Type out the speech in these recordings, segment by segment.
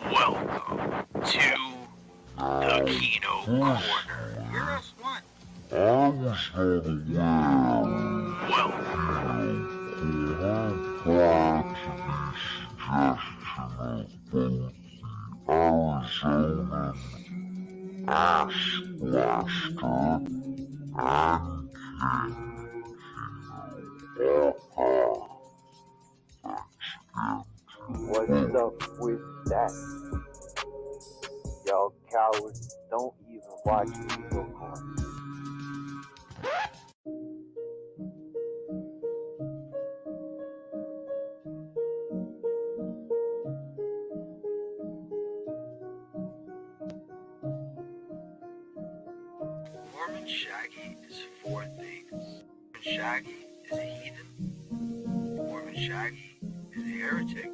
Welcome to the Kino Corner. Hear us what? Welcome What's up with that? Y'all cowards don't even watch Kino Korner. Mormon Shaggy is four things. Mormon Shaggy is a heathen. Mormon Shaggy is a heretic.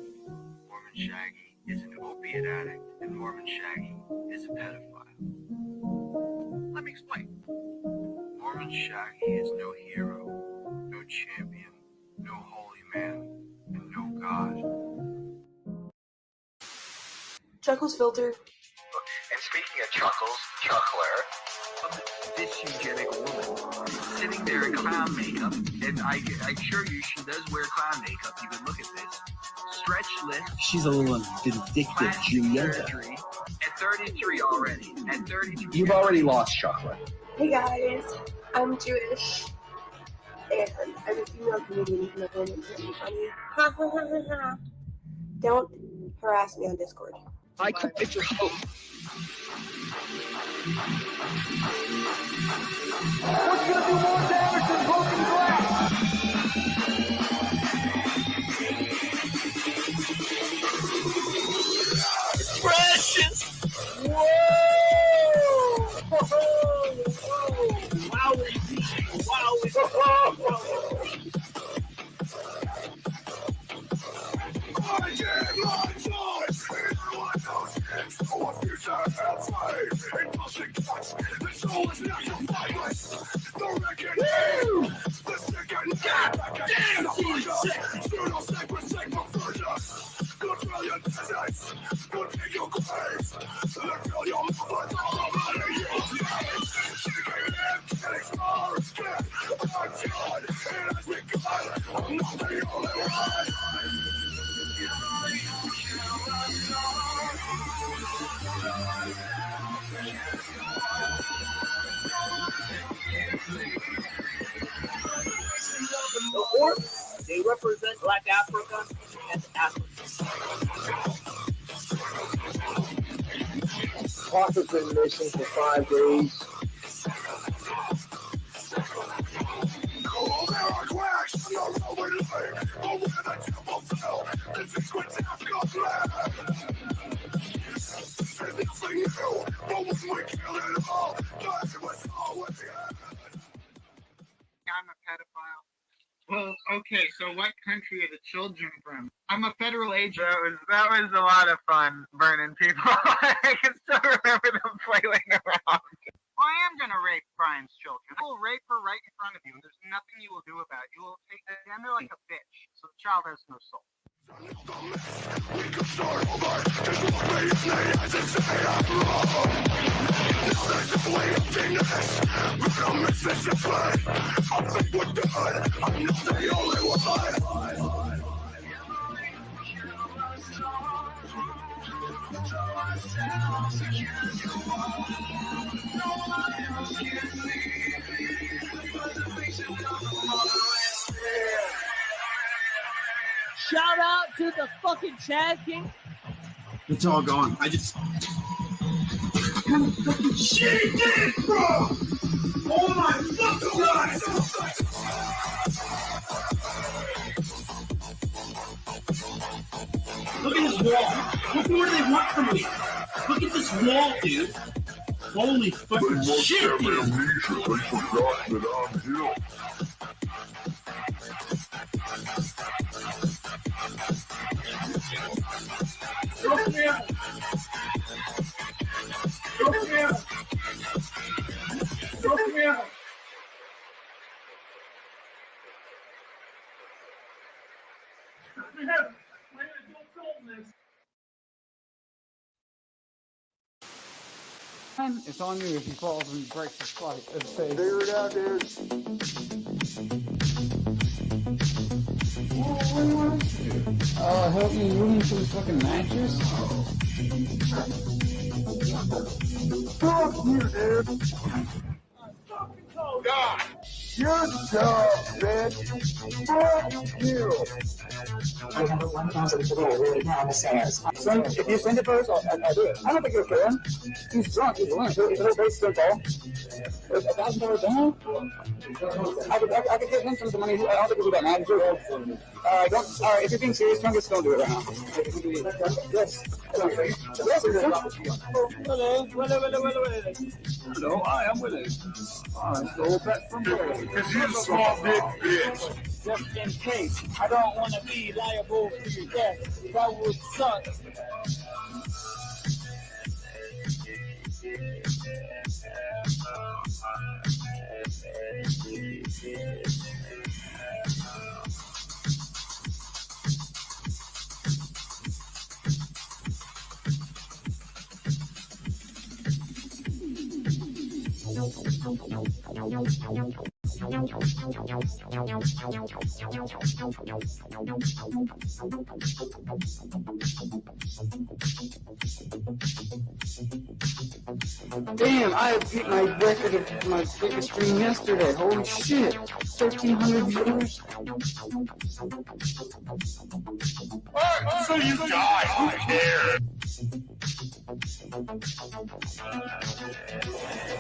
Mormon Shaggy is an opiate addict. And Mormon Shaggy is a pedophile. Let me explain. Mormon Shaggy is no hero, no champion, no holy man, and no god. Chuckles filter. And speaking of Chuckles, Chuckler, this eugenic woman sitting there in clown makeup, and I assure you she does wear clown makeup. You can look at this. Stretch lips. She's a little vindictive Julieta. Surgery at 33 already. At 33. You've already lost chocolate. Hey guys, I'm Jewish. And I'm a female comedian, even though women can't be funny. Ha ha ha ha ha. Don't harass me on Discord. I could picture hope. What's gonna do more damage than broken glass? Precious! Whoa! Whoa! Wow, I did my choice. So a future and faith. It doesn't touch. The soul is not your violence. The reckoning. The second. God damn, pseudo sacred sacrifice. Go tell your deserts. Go take your graves. Let fill your mouth with all the money you have. Shaking and getting smaller skin. I'm done. It has begun. I'm not the only one. The orcs, they represent Black Africa and Africa. Parker's been missing for 5 days. Oh, there are cracks in the Roman lane. Oh, where the temple fell. The secrets have gone black. There's nothing new, but when we kill it all, that was all we had. I'm a pedophile. Well, okay, so what country are the children from? I'm a federal agent. That was a lot of fun, burning people. I can still remember them flailing around. Well, I am going to rape Brian's children. I will rape her right in front of you, and there's nothing you will do about it. You will take them, and they're like a bitch, so the child has no soul. We can start over, just look me in the eyes and say I'm wrong. Now there's a way of this, but I'm Mississippi. I think we're done, I'm not the only one. Shout out to the fucking Chad King. It's all gone. I just. She did, bro! Oh my fucking god! Look at this wall. What more do they want from me? Look at this wall, dude. Holy fucking shit, dude. Amnesia, they forgot that I'm here. Look here. Look here. Look here. It's on you if he falls and breaks his flight. Figure it out, dude. What do you want us to do? Help you move into the fucking mattress? Fuck you, dude. God. Good job, bitch. Fuck you. I have 1,000 today really down the stairs. If you send it first, I'll do it. I don't think you'll kill him. He's drunk. He's lying. His whole face is going to fall. $1,000 down? I could give him some of the money. I don't think he'll be that mad. All right, if you're being serious, don't do it right now. Yes. Hello, I am Willie. I'm so back from there. Cause you're a small big bitch. Just in case, I don't want to be liable for your death. That would suck. Damn, I beat my record of my biggest stream yesterday. Holy shit. 1,300 viewers. Alright, so you die. Who cares?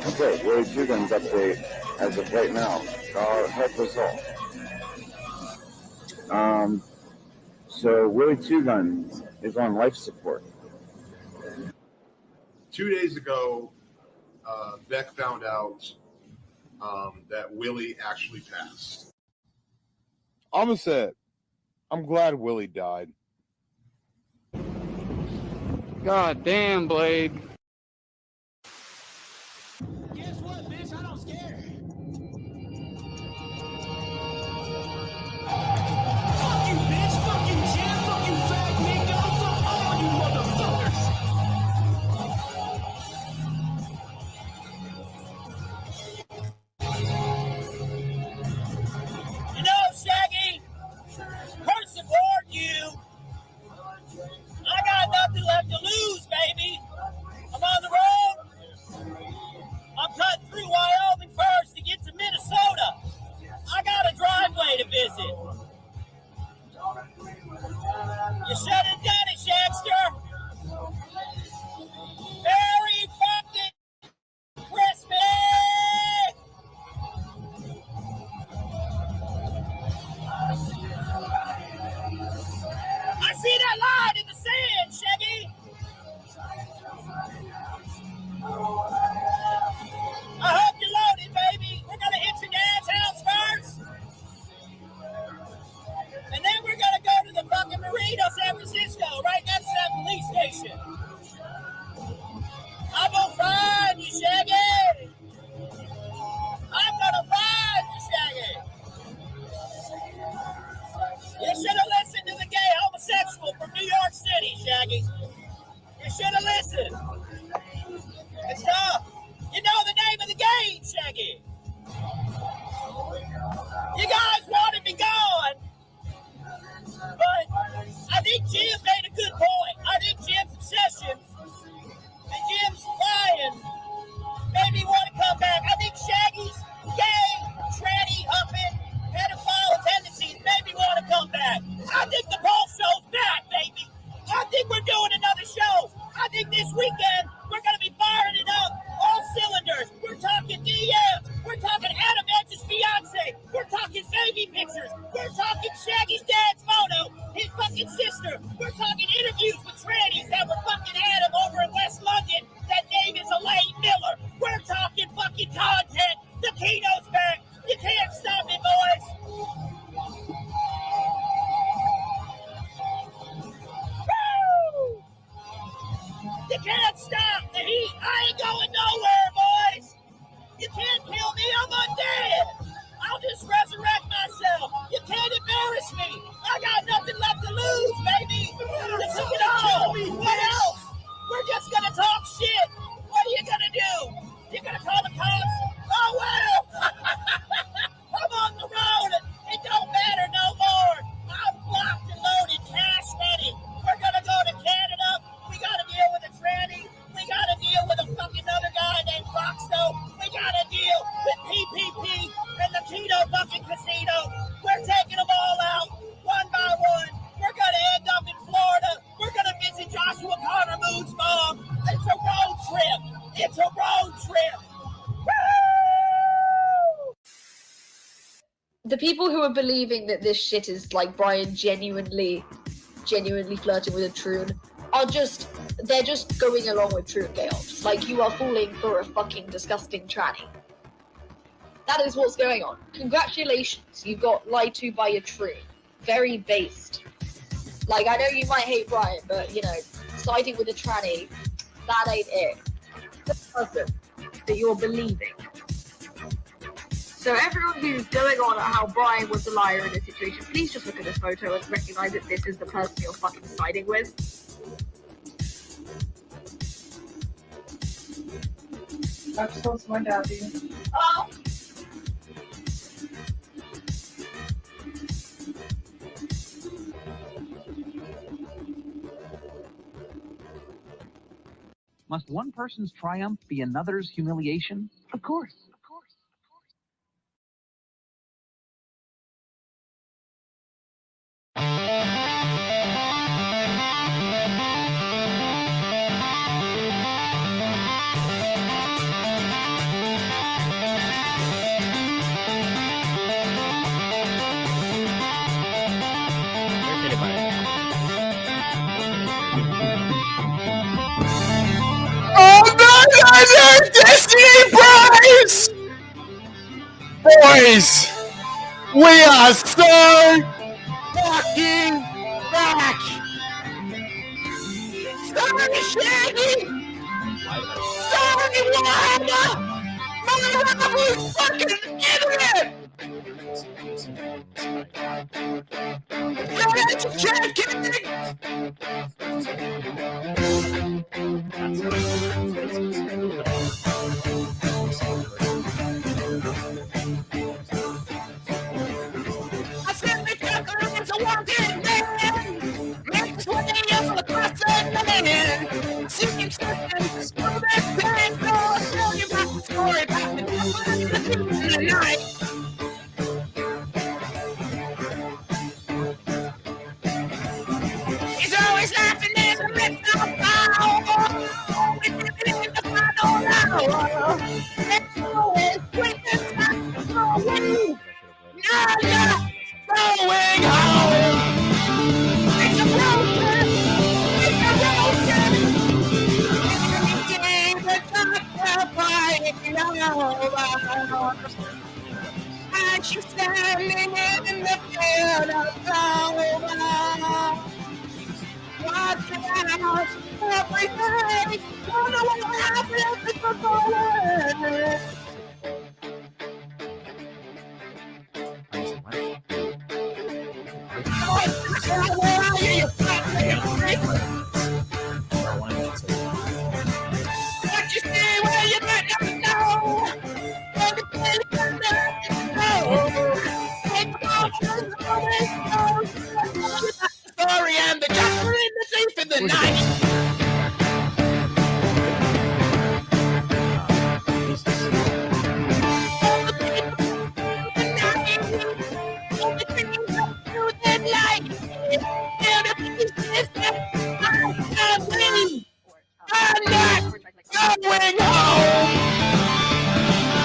Okay, Willie Two Guns update as of right now. Health result. So Willie Two Guns is on life support. 2 days ago, Beck found out that Willie actually passed. I'm gonna say it. I'm glad Willie died. God damn, Blade. Guess what, bitch? I don't scare. Fuck you, bitch. Fuck you, Jim. Fuck you, fat nigga. Fuck all you motherfuckers. You know, Shaggy, person warned you. I got nothing left to lose, baby. I'm on the road. I'm cutting through Wyoming first to get to Minnesota. I got a driveway to visit. You should have done it, Shagster. Merry fucking Christmas! I see that line in the sand, Shaggy. I hope you're loaded, baby. We're gonna hit your dad's house first. And then we're gonna go to the fucking Marina, San Francisco, right next to that police station. I'm gonna find you, Shaggy. I'm gonna find you, Shaggy. You should have listened to the gay homosexual from New York City, Shaggy. You should have listened. It's tough. You know the name of the game, Shaggy. You guys wanted me gone. But I think Jim made a good point. I think Jim's obsession and Jim's lying made me want to come back. I think Shaggy's gay, tranny, humping, pedophile tendencies made me want to come back. I think the Pulse Show's back, baby. I think we're doing another show. I think this weekend we're going to be firing it up, all cylinders. We're talking DMs. We're talking Adam Edge's fiance. We're talking baby pictures. We're talking Shaggy's dad's photo, his fucking sister. We're talking interviews with trannies that were fucking Adam over in West London. That name is Elaine Miller. We're talking fucking content. The Kino's back. You can't stop it, boys. Woo! You can't stop the heat. I ain't going nowhere, boys. You can't kill me. I'm undead. I'll just resurrect myself. You can't embarrass me. I got nothing left to lose, baby. people who are believing that this shit is like Brian genuinely flirting with a troon they're just going along with troon chaos. Like, you are falling for a fucking disgusting tranny. That is what's going on. Congratulations, you got lied to by a troon. Very based. Like, I know you might hate Brian, but, you know, siding with a tranny, that ain't it. The person that you're believing. So everyone who's going on at how Brian was a liar in this situation, please just look at this photo and recognize that this is the person you're fucking siding with. I just told my daddy. Oh! Must one person's triumph be another's humiliation? Of course. Oh no, guys, our Destiny prize! Boys, we are so fucking back! Sorry, Shaggy! Sorry, Wanda! My love was fucking idiot! That's Shaggy! I said the chocolate is a wanted man. Makes way across the land. Seeking something from that pain. So I'll tell you about the story about the chocolate in the night. He's always laughing in the midst of power. Always living in the final hour. It's always with the time flowing. Going home. It's a broken. It's a broken. The doctor fighting over. And she's standing in the field of clover. Watching out everything. Don't know what happened if it's a bullet. What you see where you might never know. When the pain comes down to know. Take the story and the doctor in the thief in the night. Going home.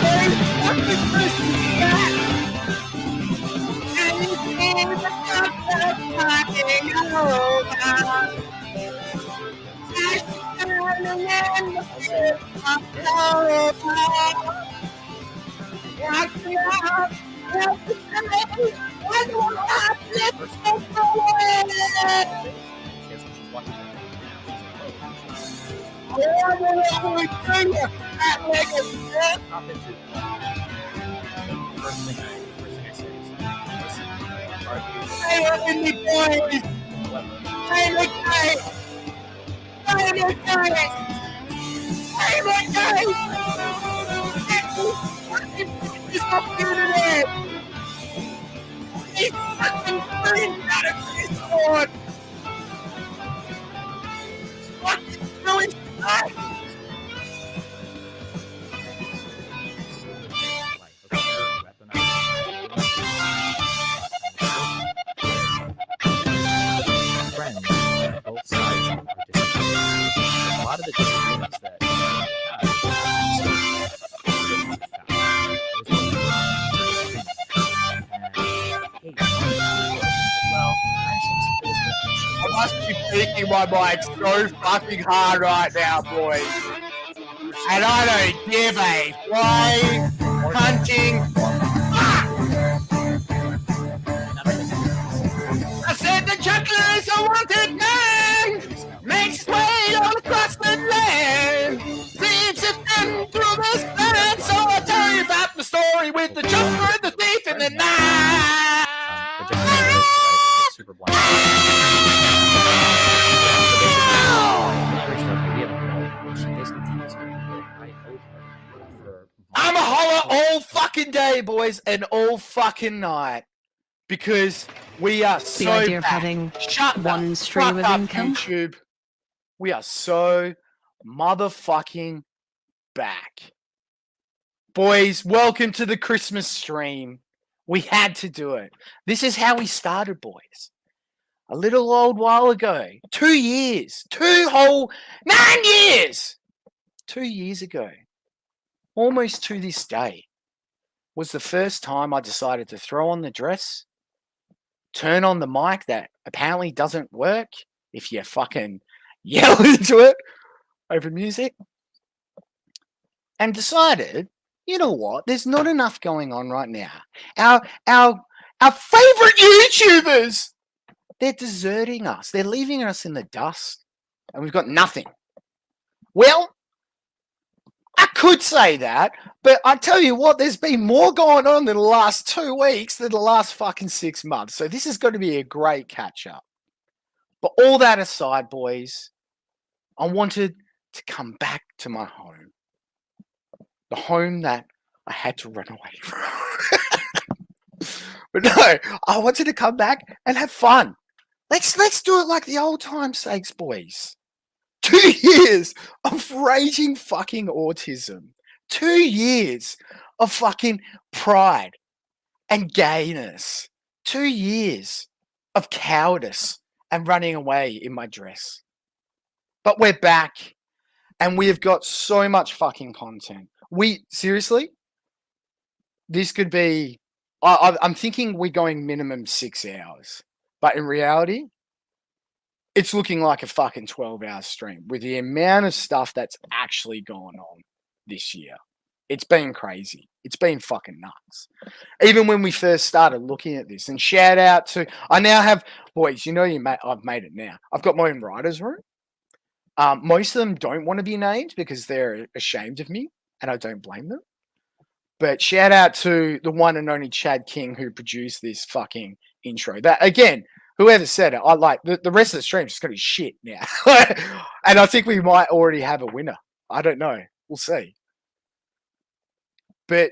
There's fucking Christmas back. And you see the doctor fighting over. She's standing in the field of clover. Watching out everything. Wonder what happened if it's so away. I love me, boys. I'm a guy. I'm a guy. I'm a guy. He's up here today. He's fucking burning out of his sword. What's going on? Friends on both sides are disagreeing. A lot of the disagreements that must be peeking my mic so fucking hard right now, boys. And I don't give a flying, hunting. I said the juggler is a wanted man. Makes way all across the land. Leaves it in through the sand. So I'll tell you about the story with the juggler and the thief in the night. The juggler is, right? It's super blind. So basically, in the original idea of she basically tells me that I owe her for. I'm a holler all fucking day, boys, and all fucking night. Because we are so idea of back. having Shut one the stream fuck of up, income. YouTube. We are so motherfucking back. Boys, welcome to the Christmas stream. We had to do it. This is how we started, boys. A little old while ago. 2 years. 2 whole 9 years. 2 years ago. Almost to this day. Was the first time I decided to throw on the dress, turn on the mic that apparently doesn't work if you fucking yell into it over music, and decided, you know what, there's not enough going on right now. Our favorite YouTubers, they're deserting us. They're leaving us in the dust, and we've got nothing. Well, I could say that, but I tell you what, there's been more going on in the last 2 weeks than the last fucking 6 months. So this is going to be a great catch up. But all that aside, boys, I wanted to come back to my home. The home that I had to run away from. But no, I wanted to come back and have fun. Let's do it like the old times sakes, boys. 2 years of raging fucking autism. 2 years of fucking pride and gayness. 2 years of cowardice and running away in my dress. But we're back and we have got so much fucking content. Seriously, this could be, I'm thinking we're going minimum 6 hours. But in reality, it's looking like a fucking 12-hour stream with the amount of stuff that's actually gone on this year. It's been crazy. It's been fucking nuts. Even when we first started looking at this, and shout out to, I now have, boys, you know, I've made it now. I've got my own writer's room. Most of them don't want to be named because they're ashamed of me, and I don't blame them. But shout out to the one and only Chad King who produced this fucking intro. That, again, whoever said it, I like the rest of the stream's just gonna be shit now. And I think we might already have a winner. I don't know. We'll see. But,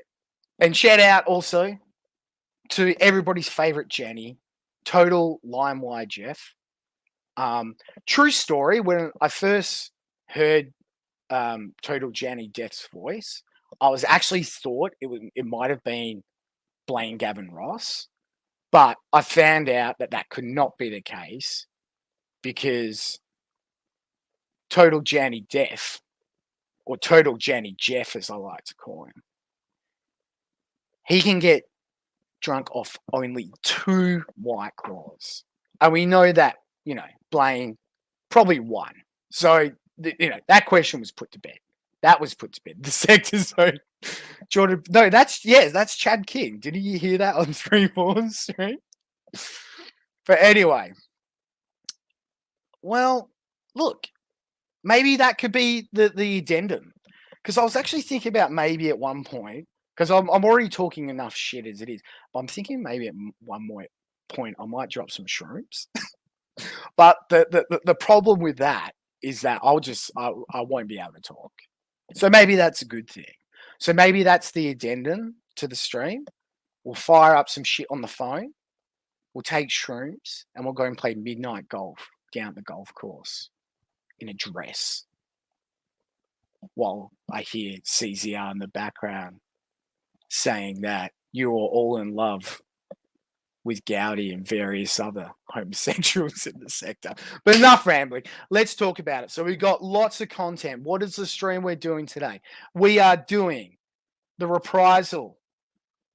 and shout out also to everybody's favorite Jenny, Total LimeWire Jeff. True story, when I first heard Total Jenny Death's voice, I was actually thought it might have been Blaine Gavin Ross. But I found out that that could not be the case because Total Janny Death, or Total Janny Jeff as I like to call him, he can get drunk off only 2 White Claws. And we know that, you know, Blaine probably won. So, you know, that question was put to bed. That was put to bed. The sector zone. Jordan, no, that's Chad King. Did you hear that on 3-4 stream? But anyway, well, look, maybe that could be the addendum, because I was actually thinking about maybe at one point, because I'm already talking enough shit as it is, but I'm thinking maybe at one more point I might drop some shrooms. But the problem with that is that I won't be able to talk. So maybe that's a good thing. So maybe that's the addendum to the stream. We'll fire up some shit on the phone. We'll take shrooms and we'll go and play midnight golf down at the golf course in a dress. While I hear CZR in the background saying that you are all in love with Gowdy and various other homosexuals in the sector. But enough rambling. Let's talk about it. So we've got lots of content. What is the stream we're doing today? We are doing the reprisal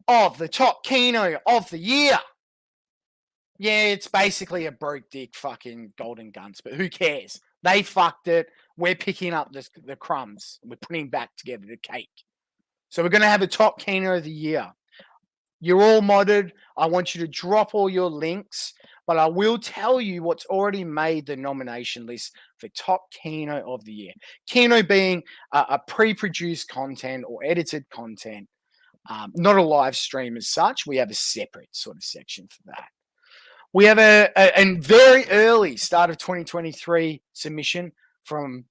of the top Kino of the year. Yeah, it's basically a broke dick fucking Golden Guns, but who cares? They fucked it. We're picking up the crumbs. We're putting back together the cake. So we're going to have a top Kino of the year. You're all modded. I want you to drop all your links, but I will tell you what's already made the nomination list for top Kino of the year. Kino being a pre-produced content or edited content, not a live stream as such. We have a separate sort of section for that. We have a very early start of 2023 submission from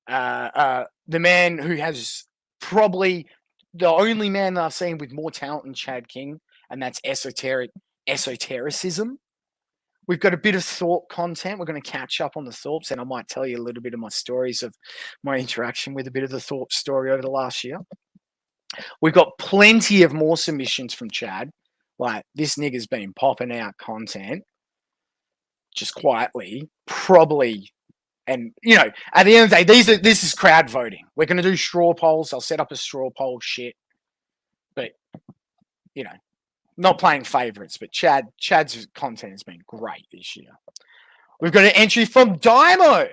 the man who has probably the only man that I've seen with more talent than Chad King, and that's esotericism. We've got a bit of thought content. We're going to catch up on the thoughts, and I might tell you a little bit of my stories of my interaction with a bit of the thought story over the last year. We've got plenty of more submissions from Chad. Like, this nigga's been popping out content just quietly, probably. And, you know, at the end of the day, this is crowd voting. We're going to do straw polls. I'll set up a straw poll shit. But, you know, not playing favorites, but Chad's content has been great this year. We've got an entry from Dymo.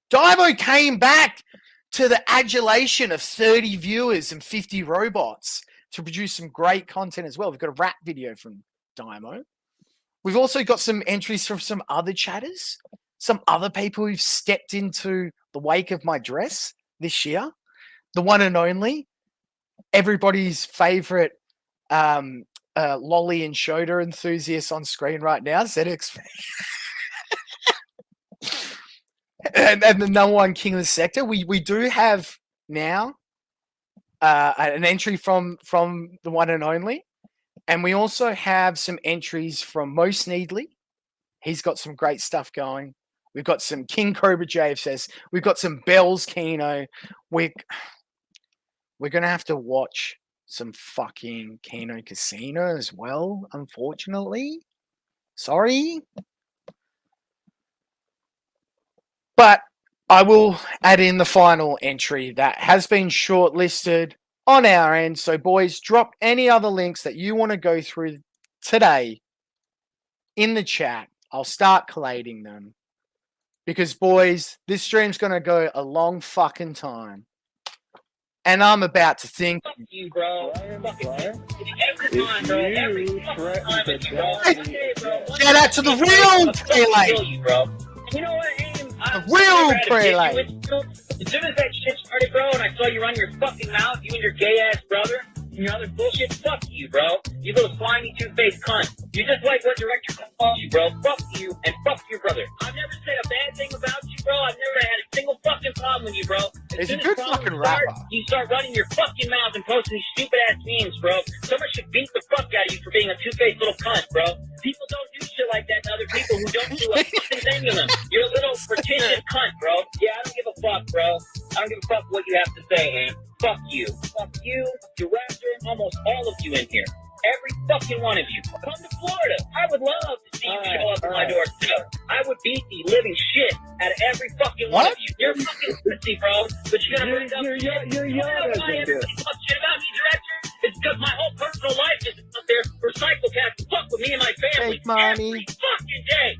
Dymo came back to the adulation of 30 viewers and 50 robots to produce some great content as well. We've got a rap video from Dymo. We've also got some entries from some other chatters, some other people who've stepped into the wake of my dress this year. The one and only, everybody's favorite lolly and shoulder enthusiast on screen right now, ZX. and the number one king of the sector. We do have now an entry from the one and only. And we also have some entries from Most Needly. He's got some great stuff going. We've got some King Cobra JFS. We've got some Bells Kino. We're going to have to watch some fucking Kino Casino as well, unfortunately. Sorry. But I will add in the final entry that has been shortlisted on our end. So, boys, drop any other links that you want to go through today in the chat. I'll start collating them. Because, boys, this stream's going to go a long fucking time. And I'm about to think. Fuck you, bro. Shout out to the real prelate. You know what, Aim? The real prelate. As soon as that shit started, bro, and I saw you run your fucking mouth, you and your gay-ass brother, and your other bullshit, fuck you, bro. You little slimy, two-faced cunt. You're just like what director calls you, bro. Fuck you, and fuck your brother. I've never said a bad thing about you, bro. I've never had a single fucking problem with you, bro. He's a good fucking rapper. You start running your fucking mouth and posting these stupid-ass memes, bro. Someone should beat the fuck out of you for being a two-faced little cunt, bro. People don't do shit like that to other people who don't do a fucking thing to them. You're a little pretentious cunt, bro. Yeah, I don't give a fuck, bro. I don't give a fuck what you have to say, man. Fuck you. Fuck you, your raptor, almost all of you in here. Every fucking one of you. Come to Florida. I would love to see you show up at my doorstep. I would beat the living shit out of every fucking one of you. You're fucking pussy, bro. But you're gonna bring up shit. You're You know why everybody talks shit about me, director? It's because my whole personal life is out there for psychopaths to fuck with me and my family. Take money. Every fucking day.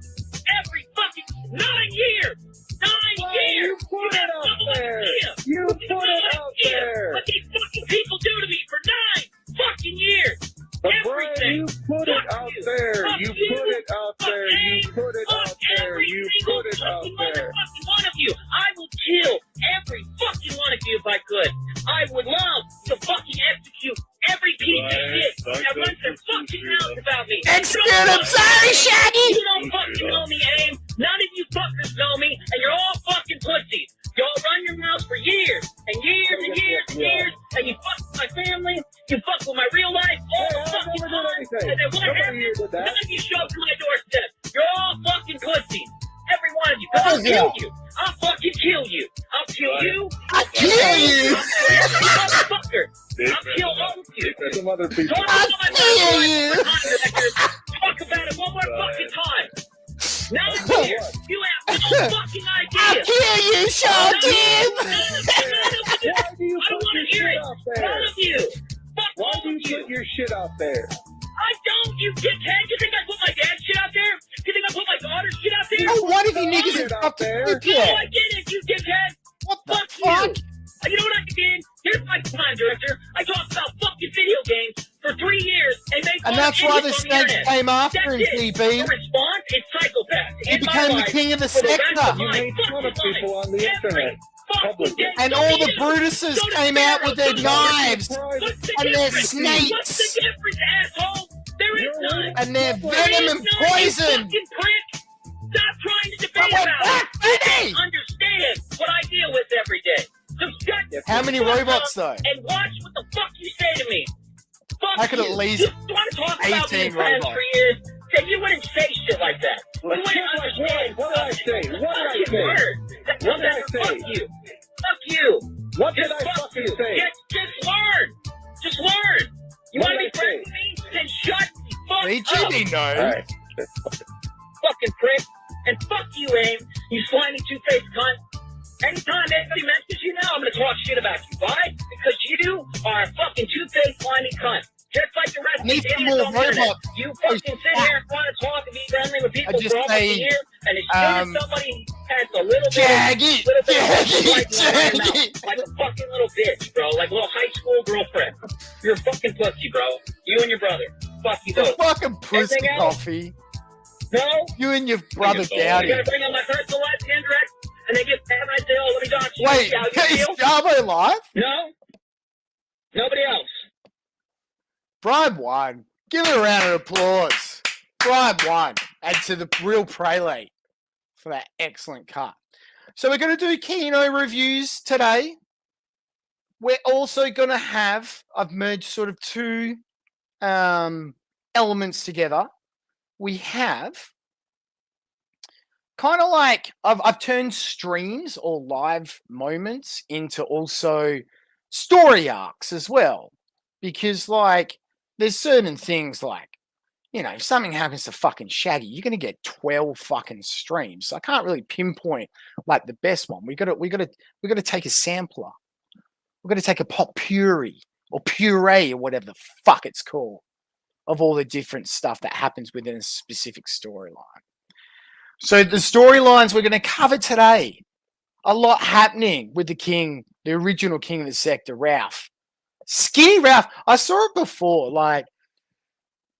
Every fucking 9 years. 9 years. You put it out there. You put it out there. What these fucking people do to me for 9 fucking years. But Brian, you put it out there. You put it out there. You put it out there. You put it out there. One of you. I will kill every fucking one of you if I could. I would love to fucking execute every piece of shit that runs their fucking mouth about me. Execute him! Sorry, Shaggy! You don't fucking know me, Aim. None of you fuckers know me, and you're all fucking pussies. Y'all run your mouths for years and years and years and years, and you fuck with my family, you fuck with my real life all the fucking time. And then what happens? None of you show up to my doorstep. You're all fucking pussies. Every one of you. I'll kill you. I'll fucking kill you. I'll kill you. I'll kill you. Motherfucker. I'll kill all of you. Some other people. I'll kill you. Talk about it one more fucking time. Now here, you have no fucking idea. I'll kill you, Sean Kim. I don't want to hear it. None of you. Fuck Why all do of you you. put your shit out there? I don't, you dickhead. You think I put my dad's shit out there? Oh, what if you niggas Get have out dropped a there. clip No, yet? I didn't, you dickhead. What the Fuck fuck? you. You know what I did? Here's my time, director. I talked about fucking video games for 3 years and made fun And that's of why the idiots on snakes internet. came after That's him, it. PB. The response is psychopath. He became the king of the sector. You made fun of people on the internet publicly. And all the Brutuses came out with their knives and their What's snakes the difference, asshole? There is none. and their There venom is and none, poison. You fucking prick. Stop trying to debate I went about back, it. baby. You don't understand what I deal with every day. So shut the How many fuck robots, up though? And watch what the fuck you say to me. Fuck I could you. at least You want to talk about 18 being friends robots. for years? Then you wouldn't say shit like that. You What wouldn't understand. did I say? What did I Fucking say? word. That What did I doesn't- say? Fuck you. Fuck you. What did Just I fuck fucking you. say? Just learn. Just learn. You What want to be did I friends with me? Then shut the fuck Hey, up. Jimmy knows. All right. Fucking prick. And fuck you, Aim. You slimy two-faced cunt. Anytime anybody mentions you now, I'm gonna talk shit about you. Why? Because you are a fucking two-faced slimy cunt. Just like the rest of Need these some idiots more on the internet. robots. You fucking sit here and want to talk and be friendly with people just for almost say, a year, and as soon as somebody has a little bit Jaggy, of swipe in their Jaggy. mouth, like a fucking little bitch, bro, like a little high school girlfriend. You're a fucking pussy, bro. You and your brother. Fuck you The both. fucking pussy Anything else? coffee. No? You and your brother You're Dowdy. gonna bring up my personal life again, direct? And they get mad and I say, oh, let me dox you. Wait, See how you is feel? Javo live? No? Nobody else. Brian won. Give it a round of applause. Brian won. And to the real prelate for that excellent cut. So we're going to do Kino reviews today. We're also going to have, I've merged sort of two elements together. We have kind of like, I've turned streams or live moments into also story arcs as well. Because like, there's certain things like, you know, if something happens to fucking Shaggy, you're gonna get 12 fucking streams. So I can't really pinpoint like the best one. We gotta take a sampler. We're gonna take a pot puree or puree or whatever the fuck it's called of all the different stuff that happens within a specific storyline. So the storylines we're gonna cover today, a lot happening with the king, the original king of the sector, Ralph. Skinny Ralph, I saw it before. Like,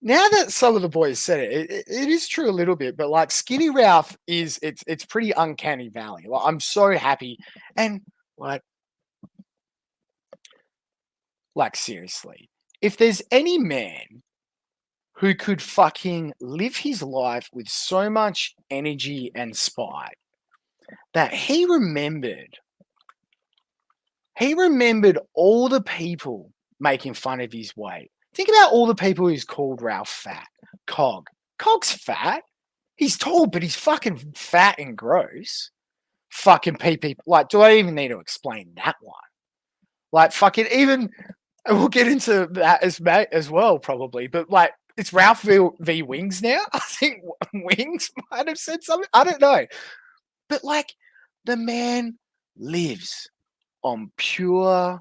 now that some of the boys said it is true a little bit, but like Skinny Ralph it's pretty uncanny valley. Like, I'm so happy. And like seriously, if there's any man who could fucking live his life with so much energy and spite that he remembered all the people making fun of his weight. Think about all the people who's called Ralph fat. Cog's fat. He's tall, but he's fucking fat and gross. Fucking PP. Like, do I even need to explain that one? Like, fucking even, and we'll get into that as well, probably. But like, it's Ralph v Wings now. I think Wings might have said something. I don't know. But like, the man lives on pure,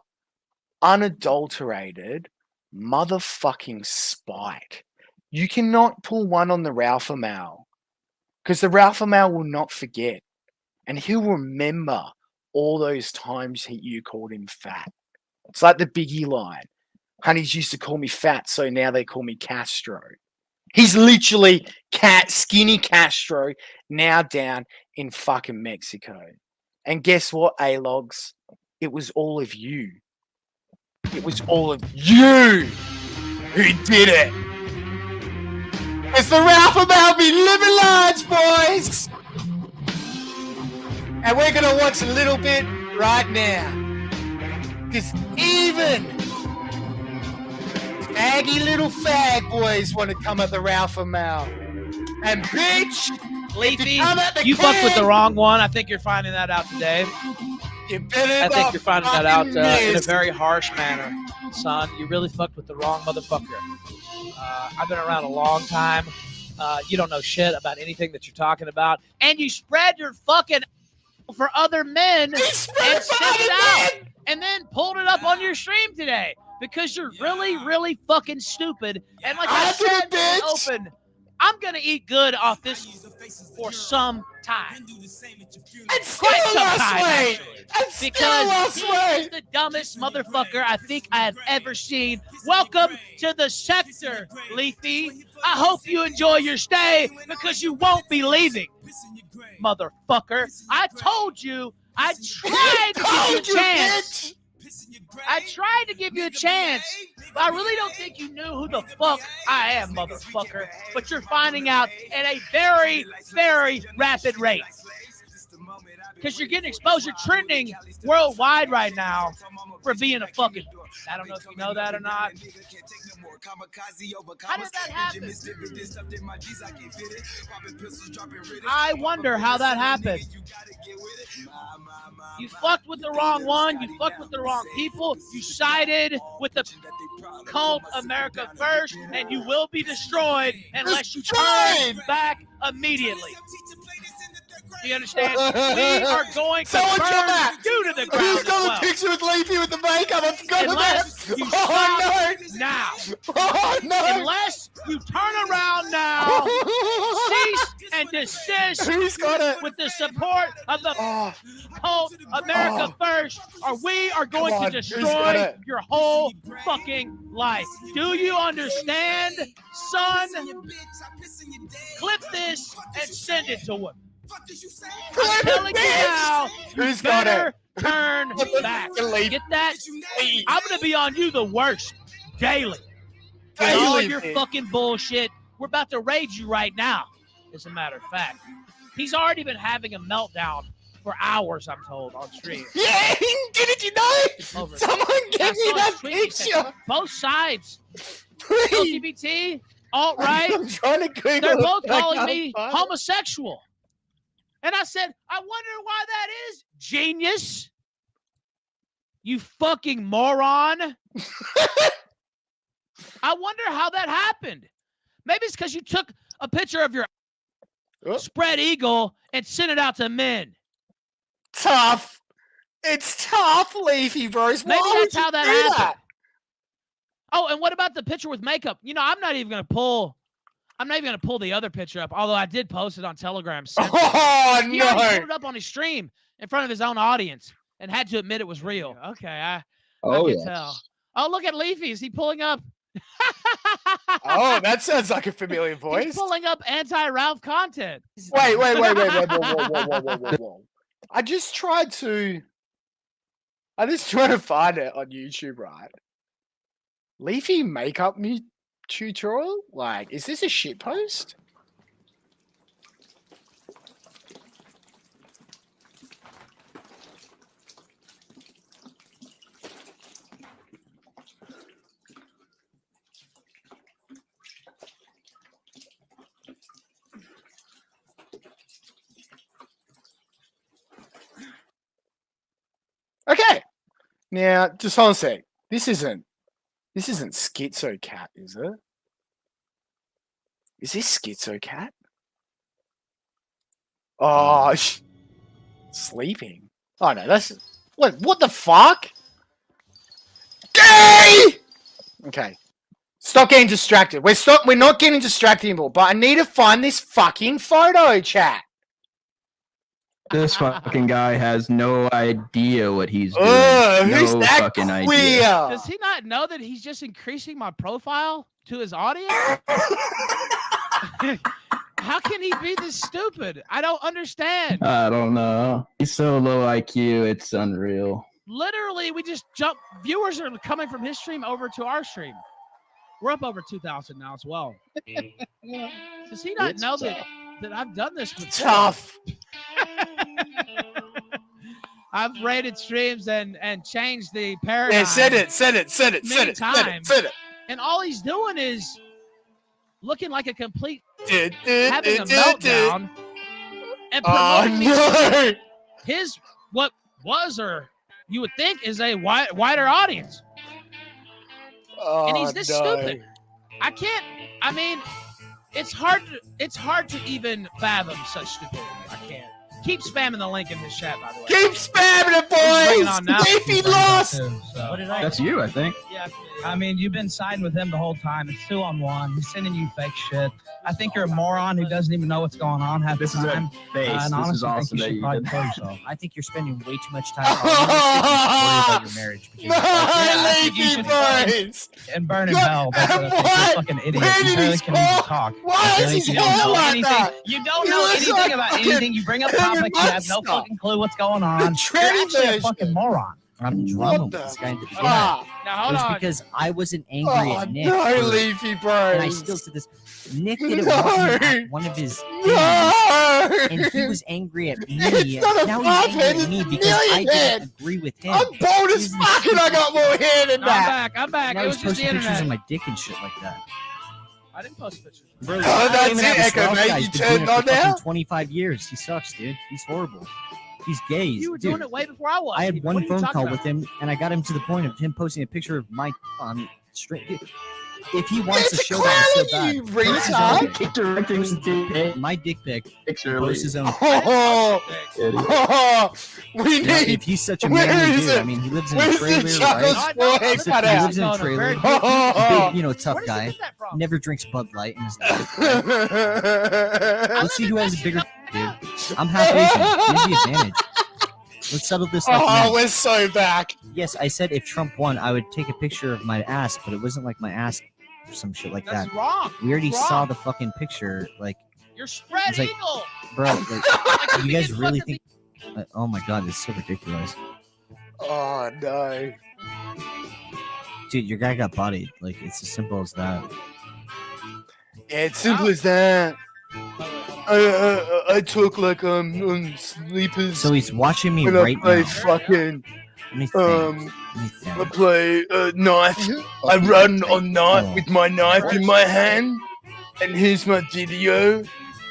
unadulterated motherfucking spite. You cannot pull one on the Ralph Mal because the Ralph Mal will not forget, and he'll remember all those times you called him fat. It's like the Biggie line. Honeys used to call me fat, so now they call me Castro. He's literally skinny Castro, now down in fucking Mexico. And guess what, A-Logs? It was all of you. It was all of you who did it. It's the Ralph Mal be living large, boys. And we're going to watch a little bit right now. Because even faggy little fag boys want to come at the Ralph Mal. And bitch, Leafy, you fucked with the wrong one. I think you're finding that out today. You better I think you're finding that out in a miss. very harsh manner, son. You really fucked with the wrong motherfucker. I've been around a long time. You don't know shit about anything that you're talking about. And you spread your fucking for other men and sent it out. And then pulled it up on your stream today. Because you're really, really fucking stupid. And like I said in the open, I'm gonna eat good off this for some time. And still Quite some lost time, weight. actually. And still Because lost he weight. is the dumbest motherfucker I think I have ever seen. Welcome to the sector, Leafy. I hope you enjoy your stay because you won't be leaving, motherfucker. I told you. I tried to give you a chance. I tried to give you a chance, but I really don't think you knew who the fuck I am, motherfucker. But you're finding out at a very, very rapid rate. Because you're getting exposed. You're trending worldwide right now for being a fucking... I don't know if you know that or not. How did that happen? I wonder how that happened. You fucked with the wrong one. You fucked with the wrong people. You sided with the cult America First, and you will be destroyed unless you turn back immediately. Do you understand? We are going to burn you to the ground. Who's as got well. a picture with Leafy with the makeup? I forgot about Unless that. you Oh, stop now. Oh, no. Unless you turn around now, cease and desist Who's got it? with the support of the cult America First, or we are going Come to on, who's got destroy it? your whole fucking life. Do you understand, son? Clip this and send it to him. I'm telling you now, you Who's got better it? turn back. Get that? I'm going to be on you the worst daily. With all Daily, your man. fucking bullshit. We're about to raid you right now, as a matter of fact. He's already been having a meltdown for hours, I'm told, on stream. Yeah, didn't you know? Over Someone there. give me I saw that his tweet, he said, picture. both sides, Please. LGBT, alt-right, I'm trying to Google they're it, both but I calling can't me find it. homosexual. And I said, I wonder why that is, genius. You fucking moron. I wonder how that happened. Maybe it's because you took a picture of your spread eagle and sent it out to men. Tough. It's tough, Leafy bros. Maybe Why that's would you how that do happened. that? Oh, and what about the picture with makeup? You know, I'm not even going to pull the other picture up, although I did post it on Telegram. Oh, He no. already put it up on his stream in front of his own audience and had to admit it was real. Okay, I can tell. Oh, look at Leafy. Is he pulling up? Oh, that sounds like a familiar voice. He's pulling up anti-Ralph content. Wait. Whoa. I just tried to find it on YouTube, right? Leafy makeup tutorial? Like, is this a shit post? Okay. Now, just hold on a sec. This isn't Schizo Cat, is it? Is this Schizo Cat? Oh, sleeping. Oh no, that's what the fuck? Gay! Okay. Stop getting distracted. We're not getting distracted anymore, but I need to find this fucking photo, chat. This fucking guy has no idea what he's doing. Who's no that fucking queer? idea. Does he not know that he's just increasing my profile to his audience? How can he be this stupid? I don't understand. I don't know. He's so low IQ, it's unreal. Literally, we just jumped. Viewers are coming from his stream over to our stream. We're up over 2,000 now as well. Does he not know that I've done this before? Tough. I've rated streams and changed the paradigm. Yeah, said it. Many times. And all he's doing is looking like a complete having a meltdown and promoting me his what was or you would think is a wider audience. And he's this stupid. I mean, it's hard to even fathom such stupidity. I can't. Keep spamming the link in this chat, by the way. Keep spamming it, boys! Leafy lost! That's you, I think. Yeah. I mean, you've been siding with him the whole time. It's 2-on-1. He's sending you fake shit. I think you're a moron who doesn't even know what's going on half the time. And honestly, I think you should probably kill yourself. I think you're spending way too much time about your marriage. I think you should and burn in hell. But you're a fucking idiot. You barely can even talk. Why is his hair like that? You don't know anything about anything. You bring up topics. You have no fucking clue what's going on. You're actually a fucking moron. I'm drunk with this guy in the beginning. Now, It was because I wasn't angry at Nick. No, Leafy Bros. And I still to this. Nick did it No. one of his things, No. and he was angry at me. It's not a Now he's angry five-headed at me because I million head. didn't agree with him. I'm bold as fuck and I got more hair than that. I'm back. Now It he's was just the posting pictures internet. of my dick and shit like that. I didn't post pictures. Bro, Oh, I don't that's even it, have a Echo, stealth mate. guy. You He's been turned doing it on for fucking now? 25 years. He sucks, dude. He's horrible. He's gay. You were Dude, doing it way before I was. I had What one are you phone talking call about? with him, and I got him to the point of him posting a picture of my straight. If he wants to show that so bad, you post his retard. own dick. Directing to My dick pic. picture. Post his own. We Now, need. if he's such a Where manly is dude, it? I mean, he lives in a Where's trailer, the right? Charles Boy cut He out? lives in a trailer. Big, you know, tough guy. Never drinks Bud Light in his life. Let's see who has a bigger dude. I'm half Asian. Here's the advantage. Let's settle this like Oh, men. we're so back. Yes, I said if Trump won, I would take a picture of my ass, but it wasn't like my ass or some shit like That's that. wrong. We already That's saw wrong. the fucking picture. Like, You're spread It's like- eagle. bro, like, you guys really think? Oh my god, it's so ridiculous, Oh no. dude. Your guy got bodied. Like, it's as simple as that. Yeah, it's simple as that. I talk like sleepers. So he's watching me when I right play now. fucking Let me think. Let Let me I think. play knife. I run on night with my knife in my hand. And here's my video.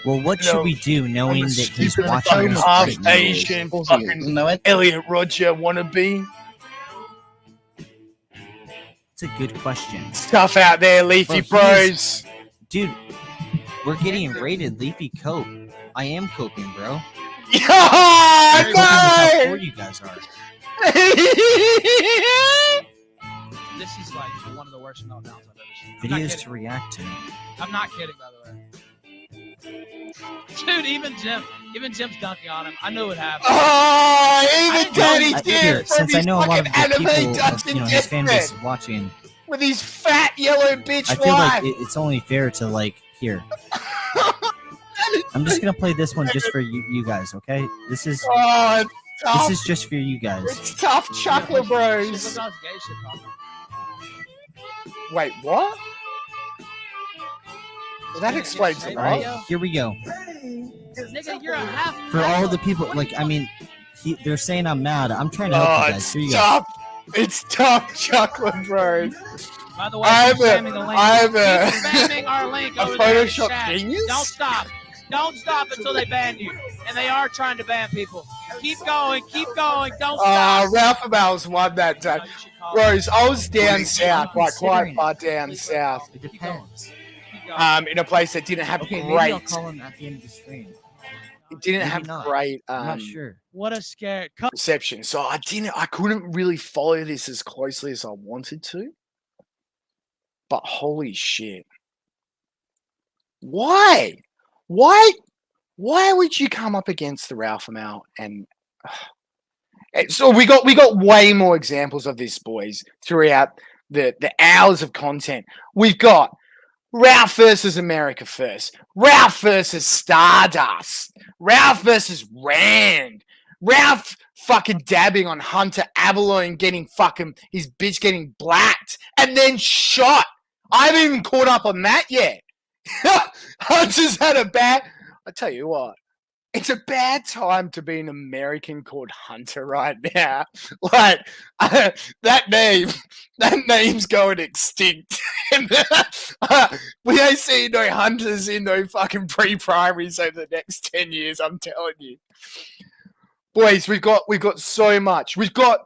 Well, what should No, we do knowing I'm a that he's stupid watching fucking us half right now? Asian fucking Elliot Roger wannabe. It's a good question. Stuff out there, Leafy Bro, Bros. Dude, we're getting rated Leafy Cope. I am coping, bro. Yeah, I'm coping with how poor no! you guys are. This is like one of the worst meltdowns I've ever seen. I'm not Videos kidding. to react to. I'm not kidding, by the way. Dude, even Jim's dunking on him. I knew it happened. Oh, even Daddy's Here, here from since I his know a lot fucking of the anime people, Dungeon you know, his fan base Deathbed is watching, with his fat yellow bitch I feel like wife. it's only fair to, like, here. I'm just gonna play this one just for you guys, okay? This is Oh, it's tough. this is just for you guys. It's tough, Chocolate Bros. Wait, what? Well, that explains a All right, lot. here we go. Nigga, you're a half. For all the people, like, I mean, they're saying I'm mad. I'm trying to help Oh, you guys. it's Here you go. tough. It's tough, Chocolate Bros. By the way, I'm keep spamming the link. Keep spamming our link a over there in the Photoshop chat. genius? Don't stop. Don't stop until they ban you. And they are trying to ban people. Keep going. Keep going. Don't stop. Ralph Abels won that day. Bros, I was down south, like quite far down south. It depends. In a place that didn't have Okay, maybe I'll great. call him at the end of the stream. It didn't Maybe have not. great I'm not sure. What a scare. reception, so I couldn't really follow this as closely as I wanted to. But holy shit. Why? Why would you come up against the Ralph Amount and so we got way more examples of this, boys, throughout the hours of content. We've got Ralph versus America First, Ralph versus Stardust, Ralph versus Rand, Ralph fucking dabbing on Hunter Avalon, getting fucking his bitch getting blacked and then shot. I haven't even caught up on that yet. Hunter's had a bad. I tell you what, it's a bad time to be an American called Hunter right now. Like that name's going extinct. We ain't seeing no Hunters in no fucking pre-primaries over the next 10 years. I'm telling you, boys. We've got so much. We've got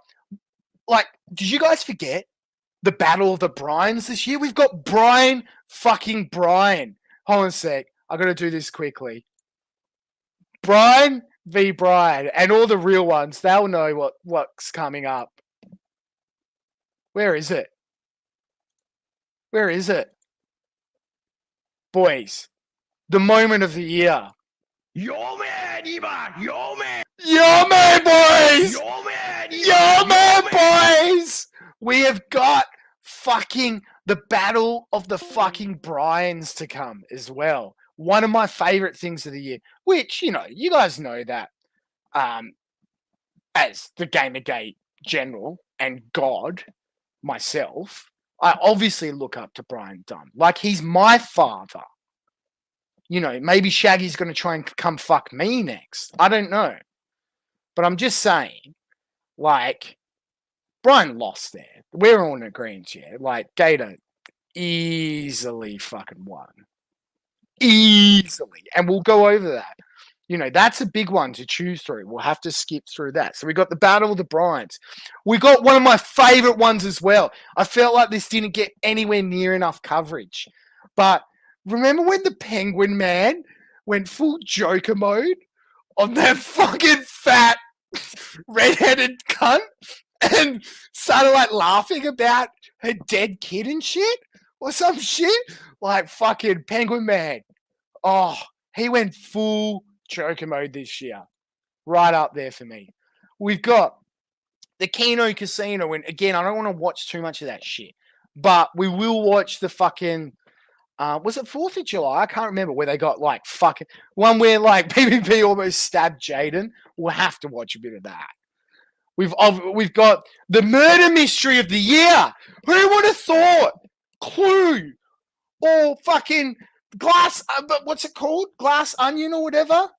like. Did you guys forget the Battle of the Bryans this year? We've got fucking Bryan. Hold on a sec. I got to do this quickly. Bryan v. Bryan, and all the real ones, they'll know what's coming up. Where is it? Where is it? Boys, the moment of the year. Yo man, Ivan! Yo man! Yo man, boys! Yo man! Yo man, boys! We have got fucking the Battle of the fucking Bryans to come as well. One of my favorite things of the year, which, you know, you guys know that as the Gamergate general and God, myself, I obviously look up to Brian Dunn. Like, he's my father. You know, maybe Shaggy's going to try and come fuck me next. I don't know. But I'm just saying, like, Brian lost there. We're all in agreement, yeah. Like, Gator easily fucking won. Easily. And we'll go over that. You know, that's a big one to choose through. We'll have to skip through that. So we got the Battle of the Bryans. We got one of my favorite ones as well. I felt like this didn't get anywhere near enough coverage. But remember when the Penguin Man went full Joker mode on that fucking fat redheaded cunt and started like laughing about her dead kid and shit or some shit? Like fucking Penguin Man. Oh, he went full Joker mode this year. Right up there for me. We've got the Kino Casino, and again, I don't want to watch too much of that shit. But we will watch the fucking was it 4th of July? I can't remember, where they got like fucking one where like PvP almost stabbed Jaden. We'll have to watch a bit of that. We've got the murder mystery of the year. Who would have thought? Clue or fucking Glass, but what's it called? Glass Onion or whatever?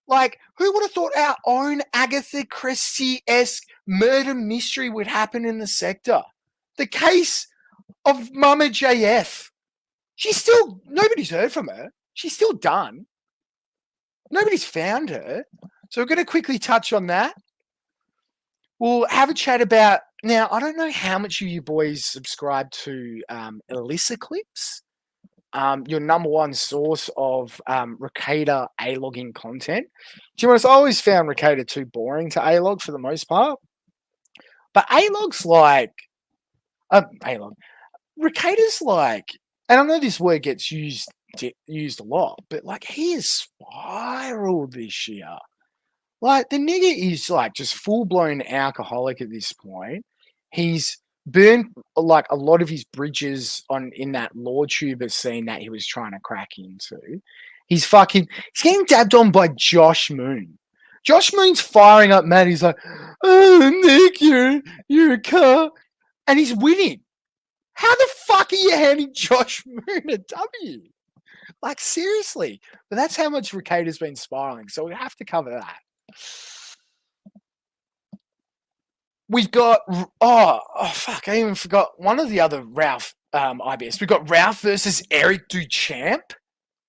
Like, who would have thought our own Agatha Christie-esque murder mystery would happen in the sector? The case of Mama JF. Nobody's heard from her. She's still done. Nobody's found her. So we're going to quickly touch on that. We'll have a chat about, now, I don't know how much of you boys subscribe to Elisa Clips. Your number one source of Ricada A-logging content. To be honest, I always found Ricada too boring to A-log for the most part. But A-log's like... A-log. Ricada's like... And I know this word gets used a lot, but like, he has spiraled this year. Like, the nigga is like just full-blown alcoholic at this point. He's burned like a lot of his bridges in that LawTuber scene that he was trying to crack into. He's getting dabbed on by Josh Moon. Josh Moon's firing up Matt. He's like, "Oh, Nick, you're a car," and he's winning. How the fuck are you handing Josh Moon a W? Like, seriously. But that's how much Ricada's been spiraling. So we have to cover that. We've got, oh fuck, I even forgot one of the other Ralph IBS. We've got Ralph versus Eric Duchamp.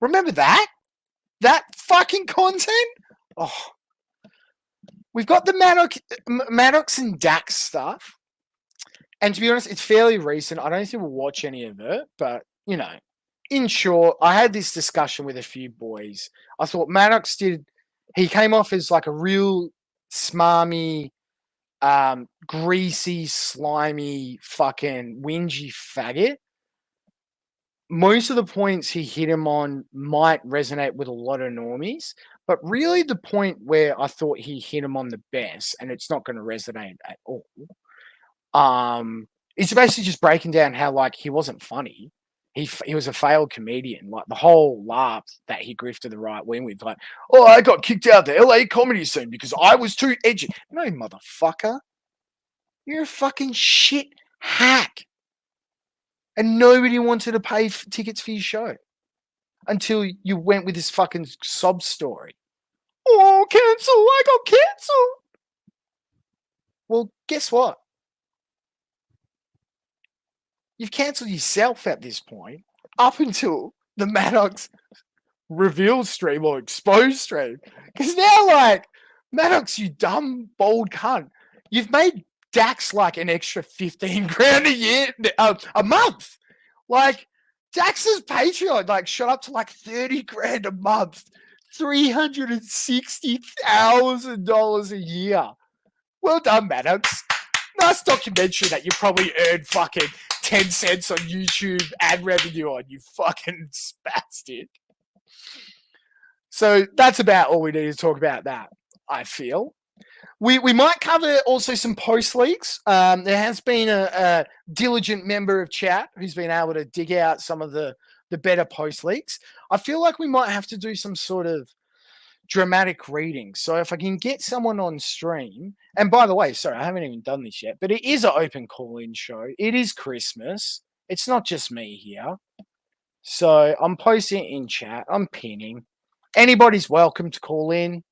Remember that? That fucking content? Oh. We've got the Maddox and Dax stuff. And to be honest, it's fairly recent. I don't think we'll watch any of it. But, you know, in short, I had this discussion with a few boys. I thought Maddox he came off as like a real smarmy, greasy, slimy, fucking whingy faggot. Most of the points he hit him on might resonate with a lot of normies, but really the point where I thought he hit him on the best, and it's not going to resonate at all, it's basically just breaking down how like he wasn't funny. He was a failed comedian. Like the whole laugh that he grifted the right wing with, like, "Oh, I got kicked out of the LA comedy scene because I was too edgy." No, motherfucker. You're a fucking shit hack. And nobody wanted to pay tickets for your show until you went with this fucking sob story. "Oh, cancel. I got canceled." Well, guess what? You've cancelled yourself at this point up until the Maddox reveal stream or exposed stream. Because now, like, Maddox, you dumb, bald cunt, you've made Dax like an extra 15 grand a year, a month. Like, Dax's Patreon like shot up to like 30 grand a month, $360,000 a year. Well done, Maddox. Nice documentary that you probably earned fucking 10 cents on YouTube ad revenue on, you fucking spastic. So that's about all we need to talk about that, I feel. We might cover also some post leaks. There has been a diligent member of chat who's been able to dig out some of the better post leaks. I feel like we might have to do some sort of dramatic reading. So if I can get someone on stream, and by the way, sorry, I haven't even done this yet, but it is an open call-in show. It is Christmas. It's not just me here. So I'm posting it in chat. I'm pinning. Anybody's welcome to call in.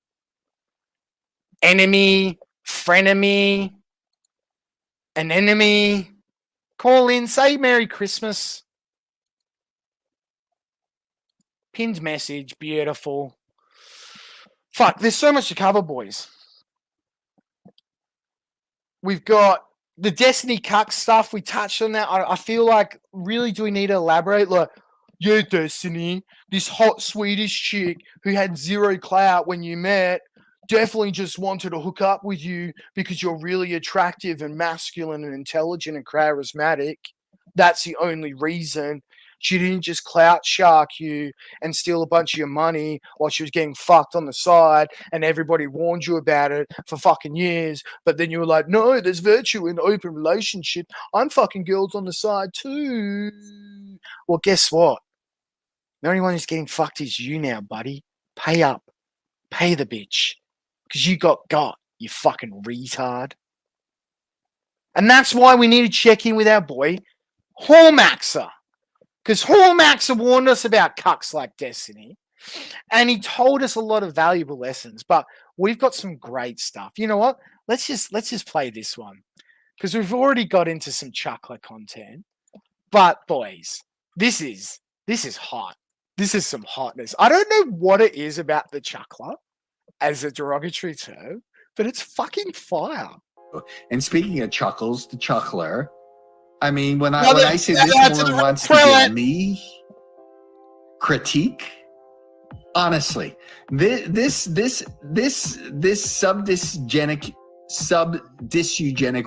Enemy, frenemy, an enemy. Call in, say Merry Christmas. Pinned message, beautiful. Fuck, there's so much to cover, boys. We've got the Destiny Cuck stuff. We touched on that. I feel like, really, do we need to elaborate? Like, yeah, Destiny, this hot Swedish chick who had zero clout when you met, definitely just wanted to hook up with you because you're really attractive and masculine and intelligent and charismatic. That's the only reason. She didn't just clout shark you and steal a bunch of your money while she was getting fucked on the side and everybody warned you about it for fucking years. But then you were like, no, there's virtue in open relationship. I'm fucking girls on the side too. Well, guess what? The only one who's getting fucked is you now, buddy. Pay up. Pay the bitch. Because you got, you fucking retard. And that's why we need to check in with our boy, Hallmaxer. Because Hallmaxer warned us about cucks like Destiny. And he told us a lot of valuable lessons. But we've got some great stuff. You know what? Let's just play this one. Because we've already got into some chuckler content. But boys, this is hot. This is some hotness. I don't know what it is about the chuckler as a derogatory term, but it's fucking fire. And speaking of chuckles, the chuckler. I mean, when I say this woman wants to give me critique, honestly, this subdysgenic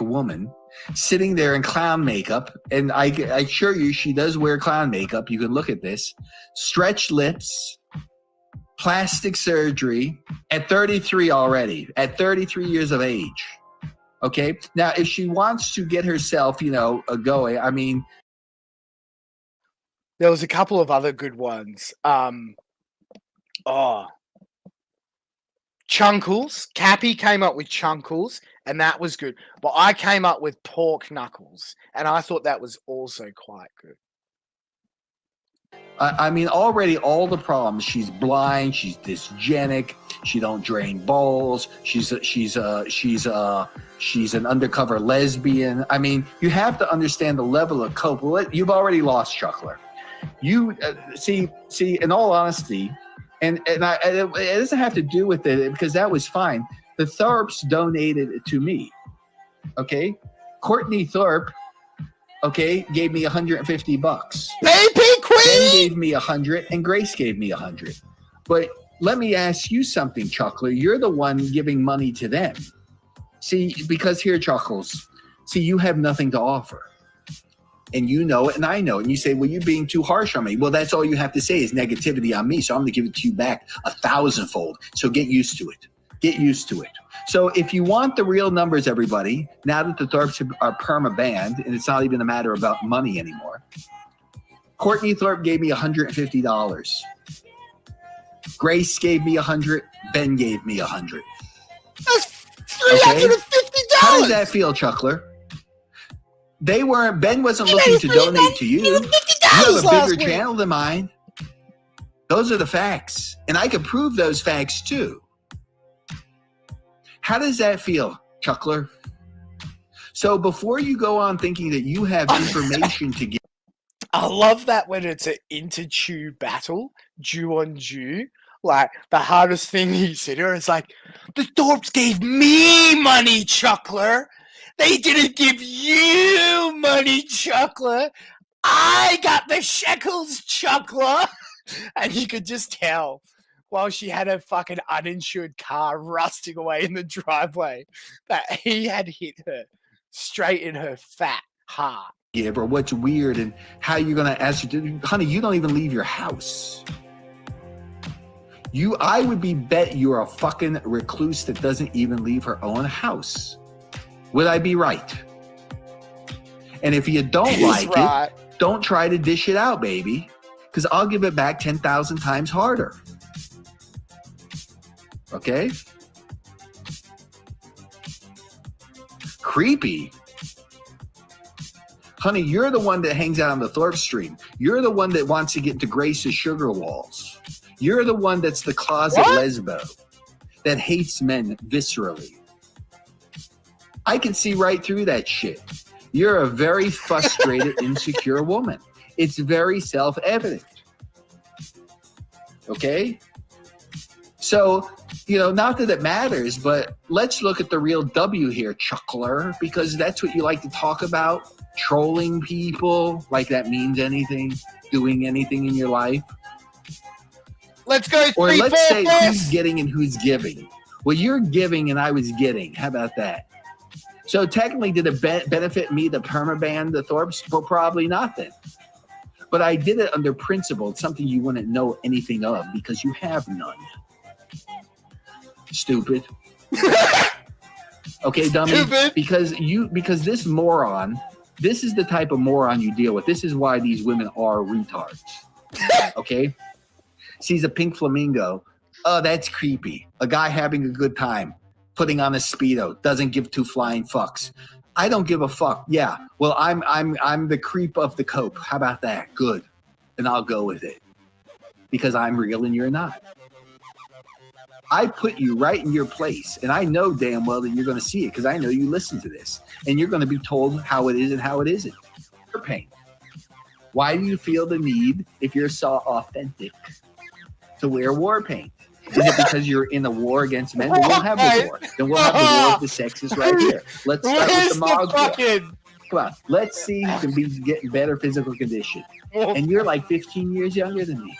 woman sitting there in clown makeup, and I assure you, she does wear clown makeup. You can look at this, stretched lips, plastic surgery at 33 already, at 33 years of age. Okay, now if she wants to get herself, going, I mean, there was a couple of other good ones. Chunkles. Cappy came up with Chunkles, and that was good. But I came up with Pork Knuckles, and I thought that was also quite good. I mean, already all the problems. She's blind. She's dysgenic. She don't drain balls. She's an undercover lesbian. I mean, you have to understand the level of cope. You've already lost Chuckler. You see. In all honesty, and it doesn't have to do with it because that was fine. The Thorpes donated it to me. Okay, Courtney Thorpe. Okay, gave me $150. Baby queen! Ben gave me 100, and Grace gave me 100. But let me ask you something, Chuckler. You're the one giving money to them. See, because here, Chuckles, see, you have nothing to offer. And you know it, and I know it. And you say, well, you're being too harsh on me. Well, that's all you have to say is negativity on me. So I'm going to give it to you back 1,000-fold. So get used to it. Get used to it. So if you want the real numbers, everybody, now that the Thorpes are perma-banned, and it's not even a matter about money anymore, Courtney Thorpe gave me $150. Grace gave me 100. Ben gave me 100. That's $350. How does that feel, Chuckler? Ben wasn't looking to donate to you. You have a bigger channel than mine. Those are the facts. And I can prove those facts too. How does that feel, Chuckler? So before you go on thinking that you have information to give. I love that when it's an inter-chew battle, Jew on Jew. Like, the hardest thing he said here is like, the Thorpes gave me money, Chuckler. They didn't give you money, Chuckler. I got the shekels, Chuckler. And you could just tell while she had her fucking uninsured car rusting away in the driveway that he had hit her straight in her fat heart. give or what's weird and how you're going to ask you, honey, you don't even leave your house. I would bet you're a fucking recluse that doesn't even leave her own house. Would I be right? And if you don't like it, don't try to dish it out, baby, because I'll give it back 10,000 times harder. Okay? Creepy. Honey, you're the one that hangs out on the Thorpe Stream. You're the one that wants to get into Grace's sugar walls. You're the one that's the closet lesbo that hates men viscerally. I can see right through that shit. You're a very frustrated, insecure woman. It's very self-evident. Okay? So, not that it matters, but let's look at the real W here, chuckler, because that's what you like to talk about. Trolling people like that means anything, doing anything in your life. Let's go. Or let's say who's getting and who's giving. Well, you're giving and I was getting. How about that? So technically, did it benefit me, the permaban, the Thorpes? Well, probably not then. But I did it under principle. It's something you wouldn't know anything of because you have none. Stupid. Okay, dummy. Stupid. Because this moron, this is the type of moron you deal with. This is why these women are retards. Okay? Sees a pink flamingo. Oh, that's creepy. A guy having a good time, putting on a Speedo, doesn't give two flying fucks. I don't give a fuck. Yeah. Well, I'm the creep of the cope. How about that? Good. And I'll go with it. Because I'm real and you're not. I put you right in your place, and I know damn well that you're going to see it because I know you listen to this, and you're going to be told how it is and how it isn't. War paint. Why do you feel the need, if you're so authentic, to wear war paint? Is it because you're in a war against men? Then we'll have the war. Then we'll have the war of the sexes right here. Let's start with the Mog war. Come on, let's see who can be getting better physical condition. And you're like 15 years younger than me.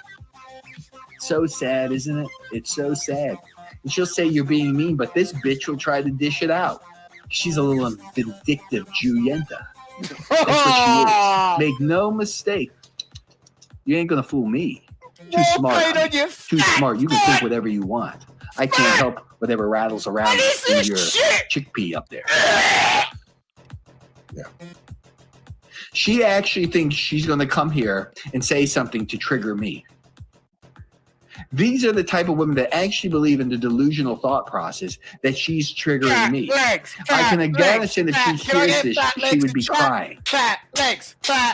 So sad, isn't it? It's so sad. And she'll say you're being mean, but this bitch will try to dish it out. She's a little vindictive Juyenta. That's what she is. Make no mistake. You ain't gonna fool me. Too smart. Too smart. You can think whatever you want. I can't help whatever rattles around in your chickpea up there. Yeah. She actually thinks she's gonna come here and say something to trigger me. These are the type of women that actually believe in the delusional thought process that she's triggering me. I can guarantee if she hears this, she would be crying.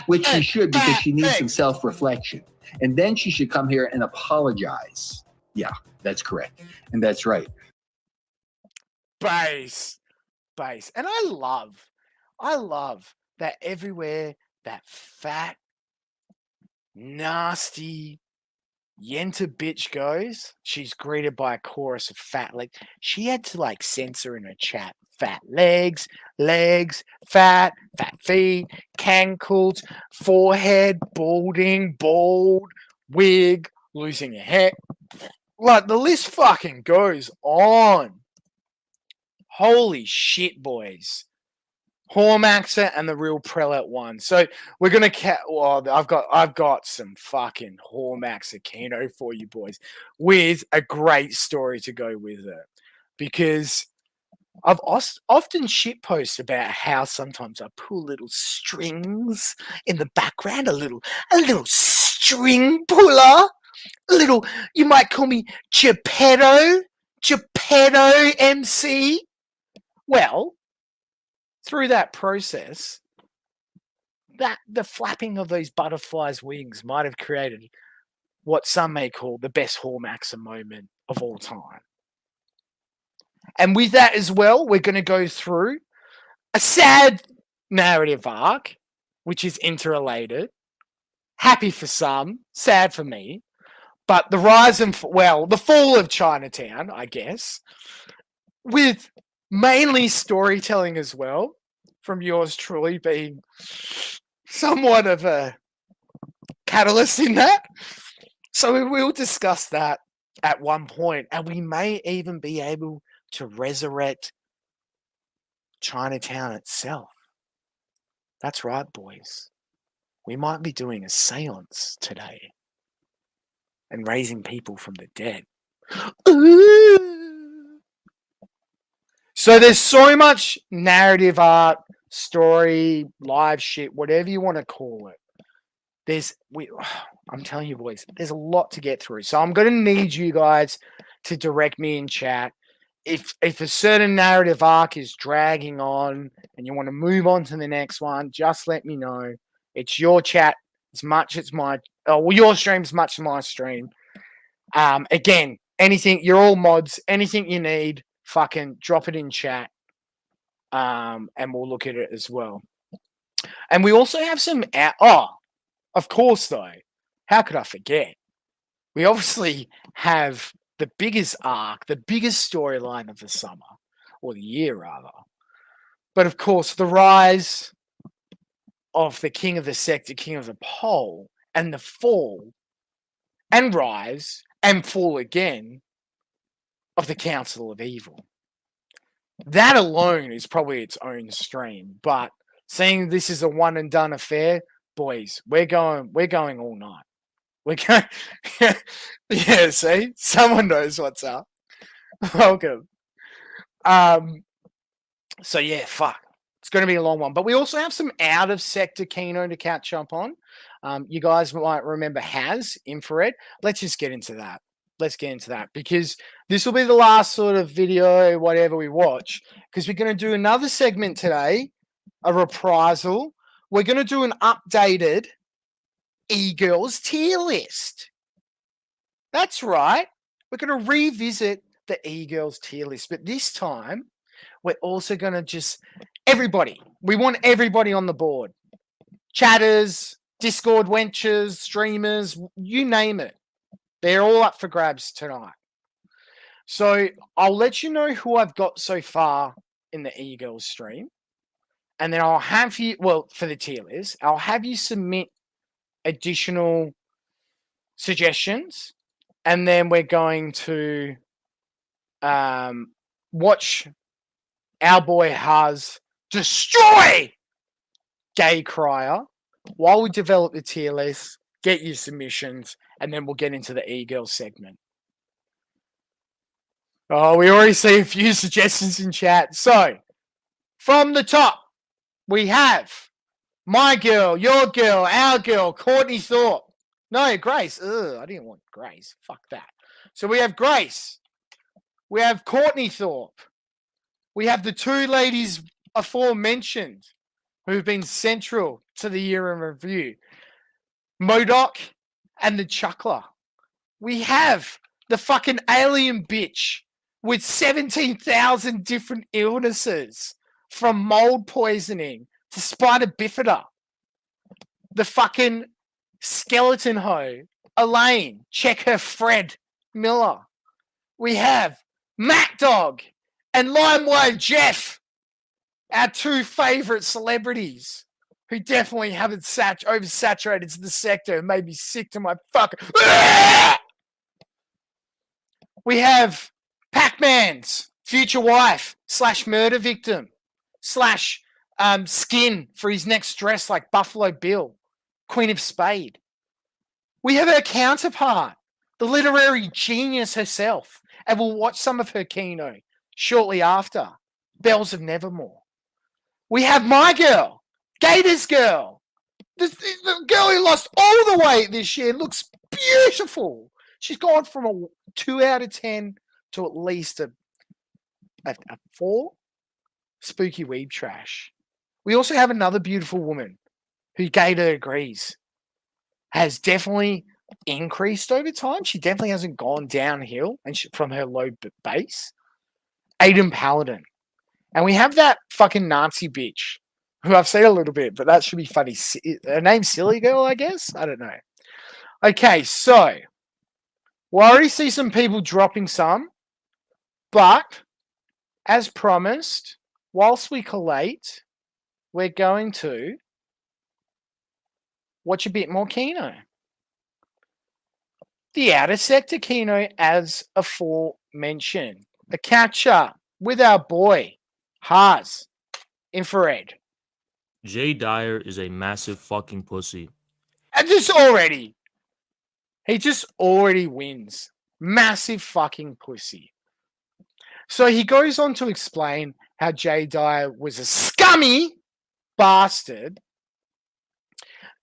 Which she should because she needs some self-reflection. And then she should come here and apologize. Yeah, that's correct. And that's right. Base. And I love that everywhere that fat, nasty, Yenta bitch goes, she's greeted by a chorus of fat legs. She had to censor in her chat. Fat legs, fat feet, cankles, forehead, balding, bald, wig, losing a hair. The list fucking goes on. Holy shit, boys. Hormaxer and the real prelate one. So we're gonna I've got some fucking Hormaxer Kino for you boys with a great story to go with it, because I've often shitpost about how sometimes I pull little strings in the background, a little string puller, you might call me Geppetto MC. Well, through that process, that the flapping of those butterflies' wings might have created what some may call the best Hormaxer moment of all time. And with that as well, we're going to go through a sad narrative arc, which is interrelated. Happy for some, sad for me. But the rise and, the fall of Chinatown, I guess, with mainly storytelling as well, from yours truly being somewhat of a catalyst in that. So we will discuss that at one point, and we may even be able to resurrect Chinatown itself. That's right, boys. We might be doing a seance today and raising people from the dead. So there's so much narrative art, story, live shit, whatever you want to call it. I'm telling you, boys, there's a lot to get through. So I'm going to need you guys to direct me in chat. If a certain narrative arc is dragging on and you want to move on to the next one, just let me know. It's your chat as much as your stream as much as my stream. Again, anything, you're all mods, anything you need, fucking drop it in chat. And we'll look at it as well. And we also have some of course though, how could I forget? We obviously have the biggest arc, the biggest storyline of the summer, or the year rather. But of course, the rise of the king of the sector, king of the pole, and the fall and rise and fall again of the Council of Evil. That alone is probably its own stream. But seeing this is a one and done affair, boys, we're going all night. We're going. Yeah, see, someone knows what's up. Welcome. So yeah, fuck. It's going to be a long one, but we also have some out of sector Kino to catch up on. You guys might remember Has Infrared. Let's just get into that. Let's get into that because this will be the last sort of video, whatever we watch, because we're going to do another segment today, a reprisal. We're going to do an updated E-Girls tier list. That's right. We're going to revisit the E-Girls tier list, but this time we're also going to just everybody. We want everybody on the board. Chatters, Discord wenches, streamers, you name it. They're all up for grabs tonight. So I'll let you know who I've got so far in the E-Girls stream. And then I'll have you, for the tier list, I'll have you submit additional suggestions. And then we're going to watch our boy Haz destroy Gay Crier while we develop the tier list, get your submissions, and then we'll get into the E-Girl segment. Oh, we already see a few suggestions in chat. So, from the top, we have my girl, your girl, our girl, Courtney Thorpe. No, Grace. Ugh, I didn't want Grace. Fuck that. So we have Grace. We have Courtney Thorpe. We have the two ladies aforementioned who've been central to the year in review. Modoc and the Chuckler. We have the fucking alien bitch with 17,000 different illnesses from mold poisoning to spider bifida. The fucking skeleton hoe, Elaine. Check her Fred Miller. We have Matt Dog and Limewire Jeff, our two favorite celebrities who definitely haven't oversaturated to the sector and made me sick to my fucking. We have Pac-Man's future wife / murder victim / skin for his next dress like Buffalo Bill, Queen of Spade. We have her counterpart, the literary genius herself, and we'll watch some of her Kino shortly after, Bells of Nevermore. We have my girl, Gator's girl, the girl who lost all the weight this year, looks beautiful. She's gone from a 2 out of 10 to at least a 4. Spooky weed trash. We also have another beautiful woman who Gator agrees has definitely increased over time. She definitely hasn't gone downhill and from her low base. Aiden Paladin. And we have that fucking Nazi bitch who I've seen a little bit, but that should be funny. Her name's Silly Girl, I guess? I don't know. Okay, so we already see some people dropping some, but as promised, whilst we collate, we're going to watch a bit more Kino. The outer sector Kino, as aforementioned. A catch up with our boy, Haz Infrared. Jay Dyer is a massive fucking pussy. And he just already wins. Massive fucking pussy. So he goes on to explain how Jay Dyer was a scummy bastard.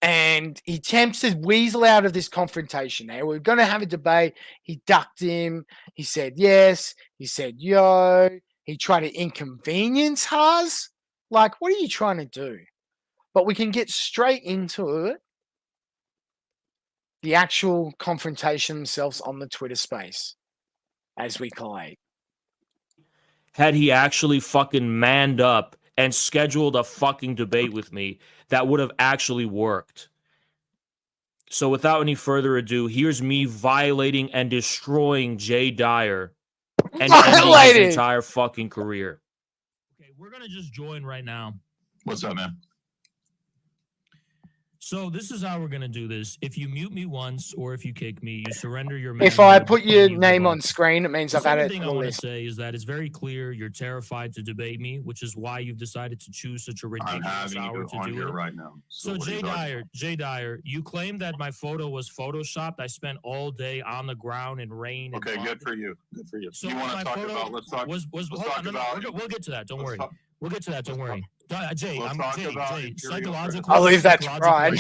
And he attempts to weasel out of this confrontation. They were going to have a debate. He ducked him. He said yes. He said yo. He tried to inconvenience Haas. Like, what are you trying to do? But we can get straight into it. The actual confrontation themselves on the Twitter space as we collate. Had he actually fucking manned up and scheduled a fucking debate with me, that would have actually worked. So without any further ado, here's me violating and destroying Jay Dyer and ending his entire fucking career. Okay, we're going to just join right now. What's up, man? So this is how we're going to do this. If you mute me once or if you kick me, you surrender your If I put your name on screen, it means I've added the thing it I to the want to list. say is that it's very clear you're terrified to debate me, which is why you've decided to choose such a ridiculous hour to do it right now. So Jay Dyer, you claim that my photo was photoshopped. I spent all day on the ground in rain. Okay, good for you. Good for you. So you want to talk about? Let's talk. We'll get to that. Don't worry. We'll get to that. Don't worry. Jay, Jay, psychologically. I'll leave that to Brian.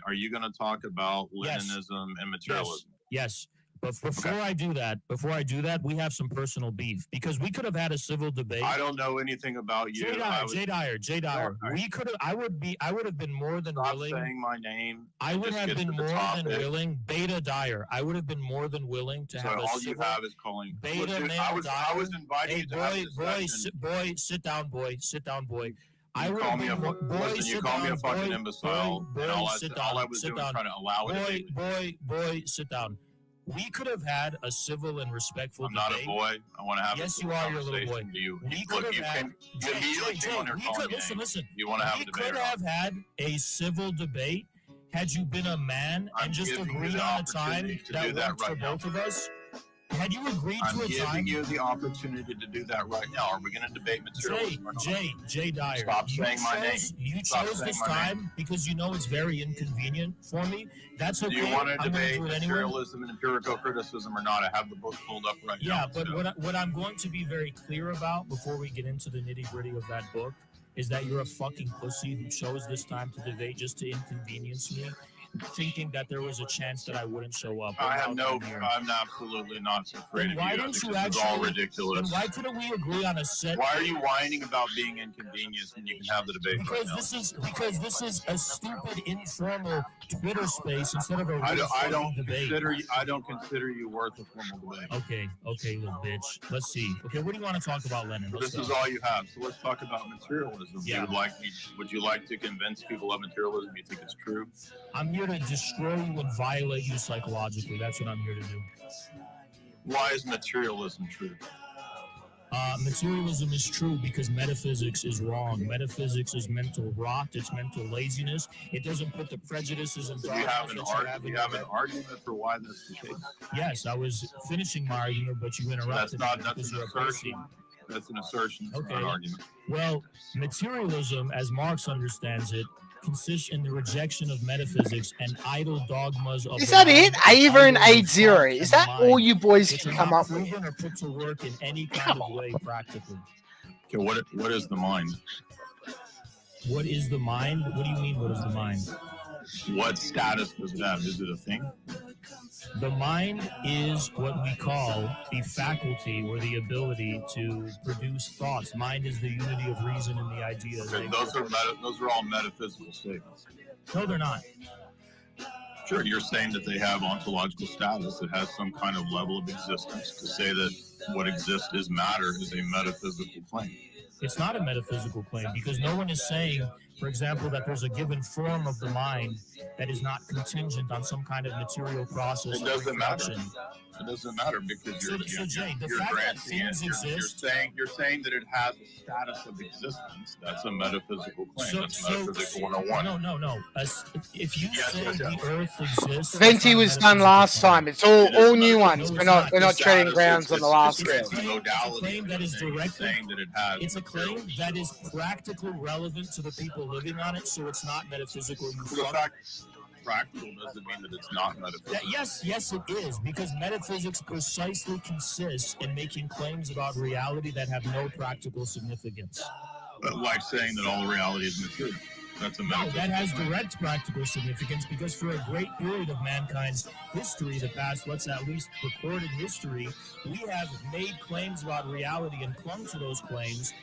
Are you going to talk about Leninism and materialism? Yes. But before I do that, we have some personal beef because we could have had a civil debate. I don't know anything about you. Jay Dyer. We could have. I would have been more than willing. Stop saying my name. I would have been more than willing. Beta Dyer. I would have been more than willing to have a all civil. You have is calling. Beta male Dyer. I was inviting you to have this boy, sit down, boy. Sit down, boy. You call me a fucking imbecile, and all I was doing was trying to allow it. Boy, sit down. We could have had a civil and respectful debate. I'm not a boy. I want to have yes, you are. You're a little boy. You listen. You want to have a debate? We could have had a civil debate had you been a man and just agreed on a time that worked for both of us. Had you agreed to a time? I'm giving you the opportunity to do that right now. Are we going to debate materialism? Jay Dyer. Stop saying my name. You chose this time because you know it's very inconvenient for me. That's okay. Do you want to debate materialism and empirical criticism or not? I have the book pulled up right now. Yeah, but what I'm going to be very clear about before we get into the nitty-gritty of that book is that you're a fucking pussy who chose this time to debate just to inconvenience me, thinking that there was a chance that I wouldn't show up. I'm absolutely not afraid of you. I think this is all ridiculous. Then why couldn't we agree on a set? Why are you whining about being inconvenienced when you can have the debate? Because this is a stupid informal Twitter space instead of a real debate. I don't consider you worth a formal debate. Okay, little bitch. Let's see. Okay, what do you want to talk about, Lenin? This is all you have. So let's talk about materialism. Yeah. Would you like to convince people of materialism? You think it's true? I'm here to destroy you and violate you psychologically. That's what I'm here to do. Why is materialism true? Materialism is true because metaphysics is wrong. Metaphysics is mental rot. It's mental laziness. It doesn't put the prejudices and do you have an argument for why that's the case? Yes, I was finishing my argument, but you interrupted. That's an assertion. That's an assertion. It's not an argument. Well, materialism, as Marx understands it, consists in the rejection of metaphysics and idle dogmas of. Is that it? Ava and 8-0. Is that all you boys can come up with? Or put to work in any kind of way practically. Okay, what is the mind? What is the mind? What do you mean? What is the mind? What status does it have? Is it a thing? The mind is what we call the faculty or the ability to produce thoughts. Mind is the unity of reason and the ideas. Okay, those are all metaphysical statements. No, they're not. Sure, you're saying that they have ontological status. It has some kind of level of existence. To say that what exists is matter is a metaphysical claim. It's not a metaphysical claim because no one is saying, for example, that there's a given form of the mind that is not contingent on some kind of material process. It doesn't matter. It doesn't matter because you're Jay, the you're fact that granting things it. exist. You're saying that it has a status of existence. That's a metaphysical claim. That's metaphysical 101. No. If you say the Earth exists, Venti was done last time. It's all new ones. We're not treading grounds on the last It's scale. a modality. It's a claim that is directly. Saying that it has. It's a claim that is practically relevant to the people living on it, so it's not metaphysical. Practical doesn't mean that it's not metaphysical. Yes, it is, because metaphysics precisely consists in making claims about reality that have no practical significance. Like saying that all reality is material. That's a metaphysical. That has direct practical significance because for a great period of mankind's history, the past, let's at least recorded history, we have made claims about reality and clung to those claims.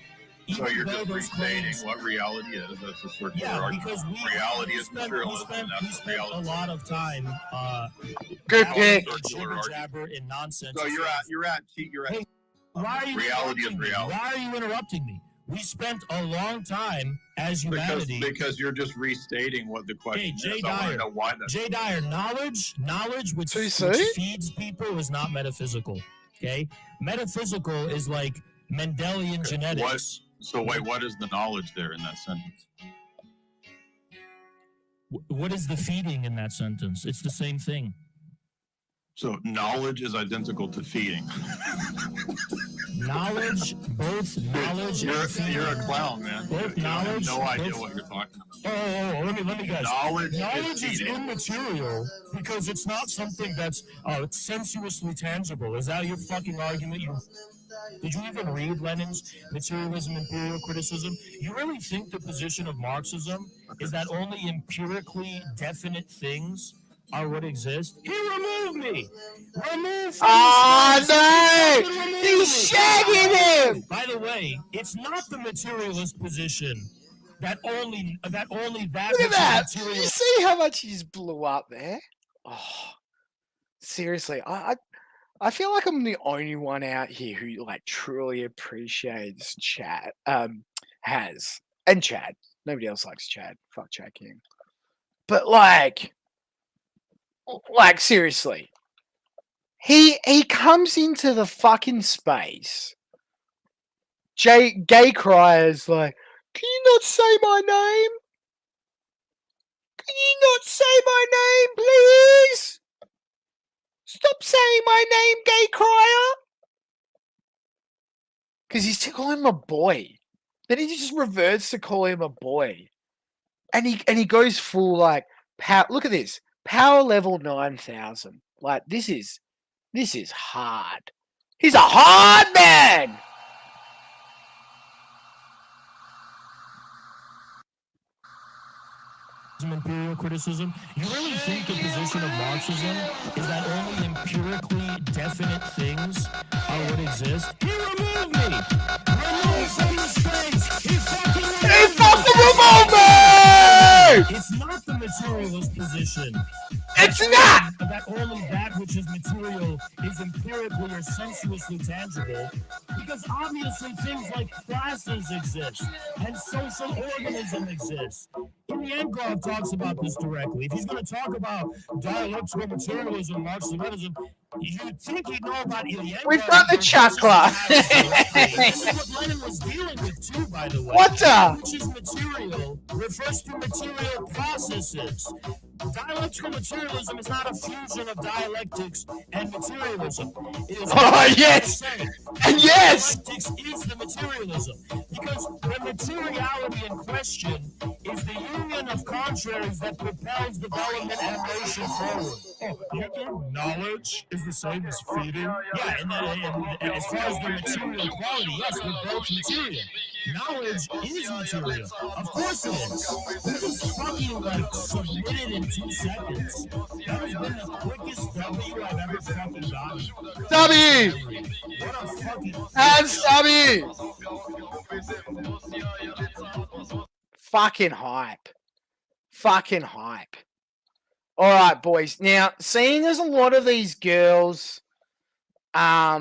So you're just restating what reality is. That's a circular argument. Because reality is materialism. We spent a lot of time good pick. Jabber in nonsense. So you're at hey, why are you reality is reality. Why are you interrupting me? We spent a long time as humanity because you're just restating what the question Jay is. Dyer, I want to know why that. Jay Dyer, knowledge which feeds people is not metaphysical. Okay, metaphysical is like Mendelian genetics. What is the knowledge there in that sentence? What is the feeding in that sentence? It's the same thing. So knowledge is identical to feeding. Both knowledge and feeding. You're a clown, man. Both knowledge. I have no idea what you're talking about. Oh, let me guess. Knowledge is immaterial because it's not something that's sensuously tangible. Is that your fucking argument? Did you even read Lenin's Materialism, Imperial Criticism? You really think the position of Marxism is that only empirically definite things are what exist? He removed me! Remove no! He's shagging him! By the way, it's not the materialist position that only that Look at that! You see how much he just blew up there? Oh, seriously, I feel like I'm the only one out here who like truly appreciates Chad. And Chad. Nobody else likes Chad. Fuck Chad King. But like seriously, he comes into the fucking space. Gay cries like, can you not say my name? Can you not say my name, please? Stop saying my name, gay crier. Because he's calling him a boy. Then he just reverts to call him a boy. And he goes full like power. Look at this. Power level 9,000. Like this is hard. He's a hard man. Imperial criticism. You really think the position of Marxism is that only empirically definite things are what exist? He removed me! Remove from the space! He fucking removed me! It's not the materialist position. It's not! That only that which is material is empirically or sensuously tangible. Because obviously things like classes exist and social organism exists. Ilyenkov talks about this directly. If he's going to talk about dialectical materialism, Marxism, you'd think he'd know about Ilyenkov. We've got the chakra. This is what Lenin was dealing with too, by the way. What the? Which is material refers to material processes. Dialectical materialism is not a fusion of dialectics and materialism. It is yes! And yes! Dialectics is the materialism. Because the materiality in question is the union of contraries that propels development and motion forward. Knowledge is the same as feeding? Yeah, and as far as the material quality, yes, they're both material. Knowledge is material. Of course it is. This is fucking like submitted in 2 seconds. That has been the quickest W I've ever fucking gotten. W! What a fucking... And W! Fucking hype. Fucking hype. Alright, boys. Now, seeing as a lot of these girls, I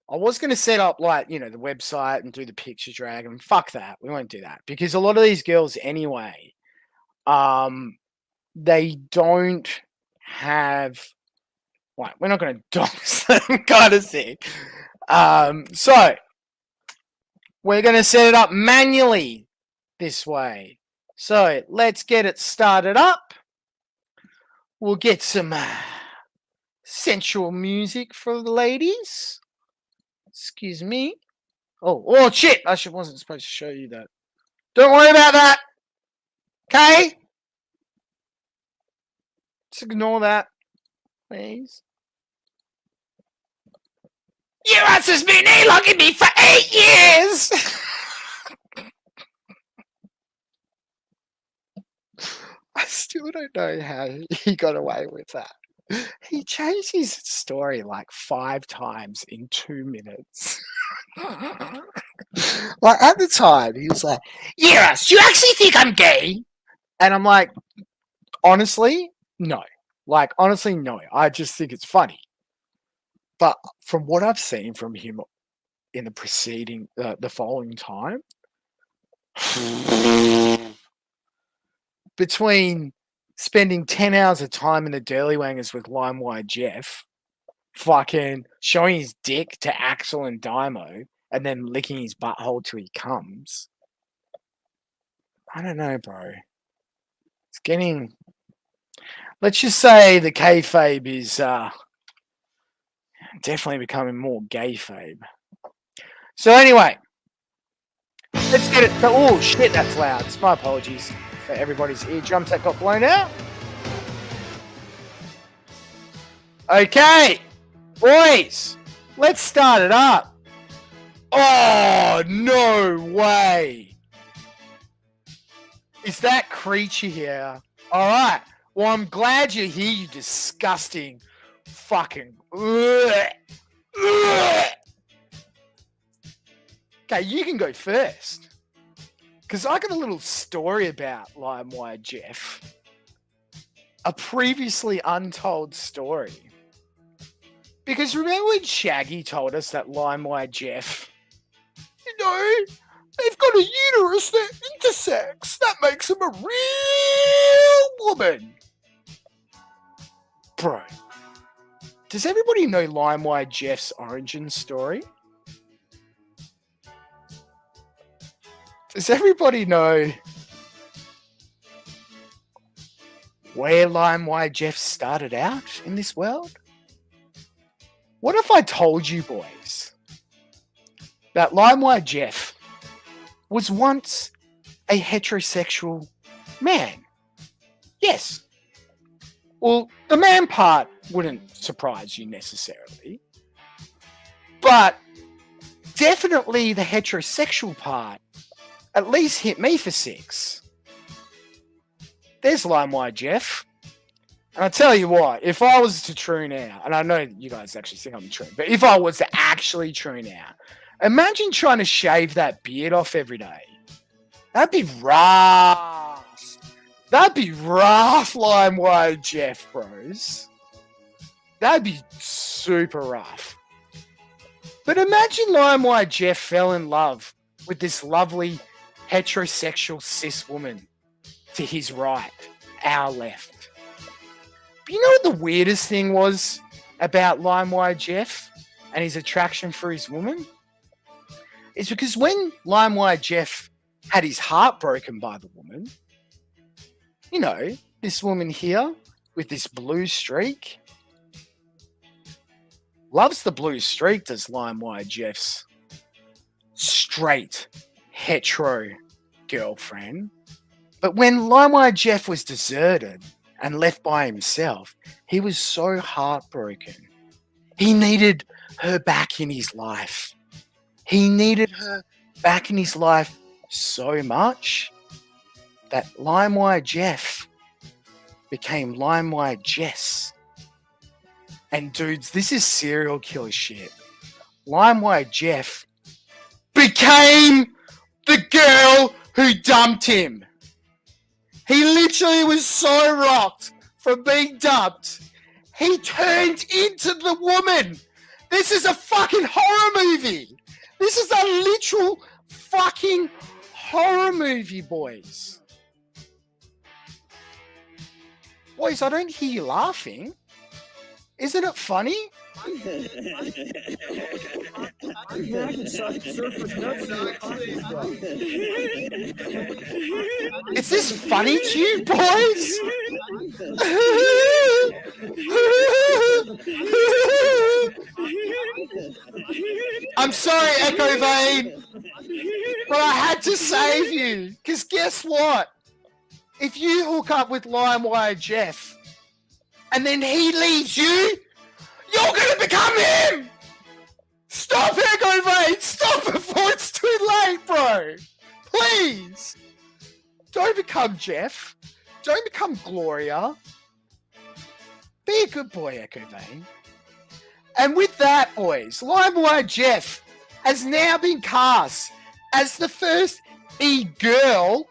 was going to set up, like, the website and do the picture drag, and fuck that. We won't do that. Because a lot of these girls, anyway, they don't have, Right, we're not going to dox them, kind of thing. So, we're going to set it up manually this way. So, let's get it started up. We'll get some sensual music for the ladies. Excuse me. Oh shit! I wasn't supposed to show you that. Don't worry about that. Okay? Just ignore that, please. US has been e-logging me for 8 years! I still don't know how he got away with that. He changed his story like 5 times in 2 minutes. Like, at the time, he was like, yes, you actually think I'm gay? And I'm like, honestly, no. Like, honestly, no. I just think it's funny. But from what I've seen from him in the following time, between spending 10 hours of time in the Dirlywangers with LimeWire Jeff, fucking showing his dick to Axel and Dymo, and then licking his butthole till he comes. I don't know, bro. It's getting... Let's just say the kayfabe is definitely becoming more gayfabe. So anyway, let's get it... Oh, shit, that's loud. It's my apologies for everybody's eardrums that got blown out. Okay, boys, let's start it up. Oh, no way. Is that creature here? All right. Well, I'm glad you're here, you disgusting fucking... Okay, you can go first. Because I got a little story about LimeWire Jeff. A previously untold story. Because remember when Shaggy told us that LimeWire Jeff... You know, they've got a uterus that intersects. That makes them a real woman. Bro, does everybody know LimeWire Jeff's origin story? Does everybody know where LimeWire Jeff started out in this world? What if I told you, boys, that LimeWire Jeff was once a heterosexual man? Yes. Well, the man part wouldn't surprise you necessarily. But definitely the heterosexual part at least hit me for 6. There's LimeWire Jeff. And I tell you what, if I was to tune out, and I know you guys actually think I'm true, but if I was to actually tune out, imagine trying to shave that beard off every day. That'd be rough. That'd be rough, LimeWire Jeff, bros. That'd be super rough. But imagine LimeWire Jeff fell in love with this lovely heterosexual cis woman to his right, our left. But you know what the weirdest thing was about LimeWire Jeff and his attraction for his woman? It's because when LimeWire Jeff had his heart broken by the woman, you know, this woman here with this blue streak, loves the blue streak, does LimeWire Jeff's straight hetero girlfriend. But when LimeWire Jeff was deserted and left by himself, he was so heartbroken. He needed her back in his life. He needed her back in his life so much that LimeWire Jeff became LimeWire Jess. And dudes, this is serial killer shit. LimeWire Jeff became the girl who dumped him. He literally was so rocked from being dumped. He turned into the woman. This is a fucking horror movie. This is a literal fucking horror movie, boys. Boys, I don't hear you laughing. Isn't it funny? Is this funny to you, boys? I'm sorry, Echo Vein, but I had to save you. Because guess what? If you hook up with LimeWire Jeff and then he leaves you, you're going to become him! Stop, Echo Vein! Stop before it's too late, bro! Please! Don't become Jeff. Don't become Gloria. Be a good boy, Echo Vein. And with that, boys, LimeWire Jeff has now been cast as the first e-girl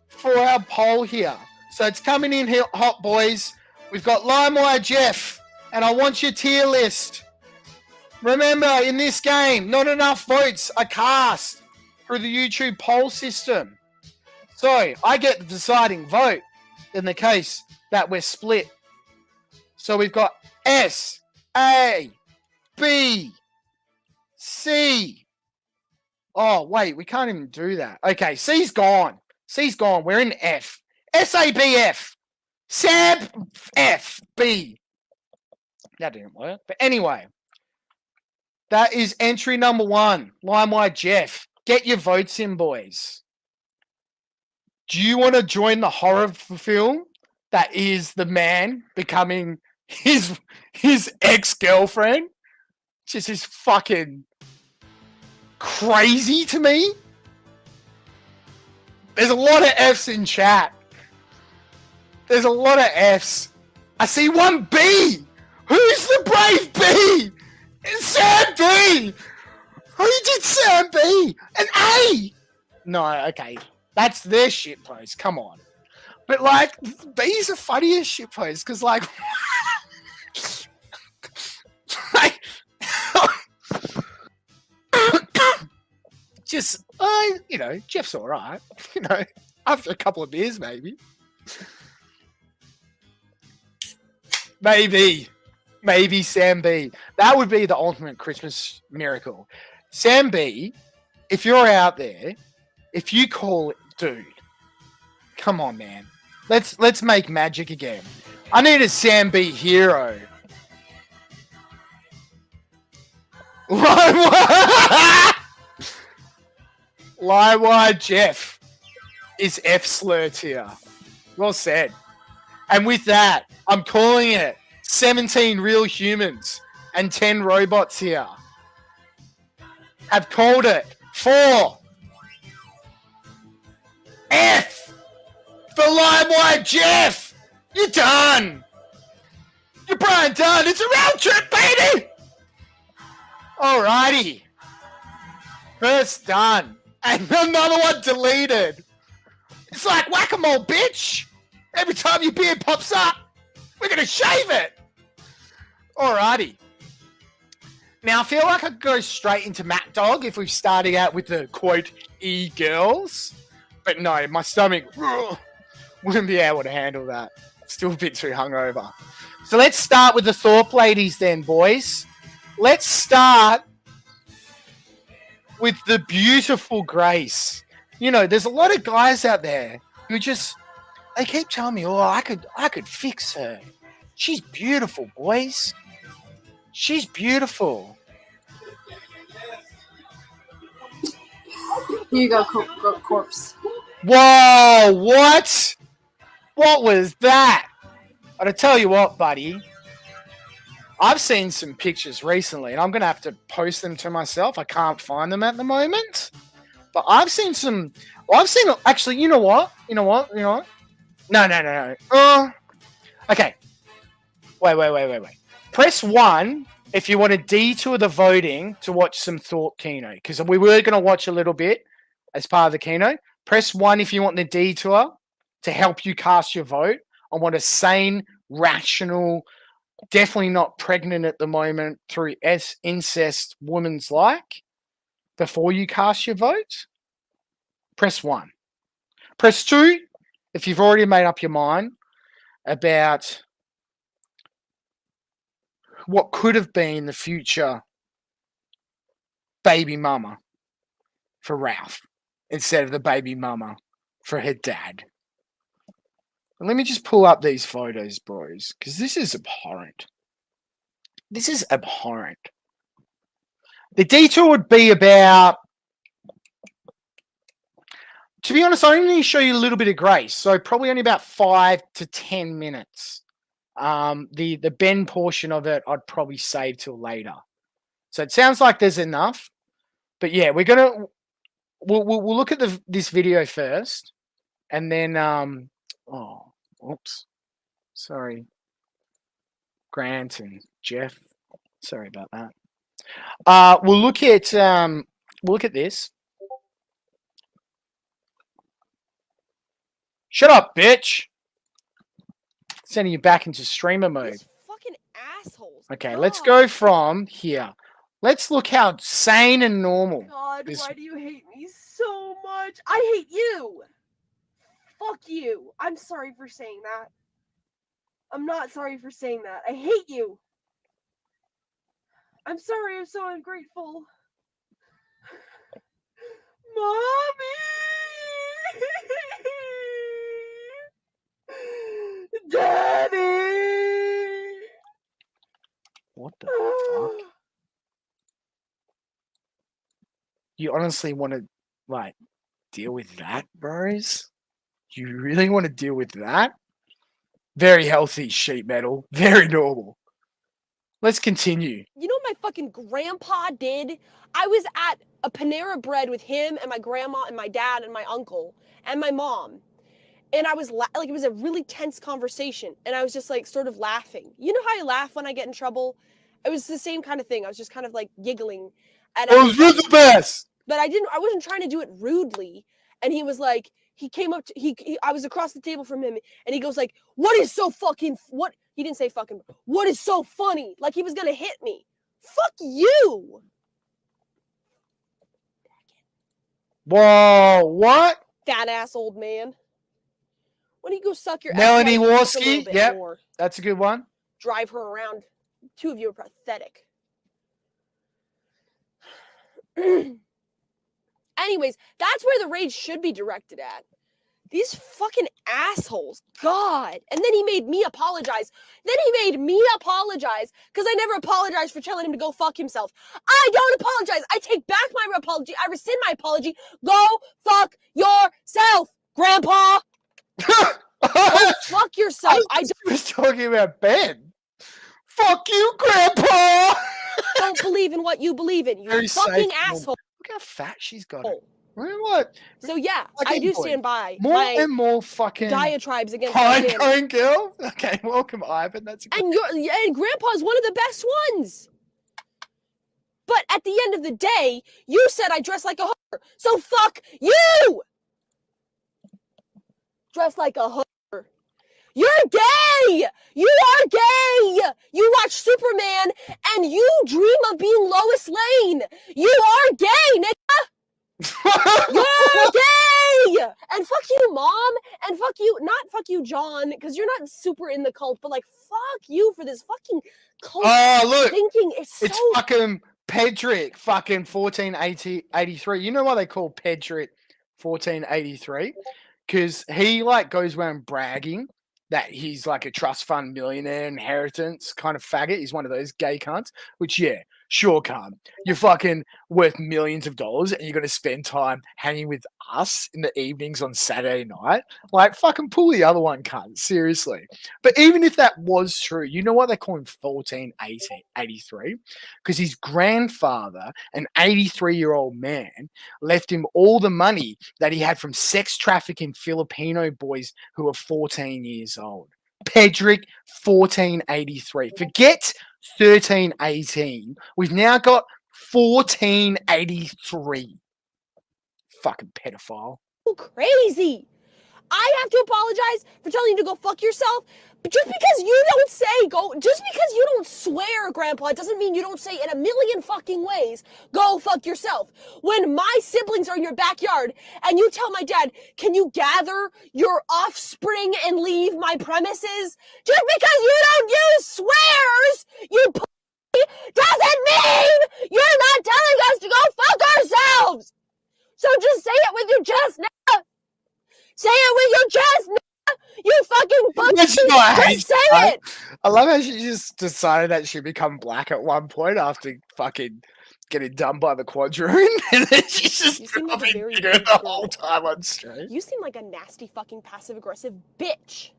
for our poll here. So it's coming in here hot, boys. We've got LimeWire Jeff, and I want your tier list. Remember, in this game, not enough votes are cast through the YouTube poll system. So I get the deciding vote in the case that we're split. So we've got S, A, B, C. Oh, wait, we can't even do that. Okay, C's gone. C's gone. We're in F. S-A-B-F. Sam F. B. That didn't work. But anyway, that is entry number 1. LimeWire Jeff. Get your votes in, boys. Do you want to join the horror film that is the man becoming his ex-girlfriend? Just is fucking crazy to me. There's a lot of F's in chat. There's a lot of F's. I see one B. Who's the brave B? It's Sam B. Who did Sam B? An A. No, okay. That's their shit post. Come on. But like, B's are funniest shit posts because like, just, you know, Jeff's all right. You know, after a couple of beers, maybe. Maybe Sam B. That would be the ultimate Christmas miracle. Sam B, if you're out there, if you call it, dude, come on, man. Let's make magic again. I need a Sam B hero. LimeWire Jeff is F slur tier. Well said. And with that, I'm calling it 17 real humans and 10 robots here. Have called it for F for LimeWire Jeff. You're done. You're Brian done. It's a round trip, baby. Alrighty. First done. And another one deleted. It's like whack-a-mole, bitch. Every time your beard pops up, we're going to shave it. Alrighty. Now, I feel like I could go straight into Matt Dog if we're starting out with the, quote, e-girls. But no, my stomach wouldn't be able to handle that. Still a bit too hungover. So let's start with the Thorpe ladies then, boys. Let's start with the beautiful Grace. You know, there's a lot of guys out there who just, they keep telling me, oh, I could fix her. She's beautiful, boys. She's beautiful. Here you go, corpse. Whoa, what? What was that? I'll tell you what, buddy. I've seen some pictures recently, and I'm going to have to post them to myself. I can't find them at the moment. But I've seen some... Well, I've seen... Actually, you know what? No. Okay. Wait. Press 1 if you want to detour the voting to watch some Thorpe Kino. Because we were going to watch a little bit as part of the Kino. Press 1 if you want the detour to help you cast your vote on what a sane, rational... Definitely not pregnant at the moment through incest woman's like. Before you cast your vote, press 1. Press 2 if you've already made up your mind about what could have been the future baby mama for Ralph instead of the baby mama for her dad. And let me just pull up these photos, bros, because this is abhorrent. This is abhorrent. The detour would be about, to be honest, I only need to show you a little bit of grace, so probably only about 5 to 10 minutes. The Ben portion of it, I'd probably save till later. So it sounds like there's enough, but yeah, we'll look at this video first, and then oops, sorry, Grant and Jeff, sorry about that. We'll look at this. Shut up, bitch! Sending you back into streamer mode. These fucking assholes. Okay, God. let's go from here. Let's look how sane and normal. God, this. why do you hate me so much? I hate you. Fuck you. I'm sorry for saying that. I'm not sorry for saying that. I hate you. I'm sorry. I'm so ungrateful. Mommy! Daddy! What the fuck? You honestly want to, like, deal with that, bros? You really want to deal with that? Very healthy sheet metal. Very normal. Let's continue. You know what my fucking grandpa did? I was at a Panera Bread with him and my grandma and my dad and my uncle and my mom. And I was like, it was a really tense conversation. And I was just like, sort of laughing. You know how I laugh when I get in trouble? It was the same kind of thing. I was just kind of like giggling at was the best! But I wasn't trying to do it rudely. And he was like, he came up to, I was across the table from him and he goes like, what is so fucking, what? He didn't say fucking, what is so funny? Like he was going to hit me. Fuck you. Whoa, what? Fat ass old man. Why don't you go suck your Melanie ass a little Worski? bit Yep, more? that's a good one. Drive her around. Two of you are pathetic. Anyways, that's where the rage should be directed at. These fucking assholes. God. And then he made me apologize. Because I never apologized for telling him to go fuck himself. I don't apologize. I take back my apology. I rescind my apology. Go fuck yourself, Grandpa. Go fuck yourself. I was talking about Ben. Fuck you, Grandpa. Don't believe in what you believe in, you Very fucking safe. asshole. Look how fat she's got it. What? So yeah, Okay, I do boy. stand by More my and more fucking diatribes against Pine him. Cone Girl. Okay, welcome, Ivan. That's a good. And Grandpa's one of the best ones. But at the end of the day, you said I dress like a hooker. So fuck you! Dress like a hooker. You're gay! You are gay! You watch Superman and you dream of being Lois Lane. You are gay, nigga! You're gay! And fuck you, Mom! And fuck you, not fuck you, John, because you're not super in the cult, but like, fuck you for this fucking cult thinking. It's so... fucking Pedrick, fucking 1483. You know why they call Pedrick 1483? Because he like goes around bragging that he's like a trust fund millionaire, inheritance kind of faggot. He's one of those gay cunts, which, yeah, sure, cunt. You're fucking worth millions of dollars and you're going to spend time hanging with us in the evenings on Saturday night. Like, fucking pull the other one, cunt. Seriously. But even if that was true, you know what they call him 1483? Because his grandfather, an 83-year-old man, left him all the money that he had from sex trafficking Filipino boys who were 14 years old. Pedrick, 1483. Forget 1318. We've now got 1483. Fucking pedophile. Crazy. I have to apologize for telling you to go fuck yourself. But just because you don't say just because you don't swear, Grandpa, it doesn't mean you don't say in a million fucking ways, go fuck yourself. When my siblings are in your backyard and you tell my dad, can you gather your offspring and leave my premises? Just because you don't use swears, you doesn't mean you're not telling us to go fuck ourselves. So just say it with your chest now. Say it with your chest now. You fucking pussy. Just say it. I love how she just decided that she'd become black at one point after fucking getting done by the quadroon, and then she's just becoming bigger the whole time on stream. You seem like a nasty fucking passive-aggressive bitch.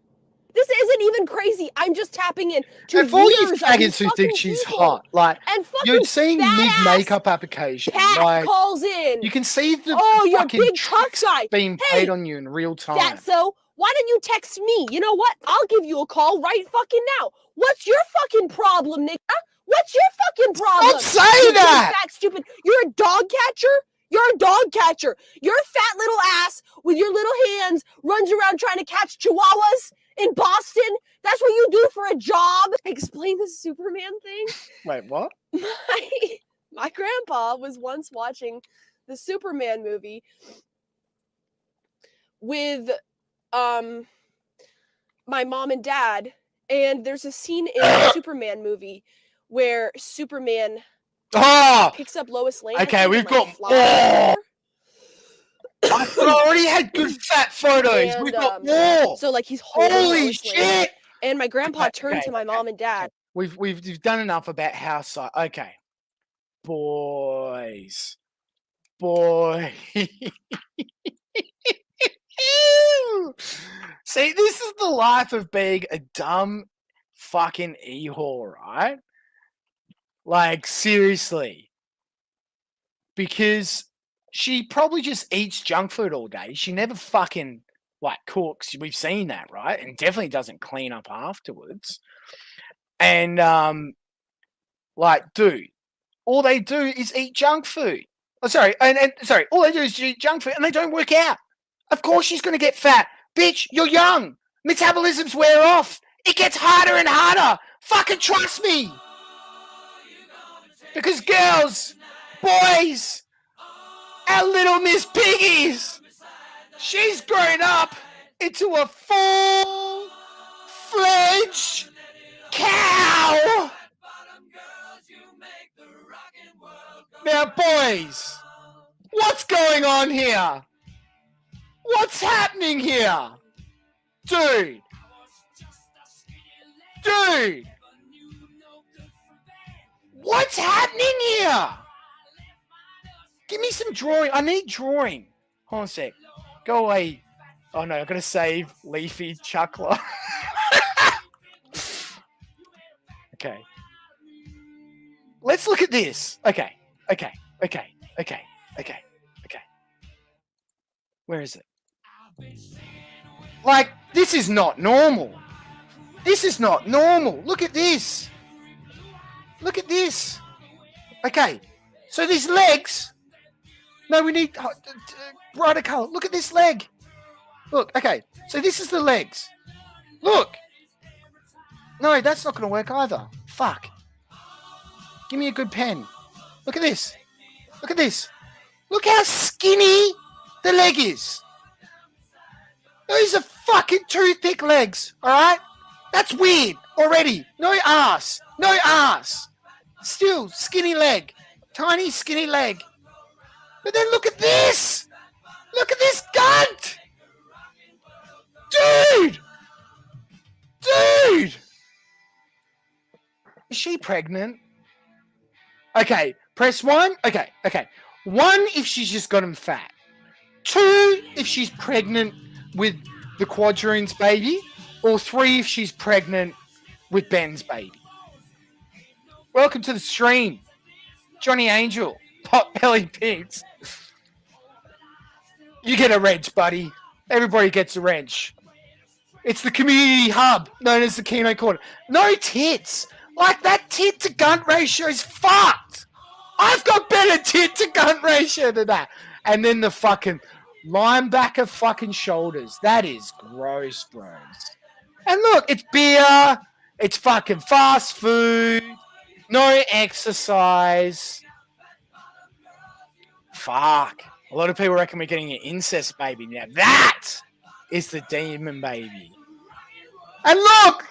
This isn't even crazy. I'm just tapping in to And for all you years of faggots these who fucking think she's people. hot, like And you're fucking seeing fat-ass mid-makeup application, Pat like calls in. you can see the Oh, you're fucking big tough guy. being Hey, played on you in real time. Fatso, why don't you text me? You know what? I'll give you a call right fucking now. What's your fucking problem, nigga? What's your fucking problem? Stop You saying big, that! Fat, stupid. You're a dog catcher? You're a dog catcher. Your fat little ass with your little hands runs around trying to catch chihuahuas in Boston. That's what you do for a job. Explain the Superman thing. Wait, what? My grandpa was once watching the Superman movie with my mom and dad, and there's a scene in the Superman movie where Superman picks up Lois Lane. Okay, we've got more. I thought I already had good fat photos. We've got more. So like he's holding Holy Lois Lane, shit! and my grandpa turned okay, to my mom and dad. We've done enough about house side. Okay, boys. See, this is the life of being a dumb fucking e-whore, right? Like, seriously. Because she probably just eats junk food all day. She never fucking, like, cooks. We've seen that, right? And definitely doesn't clean up afterwards. And, like, dude, all they do is eat junk food. Oh, sorry, sorry, all they do is eat junk food and they don't work out. Of course she's going to get fat. Bitch, you're young. Metabolisms wear off. It gets harder and harder. Fucking trust me. Because girls, boys, our little Miss Piggies, she's grown up into a full-fledged cow. Now, boys, what's going on here? What's happening here? Dude. What's happening here? Give me some drawing. I need drawing. Hold on a sec. Go away. Oh no, I've got to save Leafy Chuckler. Okay. Let's look at this. Okay. Where is it? Like, this is not normal. This is not normal. Look at this. Look at this. Okay. So these legs. No, we need brighter color. Look at this leg. Look. Okay. So this is the legs. Look. No, that's not going to work either. Fuck. Give me a good pen. Look at this. Look at this. Look how skinny the leg is. Those are fucking toothpick legs. All right. That's weird already. No ass. No ass. Still skinny leg. Tiny skinny leg. But then look at this. Look at this cunt. Dude. Is she pregnant? Okay. Press 1. Okay. 1 if she's just got him fat. 2 if she's pregnant with the Quadroon's baby. Or 3 if she's pregnant with Ben's baby. Welcome to the stream. Johnny Angel. Pot-bellied pigs. You get a wrench, buddy. Everybody gets a wrench. It's the community hub known as the Kino Korner. No tits. Like, that tit-to-gunt ratio is fucked. I've got better tit-to-gunt ratio than that. And then the fucking linebacker fucking shoulders. That is gross, bros. And look, it's beer. It's fucking fast food. No exercise. Fuck. A lot of people reckon we're getting an incest baby. Now that is the demon baby. And look!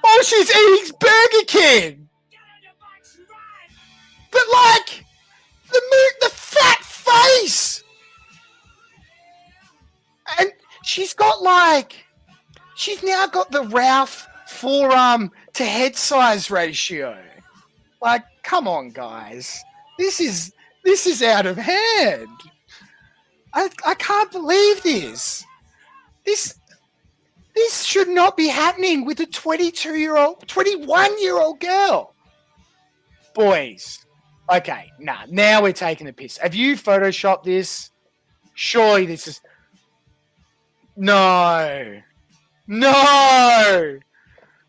Oh, she's eating Burger King! like the fat face, and she's now got the Ralph forearm to head size ratio. Like, come on, guys, this is out of hand. I can't believe this. This should not be happening with a 21-year-old girl. Boys. Okay, nah, now we're taking the piss. Have you photoshopped this? Surely this is... No,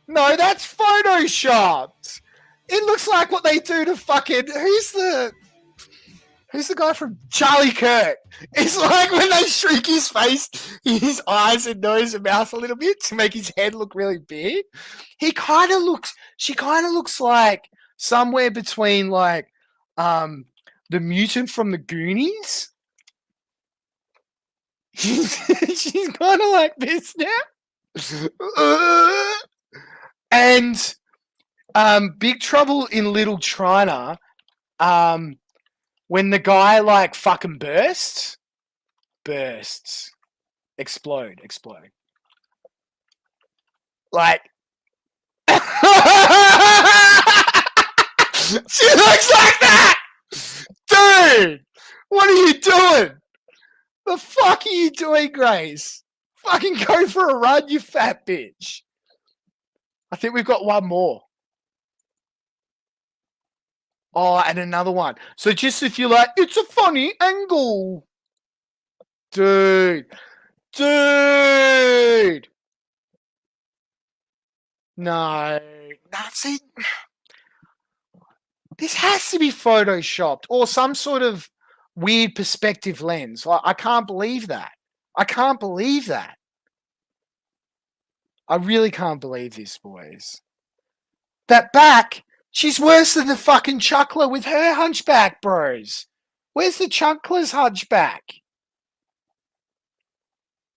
that's photoshopped. It looks like what they do to fucking... Who's the guy from Charlie Kirk? It's like when they shrink his face, his eyes and nose and mouth a little bit to make his head look really big. She kind of looks like somewhere between like the mutant from the Goonies. She's kind of like this now. And Big Trouble in Little China, when the guy like fucking bursts, explode. Like, she looks like that, dude. What are you doing? The fuck are you doing, Grace? Fucking go for a run, you fat bitch. I think we've got one more. Oh, and another one. So just if you're like, it's a funny angle. Dude. No. See, this has to be photoshopped or some sort of weird perspective lens. I can't believe that. I really can't believe this, boys. That back, she's worse than the fucking chuckler with her hunchback, bros. Where's the chuckler's hunchback?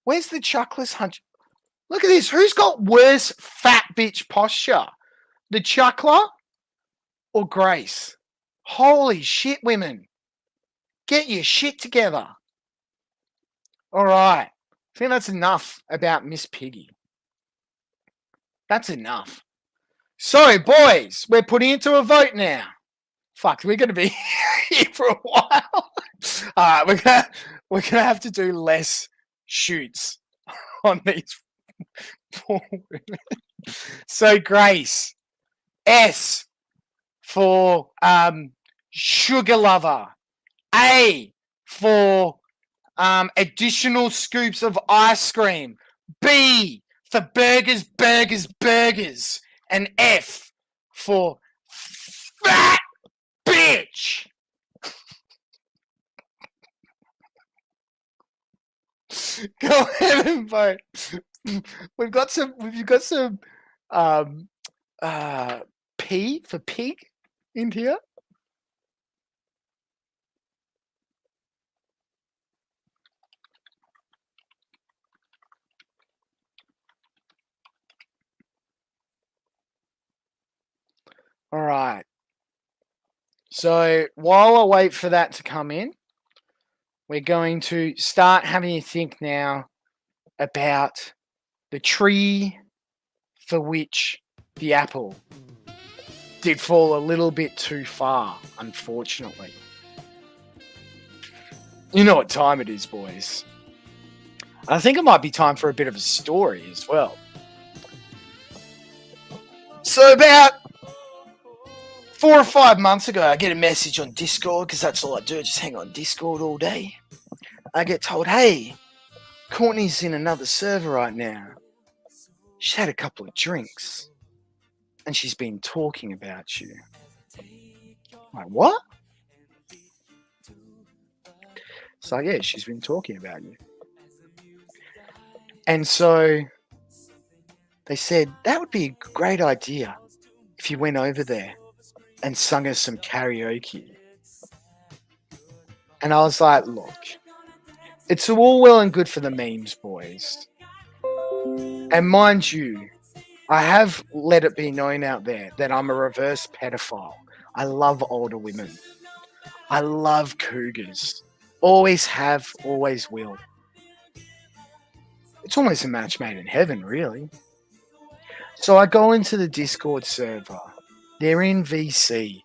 Where's the chuckler's hunch? Look at this. Who's got worse fat bitch posture? The chuckler or Grace? Holy shit, women. Get your shit together. All right. I think that's enough about Miss Piggy. That's enough. So, boys, we're putting it to a vote now. Fuck, we're going to be here for a while. All right, we're gonna have to do less shoots on these poor women. So, Grace, S for sugar lover. A for additional scoops of ice cream. B for burgers. And F for fat bitch. Go ahead and vote. We've got some P for pig in here. All right. So while I wait for that to come in, we're going to start having a think now about the tree for which the apple did fall a little bit too far, unfortunately. You know what time it is, boys. I think it might be time for a bit of a story as well. So about 4 or 5 months ago, I get a message on Discord, because that's all I do, just hang on Discord all day. I get told, hey, Courtney's in another server right now. She's had a couple of drinks, and she's been talking about you. I'm like, what? So, yeah, she's been talking about you. And so they said, that would be a great idea if you went over there and sung us some karaoke. And I was like, look, it's all well and good for the memes, boys. And mind you, I have let it be known out there that I'm a reverse pedophile. I love older women. I love cougars. Always have, always will. It's almost a match made in heaven, really. So I go into the Discord server. They're in VC.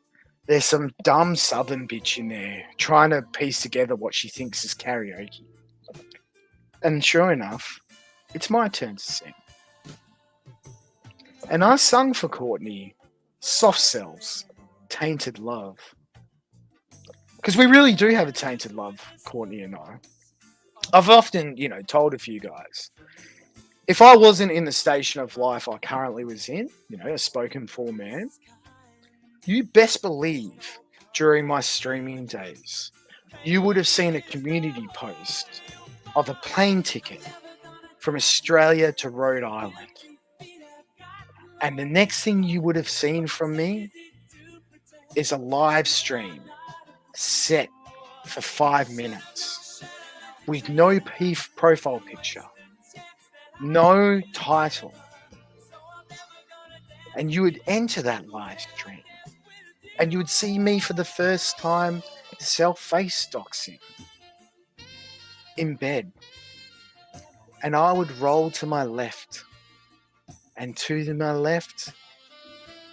There's some dumb southern bitch in there trying to piece together what she thinks is karaoke. And sure enough, it's my turn to sing. And I sung for Courtney Soft Cells, Tainted Love. Because we really do have a tainted love, Courtney and I. I've often, told a few guys, if I wasn't in the station of life I currently was in, a spoken for man, you best believe during my streaming days, you would have seen a community post of a plane ticket from Australia to Rhode Island. And the next thing you would have seen from me is a live stream set for 5 minutes with no profile picture, no title. And you would enter that live stream and you would see me for the first time self-face doxing in bed. And I would roll to my left. And to my left,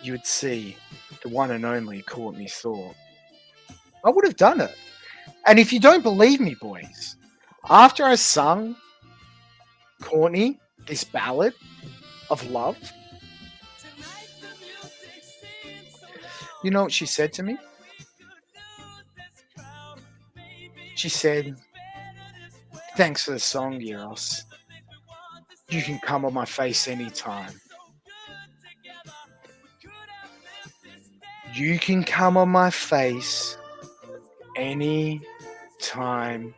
you would see the one and only Courtney Thorpe. I would have done it. And if you don't believe me, boys, after I sung Courtney this ballad of love, you know what she said to me? She said, "Thanks for the song, Euros. You can come on my face anytime. You can come on my face any time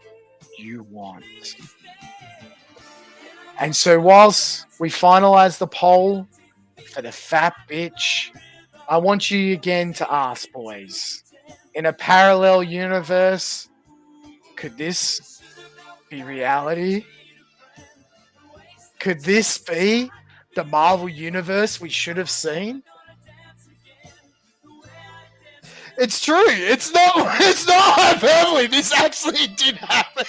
you want." And so whilst we finalize the poll for the fat bitch, I want you again to ask, boys, in a parallel universe, could this be reality? Could this be the Marvel universe we should have seen? It's true. It's not hyperbole. This actually did happen.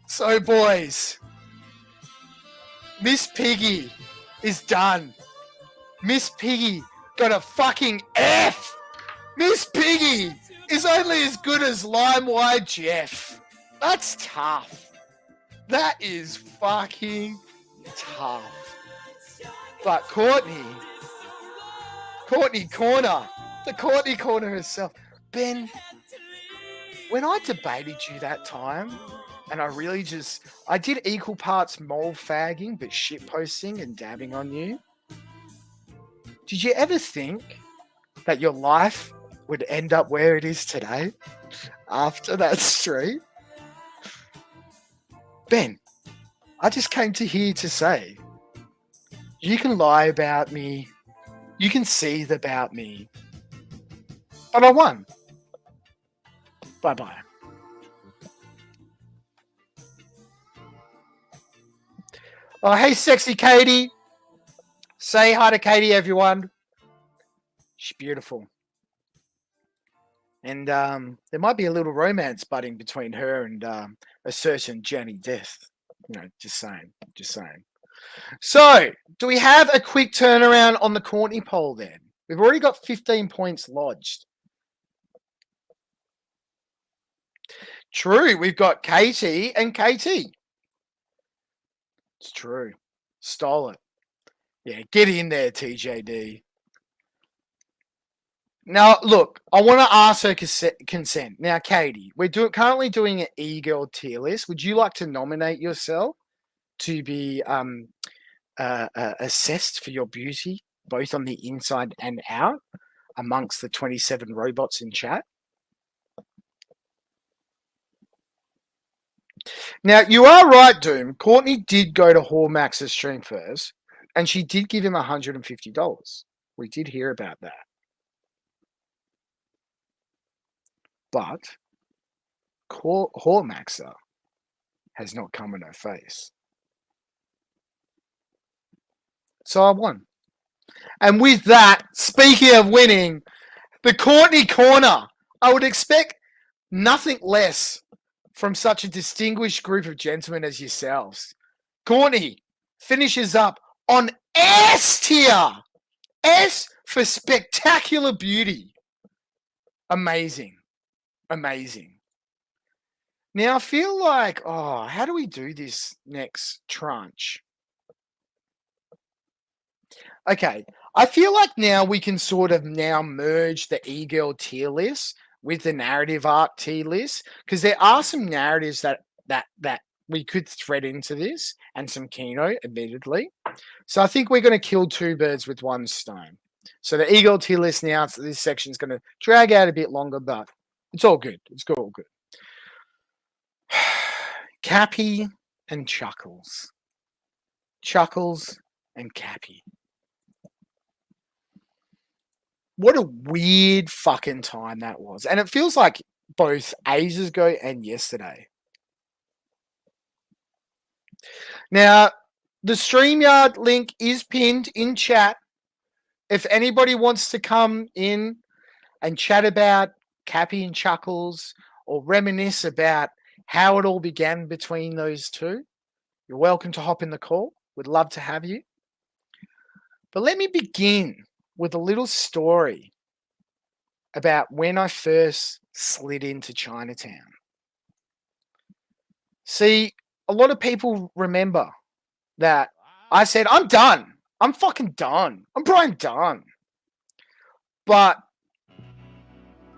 So, boys, Miss Piggy is done. Miss Piggy got a fucking F. Miss Piggy is only as good as Limewire Jeff. That's tough. That is fucking tough. But Courtney Corner, the Courtney Corner herself. Ben, when I debated you that time, and I did equal parts mole fagging, but shit posting and dabbing on you. Did you ever think that your life would end up where it is today after that stream? Ben, I just came to here to say, you can lie about me, you can seethe about me, but I won. Bye-bye. Oh, hey, sexy Katie. Say hi to Katie, everyone. She's beautiful. And there might be a little romance budding between her and a certain Jenny Death. Just saying. So, do we have a quick turnaround on the Courtney poll then? We've already got 15 points lodged. True, we've got Katie and Katie. It's true. Stole it. Yeah, get in there, TJD. Now, look, I want to ask her consent. Now, Katie, we're currently doing an e-girl tier list. Would you like to nominate yourself to be assessed for your beauty, both on the inside and out, amongst the 27 robots in chat? Now, you are right, Doom. Courtney did go to Hallmax's stream first, and she did give him $150. We did hear about that. But Hallmaxer has not come in her face. So I won. And with that, speaking of winning, the Courtney Corner. I would expect nothing less from such a distinguished group of gentlemen as yourselves. Courtney finishes up on S tier. S for spectacular beauty. Amazing. Amazing. Now I feel like, how do we do this next tranche? Okay, I feel like now we can sort of now merge the e-girl tier list with the narrative arc tier list, because there are some narratives that we could thread into this, and some Kino, admittedly. So I think we're going to kill two birds with one stone. So the e-girl tier list now, so this section is going to drag out a bit longer, but it's all good. It's all good. Cappy and Chuckles. Chuckles and Cappy. What a weird fucking time that was. And it feels like both ages ago and yesterday. Now, the StreamYard link is pinned in chat. If anybody wants to come in and chat about Cappy and Chuckles or reminisce about how it all began between those two, you're welcome to hop in the call. We'd love to have you. But let me begin with a little story about when I first slid into Chinatown. See, a lot of people remember that I said, I'm done. I'm fucking done. I'm Brian done. But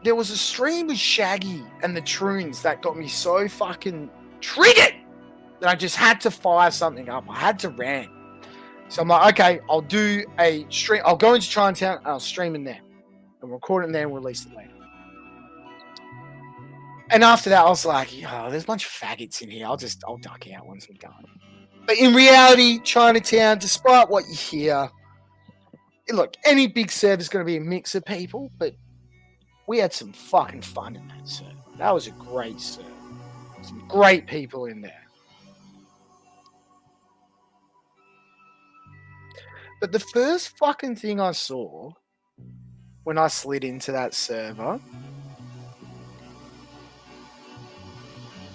there was a stream with Shaggy and the Troons that got me so fucking triggered that I just had to fire something up. I had to rant. So I'm like, okay, I'll do a stream. I'll go into Chinatown and I'll stream in there. And record it in there and release it later. And after that, I was like, there's a bunch of faggots in here. I'll duck out once I'm done. But in reality, Chinatown, despite what you hear, look, any big server is going to be a mix of people, but we had some fucking fun in that server. That was a great server. Some great people in there. But the first fucking thing I saw when I slid into that server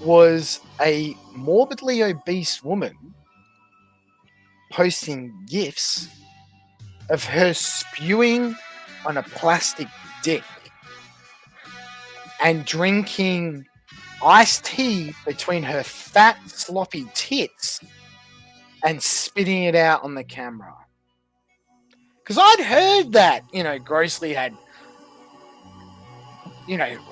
was a morbidly obese woman posting GIFs of her spewing on a plastic dick and drinking iced tea between her fat, sloppy tits and spitting it out on the camera. Because I'd heard that, Grossly had,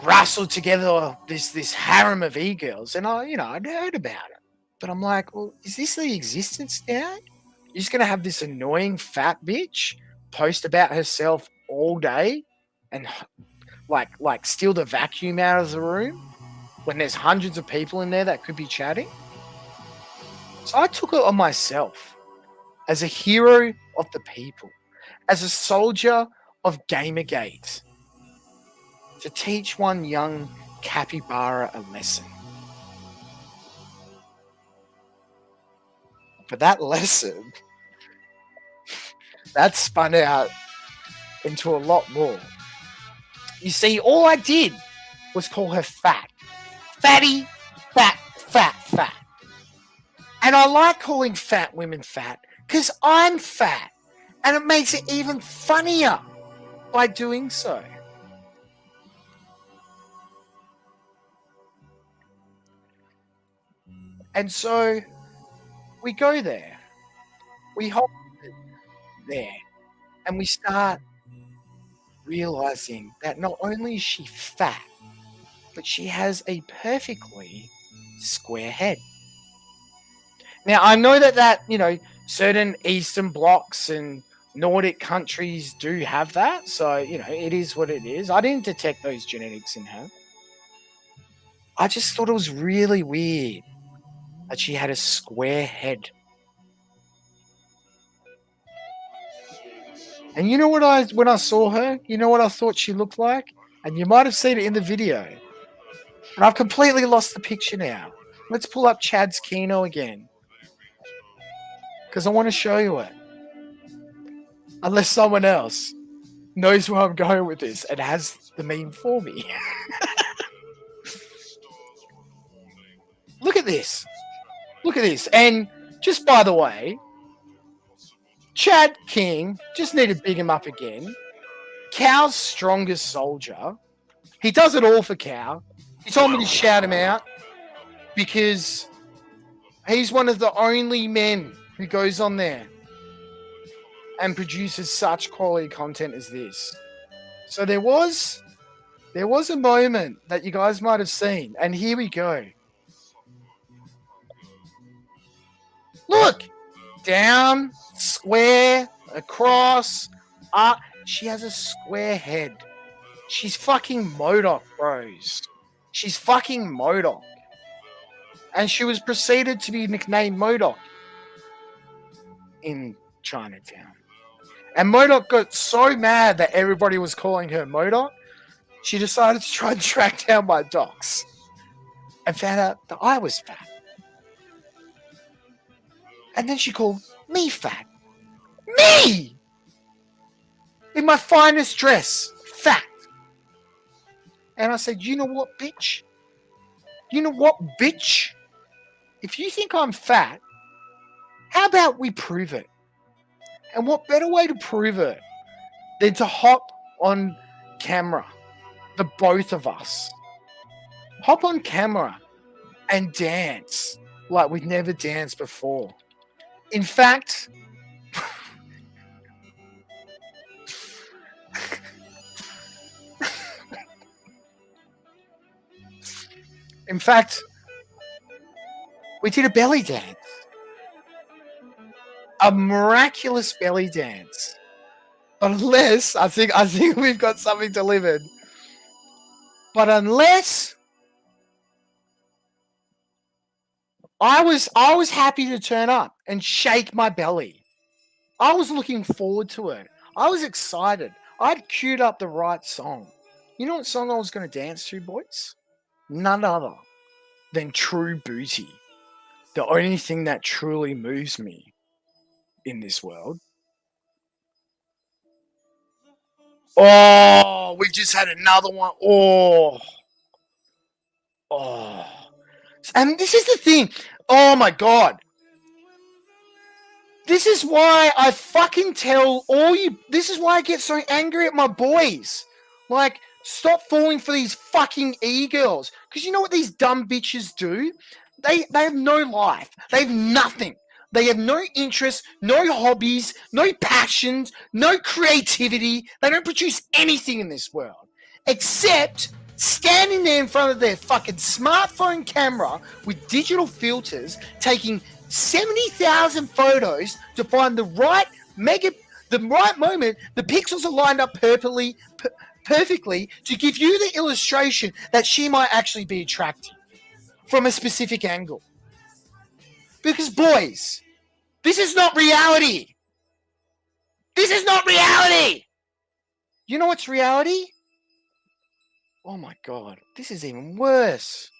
rustled together this harem of e-girls, and I'd heard about it. But I'm like, well, is this the existence now? You're just going to have this annoying fat bitch post about herself all day and like steal the vacuum out of the room when there's hundreds of people in there that could be chatting? So I took it on myself as a hero of the people, as a soldier of Gamergate, to teach one young capybara a lesson. But that lesson, that spun out into a lot more. You see, all I did was call her fat. Fatty, fat, fat, fat. And I like calling fat women fat because I'm fat. And it makes it even funnier by doing so. And so we go there. We hold it there. And we start realizing that not only is she fat, but she has a perfectly square head. Now, I know that certain Eastern blocks and Nordic countries do have that. So, it is what it is. I didn't detect those genetics in her. I just thought it was really weird that she had a square head. And when I saw her, you know what I thought she looked like? And you might have seen it in the video. And I've completely lost the picture now. Let's pull up Chad's Kino again, because I want to show you it. unless someone else knows where I'm going with this and has the meme for me. Look at this. Look at this. And just by the way, Chad King, just need to big him up again. Cow's strongest soldier. He does it all for Cow. He told me to shout him out because he's one of the only men who goes on there and produces such quality content as this. So there was a moment that you guys might have seen, and here we go. Look! Down, square, across, up. She has a square head. She's fucking MODOK, bros. She's fucking MODOK. And she was preceded to be nicknamed MODOK in Chinatown. And MODOK got so mad that everybody was calling her MODOK, she decided to try and track down my docs and found out that I was fat. And then she called me fat. Me! In my finest dress. Fat. And I said, you know what, bitch? You know what, bitch? If you think I'm fat, how about we prove it? And what better way to prove it than to hop on camera, the both of us. Hop on camera and dance like we've never danced before. In fact, we did a belly dance. A miraculous belly dance. Unless, I think we've got something delivered. But unless I was happy to turn up and shake my belly. I was looking forward to it. I was excited. I'd queued up the right song. You know what song I was going to dance to, boys? None other than True Booty. The only thing that truly moves me in this world. Oh, we just had another one. Oh. And this is the thing. Oh my God. This is why I fucking tell all you. This is why I get so angry at my boys. Like, stop falling for these fucking e-girls. Because you know what these dumb bitches do? They have no life. They have nothing. They have no interests, no hobbies, no passions, no creativity. They don't produce anything in this world. Except standing there in front of their fucking smartphone camera with digital filters, taking 70,000 photos to find the right moment. The pixels are lined up perfectly to give you the illustration that she might actually be attractive from a specific angle. Because, boys, this is not reality. This is not reality. You know what's reality? Oh my God, this is even worse.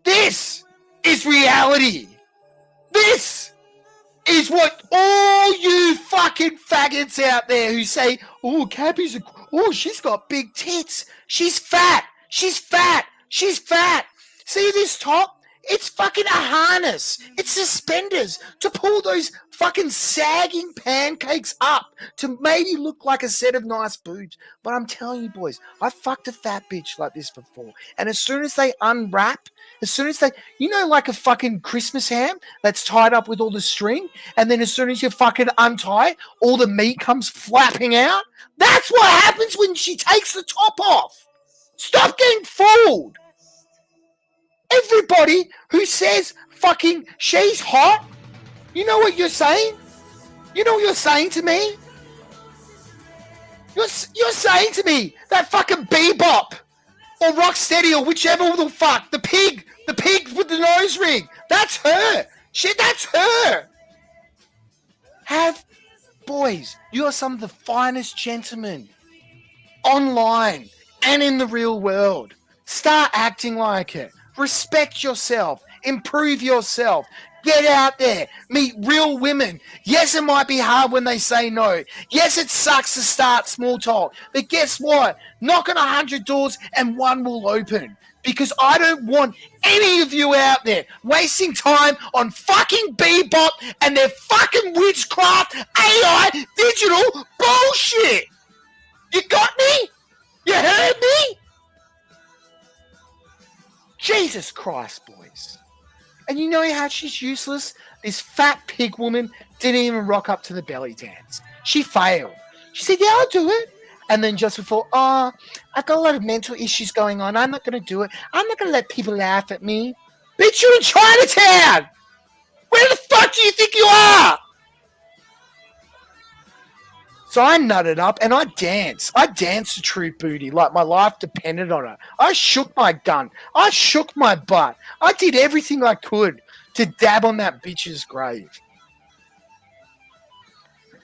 This is reality. This is what all you fucking faggots out there who say, oh, Cappy's, she's got big tits. She's fat. She's fat. She's fat. See this top? It's fucking a harness. It's suspenders to pull those fucking sagging pancakes up to maybe look like a set of nice boobs. But I'm telling you, boys, I fucked a fat bitch like this before. And as soon as they unwrap, like a fucking Christmas ham that's tied up with all the string, and then as soon as you fucking untie, all the meat comes flapping out. That's what happens when she takes the top off. Stop getting fooled. Everybody who says fucking she's hot, you know what you're saying? You know what you're saying to me? You're saying to me that fucking Bebop or Rocksteady or whichever the fuck, the pig with the nose ring, that's her. That's her. Boys, you are some of the finest gentlemen online and in the real world. Start acting like it. Respect yourself. Improve yourself. Get out there. Meet real women. Yes, it might be hard when they say no. Yes, it sucks to start small talk. But guess what? Knock on 100 doors and one will open. Because I don't want any of you out there wasting time on fucking Bebop and their fucking witchcraft AI digital bullshit. You got me? You heard me? Jesus Christ, boys. And you know how she's useless? This fat pig woman didn't even rock up to the belly dance. She failed. She said, yeah, I'll do it. And then just before, I've got a lot of mental issues going on. I'm not going to do it. I'm not going to let people laugh at me. Bitch, you're in Chinatown! Where the fuck do you think you are? So I nutted up and I danced. I danced to True Booty like my life depended on it. I shook my gun. I shook my butt. I did everything I could to dab on that bitch's grave.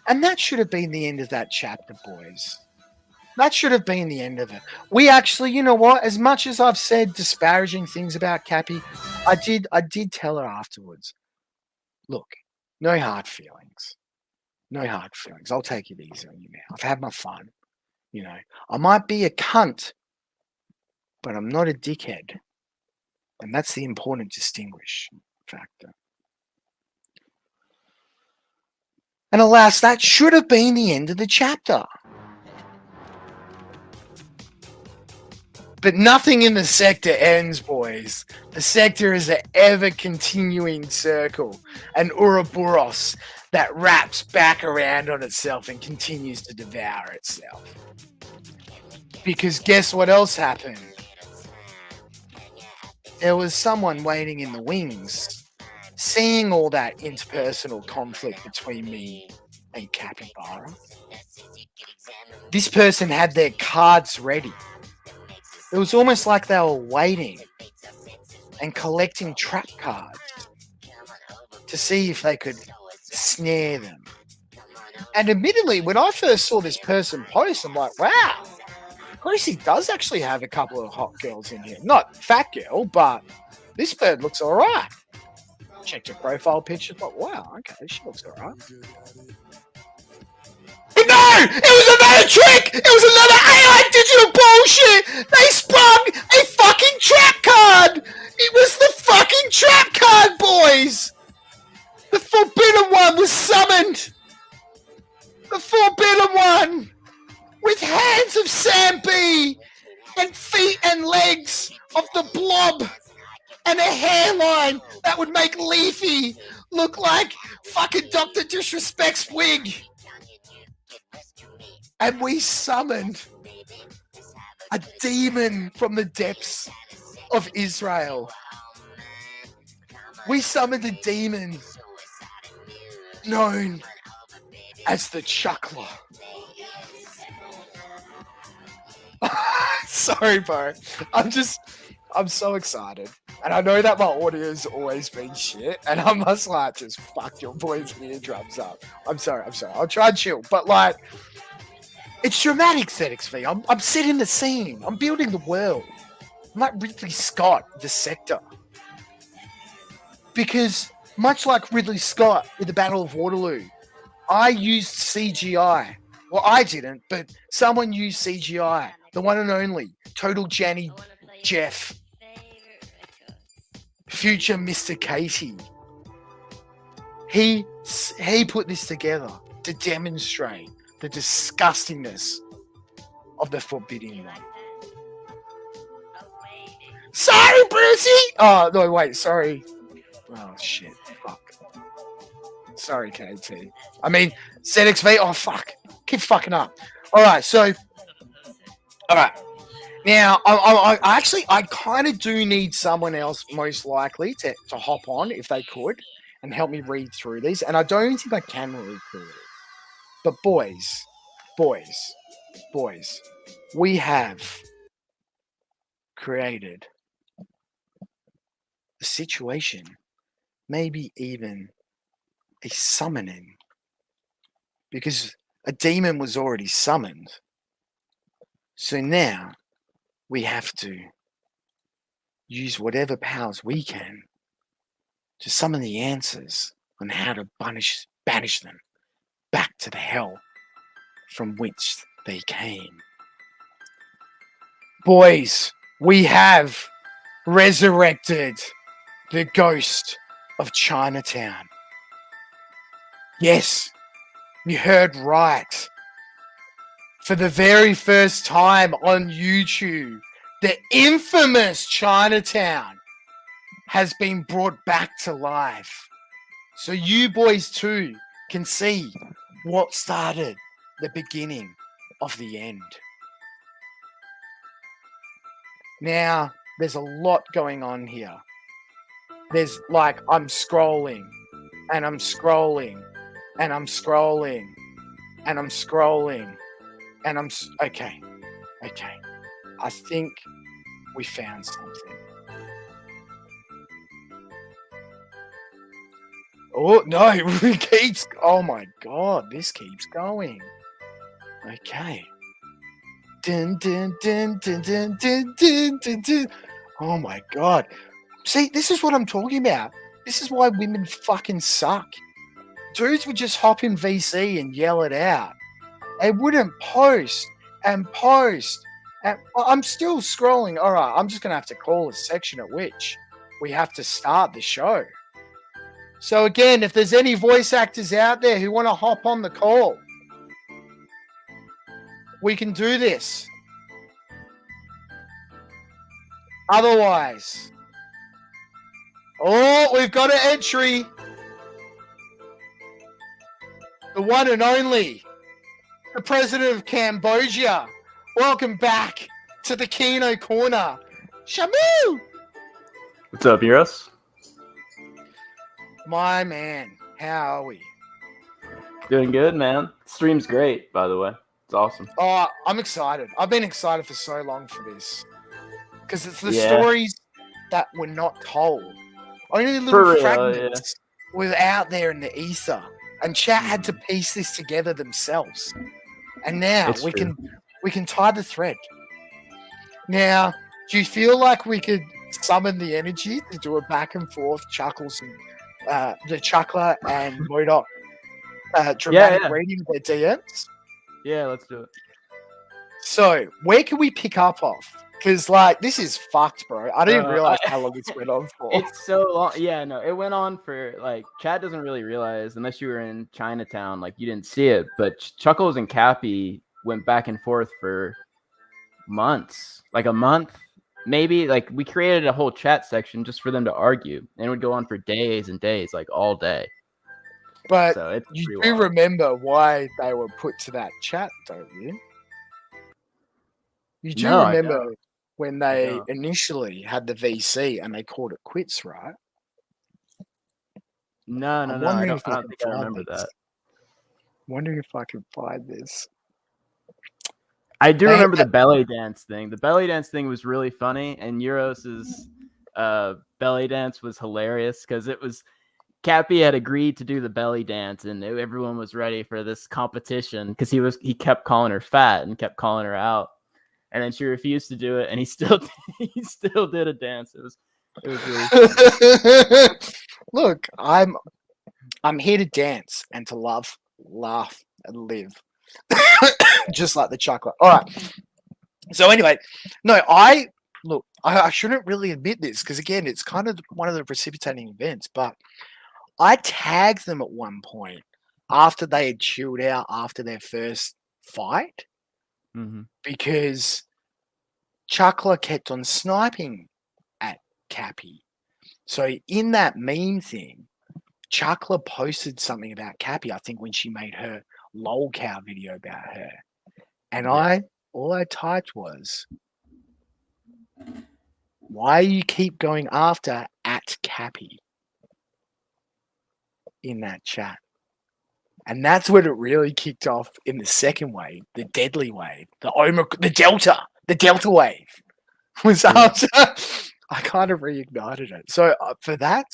And that should have been the end of that chapter, boys. That should have been the end of it. We actually, you know what? As much as I've said disparaging things about Cappy, I did tell her afterwards. Look, no hard feelings. No hard feelings. I'll take it easy on you now. I've had my fun. You know, I might be a cunt, but I'm not a dickhead. And that's the important distinguish factor. And alas, that should have been the end of the chapter. But nothing in the sector ends, boys. The sector is an ever-continuing circle, an Ouroboros that wraps back around on itself and continues to devour itself. Because guess what else happened? There was someone waiting in the wings, seeing all that interpersonal conflict between me and Capybara. This person had their cards ready. It was almost like they were waiting and collecting trap cards to see if they could snare them. And admittedly, when I first saw this person post, I'm like, wow, Lucy does actually have a couple of hot girls in here. Not fat girl, but this bird looks all right. Checked her profile picture, thought, wow, okay, she looks all right. But no! It was another trick! It was another AI digital bullshit! They sprung a fucking trap card! It was the fucking trap card, boys! The Forbidden One was summoned! The Forbidden One! With hands of Sam B! And feet and legs of the Blob! And a hairline that would make Leafy look like fucking Dr. Disrespect's wig! And we summoned a demon from the depths of Israel. We summoned a demon known as the Chuckler. Sorry, bro. I'm so excited. And I know that my audio's always been shit, and I must like just fuck your boys' eardrums up. I'm sorry. I'll try and chill. But like, it's dramatic settings for me. I'm setting the scene. I'm building the world. I'm like Ridley Scott, the sector. Because much like Ridley Scott with the Battle of Waterloo, I used CGI. Well, I didn't, but someone used CGI. The one and only. Total Janny Jeff. Future Mr. Katie. He put this together to demonstrate the disgustingness of the Forbidden One. Sorry, Brucey! Oh, no, wait, sorry. Oh, shit. Fuck. Sorry, KT. I mean, ZXV. Oh, fuck. Keep fucking up. Alright, so. Alright. Now, I kind of do need someone else, most likely, to hop on, if they could, and help me read through these. And I don't think I can read through it. But boys, we have created a situation, maybe even a summoning, because a demon was already summoned. So now we have to use whatever powers we can to some of the answers on how to banish them back to the hell from which they came. Boys, we have resurrected the ghost of Chinatown. Yes, you heard right. For the very first time on YouTube, the infamous Chinatown has been brought back to life. So you boys too can see what started the beginning of the end. Now, there's a lot going on here. There's like, I'm scrolling, and I'm scrolling, and I'm scrolling, and I'm scrolling, and okay. I think we found something. Oh, no, it keeps, oh my God, this keeps going. Okay. Dun, dun, dun, dun, dun, dun, dun, dun, dun. Oh my God. See, this is what I'm talking about. This is why women fucking suck. Dudes would just hop in VC and yell it out. They wouldn't post and post. And I'm still scrolling. All right, I'm just going to have to call a section at which we have to start the show. So again, if there's any voice actors out there who want to hop on the call, we can do this. Otherwise, oh, we've got an entry. The one and only, the president of Cambodia. Welcome back to the Kino Corner. Shamu! What's up, Euros? My man, how are we? Doing good, man. Stream's great, by the way. It's awesome. Oh, I'm excited. I've been excited for so long for this. Because it's the stories that were not told. Only little fragments were out there in the ether. And chat had to piece this together themselves. And now we can tie the thread. Now, do you feel like we could summon the energy to do a back and forth Chuckles and the Chuckler and Modok dramatic reading of their DMs? Yeah, let's do it. So, where can we pick up off? Because, like, this is fucked, bro. I didn't realize how long this went on for. It's so long. Yeah, no, it went on for, like, Chad doesn't really realize, unless you were in Chinatown, like, you didn't see it. But Chuckles and Cappy went back and forth for months. Like, a month, maybe. Like, we created a whole chat section just for them to argue. And it would go on for days and days, like, all day. But so you do remember why they were put to that chat, don't you? You do remember when they initially had the VC and they called it quits, right? No. I don't think I remember that. Wondering if I can find this. I do remember the belly dance thing. The belly dance thing was really funny, and Euros's belly dance was hilarious because it was Cappy had agreed to do the belly dance, and everyone was ready for this competition because he kept calling her fat and kept calling her out. And then she refused to do it, and he still did a dance. It was really funny. Look, I'm here to dance and to love, laugh, and live. Just like the chocolate. All right. So anyway, no, I shouldn't really admit this because again, it's kind of one of the precipitating events, but I tagged them at one point after they had chilled out after their first fight. Mm-hmm. Because Chuckler kept on sniping at Cappy. So in that meme thing, Chuckler posted something about Cappy, I think when she made her lol cow video about her. And all I typed was, why you keep going after at Cappy in that chat? And that's when it really kicked off in the second wave, the deadly wave, the Delta wave was after. I kind of reignited it. So for that,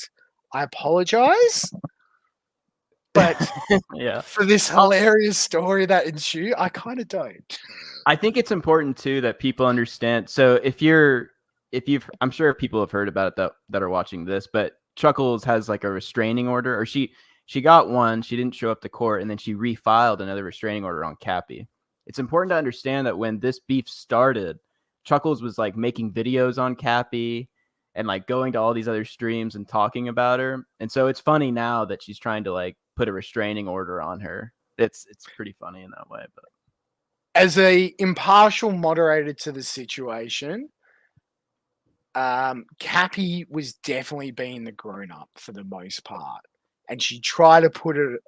I apologize. But for this hilarious story that ensued, I kind of don't. I think it's important too that people understand. So I'm sure people have heard about it that are watching this, but Chuckles has like a restraining order, or she got one. She didn't show up to court, and then she refiled another restraining order on Cappy. It's important to understand that when this beef started, Chuckles was like making videos on Cappy and like going to all these other streams and talking about her. And so it's funny now that she's trying to like put a restraining order on her. It's pretty funny in that way. But as a impartial moderator to the situation, Cappy was definitely being the grown up for the most part, and she tried to put it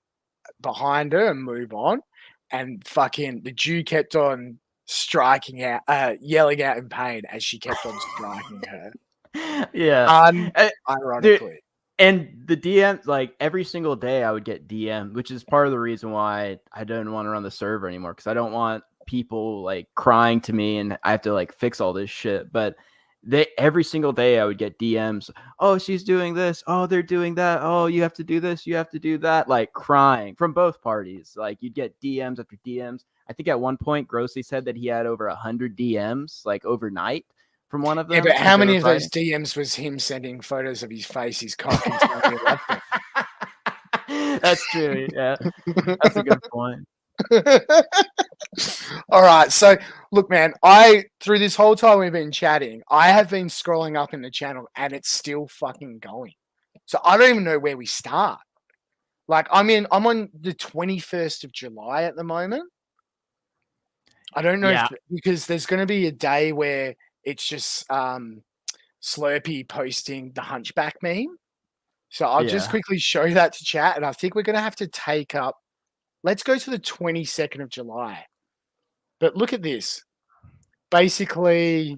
behind her and move on, and fucking the Jew kept on striking out, yelling out in pain as she kept on striking her. yeah, ironically. And the DM, like every single day I would get DM, which is part of the reason why I don't want to run the server anymore, because I don't want people like crying to me and I have to like fix all this shit. But every single day I would get DMs. Oh, she's doing this. Oh, they're doing that. Oh, you have to do this. You have to do that. Like crying from both parties. Like you'd get DMs after DMs. I think at one point Grossly said that he had over 100 DMs like overnight from one of them. Yeah, but how many of those DMs was him sending photos of his face, his cock, and telling me he loved it? That's true. Yeah, that's a good point. All right, so look, man, through this whole time we've been chatting, I have been scrolling up in the channel and it's still fucking going. So I don't even know where we start. Like I'm on the 21st of July at the moment. I don't know because there's going to be a day where it's just Slurpee posting the Hunchback meme. So I'll just quickly show that to chat, and I think we're going to have to take up. Let's go to the 22nd of July. But look at this. Basically,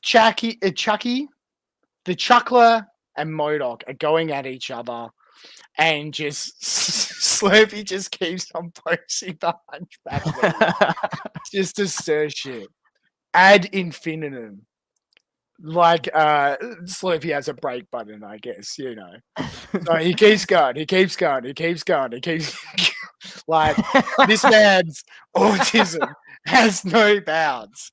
Chucky, the Chuckler, and MODOK are going at each other, and just Slurpee just keeps on posting the Hunchback just to stir shit. Ad infinitum. Like Slurpee has a break button, I guess, you know. So he keeps going, like this man's autism has no bounds.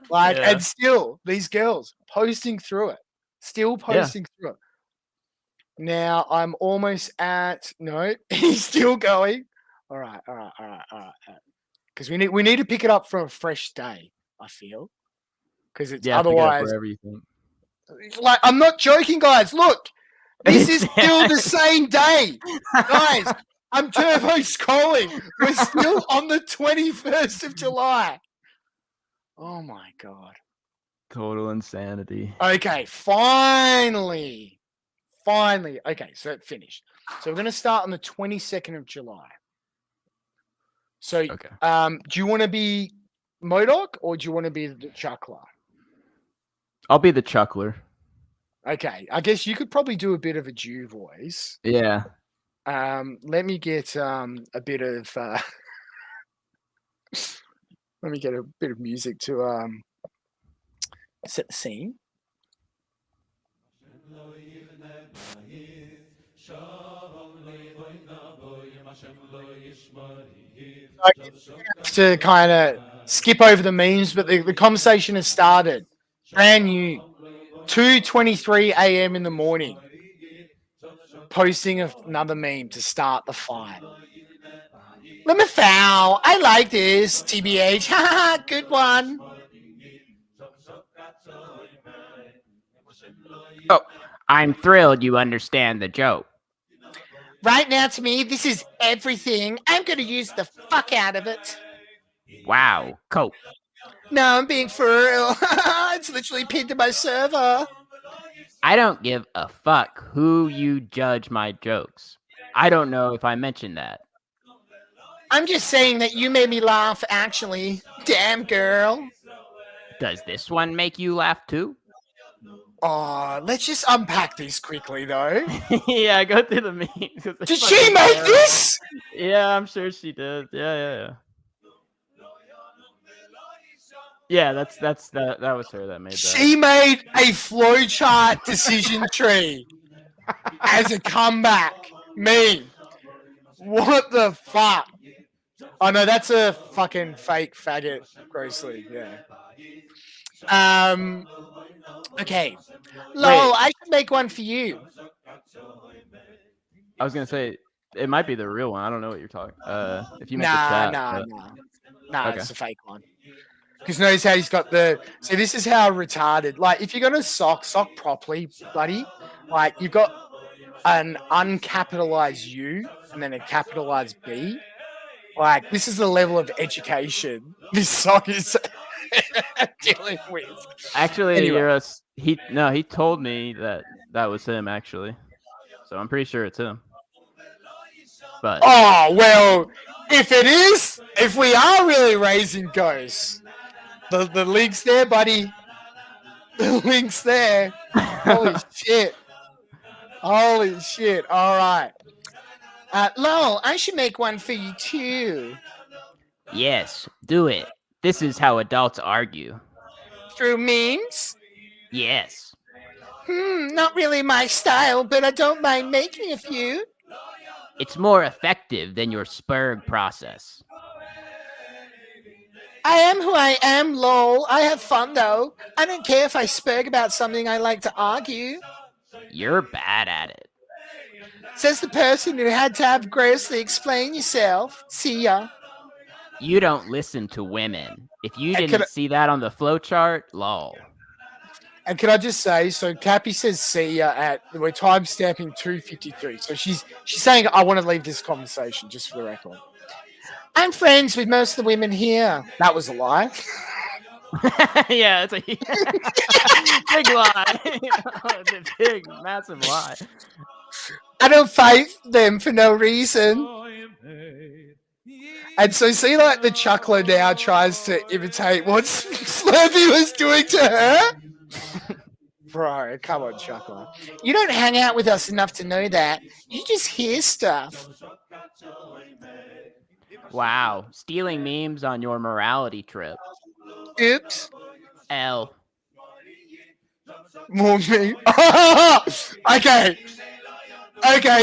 Like, and still these girls posting through it. Still posting through it. Now I'm almost at he's still going. All right. Because we need to pick it up from a fresh day, I feel. Because it's otherwise wherever you think. Like, I'm not joking, guys. Look, this is still the same day. Guys, I'm turbo scrolling. We're still on the 21st of July. Oh my God. Total insanity. Okay, finally. Okay, so it finished. So we're going to start on the 22nd of July. So, do you want to be MODOK or do you want to be the Chuckler? I'll be the Chuckler. Okay, I guess you could probably do a bit of a Jew voice. Yeah. Let me get a bit of let me get a bit of music to set the scene. To kind of skip over the memes, but the conversation has started. Brand new. 2:23 a.m. in the morning. Posting another meme to start the fight. Let me foul. I like this. TBH. Haha, good one. Oh, I'm thrilled you understand the joke. Right now, to me, this is everything. I'm going to use the fuck out of it. Wow, cope. No, I'm being for real. It's literally pinned to my server. I don't give a fuck who you judge my jokes. I don't know if I mentioned that. I'm just saying that you made me laugh, actually. Damn, girl. Does this one make you laugh too? Oh, let's just unpack these quickly, though. Yeah, go through the memes. Did she make this? Yeah, I'm sure she did. Yeah. Yeah, that was her that made that. She made a flowchart decision tree as a comeback. Me. What the fuck? Oh no, that's a fucking fake faggot, grossly. Yeah. Okay. Lol, I should make one for you. I was gonna say it might be the real one. I don't know what you're talking. If you meant the Nah, chat. Okay. it's a fake one. Because notice how he's got the. See, this is how retarded. Like, if you're gonna sock properly, buddy. Like, you've got an uncapitalized U and then a capitalized B. Like, this is the level of education this sock is dealing with. Actually, Anyway. he told me that was him actually. So I'm pretty sure it's him. But Oh well, if we are really raising ghosts, the link's there, buddy. The link's there. Holy shit. Holy shit. All right. Lol, I should make one for you too. yes, do it. This is how adults argue. Through memes? Yes. Not really my style, but I don't mind making a few. It's more effective than your Spurg process. I am who I am, lol. I have fun though. I don't care if I spurg about something I like to argue. You're bad at it. Says the person who had to have grossly explain yourself. See ya. You don't listen to women. If you didn't see that on the flowchart, lol. And can I just say, so Cappy says see ya at, we're timestamping 2:52. So she's saying I want to leave this conversation, just for the record. I'm friends with most of the women here. That was a lie. Yeah, it's a big lie. Big, massive lie. I don't fight them for no reason. And so see, like, the chuckler now tries to imitate what Slurpee was doing to her. Bro, come on, chuckler. You don't hang out with us enough to know that. You just hear stuff. Wow, stealing memes on your morality trip. Oops. L. More me. Okay,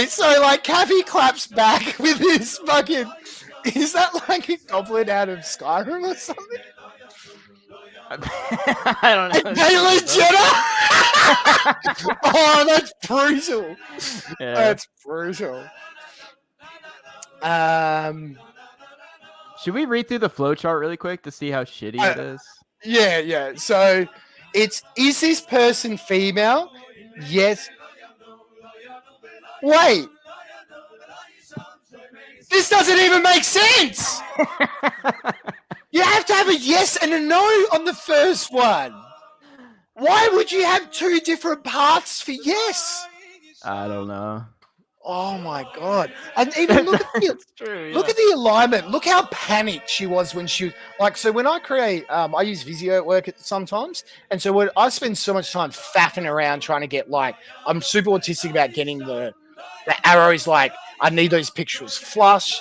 so like Cappy claps back with his fucking. Is that like a goblin out of Skyrim or something? I don't know. Caitlyn Jenner. Oh, that's brutal. Yeah. That's brutal. Should we read through the flowchart really quick to see how shitty it is? Yeah. So is this person female? Yes. Wait. This doesn't even make sense. You have to have a yes and a no on the first one. Why would you have two different paths for yes? I don't know. Oh my god! And even look at the alignment. Look how panicked she was when she like. So when I create, I use Visio at work sometimes, and so when I spend so much time faffing around trying to get like, I'm super autistic about getting the arrows. Like I need those pixels flush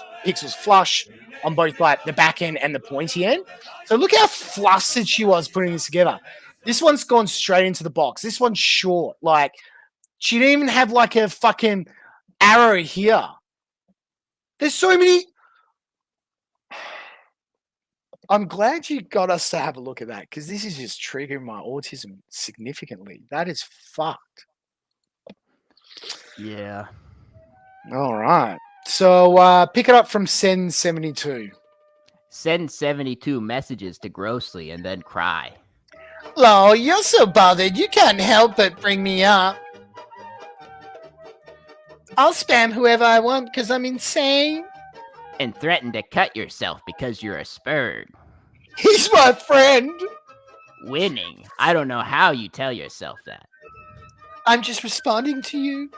on both like the back end and the pointy end. So look how flustered she was putting this together. This one's gone straight into the box. This one's short. Like she didn't even have like a fucking arrow here. There's so many. I'm glad you got us to have a look at that because this is just triggering my autism significantly. That is fucked. Yeah. All right. So pick it up from Send 72. Send 72 messages to Grossly and then cry. Lol, you're so bothered. You can't help but bring me up. I'll spam whoever I want because I'm insane. And threaten to cut yourself because you're a spurg. He's my friend. Winning. I don't know how you tell yourself that. I'm just responding to you.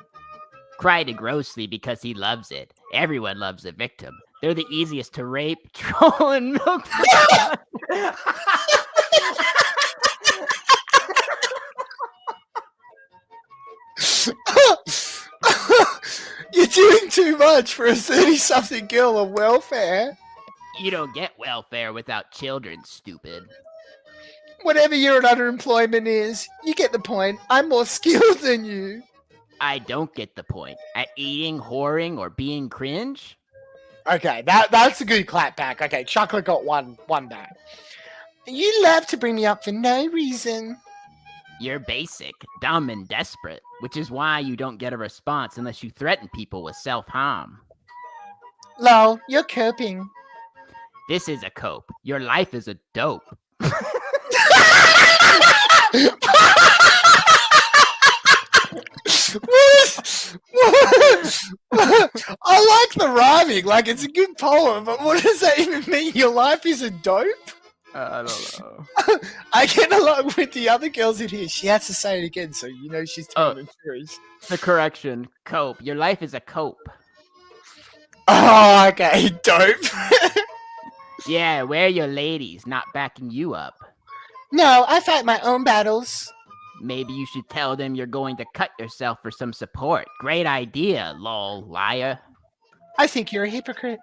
Cry to Grossly because he loves it. Everyone loves a victim. They're the easiest to rape, troll, and milk. You're doing too much for a 30-something girl on welfare. You don't get welfare without children, stupid. Whatever your underemployment is, you get the point. I'm more skilled than you. I don't get the point. At eating, whoring, or being cringe? Okay, that's a good clap back. Okay, Chocolate got one back. You love to bring me up for no reason. You're basic, dumb, and desperate, which is why you don't get a response unless you threaten people with self-harm. Lol, you're coping. This is a cope. Your life is a dope. I like the rhyming, like it's a good poem, but what does that even mean? Your life is a dope? I don't know. I get along with the other girls in here. She has to say it again, so you know she's telling the truth. The correction, cope. Your life is a cope. Oh, okay, dope. Yeah, where are your ladies not backing you up? No, I fight my own battles. Maybe you should tell them you're going to cut yourself for some support. Great idea, lol, liar. I think you're a hypocrite.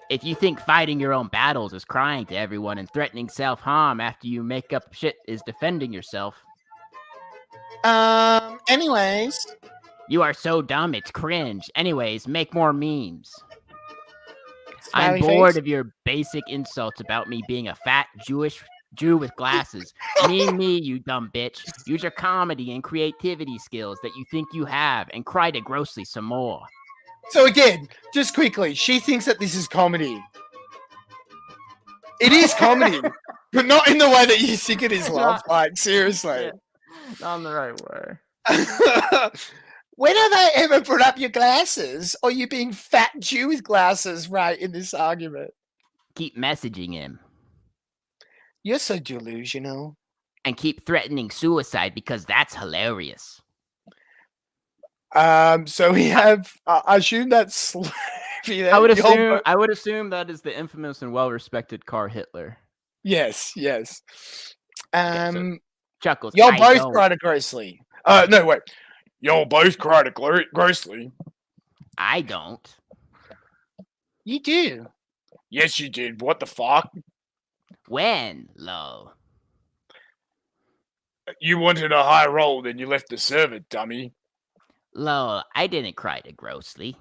If you think fighting your own battles is crying to everyone and threatening self-harm after you make up shit is defending yourself. Anyways. You are so dumb, it's cringe. Anyways, make more memes. Smiley I'm bored face. of your basic insults about me being a fat Jewish Jew with glasses. Me, you dumb bitch. Use your comedy and creativity skills that you think you have and cry to grossly some more. So again, just quickly, she thinks that this is comedy. It is comedy, but not in the way that you think it is, love. Like, seriously. Yeah, not in the right way. When have I ever brought up your glasses? Or you being fat Jew with glasses right in this argument? Keep messaging him. You're so delusional. And keep threatening suicide because that's hilarious. So we have, I assume that's Slurpee. I would assume that is the infamous and well-respected Car Hitler. Yes. Chuckles. Y'all both cried grossly. No, wait. Y'all both cried grossly. I don't. You do. Yes, you did. What the fuck? When, lol? You wanted a high roll, then you left the server, dummy. Lol, I didn't cry to grossly.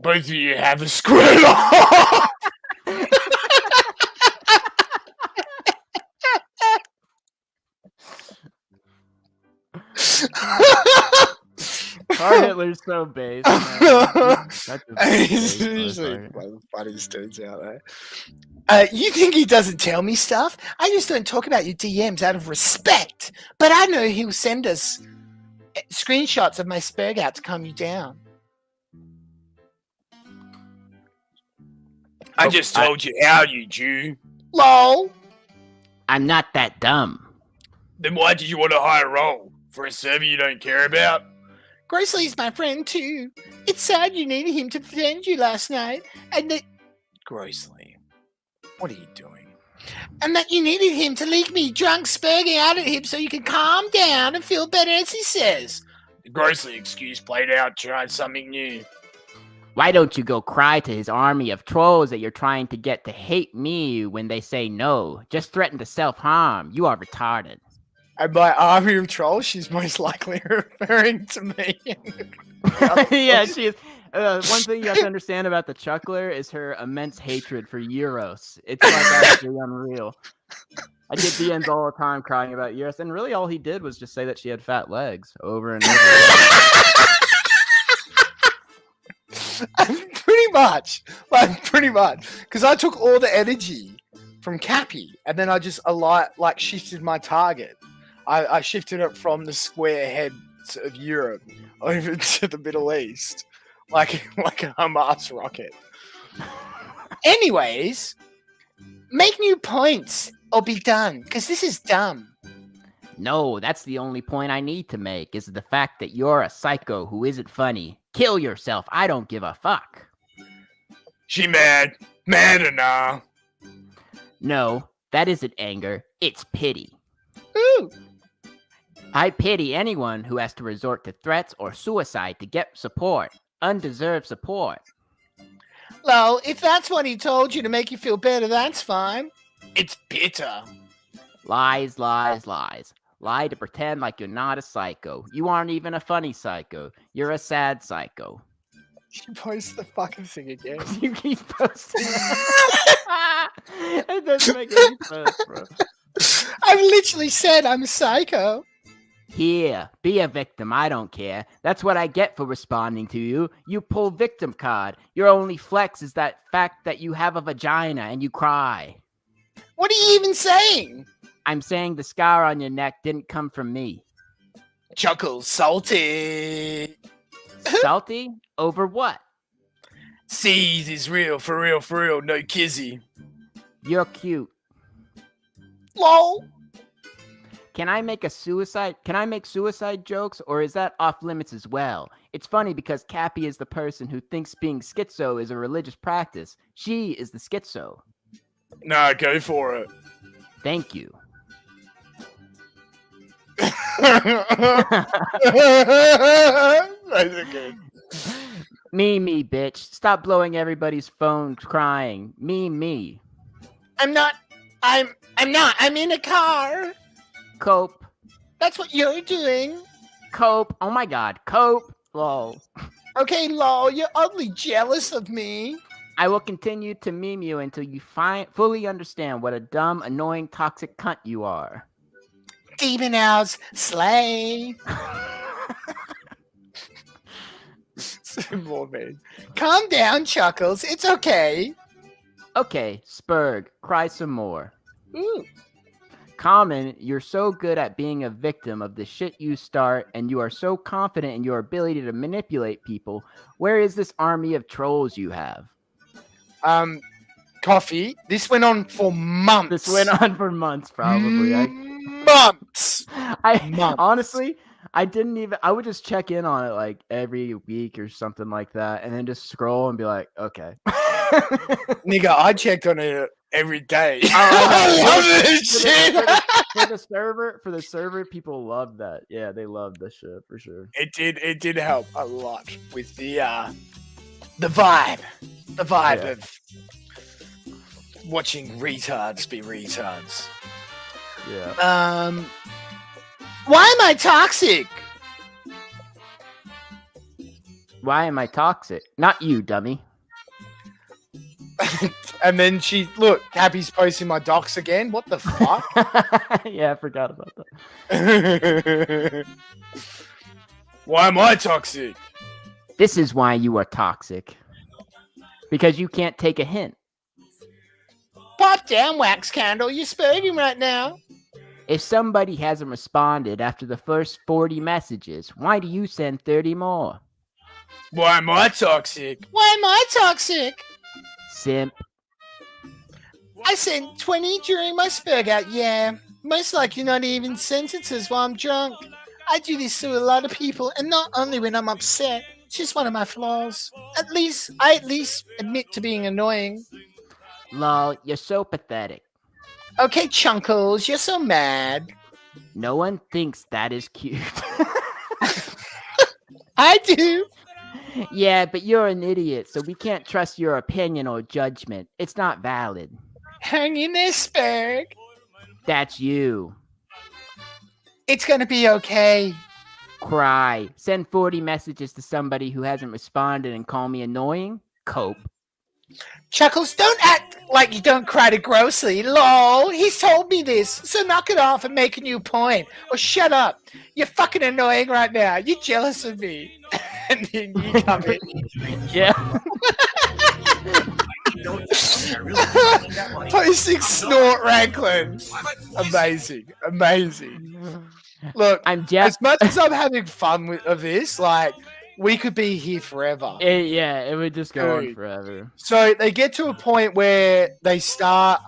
Both of you have a squirt off. Car Hitler's so base. He's usually one of the funniest dudes out there. You think he doesn't tell me stuff? I just don't talk about your DMs out of respect. But I know he'll send us screenshots of my spurg out to calm you down. I just told you how, you Jew. LOL. I'm not that dumb. Then why did you want a higher roll? For a server you don't care about? Grosley's my friend too. It's sad you needed him to defend you last night, and that... Grosley, what are you doing? And that you needed him to leak me drunk spurging out at him so you can calm down and feel better, as he says. The Grosley excuse played out, trying something new. Why don't you go cry to his army of trolls that you're trying to get to hate me when they say no? Just threaten to self-harm. You are retarded. And by army of trolls, she's most likely referring to me. Yeah, she is. One thing you have to understand about the Chuckler is her immense hatred for Euros. It's like actually unreal. I get DMs all the time crying about Euros, and really all he did was just say that she had fat legs over and over. Pretty much. Because I took all the energy from Cappy, and then I just shifted my target. I shifted it from the square heads of Europe over to the Middle East, like a Hamas rocket. Anyways, make new points or be done, because this is dumb. No, that's the only point I need to make, is the fact that you're a psycho who isn't funny. Kill yourself. I don't give a fuck. She mad? Mad or nah? No, that isn't anger. It's pity. Ooh. I pity anyone who has to resort to threats or suicide to get support. Undeserved support. Well, if that's what he told you to make you feel better, that's fine. It's bitter. Lies, lies, lies. Lie to pretend like you're not a psycho. You aren't even a funny psycho. You're a sad psycho. She posts the fucking thing again. You keep posting. It doesn't make any sense, bro. I've literally said I'm a psycho. Here, be a victim. I don't care. That's what I get for responding to you. You pull victim card. Your only flex is that fact that you have a vagina and you cry. What are you even saying? I'm saying the scar on your neck didn't come from me. Chuckles, salty. Salty? Over what? Seas is real, for real, no kizzy. You're cute. LOL. Can I make suicide jokes, or is that off limits as well? It's funny because Cappy is the person who thinks being schizo is a religious practice. She is the schizo. Nah, go for it. Thank you. That's okay. Me, bitch. Stop blowing everybody's phone crying. Me. I'm not. I'm in a car. Cope. That's what you're doing. Cope. Oh my god. Cope. Lol. Okay, lol, you're ugly jealous of me. I will continue to meme you until you fully understand what a dumb, annoying, toxic cunt you are. Demon Owls, slay. More man. Calm down, Chuckles. It's okay. Okay, Spurg, cry some more. Ooh. Common, you're so good at being a victim of the shit you start, and you are so confident in your ability to manipulate people. Where is this army of trolls you have? Coffee. This went on for months. Probably. Months. Honestly, I would just check in on it like every week or something like that, and then just scroll and be like, okay. Nigga, I checked on it every day. I love this shit. For the server, people love that. Yeah, they love this shit for sure. It did help a lot with the vibe. The vibe of watching retards be retards. Yeah. Why am I toxic? Why am I toxic? Not you, dummy. And then Happy's posting my docs again. What the fuck? Yeah, I forgot about that. Why am I toxic? This is why you are toxic. Because you can't take a hint. Pop down, wax candle. You're spurging right now. If somebody hasn't responded after the first 40 messages, why do you send 30 more? Why am I toxic? Why am I toxic? Simp. I sent 20 during my spurg out, yeah. Most likely not even sentences while I'm drunk. I do this to a lot of people, and not only when I'm upset. It's just one of my flaws. I at least admit to being annoying. Lol, you're so pathetic. Okay, Chunkles, you're so mad. No one thinks that is cute. I do. Yeah, but you're an idiot, so we can't trust your opinion or judgment. It's not valid. Hang in there, Spurg. That's you. It's gonna be okay. Cry. Send 40 messages to somebody who hasn't responded and call me annoying? Cope. Chuckles, don't act like you don't cry to Grossly. Lol, he's told me this, so knock it off and make a new point. Or shut up. You're fucking annoying right now. You're jealous of me. And then you come in. Yeah. Posting snort Ranklin. Amazing. Look, as much as I'm having fun of this, like, we could be here forever. It would just go on forever. So they get to a point where they start.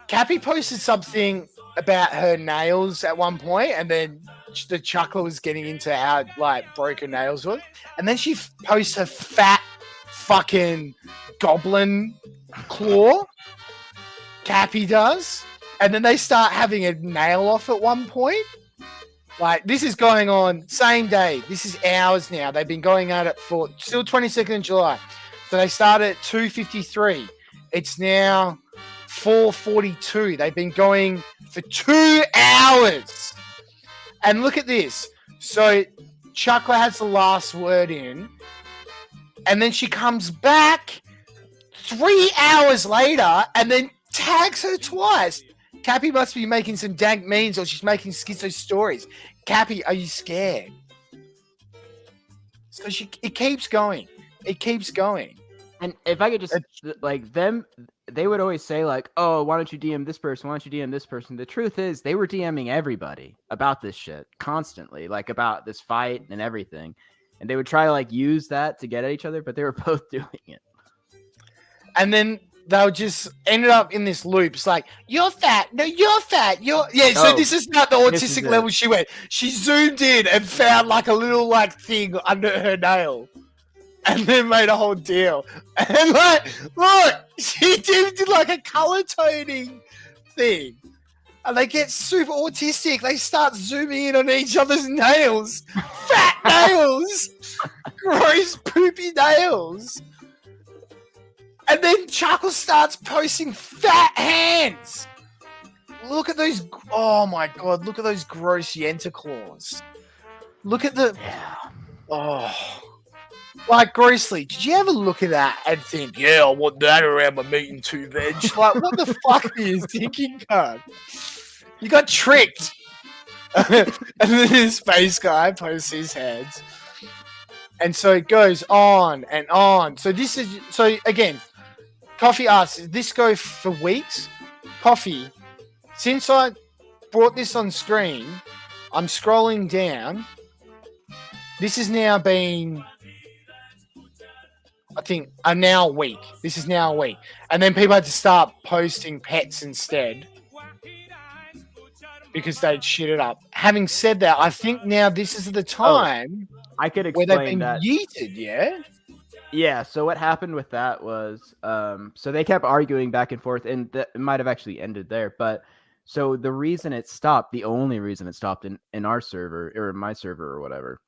Cappy posted something about her nails at one point, and then the chuckler was getting into how broken nails were, and then she posts her fat fucking goblin claw. Cappy does, and then they start having a nail off at one point. Like, this is going on same day. This is hours now. They've been going at it for still 22nd of July. So they started at 2:53. It's now 4:42. They've been going for 2 hours. And look at this. So Chuckler has the last word in. And then she comes back 3 hours later and then tags her twice. Cappy must be making some dank memes or she's making schizo stories. Cappy, are you scared? So it keeps going. It keeps going. And if I could just like them, they would always say like, "Oh, why don't you DM this person? Why don't you DM this person?" The truth is, they were DMing everybody about this shit constantly, like about this fight and everything. And they would try to like use that to get at each other, but they were both doing it. And then they'll just ended up in this loop. It's like, you're fat. No, you're fat. So this is not the autistic level she went. She zoomed in and found like a little like thing under her nail. And then made a whole deal. And like, look, she did like a color toning thing. And they get super autistic. They start zooming in on each other's nails. Fat nails. Gross, poopy nails. And then Chuckle starts posting fat hands. Look at those. Oh my God. Look at those gross Yenta claws. Look at the. Oh. Like, grossly, did you ever look at that and think, yeah, I want that around my meat and two veg? Like, what the fuck are you thinking, cunt? You got tricked. And then this space guy posts his hands. And so it goes on and on. So again, Coffee asks, does this go for weeks? Coffee, since I brought this on screen, I'm scrolling down. This has now been... I think now a week. This is now a week. And then people had to start posting pets instead because they'd shit it up. Having said that, I think now this is the time I could where explain they've been that. yeeted, yeah? Yeah, so what happened with that was, so they kept arguing back and forth, and it might have actually ended there. But so the reason it stopped, the only reason it stopped in our server, or my server or whatever,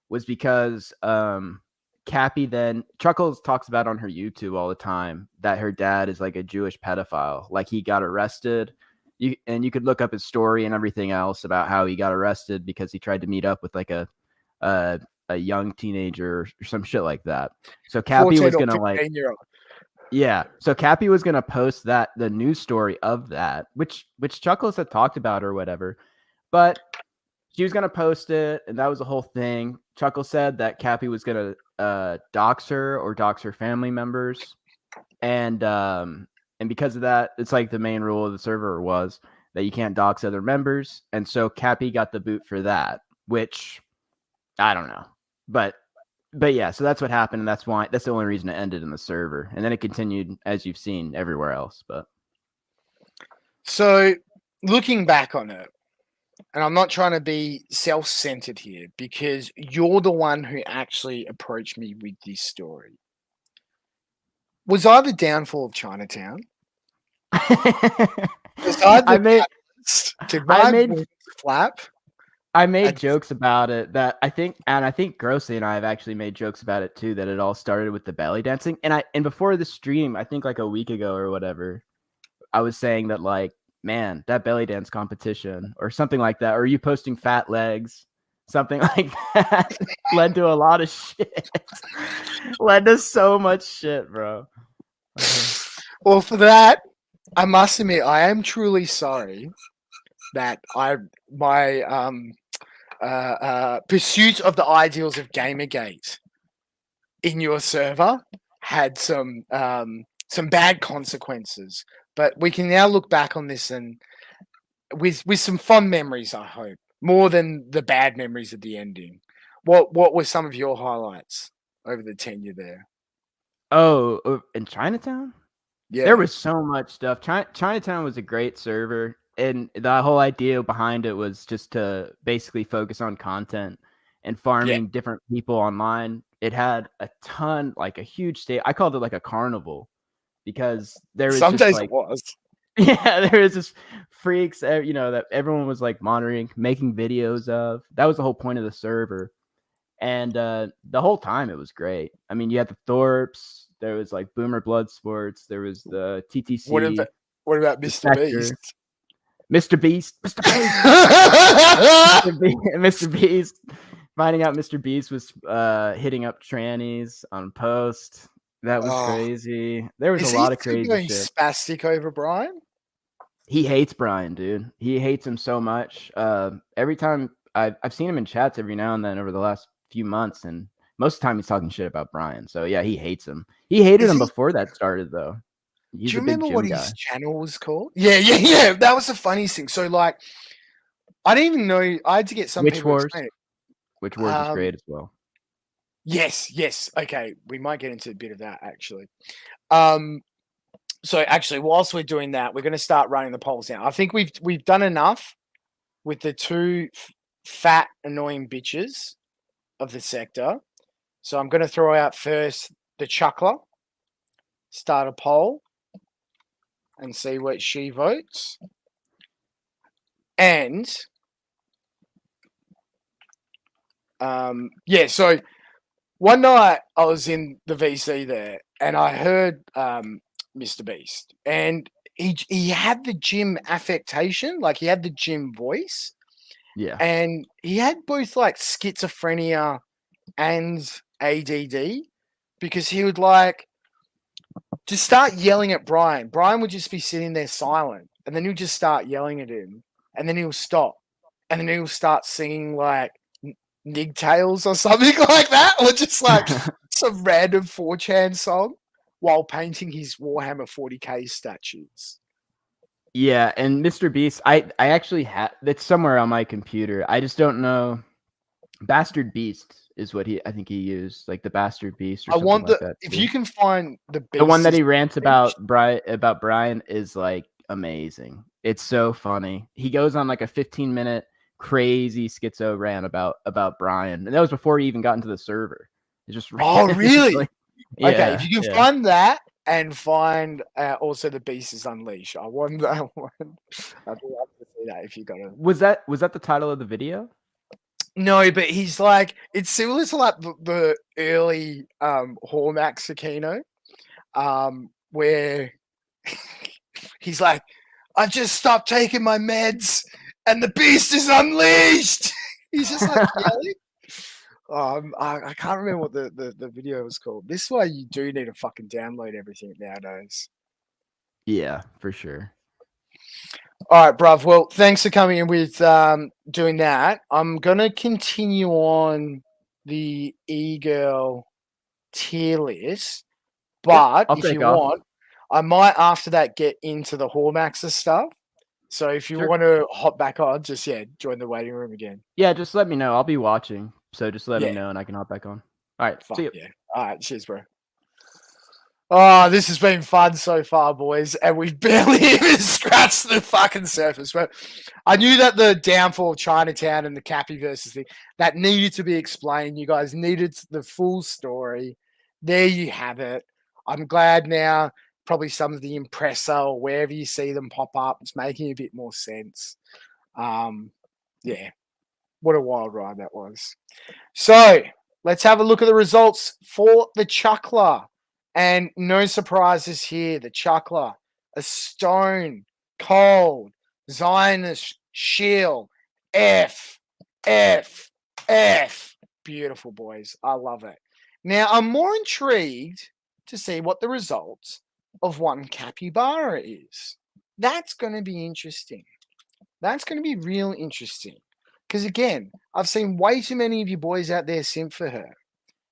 was because Cappy then Chuckles talks about on her YouTube all the time that her dad is like a Jewish pedophile. Like he got arrested. You could look up his story and everything else about how he got arrested because he tried to meet up with like a young teenager or some shit like that. So Cappy was gonna like, yeah. So Cappy was gonna post the news story of that, which Chuckles had talked about or whatever, but she was gonna post it, and that was the whole thing. Chuckles said that Cappy was gonna dox her or dox her family members, and because of that, it's like the main rule of the server was that you can't dox other members, and so Cappy got the boot for that, which I don't know, but yeah, so that's what happened, and that's the only reason it ended in the server, and then it continued as you've seen everywhere else. But so looking back on it, and I'm not trying to be self-centered here because you're the one who actually approached me with this story. Was I the downfall of Chinatown? Was I made flap? I made jokes about it that I think Grossly and I have actually made jokes about it too, that it all started with the belly dancing. And before the stream, I think like a week ago or whatever, I was saying that like, man, that belly dance competition or something like that, or you posting fat legs, something like that led to a lot of shit. Led to so much shit, bro. Well, for that, I must admit, I am truly sorry that my pursuit of the ideals of Gamergate in your server had some bad consequences. But we can now look back on this and with some fond memories, I hope, more than the bad memories of the ending. What were some of your highlights over the tenure there? Oh, in Chinatown? Yeah. There was so much stuff. Chinatown was a great server, and the whole idea behind it was just to basically focus on content and farming different people online. It had a ton, like a huge state. I called it like a carnival because there was some just days like, it was. Yeah, there was just freaks, that everyone was like monitoring, making videos of. That was the whole point of the server. And the whole time it was great. I mean, you had the Thorpes, there was like Boomer Bloodsports, there was the TTC. What about Mr. Beast? Mr. Beast. Mr. Beast. finding out Mr. Beast was hitting up trannies on post. That was crazy. There was Is a lot he of still crazy going shit. spastic over Brian? He hates Brian, dude. He hates him so much. Every time I've seen him in chats every now and then over the last few months, and most of the time he's talking shit about Brian. So yeah, he hates him. He hated him before that started, though. He's Do you a big remember gym what guy. his channel was called? Yeah. That was the funniest thing. So like, I didn't even know. I had to get some Witch people to Wars. explain it. Witch Wars is great as well. Yes. Okay, we might get into a bit of that actually. So actually, whilst we're doing that, we're going to start running the polls now. I think we've done enough with the two fat, annoying bitches of the sector. So I'm going to throw out first the Chuckler, start a poll, and see what she votes. And so one night I was in the VC there, and I heard Mr. Beast, and he had the gym affectation, like he had the gym voice. Yeah. And he had both like schizophrenia and ADD, because he would like just start yelling at Brian. Brian would just be sitting there silent, and then he'll just start yelling at him, and then he'll stop, and then he'll start singing like Nigtails or something like that, or just like some random 4chan song while painting his Warhammer 40k statues. Yeah, and Mr. Beast, I actually have it's somewhere on my computer. I just don't know. Bastard Beast is what I think he used, like the Bastard Beast or I something want like the that. if too. you can find the The one that Beast's he rants page. about Brian is like amazing. It's so funny. He goes on like a 15-minute crazy schizo rant about Brian, and that was before he even got into the server. It's just Oh, really? like, Okay, if you can yeah. find that and find also the Beast is Unleashed, I want that one. I'd love to see that if you got it. Was that the title of the video? No, but he's like, it's similar to like the early Hormax Kino, where he's like, I just stopped taking my meds and the Beast is unleashed. He's just like yelling. I can't remember what the video was called. This is why you do need to fucking download everything nowadays. Yeah, for sure. All right, bruv. Well, thanks for coming in with doing that. I'm going to continue on the e-girl tier list, but I'll if you take off. want, I might after that get into the Hormaxer stuff. So if you Sure. want to hop back on, just join the waiting room again. Yeah, just let me know. I'll be watching, so just let me Yeah. know and I can hop back on. All right, see you. Yeah. All right, cheers, bro. Oh, this has been fun so far, boys, and we've barely even scratched the fucking surface. But I knew that the downfall of Chinatown and the Cappy versus thing that needed to be explained. You guys needed the full story. There you have it. I'm glad now. Probably some of the Impressa or wherever you see them pop up, it's making a bit more sense. Yeah, what a wild ride that was. So let's have a look at the results for the Chuckler. And no surprises here. The Chuckler, a stone, cold, Zionist shield, F. Beautiful, boys. I love it. Now, I'm more intrigued to see what the results of one capybara is. That's going to be interesting. That's going to be real interesting. Because, again, I've seen way too many of you boys out there simp for her.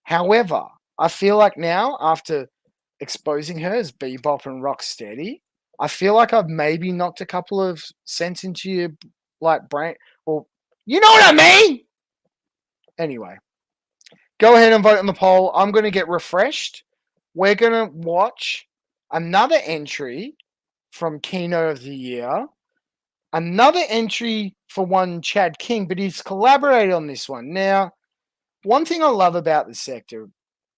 However, I feel like now, after exposing her as Bebop and Rocksteady, I feel like I've maybe knocked a couple of cents into your like brain. Well, you know what I mean? Anyway, go ahead and vote on the poll. I'm going to get refreshed. We're going to watch another entry from Kino of the Year. Another entry for one Chad King, but he's collaborated on this one. Now, one thing I love about the sector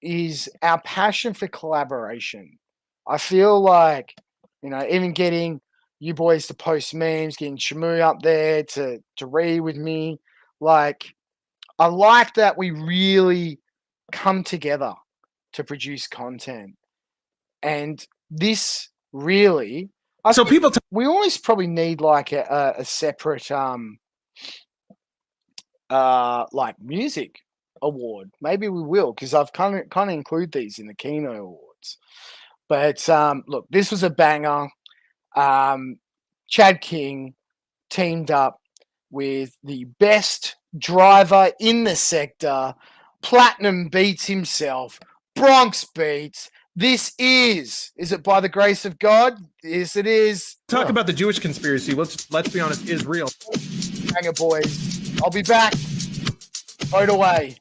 is our passion for collaboration. I feel like, even getting you boys to post memes, getting Shamu up there to read with me, like, I like that we really come together to produce content. And this really, we always probably need like a separate like music award. Maybe we will, because I've kind of include these in the Kino awards. But look, this was a banger. Chad King teamed up with the best driver in the sector, Platinum Beats himself, Bronx Beats. This is it by the grace of God? Yes, it is. Talk about the Jewish conspiracy. Let's be honest, is real. Banger, boys. I'll be back. Vote away.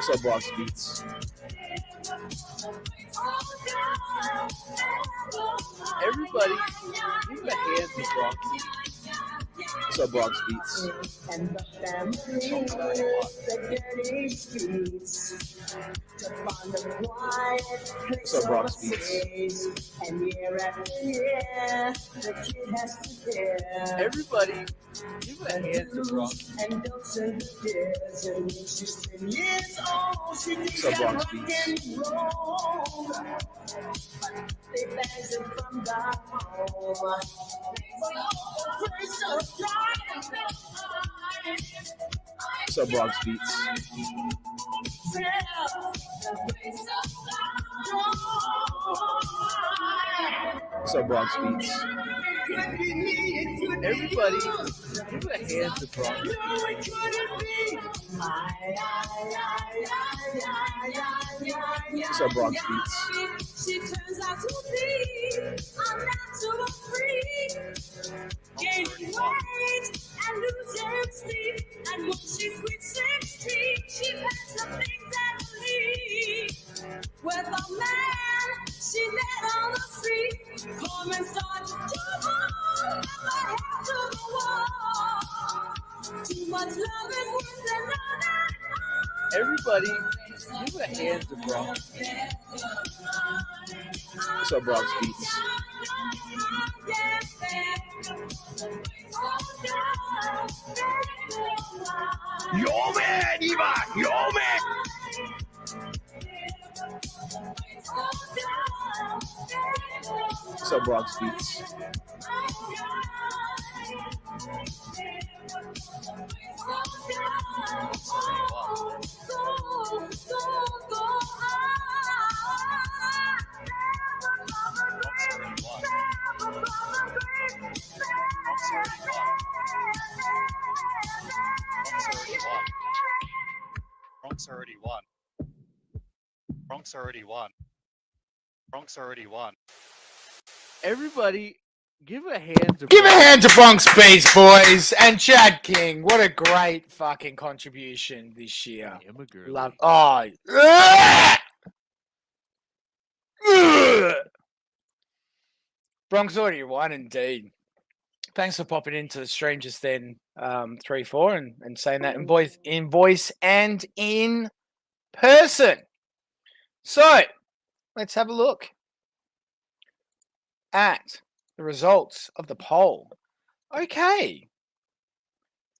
So Bronx Beats. Everybody, give the hands to Bronx Beats. So Bronx Beats. And the family the dirty streets to find a quiet place So Bronx of Beats. space. And year after year, the kid has to bear. Everybody, give a hand to Bronx. And goes in the desert when she's 10 years old. She thinks So that Bronx rock and roll. They bags it from the home. So Bronx Beats. So Bronx Beats. Everybody, give a hand to Bronx Beats. So Bronx Beats. She turns out to be a natural freak. Gaining weight and losing sleep. And when she's sweet 16, she packs up things and leaves. With a man she met on the street. Come and start to roll, never head to the wall. Too much love is worse than another. Everybody, give a hand to Bronx. So Bronx Beats. Yo man, Eva, yo man. So Bronx Beats. Bronx already won. Bronx already won. Bronx already won. Everybody, give a hand to Bronx Beats, boys, and Chad King. What a great fucking contribution this year. Love. Oh. Bronx already won, indeed. Thanks for popping into the Strangers then 3-4 and saying that in voice and in person. So let's have a look at the results of the poll. Okay.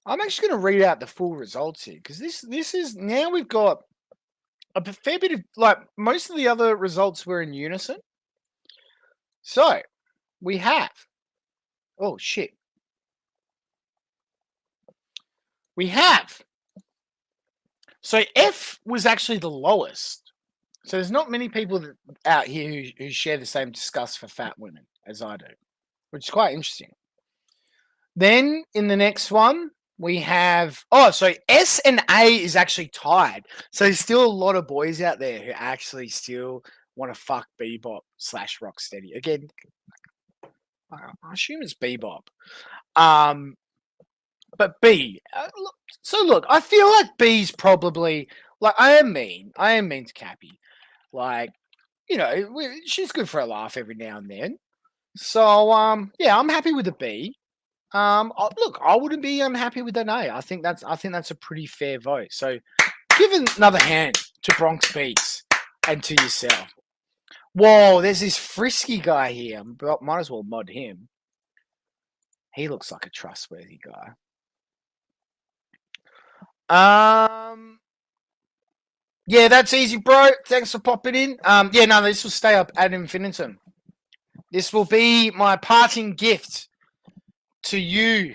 I'm actually going to read out the full results here because this is now we've got a fair bit of like most of the other results were in unison. So we have oh shit. We have so F was actually the lowest. So there's not many people out here who share the same disgust for fat women as I do, which is quite interesting. Then in the next one, we have so S and A is actually tied. So there's still a lot of boys out there who actually still want to fuck Bebop / Rocksteady. Again, I assume it's Bebop. But B. Look, I feel like B's probably like I am mean to Cappy. Like, you know, she's good for a laugh every now and then. So yeah, I'm happy with the B. Look, I wouldn't be unhappy with an A. I think that's a pretty fair vote. So give another hand to Bronx Beats and to yourself. Whoa, there's this frisky guy here. Might as well mod him. He looks like a trustworthy guy. Yeah, that's easy, bro. Thanks for popping in. Yeah, no, this will stay up ad infinitum. This will be my parting gift to you,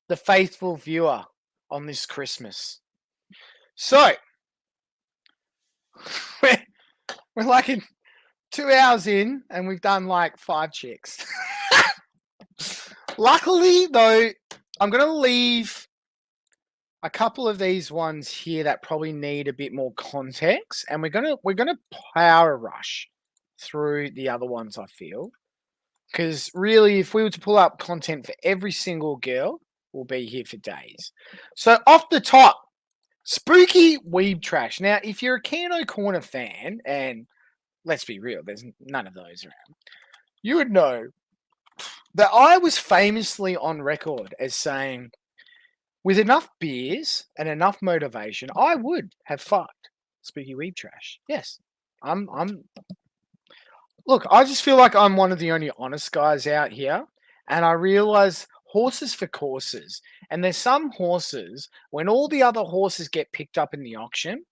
the faithful viewer, on this Christmas. So, we're like in 2 hours in, and we've done like 5 chicks. Luckily, though, I'm going to leave a couple of these ones here that probably need a bit more context, and we're gonna power rush through the other ones, I feel. Because really, if we were to pull up content for every single girl, we'll be here for days. So off the top, spooky weeb trash. Now, if you're a Kino Korner fan, and let's be real, there's none of those around, you would know that I was famously on record as saying, with enough beers and enough motivation, I would have fucked spooky weeb trash. Yes, I'm Look, I just feel like I'm one of the only honest guys out here, and I realize horses for courses. And there's some horses, when all the other horses get picked up in the auction,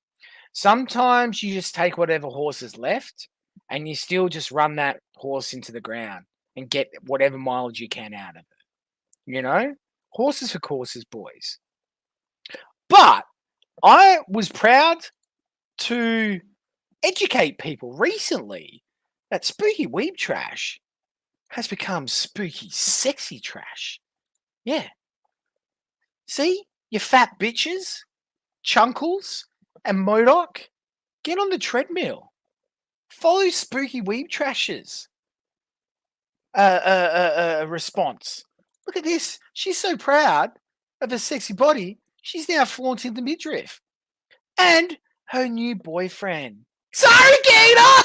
sometimes you just take whatever horse is left, and you still just run that horse into the ground and get whatever mileage you can out of it. You know? Horses for courses, boys. But I was proud to educate people recently that spooky weeb trash has become spooky sexy trash. Yeah. See? You fat bitches, chunkles, and Modoc, get on the treadmill. Follow spooky weeb trash's response. Look at this. She's so proud of her sexy body, she's now flaunting the midriff. And her new boyfriend. Sorry, Gator!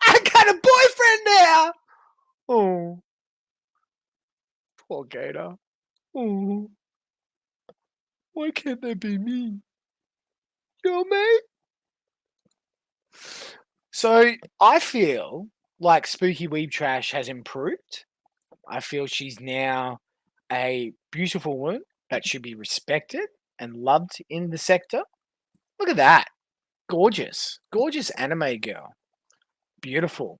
I got a boyfriend now! Oh. Poor Gator. Oh. Why can't they be me? Yo, mate? So, I feel like Spooky Weeb Trash has improved. I feel she's now a beautiful woman that should be respected and loved in the sector. Look at that. Gorgeous. Gorgeous anime girl. Beautiful.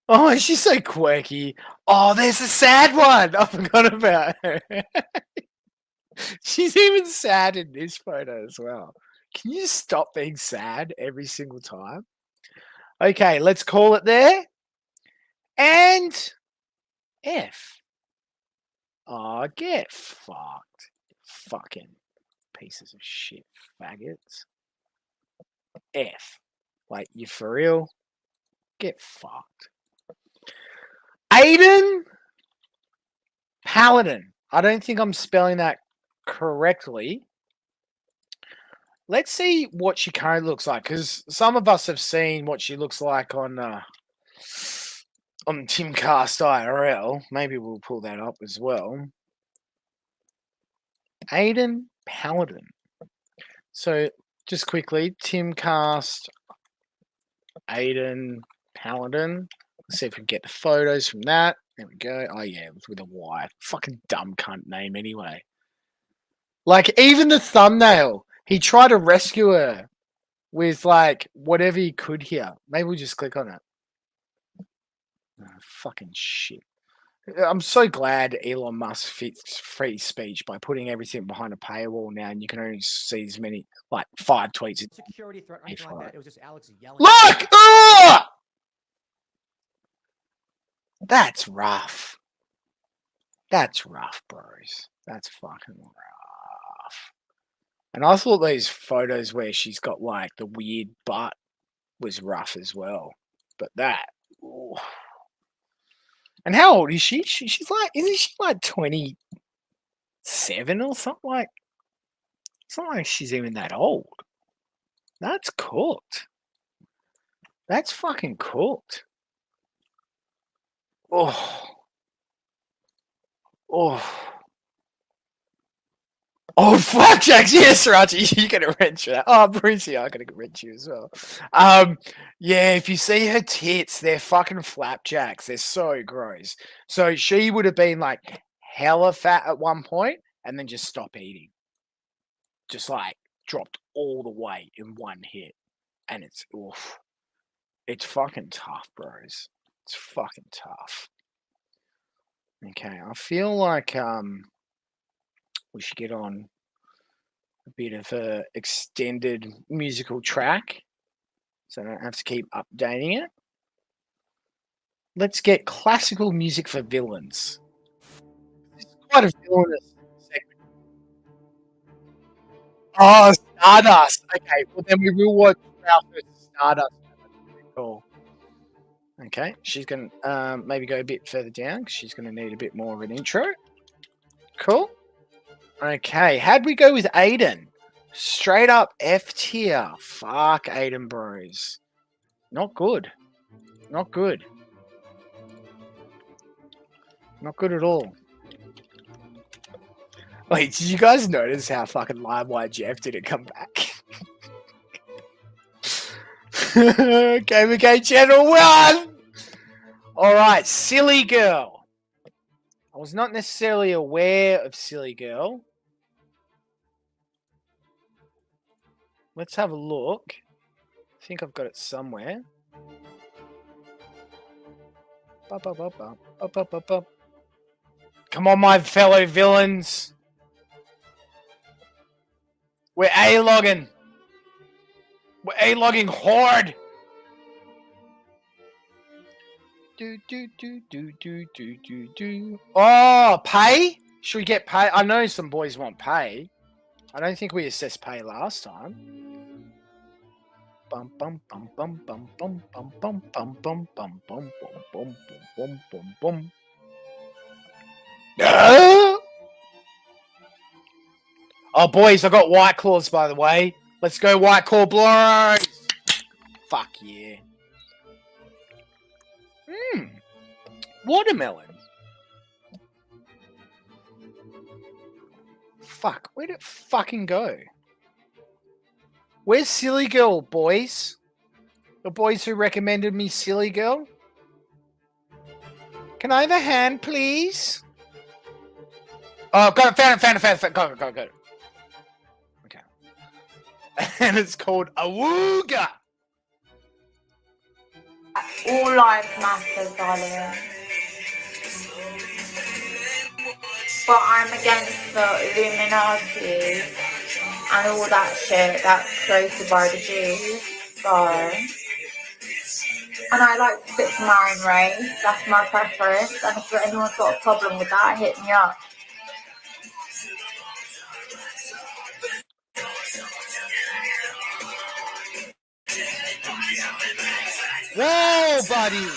Oh, she's so quirky. Oh, there's a sad one. I forgot about her. She's even sad in this photo as well. Can you stop being sad every single time? Okay, let's call it there. And F. Oh, get fucked. Fucking pieces of shit faggots. F. Like, you for real? Get fucked. Aiden Paladin. I don't think I'm spelling that correctly. Let's see what she currently looks like, because some of us have seen what she looks like on on Timcast IRL. Maybe we'll pull that up as well. Aiden Paladin. So just quickly, Timcast, Aiden Paladin. Let's see if we can get the photos from that. There we go. Oh yeah, it's with a Y. Fucking dumb cunt name anyway. Like even the thumbnail, he tried to rescue her with like whatever he could here. Maybe we'll just click on it. Oh, fucking shit. I'm so glad Elon Musk fits free speech by putting everything behind a paywall now, and you can only see as many, like 5 tweets. Security threat or anything like that. It was just Alex yelling. Look! Ugh! That's rough. That's rough, bros. That's fucking rough. And I thought these photos where she's got like the weird butt was rough as well. But that. Ooh. And how old is she? She's like, isn't she like 27 or something like? It's not like she's even that old. That's cooked. That's fucking cooked. Oh. Oh. Oh, fuck, Jax. Yes, Raji, you get a wrench for that. Oh, Brucey, I got to wrench you as well. Yeah, if you see her tits, they're fucking flapjacks. They're so gross. So she would have been like hella fat at one point and then just stop eating. Just like dropped all the weight in one hit. And it's, oof. It's fucking tough, bros. It's fucking tough. Okay, I feel like we should get on a bit of a extended musical track, so I don't have to keep updating it. Let's get classical music for villains. This is quite a villainous segment. Oh, Stardust. Okay, well then we will watch Ralph versus Stardust. Cool. Okay, she's going to maybe go a bit further down because she's going to need a bit more of an intro. Cool. Okay, how'd we go with Aiden? Straight up F tier. Fuck Aiden bros. Not good. Not good. Not good at all. Wait, did you guys notice how fucking Limewire Jeff didn't come back? Okay, Channel 1! Alright, Silly Girl. I was not necessarily aware of Silly Girl. Let's have a look. I think I've got it somewhere. Come on, my fellow villains. We're A-logging. We're A-logging horde. Oh, pay? Should we get pay? I know some boys want pay. I don't think we assessed pay last time. Bum bum bum bum bum bum bum bum bum bum bum bum bum bum bum bum. Oh, boys, I got White Claws, by the way. Let's go, White Claw Blues. Fuck yeah. Watermelon. Fuck, where'd it fucking go? Where's Silly Girl, boys? The boys who recommended me Silly Girl? Can I have a hand, please? Oh, got it, found it. Got it. Okay. And it's called Awooga. All lives matter, darling. But I'm against the Illuminati and all that shit that's created by the Jews. So, and I like to stick to my own race. That's my preference. And if anyone's got a problem with that, hit me up. Whoa, buddy!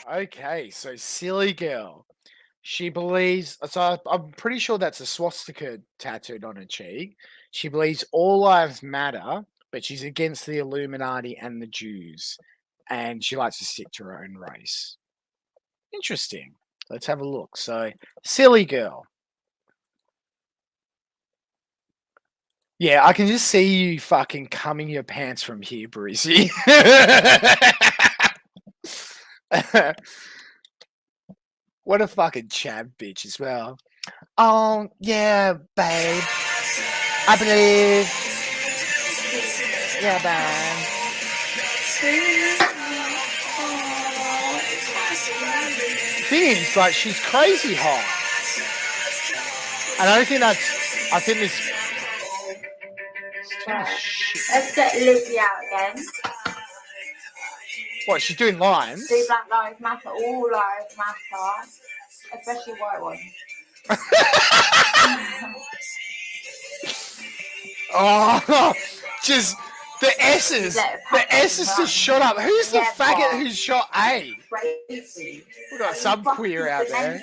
Okay, so Silly Girl. She believes. So I'm pretty sure that's a swastika tattooed on her cheek. She believes all lives matter, but she's against the Illuminati and the Jews, and she likes to stick to her own race. Interesting. Let's have a look. So, silly girl. Yeah, I can just see you fucking cumming your pants from here, Breezy. What a fucking chab bitch as well. Oh, yeah, babe. I believe. Yeah, babe. Thing is, like, she's crazy hot. And I don't think that's. I think this. Let's get Lizzie out again. What, she's doing lines? Do Black Lives Matter, all lives matter, especially white ones. Oh, just the S's. The S's just shot up. Who's the faggot who's shot A? Crazy. We've got some queer out there.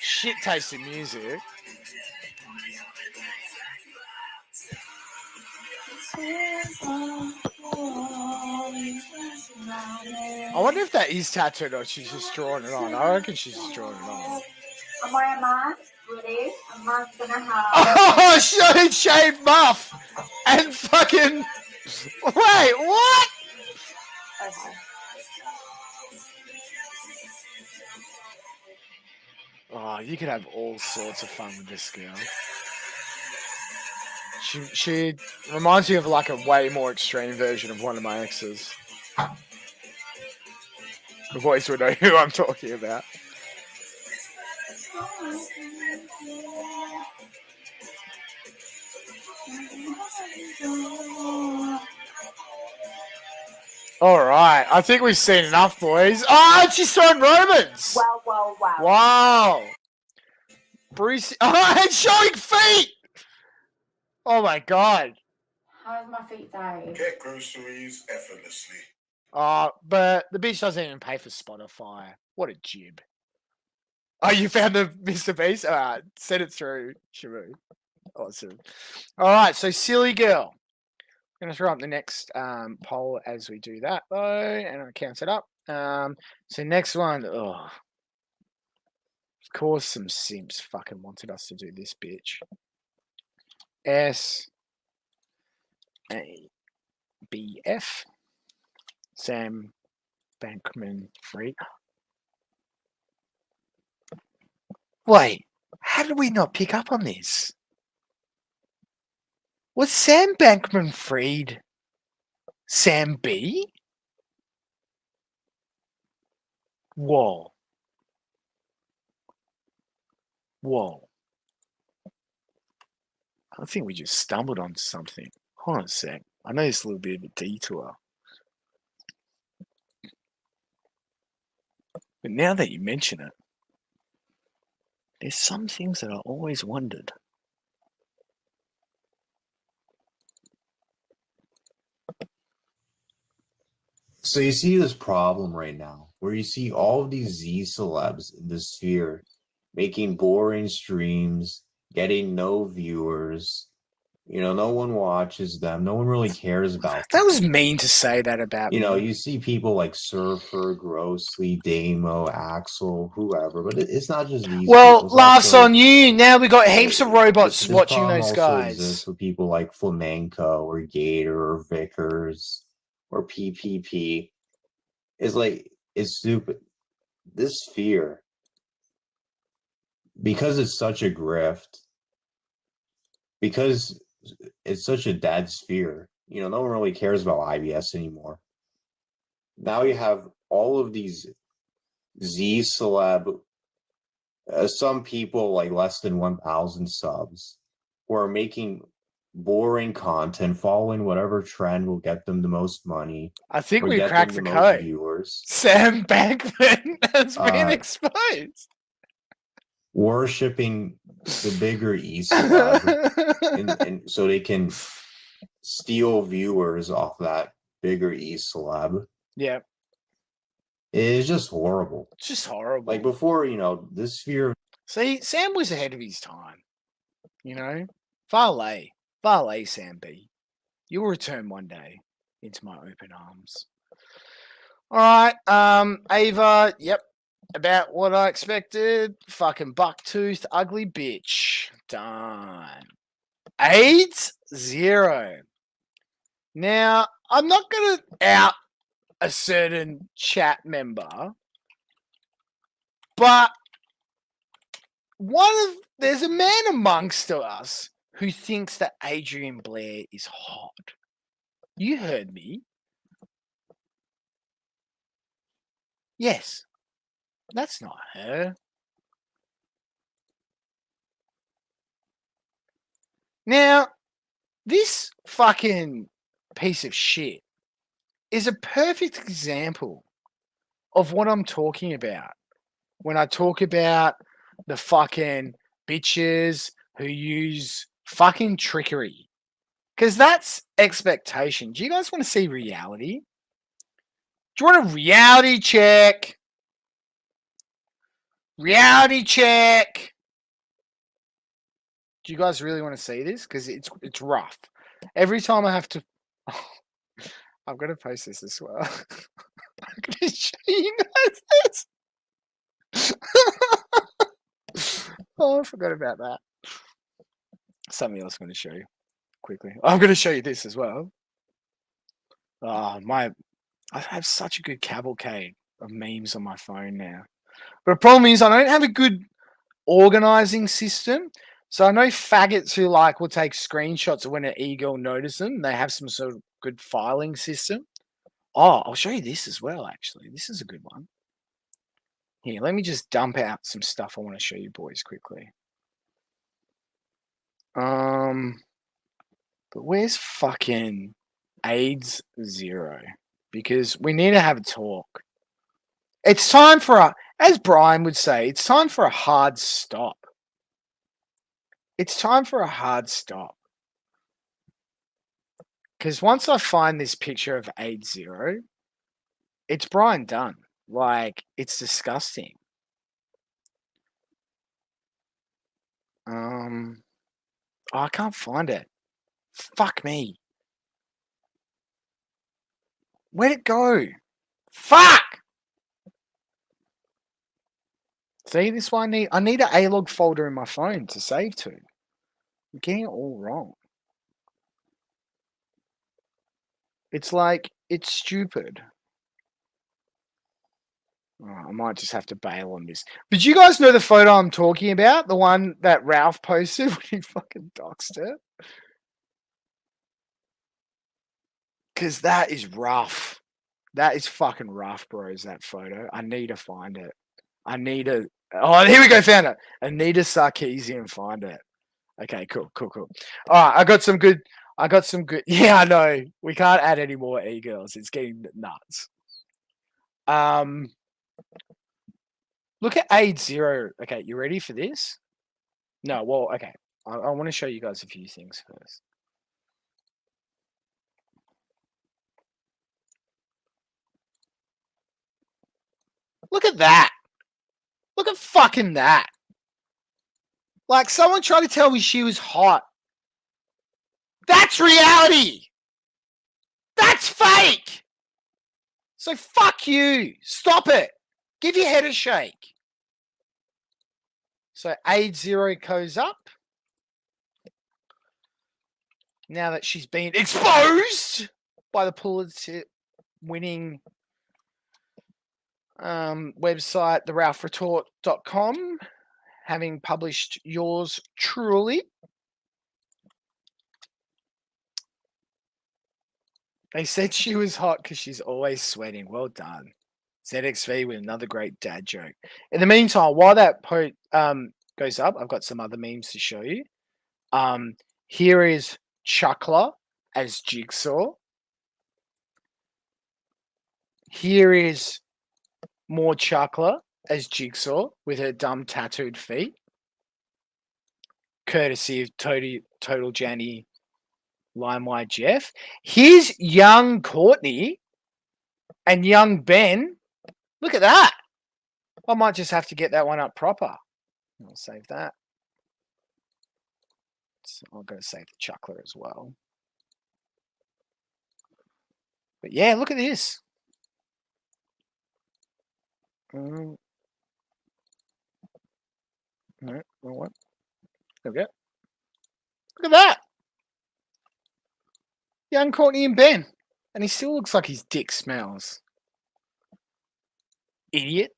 Shit tasting music. I wonder if that is tattooed or she's just drawing it on. I reckon she's just drawing it on. Am I a man? Really? A man's gonna have. Oh, shaved muff! And fucking. Wait, what? Okay. Oh, you could have all sorts of fun with this girl. She reminds me of like a way more extreme version of one of my exes. The boys would know who I'm talking about. All right, I think we've seen enough, boys. Oh, she's throwing Romans. Wow. Wow. Bruce. Oh, and showing feet. Oh my god. How's my feet dying? Get groceries effortlessly. But the bitch doesn't even pay for Spotify. What a jib. Oh, you found the Mr. Beast? Send it through, Shamu. Awesome. All right, so silly girl. I'm going to throw up the next poll as we do that, though, and I'll count it up. So next one. Oh, of course some simps fucking wanted us to do this, bitch. SABF. Sam Bankman-Fried. Wait, how did we not pick up on this? Was Sam Bankman-Fried Sam B? Whoa. I think we just stumbled onto something. Hold on a sec. I know it's a little bit of a detour. But now that you mention it, there's some things that I always wondered. So you see this problem right now where you see all of these Z celebs in the sphere making boring streams, getting no viewers. You know, no one watches them. No one really cares about them. That was mean to say that about You me. know, you see people like Surfer, Grossly, Damo, Axel, whoever, but it's not just these Well, people. It's laughs also- on you. Now we got heaps of robots this watching problem those also guys. exists with people like Flamenco or Gator or Vickers or PPP. It's stupid. This sphere, because it's such a grift, because it's such a dead sphere, you know, no one really cares about IBS anymore. Now you have all of these Z celeb, some people like less than 1,000 subs, who are making boring content, following whatever trend will get them the most money. I think or we get cracked them the most code. viewers. Sam Bankman has been Uh, exposed. Worshipping the bigger E celeb, and so they can steal viewers off that bigger E celeb. Yeah. It's just horrible. It's just horrible. Like before, this sphere. See, Sam was ahead of his time. Far lay, Sam B. You will return one day into my open arms. All right, Ava. Yep, about what I expected. Fucking bucktooth, ugly bitch. Done. AIDS 0. Now, I'm not gonna out a certain chat member, but there's a man amongst us who thinks that Adrian Blair is hot. You heard me. Yes, that's not her. Now, this fucking piece of shit is a perfect example of what I'm talking about when I talk about the fucking bitches who use fucking trickery. Because that's expectation. Do you guys want to see reality? Do you want a reality check? Reality check. Do you guys really want to see this? Because it's rough. Every time I have to... I'm going to post this as well. I'm going to show you guys this. Oh, I forgot about that. Something else I'm going to show you quickly. I'm going to show you this as well. I have such a good cavalcade of memes on my phone now. But the problem is I don't have a good organizing system. So I know faggots who will take screenshots of when an e-girl notices them. They have some sort of good filing system. Oh, I'll show you this as well, actually. This is a good one. Here, let me just dump out some stuff I want to show you boys quickly. But where's fucking AIDS 0? Because we need to have a talk. It's time for as Brian would say, it's time for a hard stop. It's time for a hard stop. Because once I find this picture of AIDS 0, it's Brian done. It's disgusting. Oh, I can't find it. Fuck me. Where'd it go? Fuck! See, this one I need an A-log folder in my phone to save to. I'm getting it all wrong. It's it's stupid. Oh, I might just have to bail on this. But you guys know the photo I'm talking about? The one that Ralph posted when he fucking doxed it? Because that is rough. That is fucking rough, bros, that photo. I need to find it. Oh, here we go, found it. Anita Sarkeesian, find it. Okay, cool. All right, I got some good. Yeah, I know. We can't add any more e-girls. It's getting nuts. Look at AIDS 0. Okay, you ready for this? No, well, okay. I want to show you guys a few things first. Look at that. Look at fucking that. Someone tried to tell me she was hot. That's reality. That's fake. So fuck you. Stop it. Give your head a shake. So AIDS 0 goes up. Now that she's been exposed by the Pulitzer winning website, theralphretort.com, having published yours truly. They said she was hot because she's always sweating. Well done. ZXV with another great dad joke. In the meantime, while that post goes up, I've got some other memes to show you. Here is Chuckler as Jigsaw. Here is more Chuckler as Jigsaw with her dumb tattooed feet. Courtesy of Total Janny Limewire Jeff. Here's young Courtney and young Ben. Look at that. I might just have to get that one up proper. I'll save that. So I'll go save the chuckler as well. But yeah, look at this. No, wrong one. There we go. Look at that. Young Courtney and Ben. And he still looks like his dick smells. Idiot.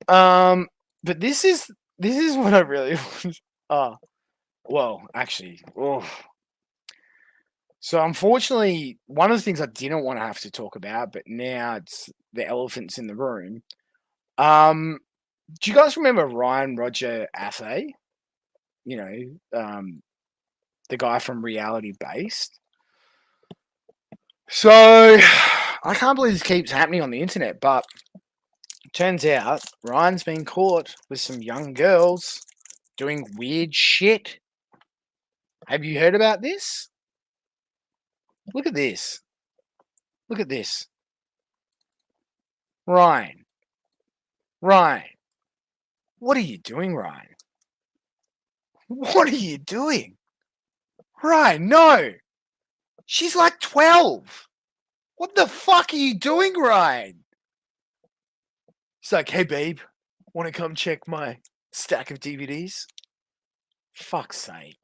But this is what I really want. Well, actually, so unfortunately, one of the things I didn't want to have to talk about, but now it's the elephants in the room. Do you guys remember Ryan Roger Athay? You know, the guy from Reality Based. So I can't believe this keeps happening on the internet, but it turns out Ryan's been caught with some young girls doing weird shit. Have you heard about this? Look at this. Look at this. Ryan. What are you doing, Ryan? What are you doing? Ryan, no. She's like 12. What the fuck are you doing, Ryan? He's like, hey, babe, want to come check my stack of DVDs? Fuck's sake.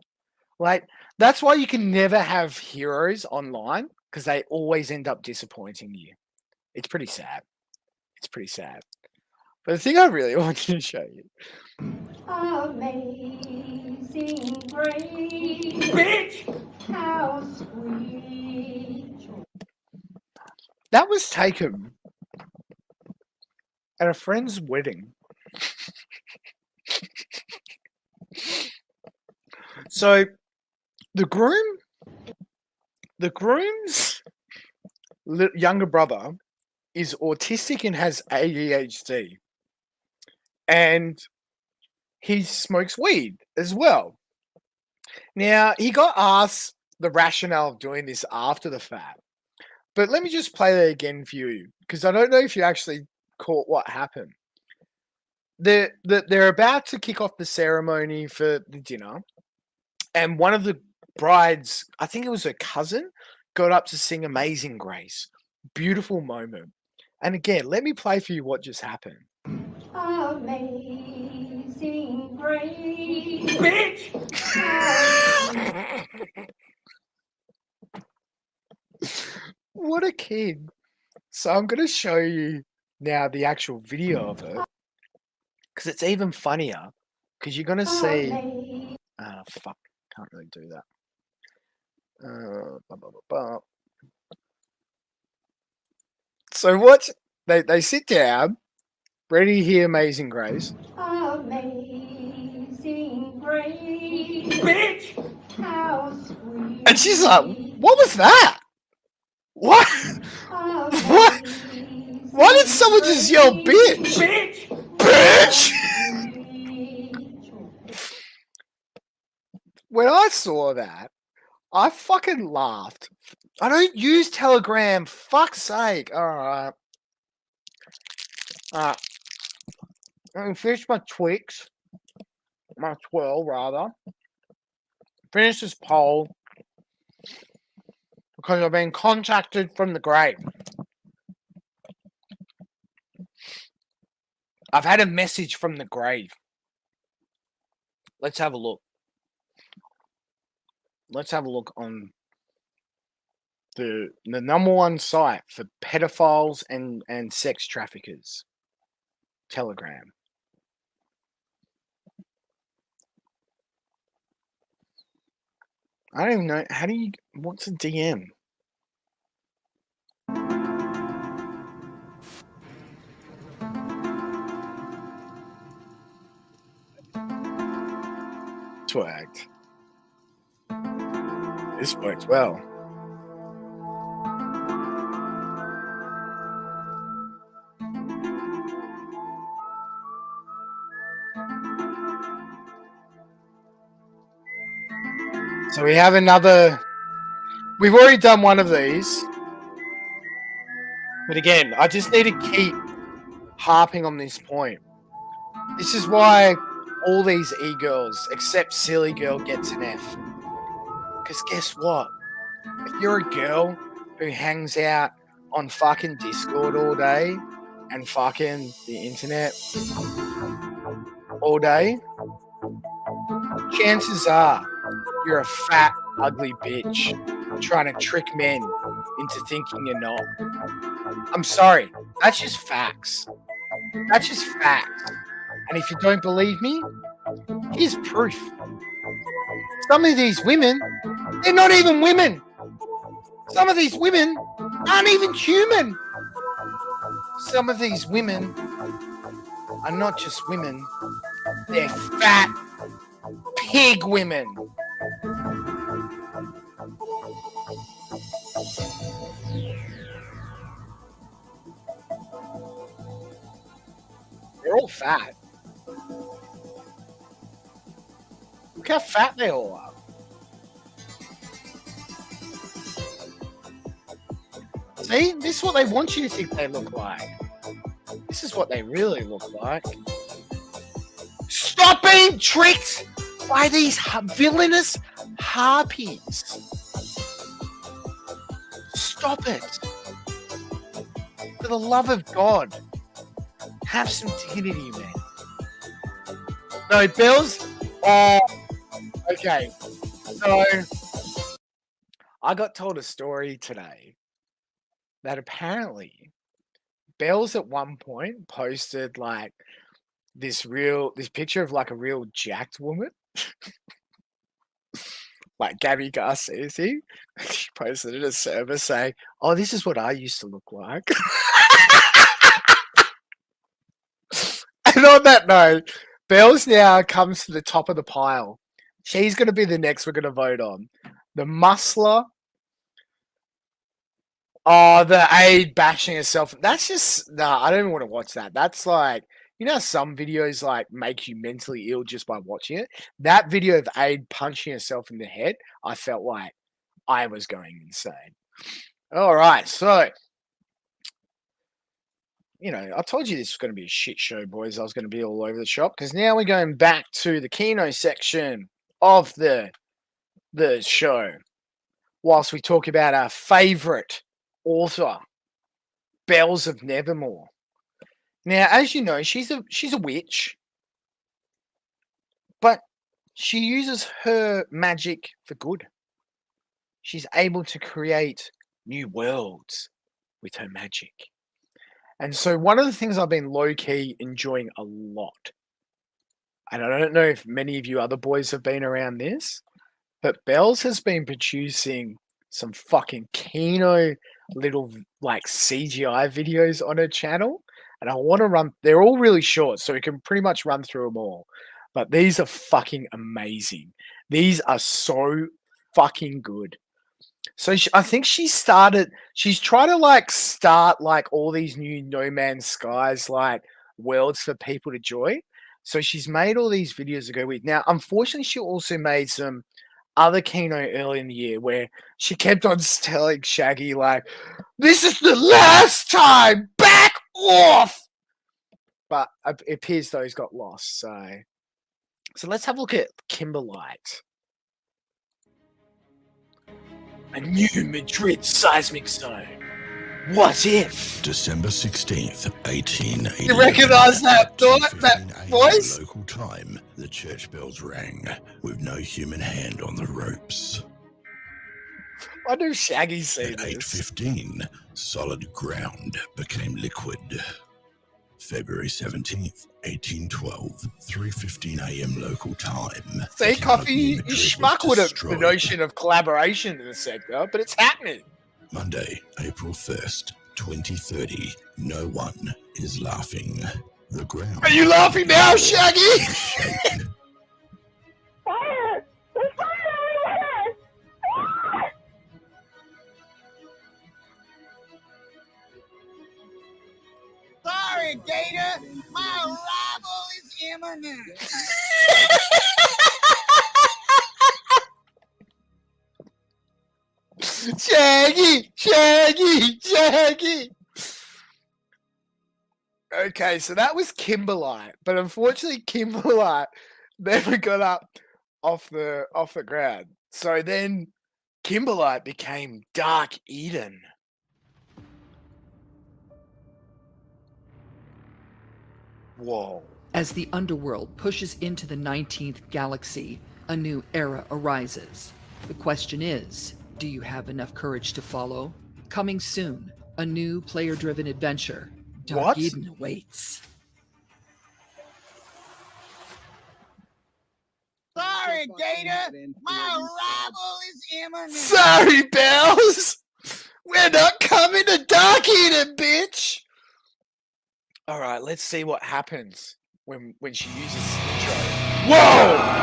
Like, that's why you can never have heroes online, because they always end up disappointing you. It's pretty sad. It's pretty sad. But the thing I really wanted to show you. Amazing grace. Bitch! How sweet. That was taken at a friend's wedding. So the groom's younger brother is autistic and has ADHD. And he smokes weed as well. Now, he got asked the rationale of doing this after the fact. But let me just play that again for you, because I don't know if you actually caught what happened. They're about to kick off the ceremony for the dinner, and one of the brides, I think it was her cousin, got up to sing Amazing Grace. Beautiful moment. And again, let me play for you what just happened. Amazing grace. Bitch! What a kid. So I'm going to show you now the actual video of it, because it's even funnier, because you're going to see... fuck. Can't really do that. So what? They sit down, ready to hear Amazing Grace. Amazing grace. Bitch! How sweet. And she's like, what was that? What? What? Why did someone just yell bitch? Bitch! Bitch! When I saw that, I fucking laughed. I don't use Telegram. Fuck's sake. Alright. Alright. Let me finish my Twix. My 12, rather. Finish this poll. Because I've been contacted from the grave. I've had a message from the grave. Let's have a look. Let's have a look on the number one site for pedophiles and sex traffickers. Telegram. I don't even know. How do you... What's a DM? Twagged. This works well. So we have another. We've already done one of these. But again, I just need to keep harping on this point. This is why all these e-girls, except Silly Girl, gets an F. Because guess what? If you're a girl who hangs out on fucking Discord all day and fucking the internet all day, chances are you're a fat, ugly bitch trying to trick men into thinking you're not. I'm sorry. That's just facts. That's just facts. And if you don't believe me, here's proof. Some of these women, they're not even women. Some of these women aren't even human. Some of these women are not just women, they're fat pig women. They're all fat. Look how fat they all are. See, this is what they want you to think they look like. This is what they really look like. Stop being tricked by these villainous harpies. Stop it. For the love of God, have some dignity, man. No, Bills? Okay. So, I got told a story today that apparently Bells at one point posted like this picture of like a real jacked woman. Like Gabby Garcia, she posted it in a server saying, "Oh, this is what I used to look like." And on that note, Bells now comes to the top of the pile. She's going to be the next we're going to vote on. The Muscler. Oh, the aide bashing herself. That's just, nah, I don't even want to watch that. That's like, you know how some videos like make you mentally ill just by watching it? That video of aide punching herself in the head, I felt like I was going insane. All right, so, you know, I told you this was going to be a shit show, boys. I was going to be all over the shop because now we're going back to the Kino section of the show whilst we talk about our favorite author, Bells of Nevermore. Now, as you know, she's a witch, but she uses her magic for good. She's able to create new worlds with her magic. And so one of the things I've been low-key enjoying a lot, and I don't know if many of you other boys have been around this, but Bells has been producing some fucking Kino little like CGI videos on her channel. And I want to run, they're all really short, so we can pretty much run through them all. But these are fucking amazing. These are so fucking good. So I think she's trying to like start like all these new No Man's Skies like worlds for people to join. So she's made all these videos to go with. Now, unfortunately, she also made some other Kino early in the year where she kept on telling Shaggy like, "This is the last time, back off!" But it appears those got lost. So let's have a look at Kimberlite. A new Madrid seismic zone. What if? December 16th, 1880. You recognise that voice? Local time, the church bells rang with no human hand on the ropes. I know Shaggy's seen At this. 8:15, solid ground became liquid. February 17th, 1812, 3:15 a.m. local time. See, Coffee, you schmuck with the notion of collaboration in the sector, but it's happening. Monday, April 1st, 2030. No one is laughing. The ground. Are you laughing now, Shaggy? Fire! There's fire everywhere! Sorry, Gator. My arrival is imminent. Shaggy, Shaggy, Shaggy. Okay, so that was Kimberlite, but unfortunately, Kimberlite never got up off the ground. So then, Kimberlite became Dark Eden. Whoa. As the underworld pushes into the 19th galaxy, a new era arises. The question is, do you have enough courage to follow? Coming soon, a new player-driven adventure. Dark What? Eden awaits. Sorry, Gator. My arrival is imminent. Sorry, Bells. We're not coming to Dark Eden, bitch. All right, let's see what happens when she uses intro. Whoa!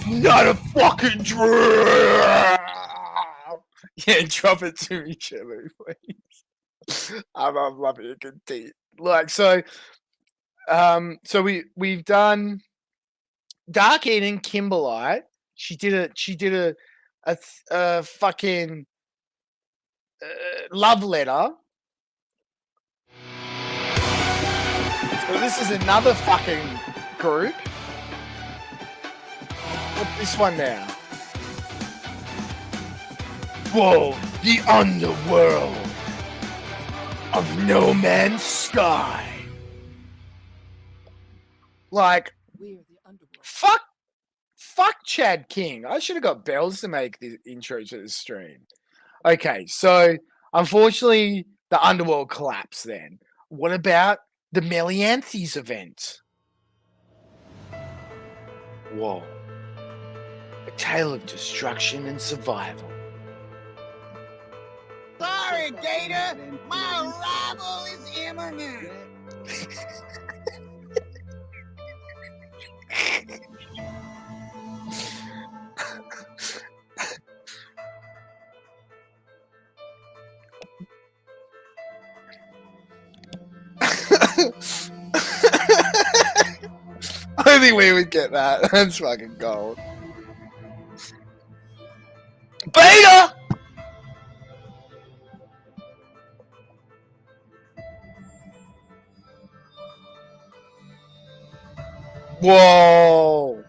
Not a fucking drill. Yeah, drop it to me, Chili, please. I'm loving a good tea. Like so we've done Dark Eden, Kimberlite. She did a fucking love letter. So this is another fucking group. What's this one now? Whoa, the underworld of No Man's Sky. Like, fuck Chad King. I should have got Bells to make the intro to this stream. Okay, so unfortunately, the underworld collapsed then. What about the Melianthes event? Whoa. A tale of destruction and survival. Sorry, Gator. My arrival is imminent. I think we would get that. That's fucking gold. Beta! Whoa!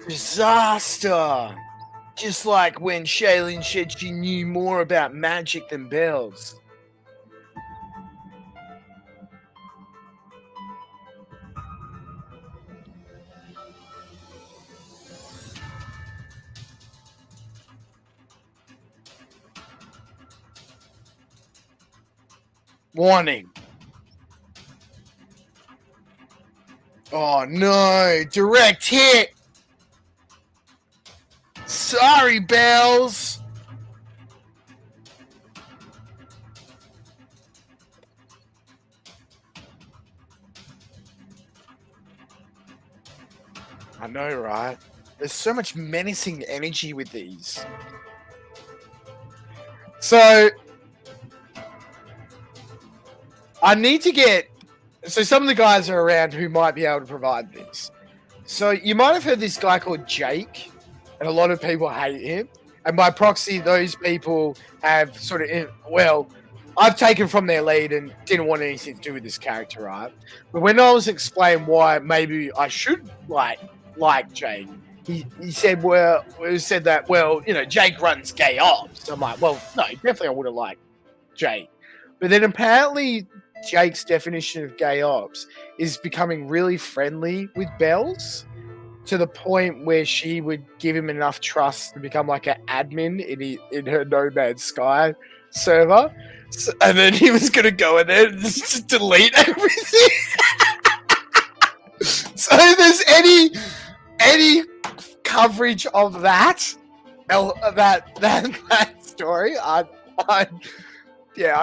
Disaster! Just like when Shailene said she knew more about magic than Bells. Warning. Oh no, direct hit. Sorry, Bells. I know, right? There's so much menacing energy with these. So I need to get... So some of the guys are around who might be able to provide this. So you might have heard this guy called Jake, and a lot of people hate him. And by proxy, those people have sort of... Well, I've taken from their lead and didn't want anything to do with this character, right? But when I was explaining why maybe I should like Jake, he said, Jake runs gay ops. I'm like, well, no, definitely I would have liked Jake. But then apparently Jake's definition of gay ops is becoming really friendly with Bells to the point where she would give him enough trust to become like an admin in her No Man's Sky server. So, and then he was going to go in there and just delete everything. So if there's any coverage of that story, I'd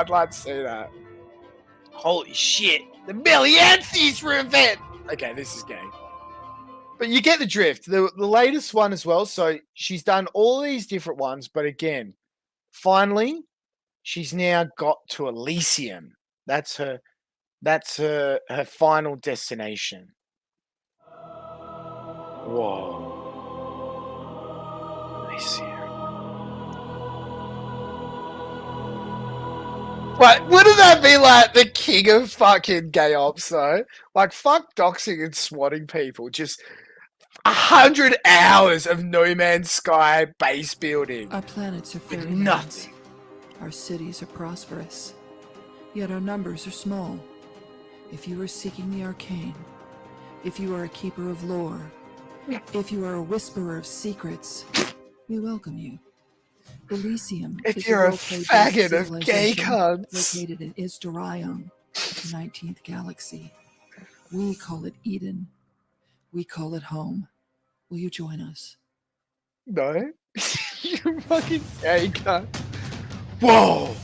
like to see that. Holy shit! The Melianthes revenge. Okay, this is gay, but you get the drift. The latest one as well. So she's done all these different ones, but again, Finally, she's now got to Elysium. That's her final destination. Whoa. Elysium. What wouldn't that be like the king of fucking gay ops though? Like fuck doxing and swatting people. Just 100 hours of No Man's Sky base building. Our planets are with fairylands. nothing. Our cities are prosperous. Yet our numbers are small. If you are seeking the arcane, if you are a keeper of lore, if you are a whisperer of secrets, we welcome you. Elysium If is you're a role-play-based faggot of gay civilization cunts. located in Isdarion, the 19th galaxy. We call it Eden. We call it home. Will you join us? No. You fucking gay cunt. Whoa!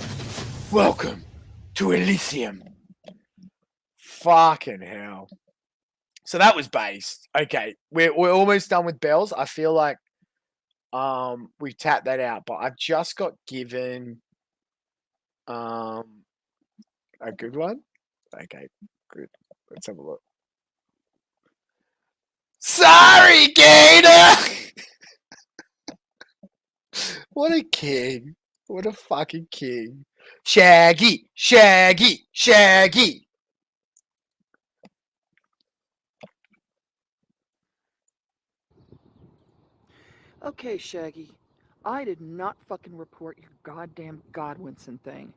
Welcome to Elysium. Fucking hell. So that was based. Okay, we're almost done with bells. I feel like we tapped that out, but I've just got given a good one. Okay, good. Let's have a look. Sorry, Gator! What a king. What a fucking king. Shaggy, Shaggy, Shaggy. Okay, Shaggy. I did not fucking report your goddamn Godwinson thing.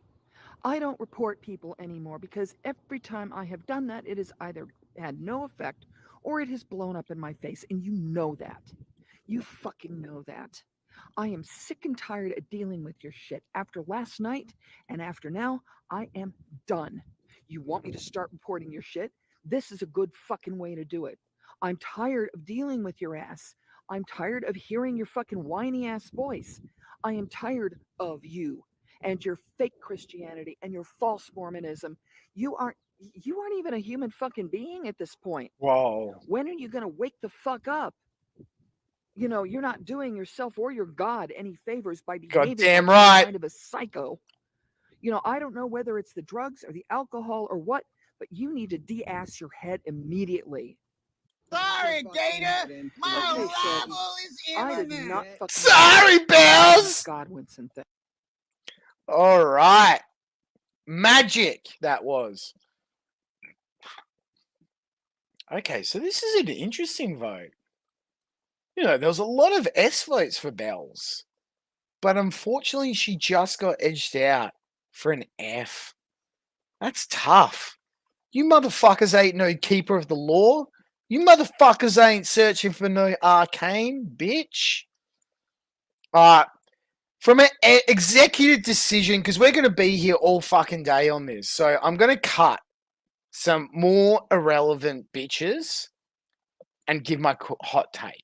I don't report people anymore because every time I have done that, it has either had no effect or it has blown up in my face, and you know that. You fucking know that. I am sick and tired of dealing with your shit. After last night and after now, I am done. You want me to start reporting your shit? This is a good fucking way to do it. I'm tired of dealing with your ass. I'm tired of hearing your fucking whiny ass voice. I am tired of you and your fake Christianity and your false Mormonism. You aren't even a human fucking being at this point. Whoa. When are you gonna wake the fuck up? You know, you're not doing yourself or your God any favors by behaving Goddamn like some right. kind of a psycho. You know, I don't know whether it's the drugs or the alcohol or what, but you need to de-ass your head immediately. Sorry, Gator. My Okay, arrival Shaggy. is I did imminent. not fucking Sorry, Bells! Godwinson thing. All right. Magic, that was. Okay, so this is an interesting vote. You know, there was a lot of S votes for Bells. But unfortunately, she just got edged out for an F. That's tough. You motherfuckers ain't no keeper of the law. You motherfuckers ain't searching for no arcane, bitch. From an executive decision, because we're going to be here all fucking day on this, so I'm going to cut some more irrelevant bitches and give my hot take.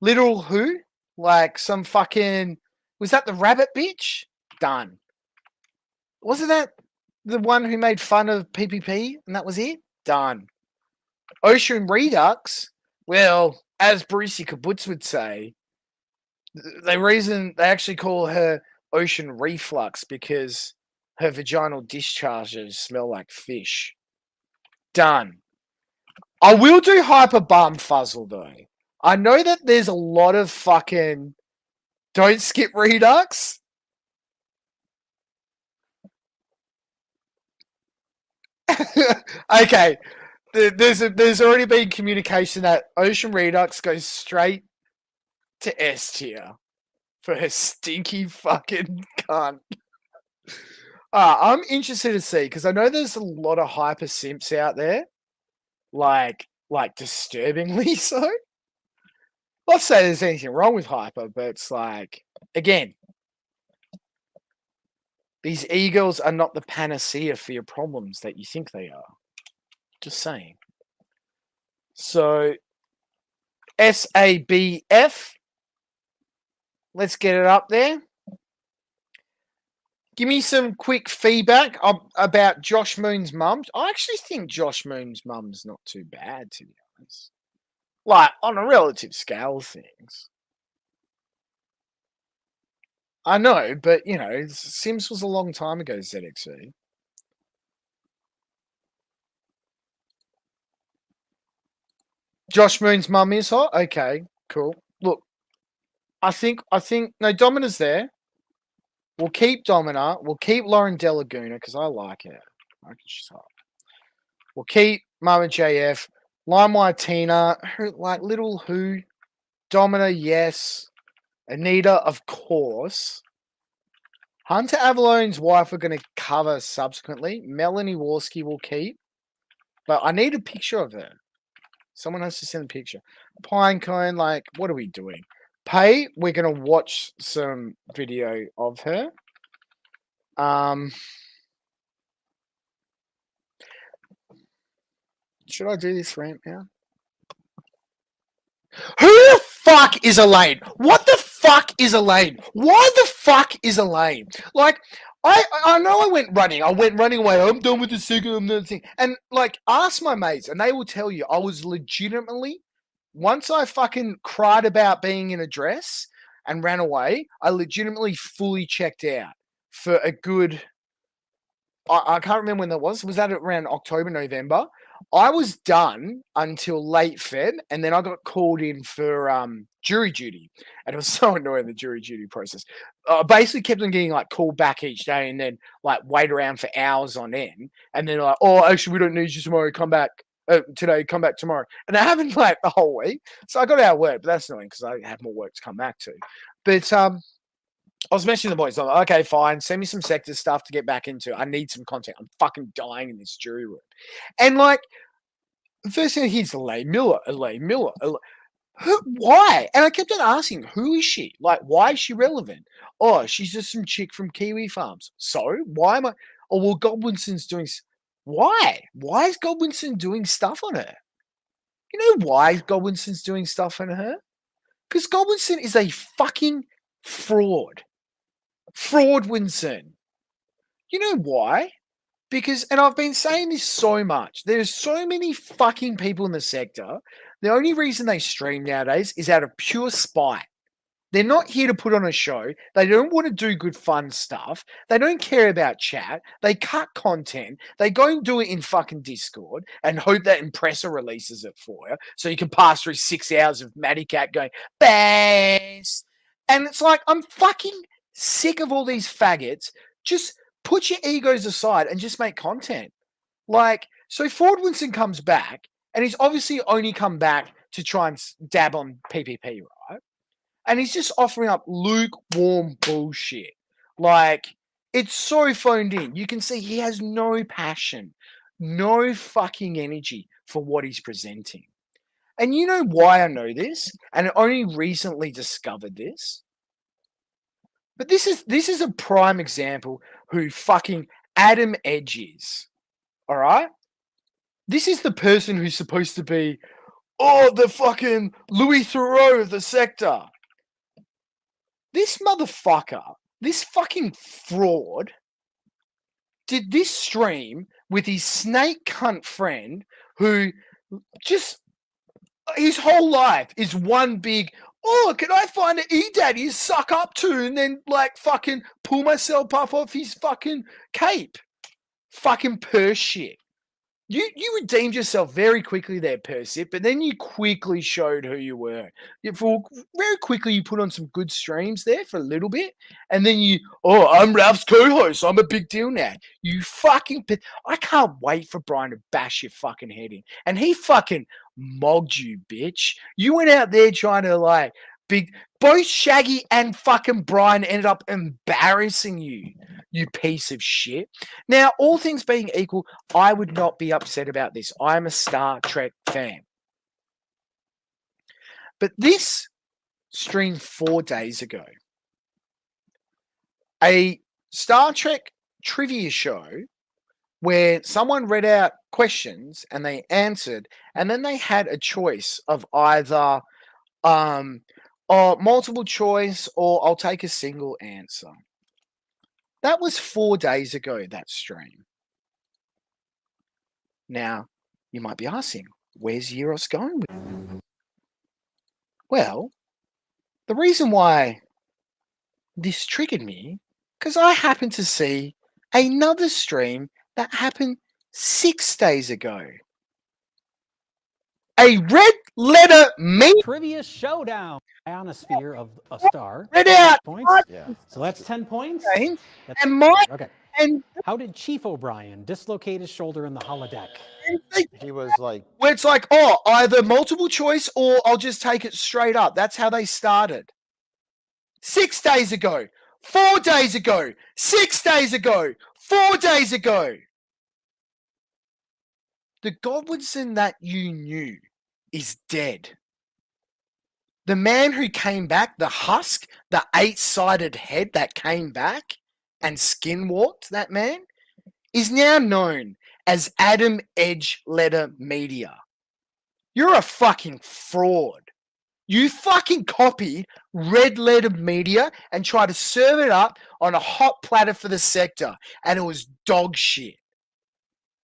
Literal who? Like some fucking... Was that the rabbit bitch? Done. Wasn't that the one who made fun of PPP and that was it? Done. Ocean Redux? Well, as Brucey Kibbutz would say, the reason they actually call her Ocean Reflux because her vaginal discharges smell like fish. Done. I will do Hyper Bum Fuzzle though. I know that there's a lot of fucking don't skip Redux. Okay. There's already been communication that Ocean Redux goes straight to S tier for her stinky fucking cunt. I'm interested to see because I know there's a lot of hyper simps out there, like disturbingly so. Not say there's anything wrong with hyper, but it's like again, these e-girls are not the panacea for your problems that you think they are. Just saying. So SABF. Let's get it up there. Give me some quick feedback about Josh Moon's mum. I actually think Josh Moon's mum's not too bad, to be honest. Like, on a relative scale of things. I know, but you know, Sims was a long time ago, ZXC. Josh Moon's mum is hot. Okay, cool. Look, I think no, Domina's there. We'll keep Domina. We'll keep Lauren De Laguna because I like her. I reckon she's hot. We'll keep Mama JF. Limewire Tina. Like Little Who. Domina, yes. Anita, of course. Hunter Avalone's wife we're going to cover subsequently. Melanie Worski will keep. But I need a picture of her. Someone has to send a picture. Pinecone, like, what are we doing? Pay, we're going to watch some video of her. Should I do this rant now? Who the fuck is Elaine? What the fuck is Elaine? Why the fuck is Elaine? Like, I know I went running. I went running away. I'm done with the second. I'm done thing. And like, ask my mates, and they will tell you I was legitimately. Once I fucking cried about being in a dress and ran away, I legitimately fully checked out for a good. I can't remember when that was. Was that around October, November? I was done until late Feb, and then I got called in for jury duty, and it was so annoying, the jury duty process. I basically kept on getting like called back each day, and then like wait around for hours on end, and then like, oh, actually, we don't need you tomorrow. Come back today. Come back tomorrow, and it happened like the whole week. So I got out of work, but that's annoying because I have more work to come back to. But I was messaging the boys. I'm like, okay, fine. Send me some sector stuff to get back into. I need some content. I'm fucking dying in this jury room. And like, the first thing here's Elaine Miller. Why? And I kept on asking, who is she? Like, why is she relevant? Oh, she's just some chick from Kiwi Farms. So why am I? Oh, well, Godwinson's doing. Why? Why is Godwinson doing stuff on her? You know why Godwinson's doing stuff on her? Because Godwinson is a fucking fraud. Fraudwinson. You know why? Because, and I've been saying this so much, there's so many fucking people in the sector. The only reason they stream nowadays is out of pure spite. They're not here to put on a show. They don't want to do good, fun stuff. They don't care about chat. They cut content. They go and do it in fucking Discord and hope that Impressor releases it for you so you can pass through 6 hours of Matty Cat going, bass. And it's like, I'm fucking sick of all these faggots. Just put your egos aside and just make content. Like, so Ford Winston comes back, and he's obviously only come back to try and dab on PPP, right? And he's just offering up lukewarm bullshit. Like, it's so phoned in. You can see he has no passion, no fucking energy for what he's presenting. And you know why I know this? And I only recently discovered this. But this is a prime example who fucking Adam Edge is. All right? This is the person who's supposed to be, oh, the fucking Louis Theroux of the sector. This motherfucker, this fucking fraud, did this stream with his snake cunt friend who just, his whole life is one big, oh, can I find an E-Daddy to suck up to and then, like, fucking pull myself off his fucking cape? Fucking purse shit. You redeemed yourself very quickly there, Persip, but then you quickly showed who you were. Very quickly, you put on some good streams there for a little bit, and then I'm Ralph's co-host. I'm a big deal now. You fucking... I can't wait for Brian to bash your fucking head in. And he fucking mogged you, bitch. You went out there trying to, like, both Shaggy and fucking Brian ended up embarrassing you, you piece of shit. Now, all things being equal, I would not be upset about this. I'm a Star Trek fan. But this streamed 4 days ago. A Star Trek trivia show where someone read out questions and they answered, and then they had a choice of either multiple choice or I'll take a single answer. That was 4 days ago, that stream. Now, you might be asking, where's Euros going with it? Well, the reason why this triggered me because I happened to see another stream that happened 6 days ago. A red letter Trivia showdown. Ionosphere of a star. Read out Points. Yeah. So that's 10 points. That's, and my okay. and how did Chief O'Brien dislocate his shoulder in the holodeck? He was like, where it's like, oh, either multiple choice or I'll just take it straight up. That's how they started. 6 days ago, 4 days ago, 6 days ago, 4 days ago. The Godwinson that you knew is dead. The man who came back, the husk, the 8-sided head that came back and skinwalked that man, is now known as Adam Edge Letter Media. You're a fucking fraud. You fucking copied Red Letter Media and tried to serve it up on a hot platter for the sector, and it was dog shit.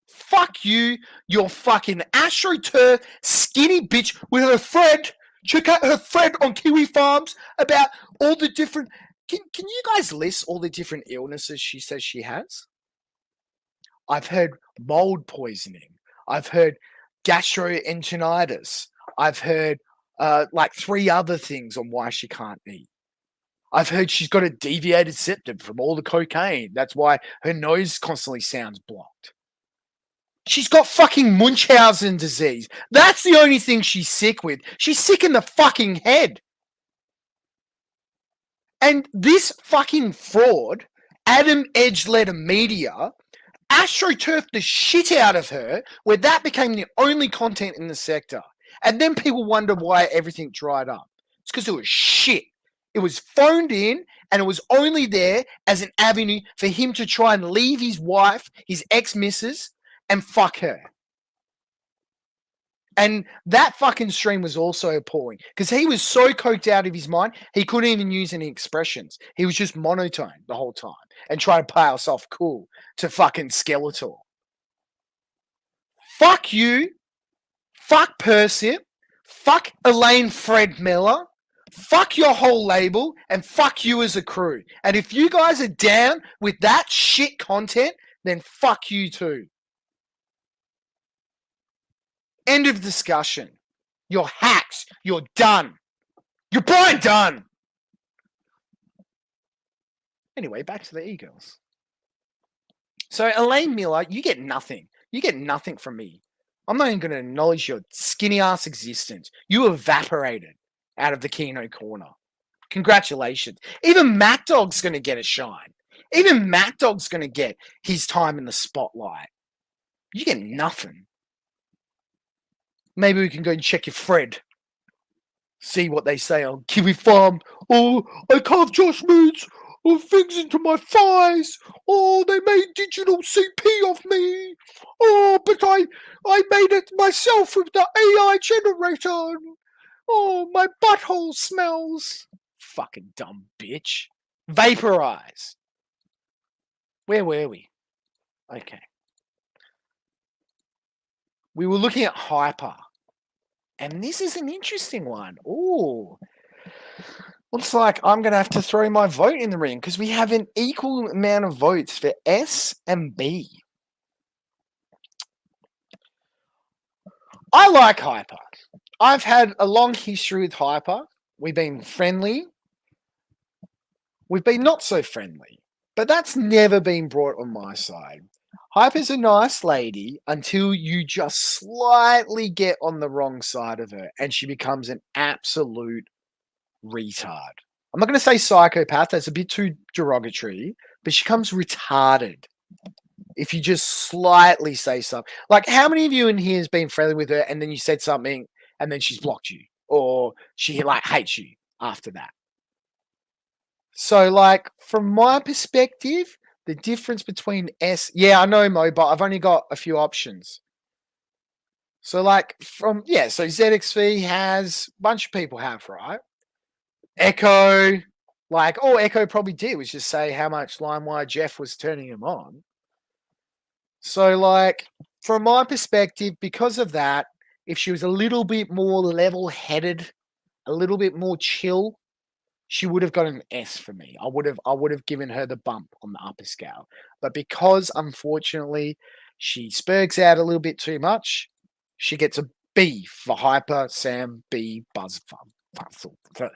Fuck you, your fucking AstroTurf skinny bitch with her friend. Check out her friend on Kiwi Farms about all the different... Can you guys list all the different illnesses she says she has? I've heard mold poisoning. I've heard gastroenteritis. I've heard like 3 other things on why she can't eat. I've heard she's got a deviated septum from all the cocaine. That's why her nose constantly sounds blocked. She's got fucking Munchausen disease. That's the only thing she's sick with. She's sick in the fucking head. And this fucking fraud, Adam Edge Letter Media, AstroTurfed the shit out of her, where that became the only content in the sector. And then people wonder why everything dried up. It's because it was shit. It was phoned in, and it was only there as an avenue for him to try and leave his wife, his ex-missus, and fuck her. And that fucking stream was also appalling because he was so coked out of his mind, he couldn't even use any expressions. He was just monotone the whole time and trying to play himself cool to fucking Skeletor. Fuck you. Fuck Persip. Fuck Elaine Fred Miller. Fuck your whole label and fuck you as a crew. And if you guys are down with that shit content, then fuck you too. End of discussion. You're hacks. You're done. You're Brian Dunn. Anyway, back to the e-girls. So Elaine Miller, you get nothing. You get nothing from me. I'm not even going to acknowledge your skinny ass existence. You evaporated out of the Kino corner. Congratulations. Even Matt Dog's going to get a shine. Even Matt Dog's going to get his time in the spotlight. You get nothing. Maybe we can go and check your Fred. See what they say on Kiwi Farm. Oh, I carved Josh Moods things into my thighs. Oh, they made digital CP of me. Oh, but I made it myself with the AI generator. Oh, my butthole smells. Fucking dumb bitch. Vaporize. Where were we? Okay. We were looking at Hyper. And this is an interesting one. Ooh. Looks like I'm going to have to throw my vote in the ring because we have an equal amount of votes for S and B. I like Hyper. I've had a long history with Hyper. We've been friendly. We've been not so friendly. But that's never been brought on my side. Hyper's a nice lady until you just slightly get on the wrong side of her and she becomes an absolute retard. I'm not going to say psychopath. That's a bit too derogatory, but she becomes retarded if you just slightly say something. Like, how many of you in here has been friendly with her and then you said something and then she's blocked you or she like hates you after that? So, like, from my perspective, the difference between yeah, I know, Mo, but I've only got a few options. So, like, so ZXV has, a bunch of people have, right? Echo, like, all Echo probably did was just say how much LimeWire Jeff was turning him on. So, like, from my perspective, because of that, if she was a little bit more level-headed, a little bit more chill, she would have got an S for me. I would have given her the bump on the upper scale. But because unfortunately she spurgs out a little bit too much, she gets a B for hyper Sam B Buzz Fun.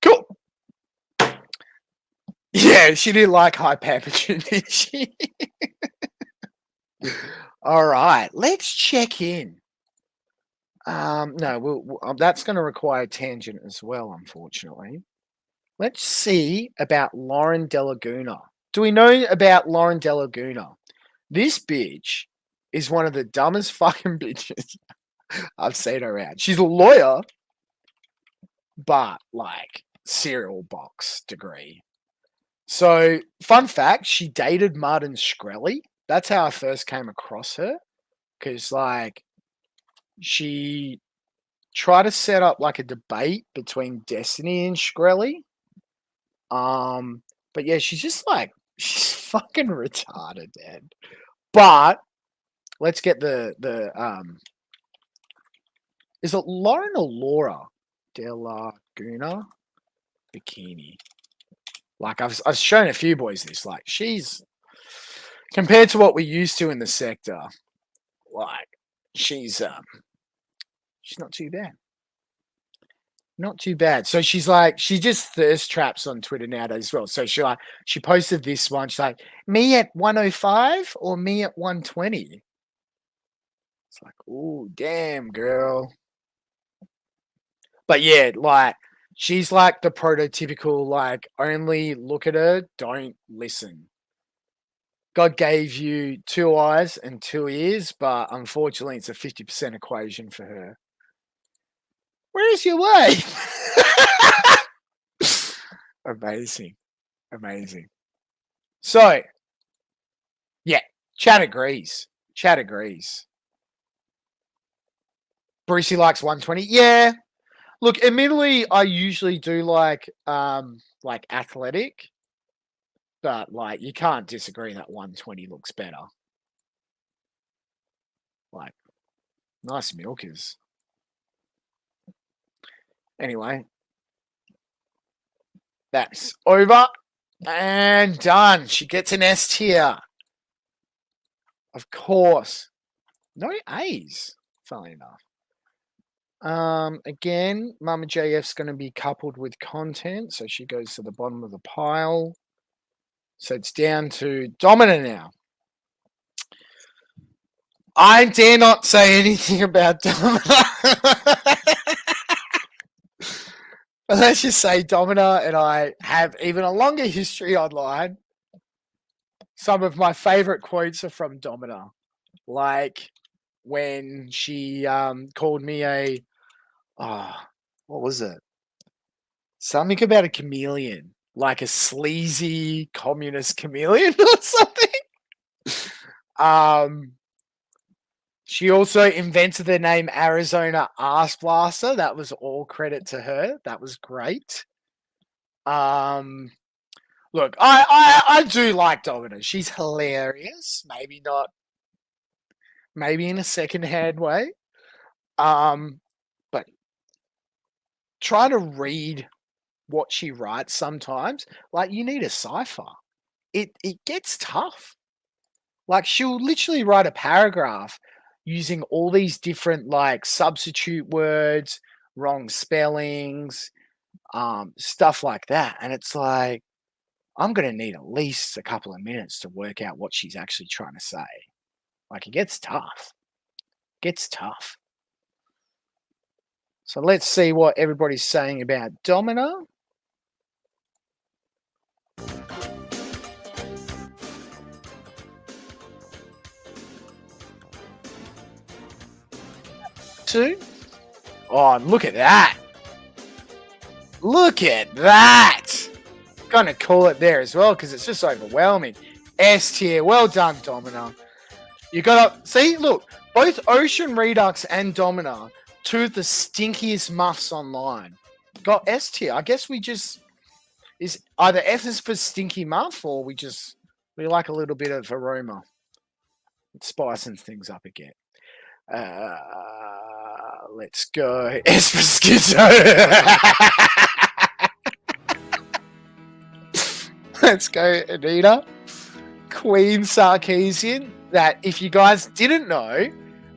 Cool. Yeah, she didn't like hypertension, did she? All right, let's check in. No, that's going to require tangent as well, unfortunately. Let's see about Lauren De Laguna. Do we know about Lauren De Laguna? This bitch is one of the dumbest fucking bitches I've seen around. She's a lawyer, but like cereal box degree. So, fun fact, she dated Martin Shkreli. That's how I first came across her. Because, like, she tried to set up, like, a debate between Destiny and Shkreli. But yeah, she's just, like, she's fucking retarded, man. But, let's get the is it Lauren or Laura De Laguna? Bikini. Like, I've shown a few boys this. Like, she's, compared to what we're used to in the sector, like, she's not too bad. Not too bad. So she's like, she just thirst traps on Twitter nowadays as well. So she posted this one. She's like, me at 105 or me at 120? It's like, oh, damn, girl. But yeah, like, she's like the prototypical, like, only look at her, don't listen. God gave you 2 eyes and 2 ears, but unfortunately it's a 50% equation for her. Where's your way? Amazing. Amazing. So, yeah, chat agrees. Chat agrees. Brucey likes 120. Yeah. Look, admittedly, I usually do like athletic, but like you can't disagree that 120 looks better. Like, nice milkers. Anyway, that's over and done. She gets an S tier. Of course. No A's, funnily enough. Again, Mama JF's going to be coupled with content, so she goes to the bottom of the pile. So it's down to Domina now. I dare not say anything about Domina. But let's just say Domina and I have even a longer history online. Some of my favorite quotes are from Domina. Like when she called me what was it? Something about a chameleon. Like a sleazy communist chameleon or something. She also invented the name Arizona Arse Blaster. That was all credit to her. That was great. Look, I do like Domina. She's hilarious. Maybe in a second-hand way. But trying to read what she writes sometimes, like you need a cipher. It gets tough. Like she'll literally write a paragraph using all these different like substitute words, wrong spellings, stuff like that. And it's like, I'm going to need at least a couple of minutes to work out what she's actually trying to say. Like it gets tough. So let's see what everybody's saying about Domina. Oh, look at that. Look at that. Gonna call it there as well because it's just overwhelming. S tier. Well done, Domina. You gotta see, look, both Ocean Redux and Domina, 2 of the stinkiest muffs online. Got S tier. I guess is either F is for stinky muff or we like a little bit of aroma. It's spicing things up again. Let's go. S for schizo. Let's go, Anita. Queen Sarkeesian. That, if you guys didn't know,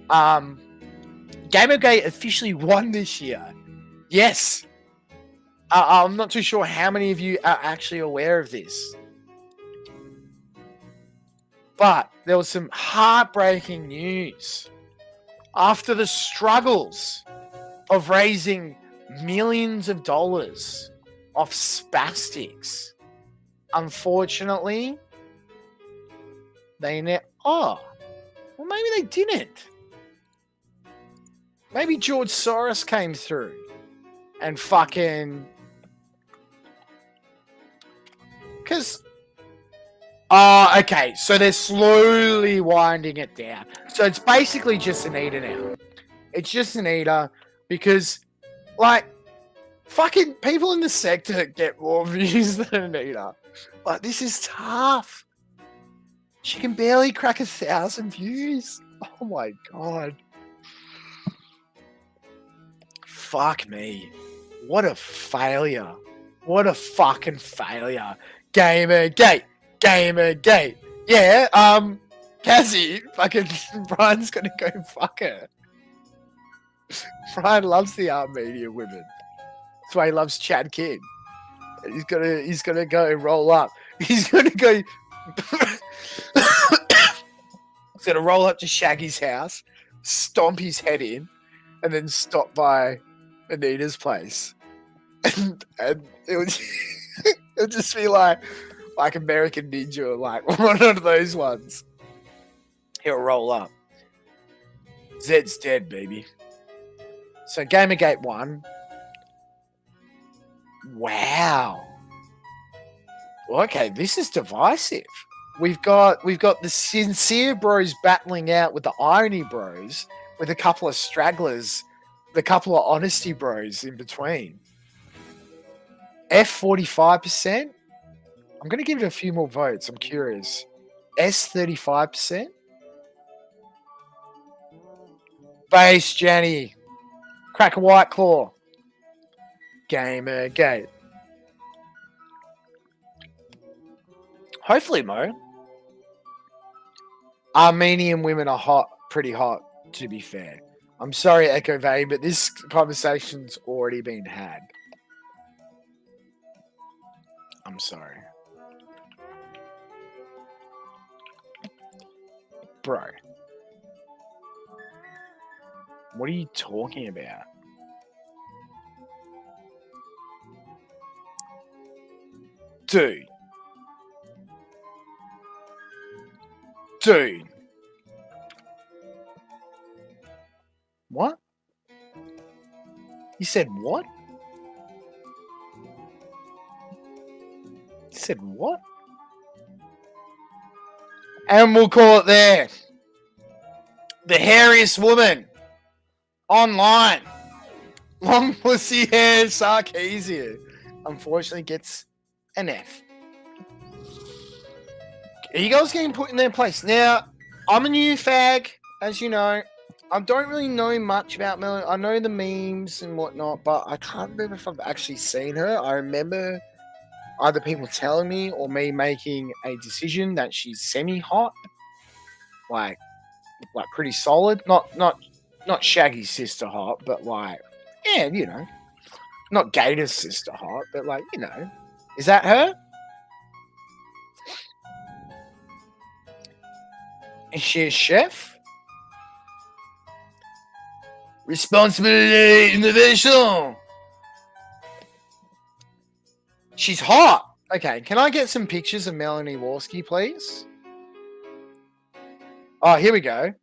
Gamergate officially won this year. Yes. I'm not too sure how many of you are actually aware of this. But there was some heartbreaking news. After the struggles of raising millions of dollars off spastics, unfortunately, well, maybe they didn't. Maybe George Soros came through and fucking... Because... okay, so they're slowly winding it down. So it's basically just Anita now. It's just Anita because, like, fucking people in the sector get more views than Anita. Like, this is tough. She can barely crack 1,000 views. Oh my god. Fuck me. What a failure. What a fucking failure. Gamergate. Gamergate. Yeah, Cassie, fucking Brian's gonna go fuck her. Brian loves the media women. That's why he loves Chad King. He's gonna go roll up. He's gonna go he's gonna roll up to Shaggy's house, stomp his head in, and then stop by Anita's place. And it would it'll just be like American Ninja, or like one of those ones. He'll roll up. Zed's dead, baby. So Gamergate won. Wow. Okay, this is divisive. We've got the sincere bros battling out with the irony bros, with a couple of stragglers, the couple of honesty bros in between. F 45%. I'm going to give it a few more votes. I'm curious. S 35%. Base Jenny. Crack a White Claw. Gamergate. Hopefully, Mo. Armenian women are hot, pretty hot, to be fair. I'm sorry, Echo Valley, but this conversation's already been had. I'm sorry. Bro. What are you talking about? Dude. Dude. What? You said what? You said what? And we'll call it there. The hairiest woman online. Long pussy hair Sarkeesian. Unfortunately gets an F. Eagles getting put in their place. Now, I'm a new fag, as you know. I don't really know much about Melanie. I know the memes and whatnot, but I can't remember if I've actually seen her. I remember either people telling me or me making a decision that she's semi-hot. Like pretty solid. Not Shaggy's sister hot, but like, yeah, you know. Not Gator's sister hot, but like, you know. Is that her? Is she a chef? Responsibility, innovation. She's hot. Okay, can I get some pictures of Melanie Worski, please? Oh, here we go.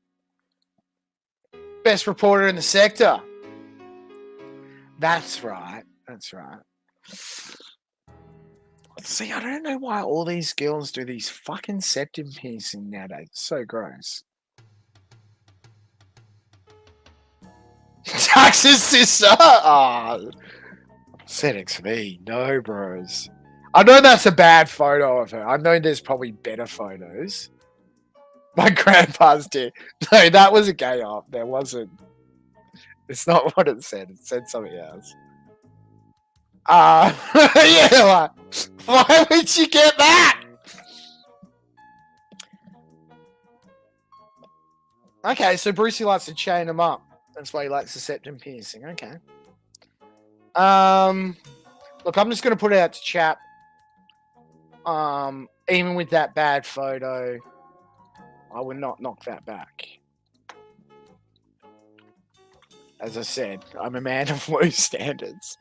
Best reporter in the sector. That's right. That's right. See, I don't know why all these girls do these fucking septum piercing nowadays. It's so gross. Tax's sister. Oh, ZXV. No, bros. I know that's a bad photo of her. I know there's probably better photos. My grandpa's did. No, that was a gay op. There wasn't. It's not what it said. It said something else. Yeah, like, why would you get that? Okay, so Brucey likes to chain them up. That's why he likes the septum piercing. Okay. Look, I'm just gonna put it out to chat. Even with that bad photo, I would not knock that back. As I said, I'm a man of low standards.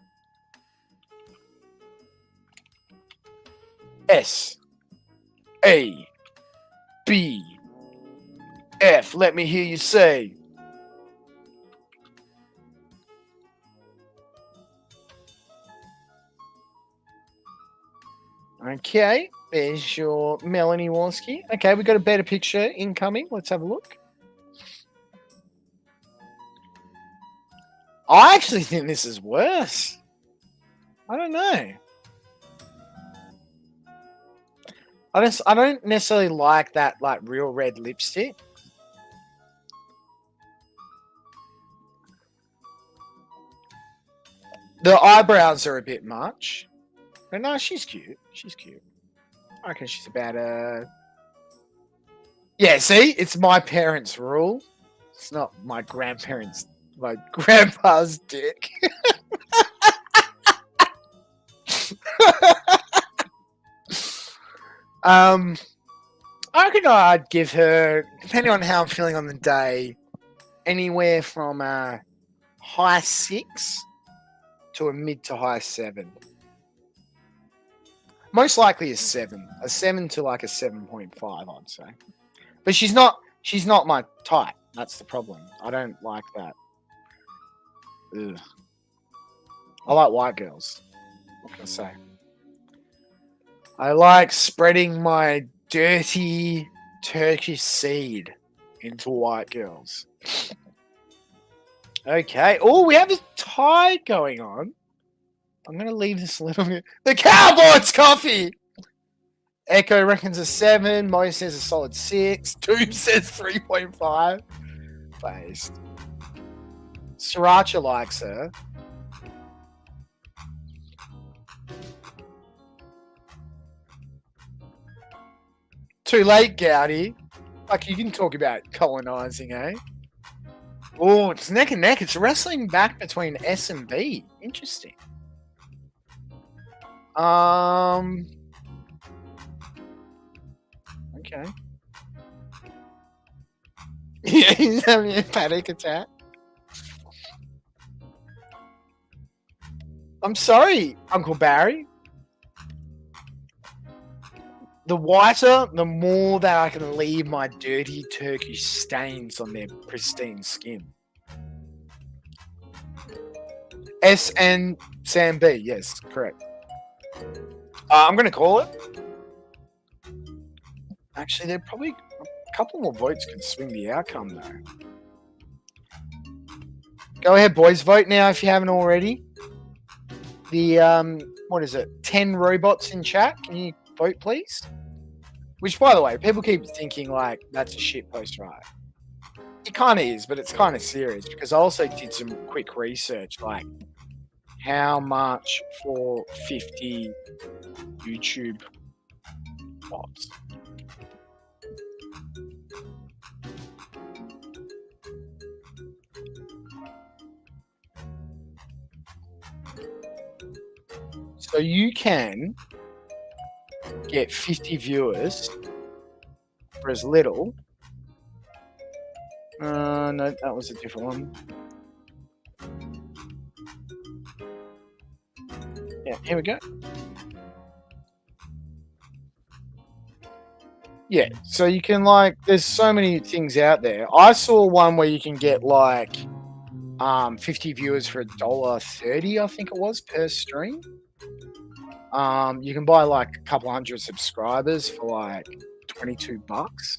S A B F. Let me hear you say. Okay, there's your Melanie Walski. Okay, we got a better picture incoming. Let's have a look. I actually think this is worse. I don't know. I don't necessarily like that like real red lipstick. The eyebrows are a bit much. But no, she's cute. She's cute. I reckon she's about Yeah, see? It's my parents' rule. It's not my grandparents' my grandpa's dick. I reckon I'd give her, depending on how I'm feeling on the day, anywhere from a high 6 to a mid to high 7. Most likely a 7. A 7 to like a 7.5, I'd say. But she's not my type. That's the problem. I don't like that. Ugh. I like white girls. What can I say? I like spreading my dirty Turkish seed into white girls. Okay. Oh, we have a tie going on. I'm going to leave this a little bit. The Cowboys coffee! Echo reckons a 7. Mo says a solid 6. Doom says 3.5. Based. Sriracha likes her. Too late, Gowdy. Like, you can talk about colonizing, eh? Oh, it's neck and neck. It's wrestling back between S and B. Interesting. Okay. Yeah, he's having a panic attack. I'm sorry, Uncle Barry. The whiter, the more that I can leave my dirty Turkish stains on their pristine skin. S and Sam B, yes, correct. I'm going to call it. Actually, there probably a couple more votes could swing the outcome, though. Go ahead, boys. Vote now if you haven't already. The, what is it? 10 robots in chat. Can you vote, please? Which, by the way, people keep thinking, like, that's a shit post, right? It kind of is, but it's kind of serious because I also did some quick research, like, how much for 50 YouTube bots? So you can get 50 viewers for as little. No, that was a different one. Yeah, here we go. Yeah, so you can like, there's so many things out there. I saw one where you can get like 50 viewers for $1.30, I think it was, per stream. You can buy like a couple hundred subscribers for like $22.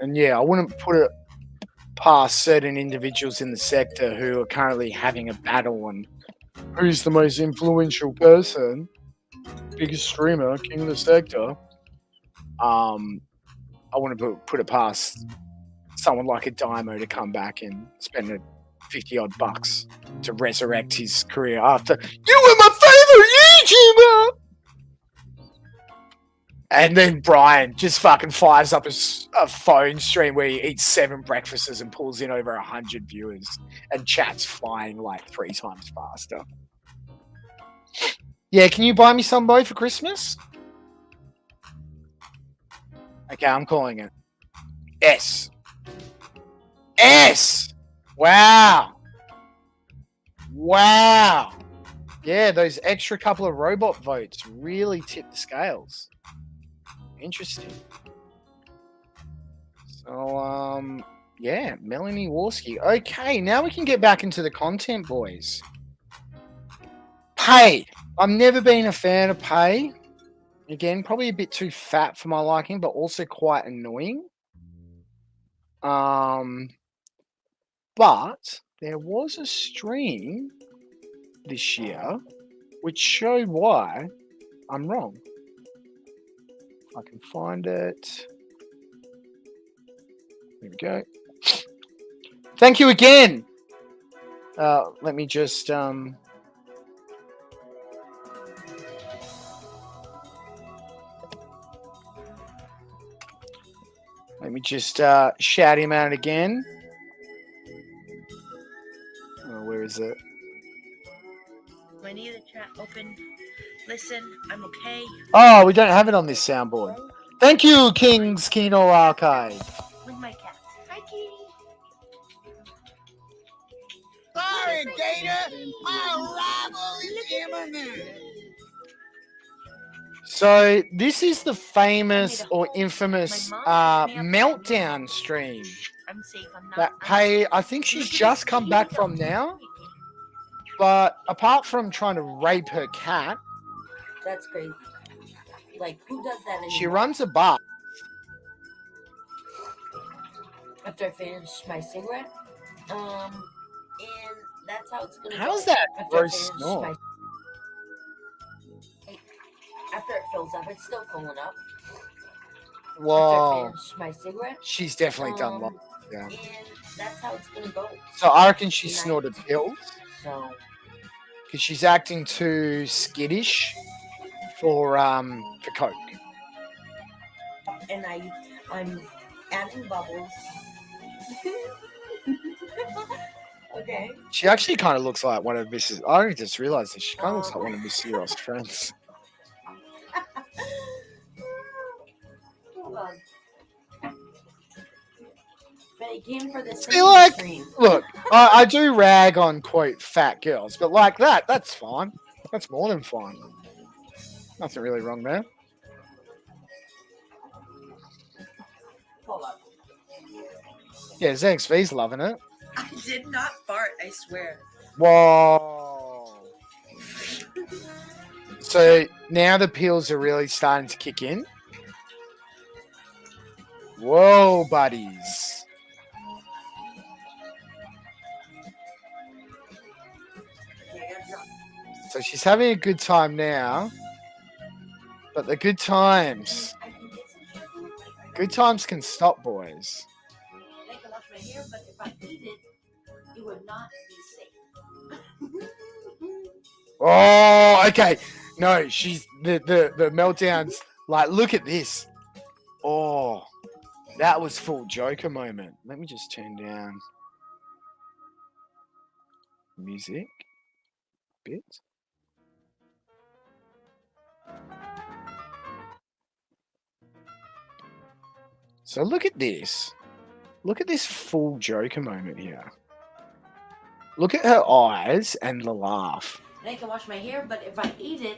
And yeah, I wouldn't put it past certain individuals in the sector who are currently having a battle on who's the most influential person, biggest streamer, king of the sector. I wouldn't put it past someone like a Dymo to come back and spend $50 bucks to resurrect his career after you were my favorite YouTuber. And then Brian just fucking fires up a phone stream where he eats 7 breakfasts and pulls in over 100 viewers, and chat's flying like 3 times faster. Yeah, can you buy me some boy for Christmas? Okay, I'm calling it. S. S. Wow. Wow. Yeah, those extra couple of robot votes really tipped the scales. Interesting. So, yeah, Melanie Warski. Okay, now we can get back into the content, boys. Pay. I've never been a fan of Pay. Again, probably a bit too fat for my liking, but also quite annoying. But there was a stream this year which showed why I'm wrong. If I can find it. There we go. Thank you again. Let me just let me just shout him out again. Oh, where is it? I need the chat open. Listen, I'm okay. Oh, we don't have it on this soundboard. Thank you, King's Kino Archive. With my cat. Hi, Kitty. Sorry, Gator. My arrival is imminent. So this is the famous or infamous meltdown stream I'm safe. I'm not. that Pay, I think she's just come back from now. But apart from trying to rape her cat, That's crazy. Like, who does that anymore? she runs a bar. After I finish my cigarette, and that's how it's gonna go. How's that After I gross finish snort? my- After it fills up, it's still filling up. After I Whoa. finish my cigarette, She's definitely done lots. Yeah. and that's how it's gonna go. So I reckon she snorted pills So because she's acting too skittish for coke. and I'm adding bubbles. Okay. She actually kind of looks like one of Mrs. I only just realized this. She kind of looks like one of Miss Zero's friends. Hold on. But it came for this See, like, stream. look, I do rag on quote fat girls, but like that's fine. That's more than fine. Nothing really wrong there. Hold up. Yeah, ZXV's loving it. I did not fart, I swear. Whoa. So now the pills are really starting to kick in. Whoa, buddies. So she's having a good time now. But the good times can stop, boys. I can wash my hair, but if I eat it, it would not be safe. Oh, okay. No, she's the meltdowns. Like, look at this. Oh, that was full Joker moment. Let me just turn down music a bit. So look at this. Look at this full Joker moment here. Look at her eyes and the laugh. And I can wash my hair, but if I eat it,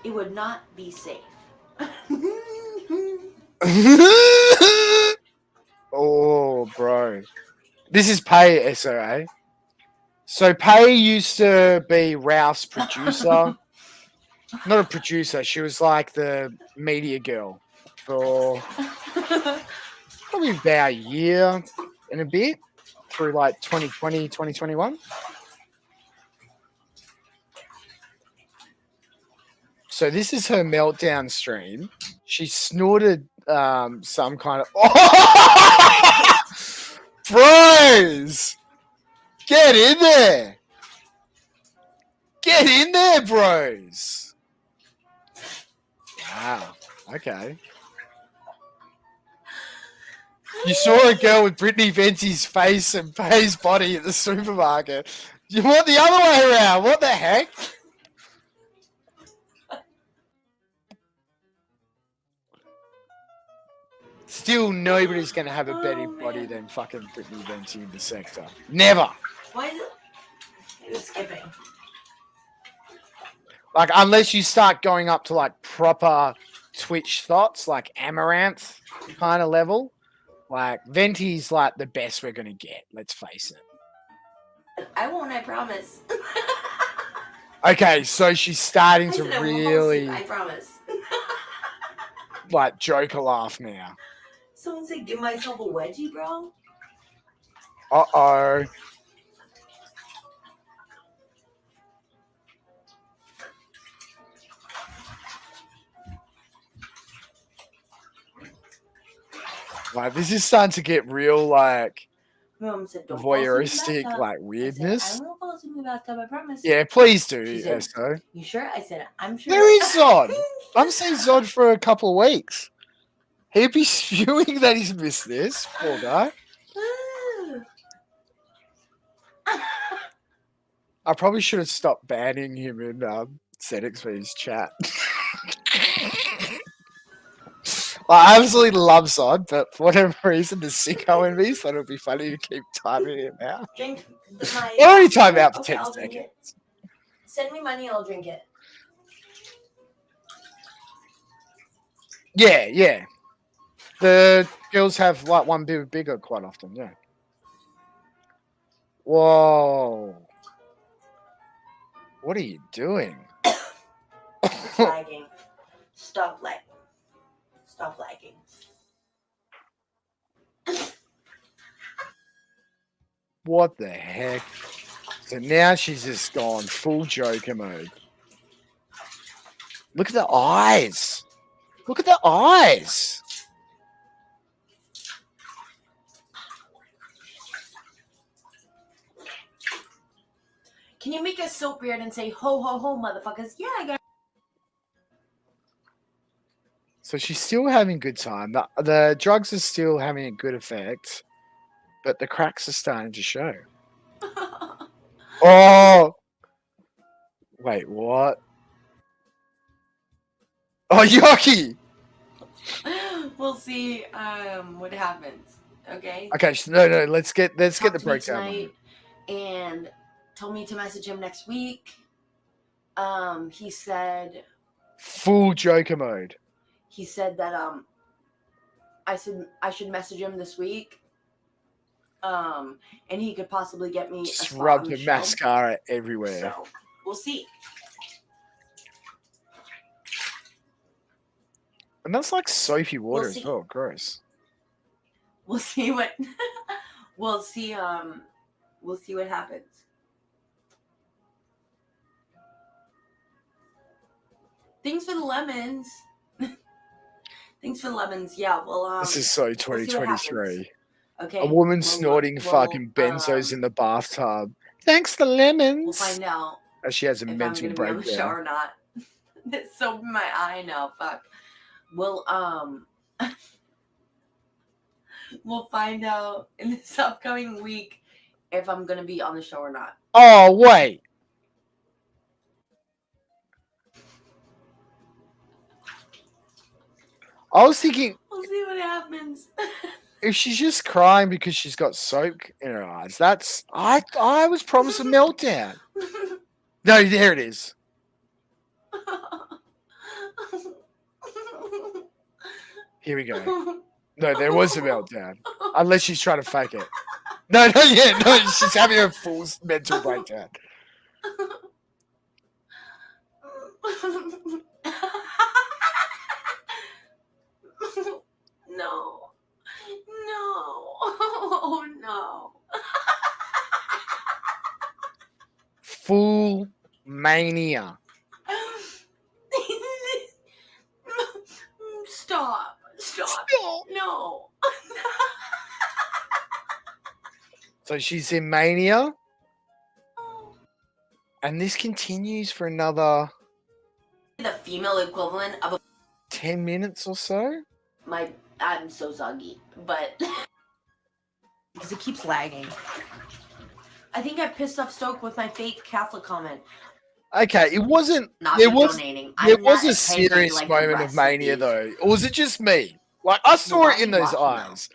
it would not be safe. Oh, bro. This is Pay SOA. So Pay used to be Ralph's producer. Not a producer. She was like the media girl for probably about a year and a bit through like 2020, 2021. So this is her meltdown stream. She snorted some kind of... Oh! Bros! Get in there. Get in there, bros. Wow. Okay. You saw a girl with Brittany Venti's face and Pay's body at the supermarket. You want the other way around. What the heck? Still, nobody's going to have a better body than fucking Brittany Venti in the sector. Never. Why is it skipping? Like, unless you start going up to, like, proper Twitch thoughts, like Amaranth kind of level. Like, Venti's, like, the best we're going to get. Let's face it. I won't, I promise. Okay, so she's starting to I said really, I promise. like, Joker laugh now. Someone said, give myself a wedgie, bro. Uh-oh. Like, this is starting to get real, like, Mom said, don't fall asleep in the voyeuristic, bathtub. like, I weirdness. said, I won't fall asleep in the bathtub, I promise. Yeah, please do, She said, Esso. you sure? I said, I'm sure. There is Zod. I've seen Zod for a couple of weeks. He'd be spewing that he's missed this. Poor guy. I probably should have stopped banning him in settings for his chat. I absolutely love Zod, but for whatever reason, the sicko in me thought it would be funny to keep timing him out. Drink I already timed out for 10 I'll drink seconds. it. Send me money and I'll drink it. Yeah, yeah. The girls have like one bit bigger quite often, yeah. Whoa. What are you doing? It's lagging. Stop lagging. Stop lagging. What the heck? So now she's just gone full Joker mode. Look at the eyes. Look at the eyes. Can you make a soap beard and say ho ho ho, motherfuckers? Yeah, I got. So she's still having a good time. The drugs are still having a good effect, but the cracks are starting to show. Oh! Wait, what? Oh, yucky! We'll see what happens. Okay. Okay, no, let's get the Talked to me breakdown. tonight and told me to message him next week. He said Full Joker mode. he said that I should message him this week. And he could possibly get me Just a spot rub on the show. mascara everywhere. So we'll see. And that's like soapy water We'll as see. well. Gross. We'll see what we'll see what happens. Thanks for the lemons. Thanks for the lemons. Yeah, well This is so we'll see what 2023. happens. Okay. A woman we'll- snorting we'll, fucking benzos in the bathtub. Thanks the lemons. We'll find out As she has a if I'm mental gonna be on the show breakdown. or not. It's soap in my eye now. Fuck. We'll we'll find out in this upcoming week if I'm gonna be on the show or not. Oh wait. I was thinking We'll see what happens. if she's just crying because she's got soap in her eyes, that's I was promised a meltdown. No, there it is. Here we go. No, there was a meltdown. Unless she's trying to fake it. No, she's having a full mental breakdown. No. Oh no. Full mania. Stop. No. So she's in mania. And this continues for another The female equivalent of a 10 minutes or so. I'm so zuggy, but because it keeps lagging. I think I pissed off Stoke with my fake Catholic comment. Okay, it wasn't. Not There for was donating. there I'm was not a as petty serious like the moment of rest mania these. though, or was it just me? Like I saw why it are in you those watching, eyes,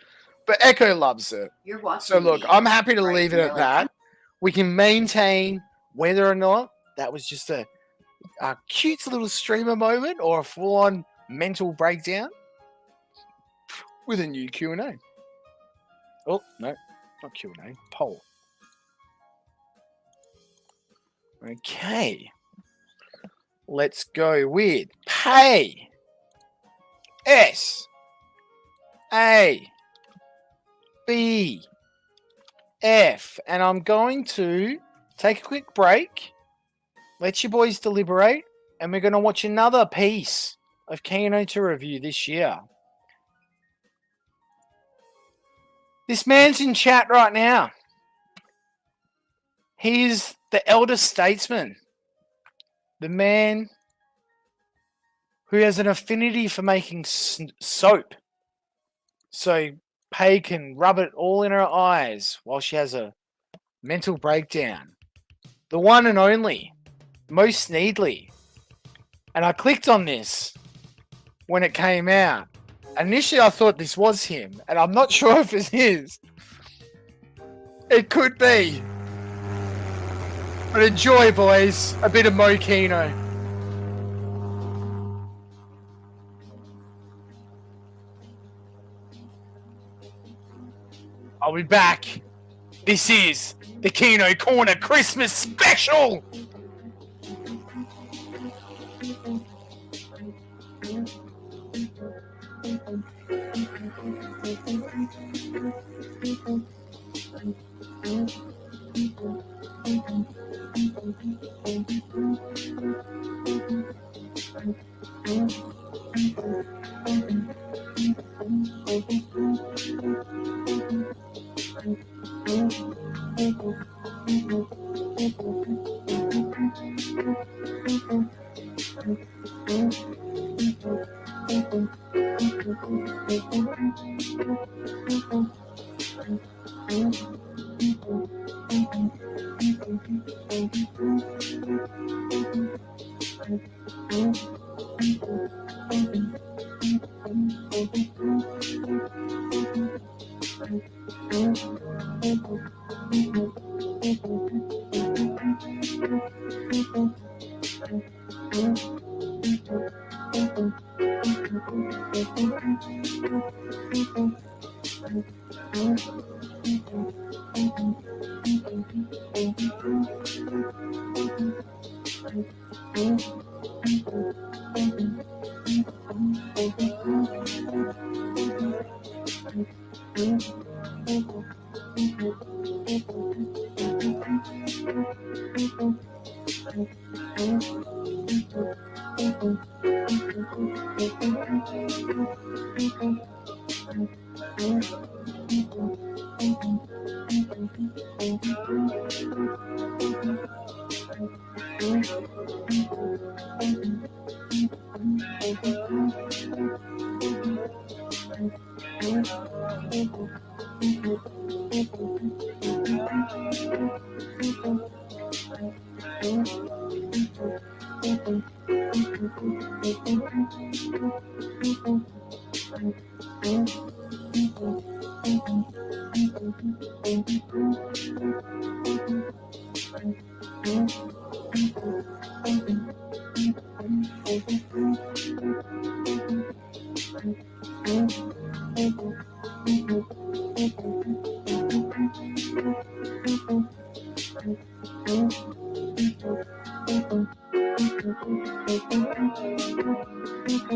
but Echo loves it. You're watching. So look, me, I'm happy to right? leave it You're at like, that. We can maintain whether or not that was just a cute little streamer moment or a full-on mental breakdown with a new Q&A. Oh no, not Q&A, poll. Okay. Let's go with pay. S A B F. And I'm going to take a quick break. Let you boys deliberate. And we're going to watch another piece of Kino to review this year. This man's in chat right now. He's the elder statesman. The man who has an affinity for making soap. So Pay can rub it all in her eyes while she has a mental breakdown. The one and only, Most Needly. And I clicked on this when it came out. Initially I thought this was him, and I'm not sure if it is. It could be. But enjoy, boys, a bit of Mo Kino. I'll be back. This is the Kino Corner Christmas Special.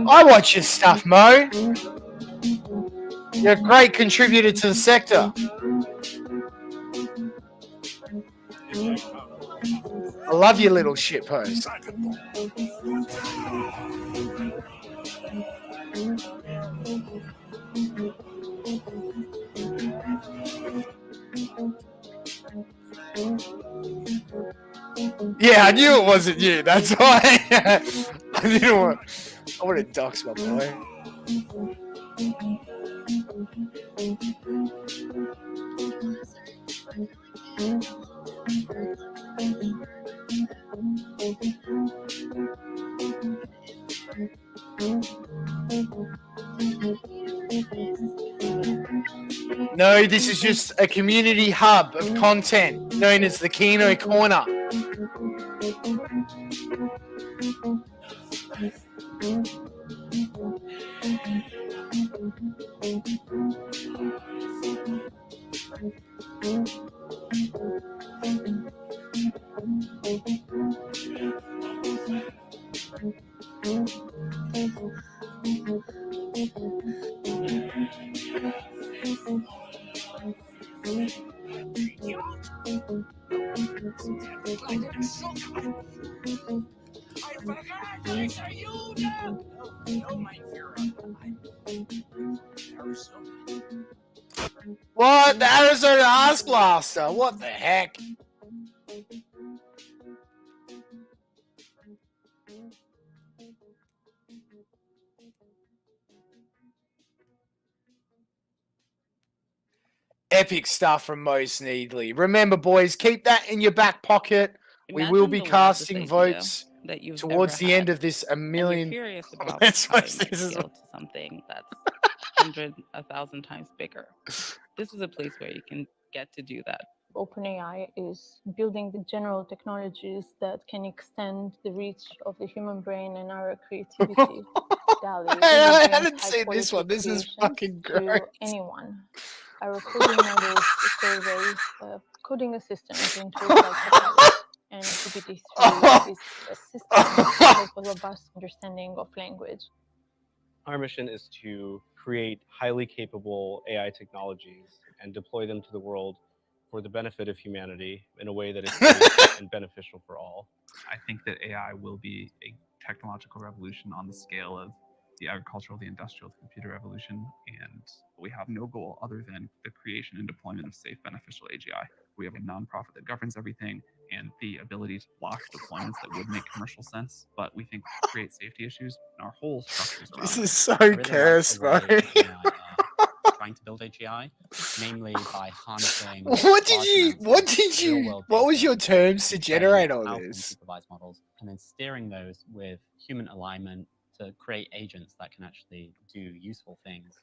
I watch your stuff, Mo. You're a great contributor to the sector. I love your little shit post. Yeah, I knew it wasn't you. That's why I didn't want. I want to dox my boy. No, this is just a community hub of content known as the Kino Corner. What? The Arizona Ass Blaster? What the heck? Epic stuff from Most Needly. Remember, boys, keep that in your back pocket. We will be casting votes that you've towards ever the end had, of this a and million. you're curious about Let's how it watch might this as scale well. to something that's 100, 1,000 times bigger. This is a place where you can get to do that. OpenAI is building the general technologies that can extend the reach of the human brain and our creativity. DALL-E I really hadn't brings seen this high-quality one. This is creations fucking to great. anyone. Our coding models survey coding assistants in tools like Copilot, and GPT-3 is a system that has a robust understanding of language. Our mission is to create highly capable AI technologies and deploy them to the world for the benefit of humanity in a way that is safe and beneficial for all. I think that AI will be a technological revolution on the scale of the agricultural, the industrial, the computer revolution, and we have no goal other than the creation and deployment of safe, beneficial AGI. We have a nonprofit that governs everything and the ability to block deployments that would make commercial sense, but we think create safety issues and our whole structures around This it. is so I really like cursed, the way bro. OpenAI are trying to build AGI, namely by harnessing What did large you? amounts What of did you? real-world What was data your terms to and training generate all powerful and this? supervised models, and then steering those with human alignment to create agents that can actually do useful things.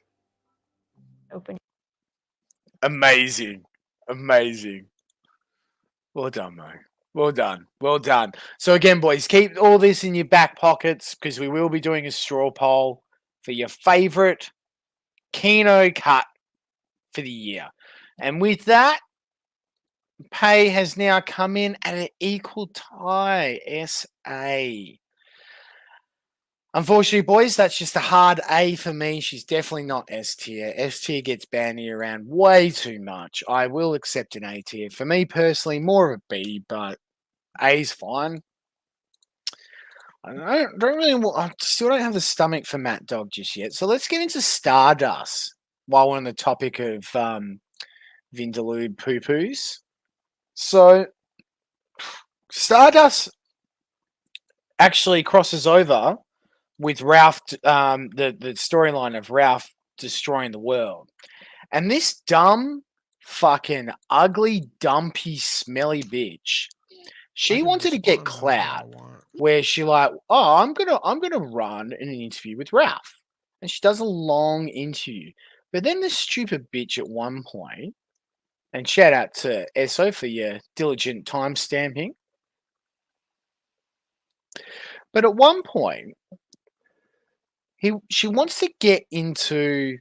Amazing, amazing. Well done, mate. Well done. Well done. So again, boys, keep all this in your back pockets because we will be doing a straw poll for your favorite Kino cut for the year. And with that, pay has now come in at an equal tie. SA. Unfortunately, boys, that's just a hard A for me. She's definitely not S tier. S tier gets bandied around way too much. I will accept an A tier. For me personally, more of a B, but A's fine. I don't really. I still don't have the stomach for Matt Dog just yet. So let's get into Stardust while we're on the topic of Vindaloo poo poos. So Stardust actually crosses over with Ralph, the storyline of Ralph destroying the world. And this dumb, fucking ugly, dumpy, smelly bitch, she wanted to get clout where she like, oh, I'm gonna run in an interview with Ralph. And she does a long interview. But then this stupid bitch at one point, and shout out to Esso for your diligent time stamping. But at one point, she wants to get into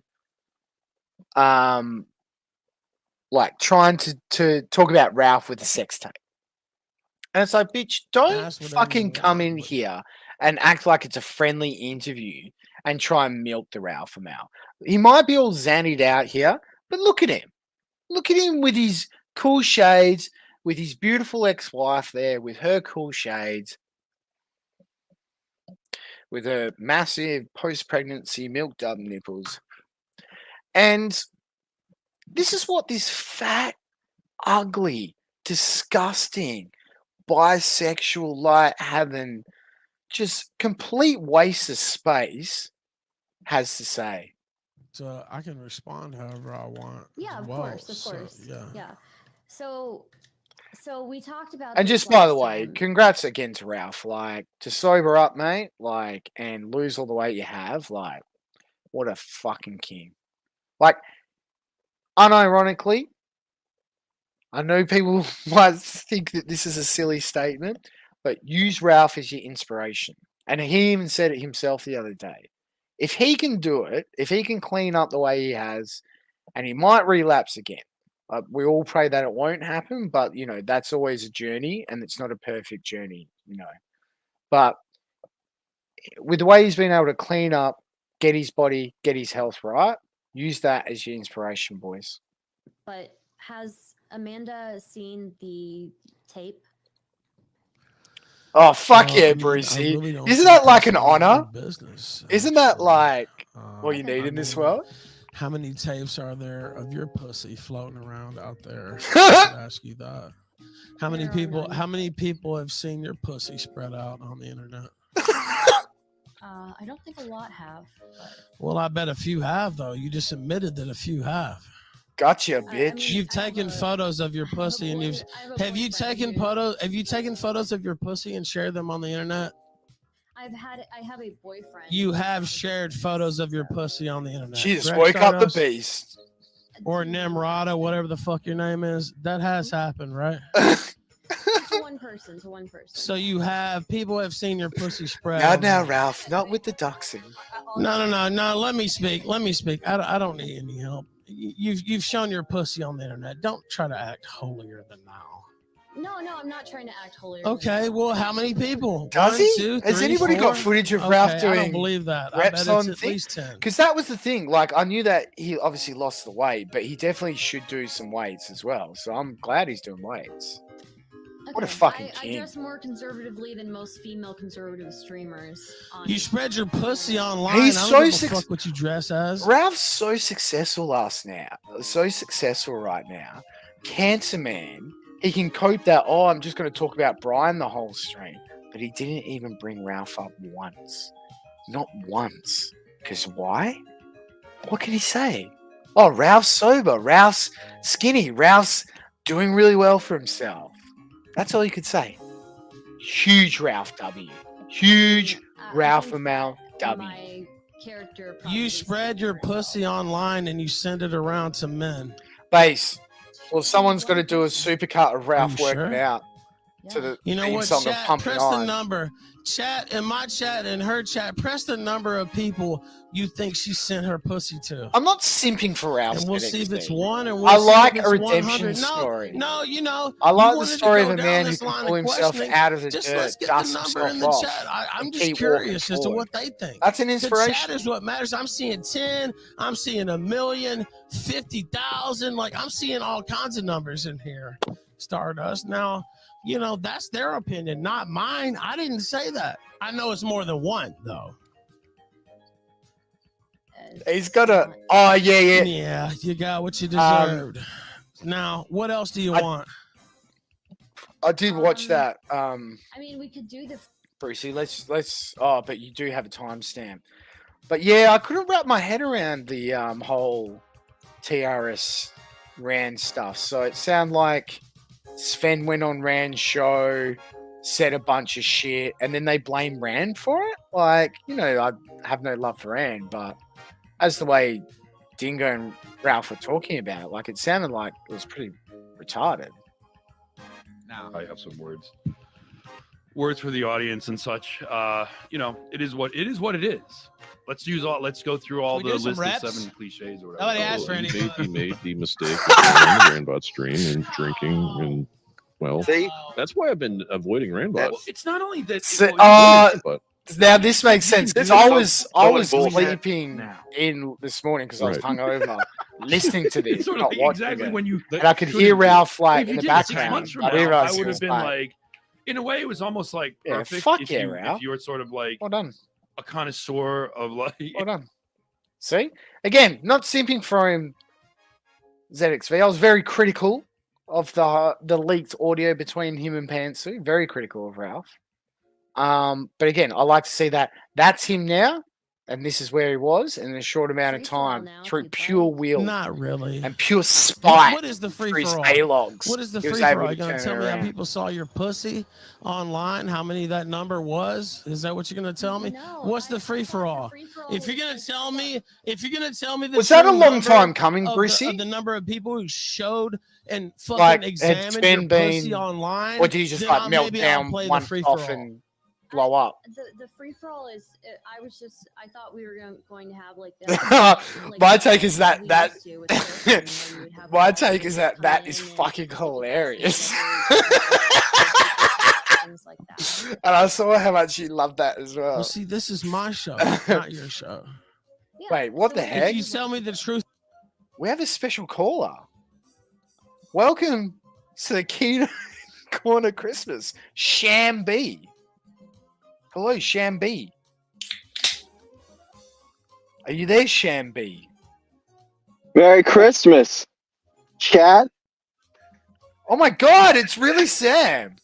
like trying to talk about Ralph with the sex tape. And it's like, bitch, don't fucking come in here and act like it's a friendly interview and try and milk the Ralph amount. He might be all zannied out here, but look at him. Look at him with his cool shades, with his beautiful ex-wife there, with her cool shades, with her massive post-pregnancy milked up nipples. And this is what this fat, ugly, disgusting, bisexual, like having just complete waste of space has to say. So I can respond however I want. Yeah, as of well. course, of So, course. yeah. Yeah. So we talked about And this just by the last way, time. congrats again to Ralph. Like, to sober up, mate, like, and lose all the weight you have, like, what a fucking king. Like, unironically, I know people might think that this is a silly statement, but use Ralph as your inspiration. And he even said it himself the other day. If he can do it, if he can clean up the way he has, and he might relapse again. We all pray that it won't happen, but you know that's always a journey, and it's not a perfect journey, you know. But with the way he's been able to clean up, get his body, get his health right, use that as your inspiration, boys. But has Amanda seen the tape? Oh fuck yeah, I Brucey! really don't Isn't think that like that's an none of honor? your business. Isn't that like what you need I in this mean, world? How many tapes are there of your pussy floating around out there? I should ask you that. How many people? How many people have seen your pussy spread out on the internet? I don't think a lot have. But Well, I bet a few have though. You just admitted that a few have. Gotcha, bitch. You've taken photos of your pussy, and you've have you taken photos? Have you taken photos of your pussy and shared them on the internet? I have a boyfriend. You have shared photos of your pussy on the internet. Jesus, correct, woke up the Stardust? beast. Or Nimrata, whatever the fuck your name is. That has happened, right? To one person. So you have people have seen your pussy spread. Now, Ralph, not with the doxing. No. Let me speak. I don't need any help. You've shown your pussy on the internet. Don't try to act holier than thou. No, I'm not trying to act holier. Okay, well, how many people? Does One, he? two, Has three, anybody got 4? footage of Okay, Ralph doing I don't believe that. I reps bet on it's at least 10. Because that was the thing. Like, I knew that he obviously lost the weight, but he definitely should do some weights as well. So I'm glad he's doing weights. What a fucking I king. dress more conservatively than most female conservative streamers. You spread your pussy online. He's I so don't give a suc- fuck what you dress as. Ralph's so successful so successful right now. Cancer Man. He can cope that, I'm just going to talk about Brian the whole stream. But he didn't even bring Ralph up once. Not once. Because why? What could he say? Oh, Ralph's sober. Ralph's skinny. Ralph's doing really well for himself. That's all you could say. Huge Ralph W. Huge Ralph Amal W. My character. You spread your pussy online and you send it around to men. Base. Well, someone's got to do a supercut of Ralph you working sure? out to the You know theme what, song of chat? Pumping Press the Iron. number. Chat, in my chat and her chat, press the number of people you think she sent her pussy to. I'm not simping for Ralph. And we'll see if it's one and we'll I see like if a it's redemption 100. story. No, you know. I like you the wanted to story of go a down man who this can line pull of himself questioning. out of the Just dirt, let's get dust the number himself in the off, chat. I'm and just keep curious walking as to forward. what they think. That's an The inspiration. chat is what matters. I'm seeing 10. I'm seeing 1 million, 50,000. Like, I'm seeing all kinds of numbers in here. Stardust. Now, you know, that's their opinion, not mine. I didn't say that. I know it's more than one, though. He's got a. Oh, yeah. Yeah, you got what you deserved. Now, what else do you want? I did watch that. I mean, we could do the. Brucey, let's. Oh, but you do have a timestamp. But yeah, I couldn't wrap my head around the whole TRS Rand stuff. So it sounded like Sven went on Rand's show, said a bunch of shit, and then they blame Rand for it. Like, you know, I have no love for Rand, but as the way Dingo and Ralph were talking about it, like it sounded like it was pretty retarded. Now I have some words for the audience and such. You know, it is what it is. Let's go through all the list of 7 cliches or whatever. Nobody asked for any. He made the mistake of going on the Randbot stream and drinking, and well, that's why I've been avoiding Randbot. Well, it's not only that. But now this makes sense. I was bullshit. sleeping in this morning because I was hungover, listening to this, It's sort of not like watching exactly it. when you. And I could should hear have- Ralph like if in you the did it 6 background. months from I now, realized I he would was have been like, in a way, it was almost like Yeah, perfect. fuck if yeah, you, Ralph. if you were sort of like Well done. a connoisseur of like. Well done. See, again, not simping for him. ZXV. I was very critical of the leaked audio between him and Pantsu. Very critical of Ralph. But again, I like to see that that's him now, and this is where he was in a short amount of time through pure will. Not really. And pure spite. What is the free through his for all? A-logs. What is the He was free for able all? to You gonna turn tell it me how around. people saw your pussy online? How many that number was? Is that what you're gonna tell me? What's the free for all? If you're gonna tell me, the Was that a true long number time coming, of Brissy? the number of people who showed and fucking Like, had examined Sven your pussy been, online, or did he just then like melt maybe I'll down play the one free off for all. and blow up? The free for all is. I thought we were going to have like My take is that my take is that is fucking hilarious. things like that. And I saw how much you loved that as well. Well, see, this is my show, not your show. Wait, what the heck? If you tell me the truth, we have a special caller. Welcome to the Kino Corner Christmas, Shambi. Hello, Shambi. Are you there, Shambi? Merry Christmas, chat. Oh my God, it's really Sam.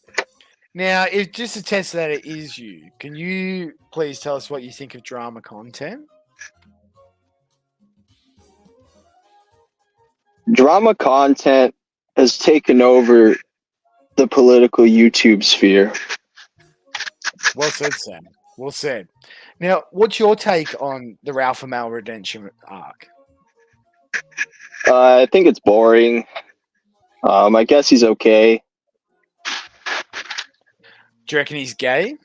Now, if just to test that it is you, can you please tell us what you think of drama content? Drama content has taken over the political YouTube sphere. Well said, Sam. Well said. Now, what's your take on the Ralph and Mal redemption arc? I think it's boring. I guess he's okay. Do you reckon he's gay?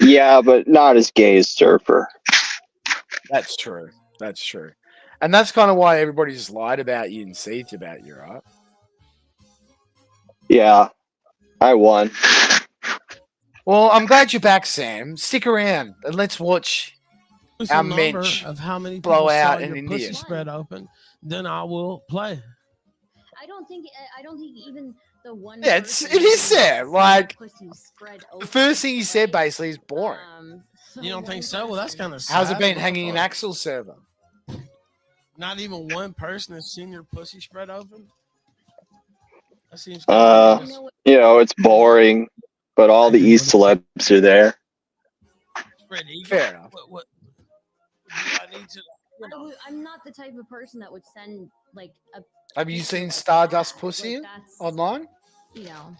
Yeah, but not as gay as Surfer. That's true. That's true. And that's kind of why everybody just lied about you and seethed about you, right? Yeah, I won. Well, I'm glad you're back, Sam. Stick around and let's watch What's our the number mensch of how many blow people saw out in your India. pussy spread open, then I will play. I don't think even the one. Yeah, it is Sam. Like, the first thing he said basically is boring. You don't think so? Well, that's kind of sad. How's it been What hanging the in fuck? Axel's server? Not even one person has seen your pussy spread open? That seems It's boring, but all the East celebs are there. spread eagle. Fair enough. What do I need to? I'm not the type of person that would send like a. Have you seen Stardust pussy online? You know.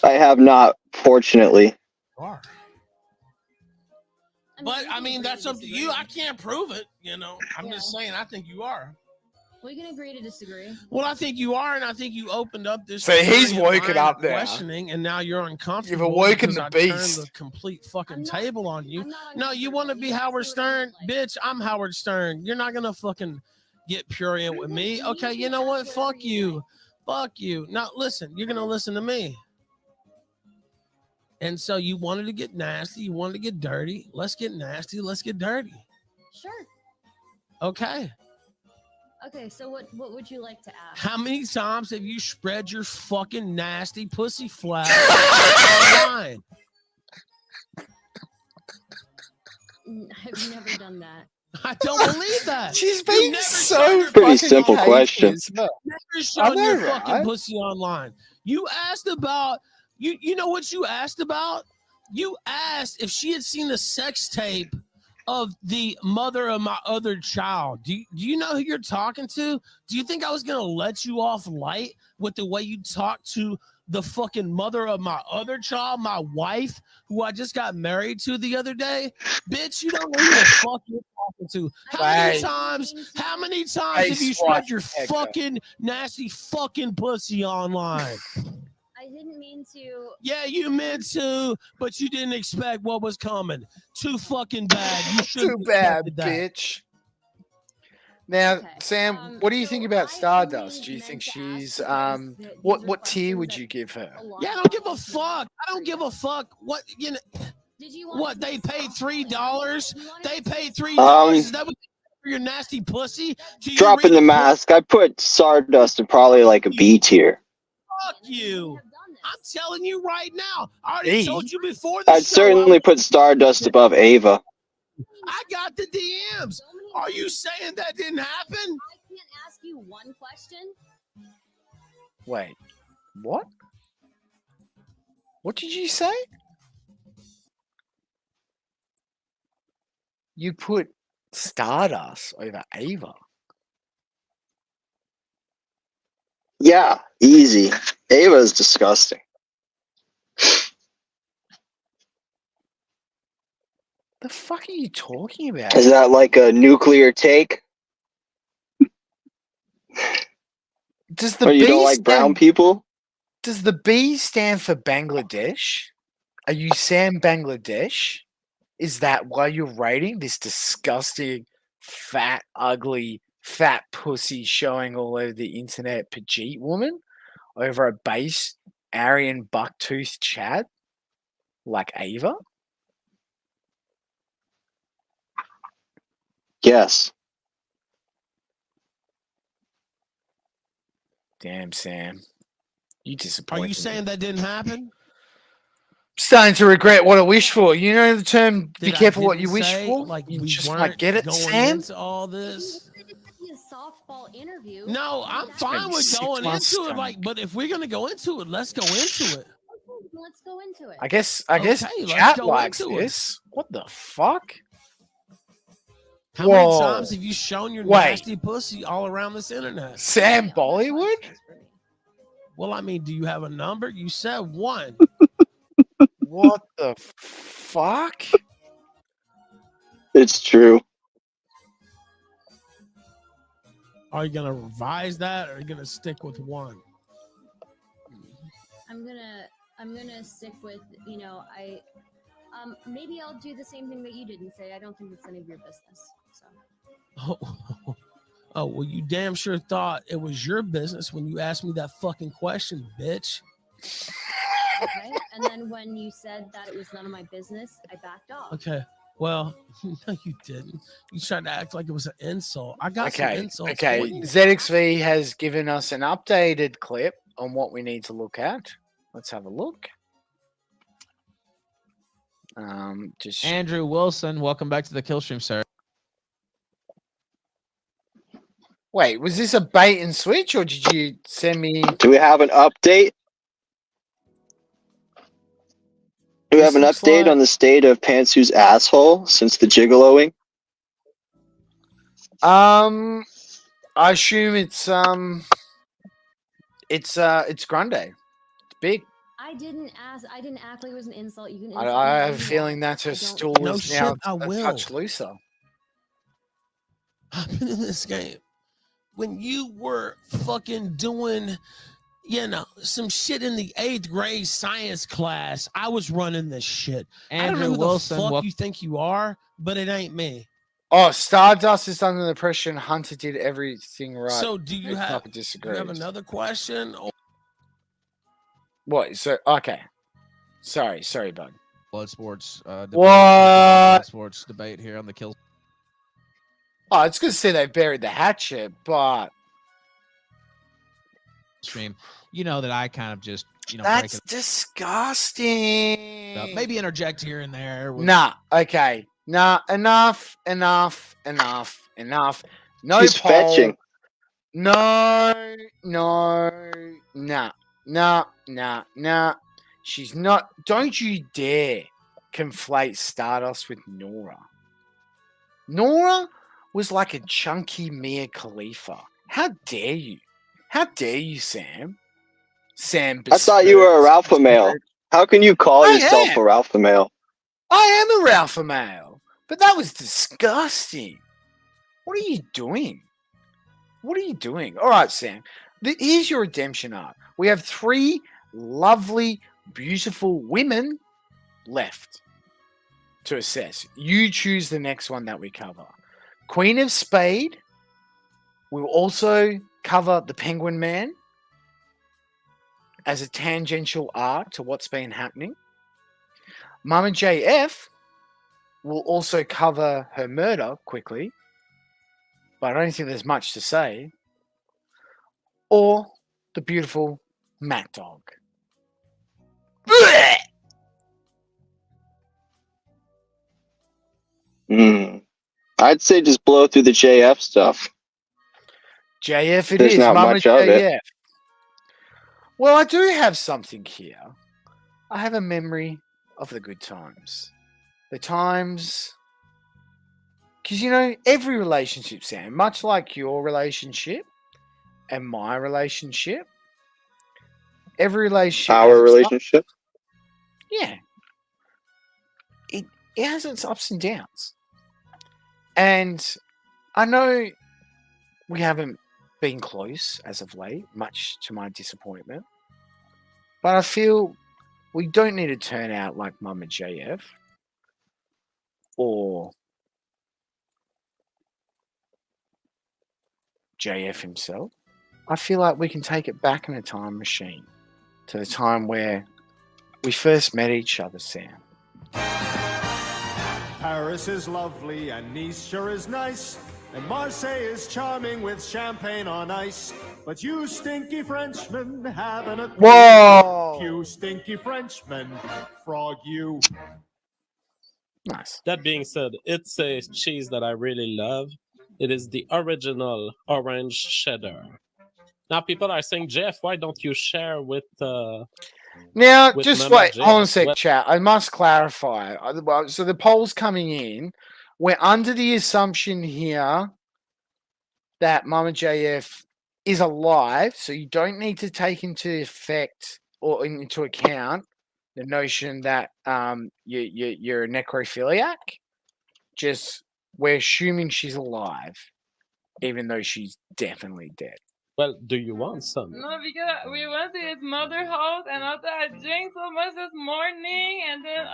I have not, fortunately. But I mean, that's up to you. I can't prove it. I'm just saying. I think you are. We can agree to disagree. Well, I think you are, and I think you opened up this. So he's area of woken line up of now. questioning, and now you're uncomfortable. You've awoken because the I turned beast. the complete fucking table on you. No, you want to be Howard Stern, bitch? I'm Howard Stern. You're not gonna fucking get prurient with me. Okay, you know what? Fuck you. Fuck you. Now listen, you're gonna listen to me. And so you wanted to get nasty, you wanted to get dirty. Let's get nasty, let's get dirty. Sure. Okay. Okay, so what would you like to ask? How many times have you spread your fucking nasty pussy flag online? I've never done that. I don't believe that. She's You've being never so shown your Pretty fucking simple pussy. question. Never shown know, your right? fucking pussy online. You asked about you know what you asked about? You asked if she had seen the sex tape of the mother of my other child. Do you know who you're talking to? Do you think I was gonna let you off light with the way you talk to the fucking mother of my other child, my wife, who I just got married to the other day? Bitch, you don't know who the fuck you're talking to. How many times have you spread your fucking nasty fucking pussy online? I didn't mean to. Yeah, you meant to, but you didn't expect what was coming. Too fucking bad. You should. Too bad, bitch. Now, Sam, what do you think about Stardust? Do you think she's what tier would you give her? Yeah, I don't give a fuck. I don't give a fuck. What what they paid $3? They paid $3. Is that what for your nasty pussy? Dropping the mask, I put Stardust in probably like a B tier. Fuck you. I'm telling you right now. I already told you before. I'd certainly put Stardust above Ava. I got the DMs. Are you saying that didn't happen? I can't ask you one question. Wait, what? What did you say? You put Stardust over Ava. Yeah, easy. Ava's disgusting. The fuck are you talking about? Is that like a nuclear take? Does the Or you B don't like brown people? Does the B stand for Bangladesh? Are you Sam Bangladesh? Is that why you're rating this disgusting, fat, ugly, fat pussy showing all over the internet Pajit woman over a base Aryan bucktooth Chad like Ava? Yes. Damn, Sam. You Are disappointed you me. saying that didn't happen? Starting to regret what I wish for. You know the term, be That I careful what didn't you wish say? for? Like You we just weren't might get it, going Sam? into all this. It could be a softball interview. No, I'm gonna fine be with sick to going my into it. stomach. Like, but if we're gonna go into it, let's go into it. Let's go into it. I guess Okay, let's chat go likes into it. this. What the fuck? How many Whoa. times have you shown your Wait. nasty pussy all around this internet? Sam Bollywood? Well, I mean, do you have a number? You said one. What the fuck? It's true. Are you gonna revise that, or are you gonna stick with one? I'm gonna stick with, maybe I'll do the same thing that you didn't say. I don't think it's any of your business. So Oh, well, you damn sure thought it was your business when you asked me that fucking question, bitch. okay. And then when you said that it was none of my business, I backed off. Okay. Well, no, you didn't. You tried to act like it was an insult. I got some Okay, insults okay. for you. ZXV has given us an updated clip on what we need to look at. Let's have a look. Just Andrew Wilson, welcome back to the kill stream, sir. wait, was this a bait and switch, or did you send me? Do we have an update? Do we have an update on the state of Pantsu's asshole since the gigoloing? I assume it's grande. It's big. I didn't act like it was an insult. You can insult I me have all a you feeling want. that her I don't- stool No is shit, now I a will. touch looser. I've been in this game. When you were fucking doing, some shit in the 8th grade science class, I was running this shit. I don't Andrew know who Wilson, the fuck wel- you think you are, but it ain't me. Oh, Stardust is under the impression Hunter did everything right. So do you have, Papa do you disagrees. have another question? Or What? So okay. Sorry, bud. Blood sports. Debate, What? Blood sports debate here on the kill. Oh, it's good to see they buried the hatchet, but Stream. You know that I kind of just that's break disgusting. it up. Maybe interject here and there. Nah. Okay. Nah. Enough. No She's poll. fetching. No. Nah. She's not. Don't you dare conflate Stardust with Nora. Nora was like a chunky Mia Khalifa. How dare you? How dare you, Sam? Sam, I thought you were a alpha male. How can you call yourself a alpha male? I am a alpha male, but that was disgusting. What are you doing? All right, Sam. Here's your redemption arc. We have 3 lovely, beautiful women left to assess. You choose the next one that we cover. Queen of Spade. We'll also cover the Penguin Man as a tangential arc to what's been happening. Mama JF will also cover her murder quickly, but I don't think there's much to say. Or the beautiful Matt Dog. I'd say just blow through the JF stuff. JF it There's is, not Mama much of it. JF. Well, I do have something here. I have a memory of the good times. The times... Because, every relationship, Sam, much like your relationship and my relationship, every relationship has Our its relationship? Yeah. It has its ups and downs. And I know we haven't been close as of late, much to my disappointment. But I feel we don't need to turn out like Mama JF or JF himself. I feel like we can take it back in a time machine to the time where we first met each other, Sam. Paris is lovely and Nice sure is nice, and Marseille is charming with champagne on ice. But you stinky Frenchmen haven't a clue. Whoa! You stinky Frenchmen, frog you. Nice. That being said, it's a cheese that I really love. It is the original orange cheddar. Now people are saying, Jeff, why don't you share with Now, with just Mama wait, hold on a JF? sec, Well, chat. I must clarify. So the poll's coming in. We're under the assumption here that Mama JF is alive, so you don't need to take into effect or into account the notion that you're a necrophiliac. Just we're assuming she's alive, even though she's definitely dead. Well, do you want some? No, because we went to his mother's house and after I drank so much this morning and then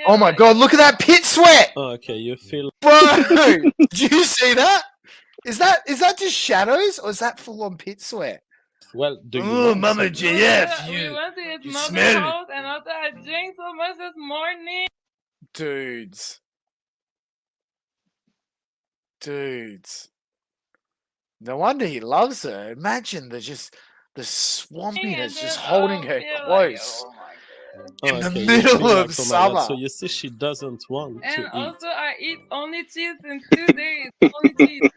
Oh my god, look at that pit sweat! Okay, you feel... Bro, did you see that? Is that just shadows or is that full on pit sweat? Well, do you Ooh, want Mama some? JF, we went to his you mother's smell it. house and after I drank so much this morning. Dudes. No wonder he loves her. Imagine the swampiness just holding her close. In the you middle feel of like, oh my God, summer. so you see she doesn't want to And eat. also I eat only cheese in 2 days. Only cheese.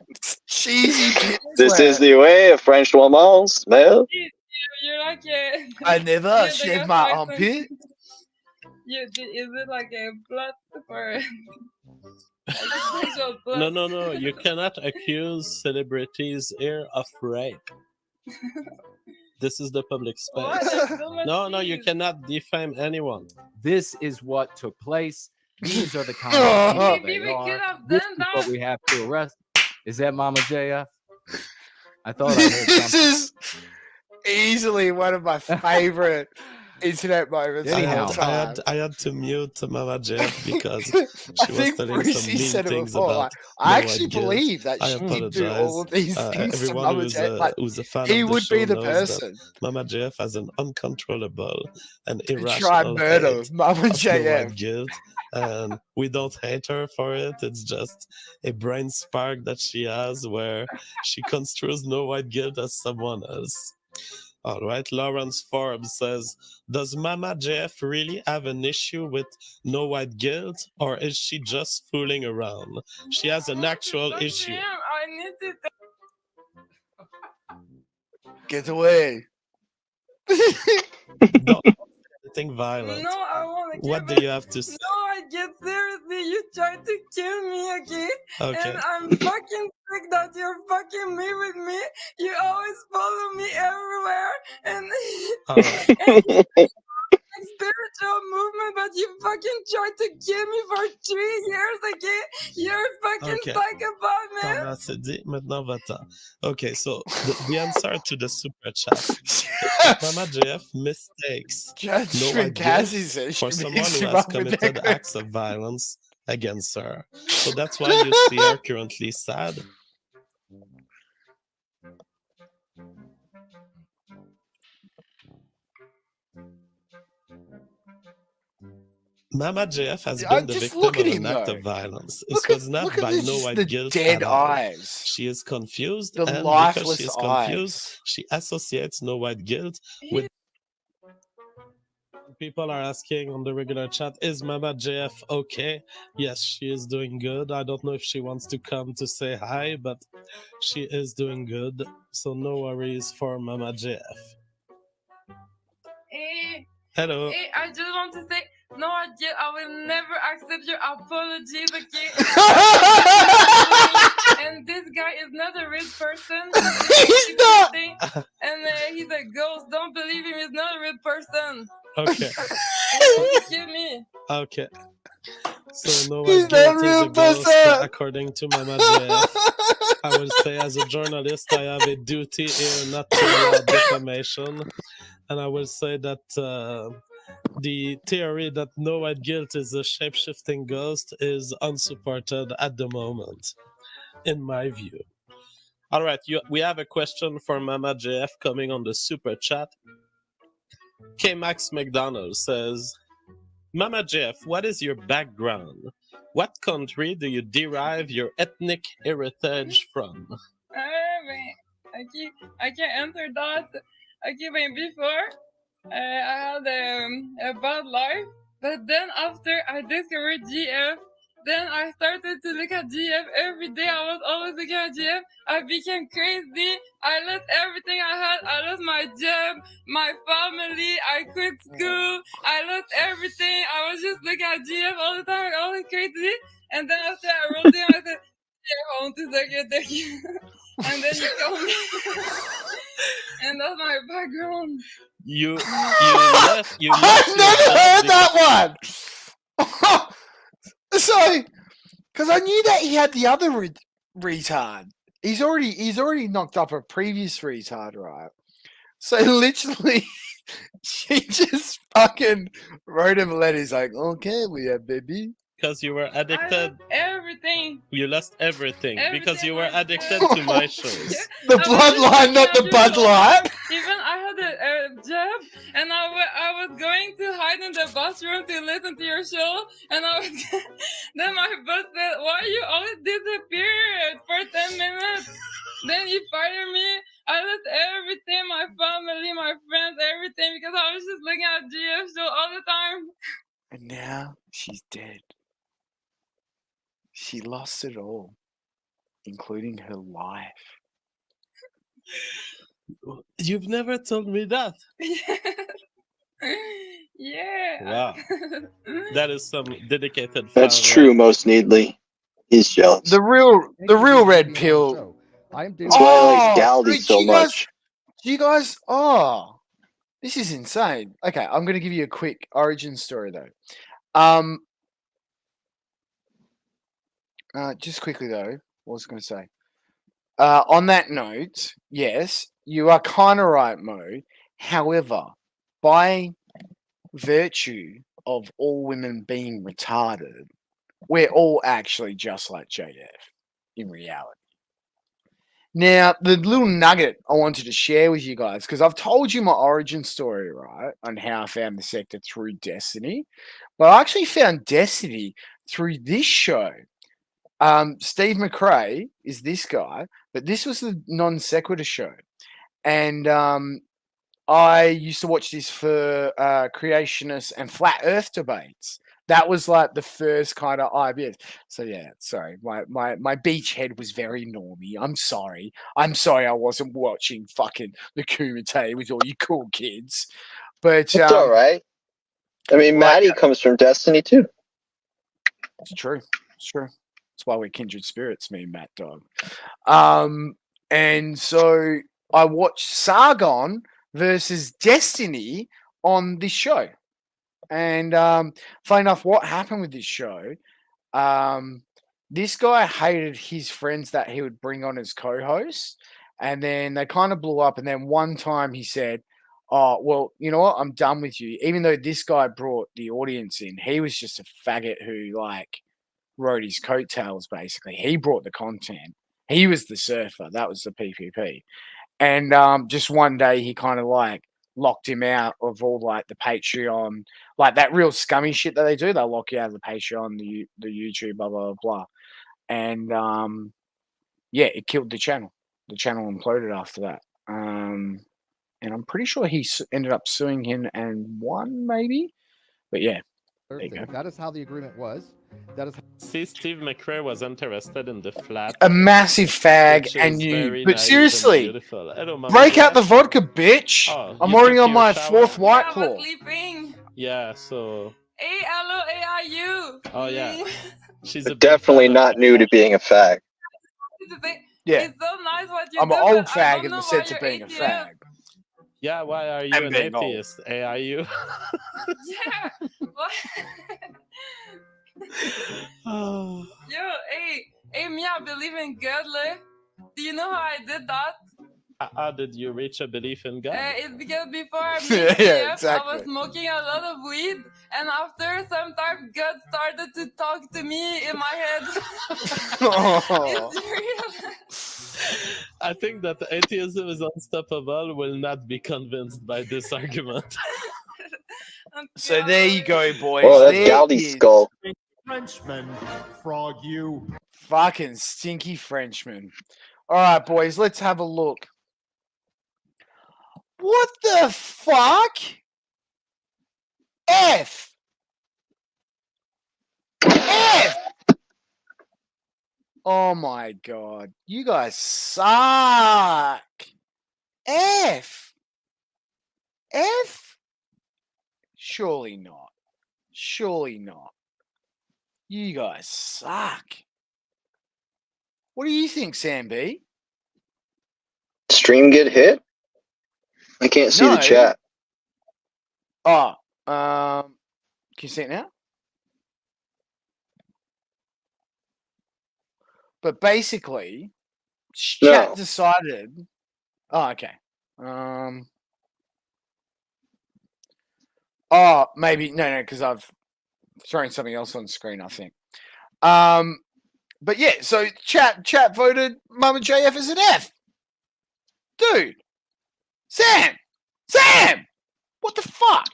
Cheesy pit This sweat. is the way a French woman smells. You're like a... I never you're shaved like my a armpit. is it like a blood or... Like blood? No, you cannot accuse celebrities here of rape. This is the public Why? space. There's so much No, you cheese. cannot defame anyone. This is what took place. These are the kind of people Maybe they we are. could have This done is what that. we have to arrest. Is that Mama JF? I thought I heard This something. is easily one of my favorite internet moments of Anyhow, all time. I had to mute Mama Jeff because I she was think telling Brucey some mean said it things before. about Like, I no actually white guilt. believe that I she did do all apologize. of these things to Everyone Mama Jeff. who's a fan he of the would show be the knows person that Mama Jeff has an uncontrollable and to try irrational murder hate Mama of no JF. white guilt, and we don't hate her for it. It's just a brain spark that she has where she construes no white guilt as someone else. All right, Lawrence Forbes says, does Mama Jeff really have an issue with no white guilt, or is she just fooling around? She has an actual issue. Damn, I need to... Get away. Don't say anything violent. No, I want to What do you have to say? No, I get seriously. You tried to kill me again. Okay. And I'm fucking sick that you're fucking me with me. You always follow me everywhere. And, and you like spiritual movement, but you fucking tried to kill me for 3 years again. You're fucking Okay. psychopath, man. T'en as dit, maintenant va-t'en. Okay, so the answer to the super chat. Mama JF mistakes Judge no white Cassie guilt says for she someone mixed who him has up with committed that. acts of violence against her. So that's why you see her currently sad. Mama JF has been the Just victim look of at an him, act though. of violence. It Look was at not by this, no just white the guilt dead at all. eyes. She is confused, The and because lifeless she is confused, eyes. she associates no white guilt with people are asking on the regular chat, is Mama JF okay? Yes, she is doing good. I don't know if she wants to come to say hi, but she is doing good. So no worries for Mama JF. Hey, Hello. hey, I just want to say, no, I will never accept your apologies, okay? And this guy is not a real person. He's not. And he's a ghost. Don't believe him. He's not a real person. Okay. He wants to kill me. Okay. So no He's one guilt not is real a ghost, person. according to Mama JF. I will say, as a journalist, I have a duty here not to allow defamation. And I will say that the theory that no white guilt is a shape-shifting ghost is unsupported at the moment, in my view. All right, we have a question for Mama JF coming on the super chat. K Max McDonald says, Mama JF, what is your background? What country do you derive your ethnic heritage from? I can answer that. Okay, but before I had a bad life, but then after I discovered GF, then I started to look at GF every day. I was always looking at GF. I became crazy. I lost everything I had. I lost my job, my family. I quit school. I lost everything. I was just looking at GF all the time. I was crazy. And then after I wrote him, I said, I want to suck your dick. And then you told me. And that's my background. You left I've never heard that one. So, because I knew that he had the other retard. He's already knocked up a previous retard, right? So literally, she just fucking wrote him a letter. He's like, "Okay, we have baby." Because you were addicted. Everything. You lost everything because you were Everything addicted to my shows. The bloodline, not the Bud Light. Even I had a job, and I was going to hide in the bathroom to listen to your show, and then my boss said, "Why you always disappear for 10 minutes?" Then he fired me. I lost everything, my family, my friends, everything, because I was just looking at GF show all the time. And now she's dead. She lost it all, including her life. You've never told me that. Yeah. Wow. That is some dedicated That's fan, true, right? most needly. He's jealous. The real red pill. That's why I like Galdi wait, so much. Do you guys? Oh, this is insane. Okay, I'm going to give you a quick origin story though. Just quickly though, what was I going to say? On that note, yes, you are kind of right, Mo. However, by virtue of all women being retarded, we're all actually just like JF in reality. Now, the little nugget I wanted to share with you guys, because I've told you my origin story, right, on how I found the sector through Destiny, but I actually found Destiny through this show. Steve McRae is this guy, but this was the non sequitur show, and I used to watch this for creationists and flat Earth debates. That was like the first kind of IBS. So yeah, sorry, my beachhead was very normy. I'm sorry I wasn't watching fucking the Kumite with all you cool kids. But It's all right. I mean, Maddie comes from Destiny too. It's true. It's true. That's why we're kindred spirits, me and Matt Dog. And so I watched Sargon versus Destiny on this show. And funny enough, what happened with this show, this guy hated his friends that he would bring on as co-hosts. And then they kind of blew up. And then one time he said, "Oh, well, you know what? I'm done with you." Even though this guy brought the audience in, he was just a faggot who like rode his coattails, basically. He brought the content. He was the surfer. That was the PPP. And just one day he kind of like locked him out of all like the Patreon, like that real scummy shit that they do. They'll lock you out of the Patreon, the YouTube, blah, blah, blah. And yeah, it killed the channel. The channel imploded after that. and I'm pretty sure he ended up suing him and won, maybe. But yeah, there you go. If that is how the agreement was, that is. See, Steve McRae was interested in the flat. A massive fag, which and is you. very But naive and seriously, beautiful. Hello, Mama break out Jeff. the vodka, bitch. Oh, I'm you already took on your my shower? 4th White I was Claw. sleeping. Yeah, so. Hey, hello, AIU. Oh, yeah. She's a But big definitely fan of not new to being a fag. Yeah. It's so nice what you I'm do, an old but I fag don't in know the why sense of you're being a atheist. fag. Yeah, why are you And an being old. atheist? Are you? Yeah. What? Oh. Yo, hey, me, I believe in God, like. Do you know how I did that? How did you reach a belief in God? It's because before I met Yeah, GF, exactly. I was smoking a lot of weed, and after some time, God started to talk to me in my head. Oh. It's real. I think that atheism is unstoppable will not be convinced by this argument. So there you go, boys. Oh, that's There Gaudi's is skull. Frenchman, frog you. fucking stinky Frenchman. All right, boys, let's have a look. What the fuck? F. F. Oh my god. You guys suck. F. F? Surely not. Surely not. You guys suck. What do you think, Sam B? Stream get hit? I can't see the No. chat. Oh, can you see it now? But basically, chat No. decided. Oh, okay. Oh, maybe no, because I've thrown something else on the screen, I think. But yeah, so chat voted Mama JF as an F. Dude. Sam! What the fuck?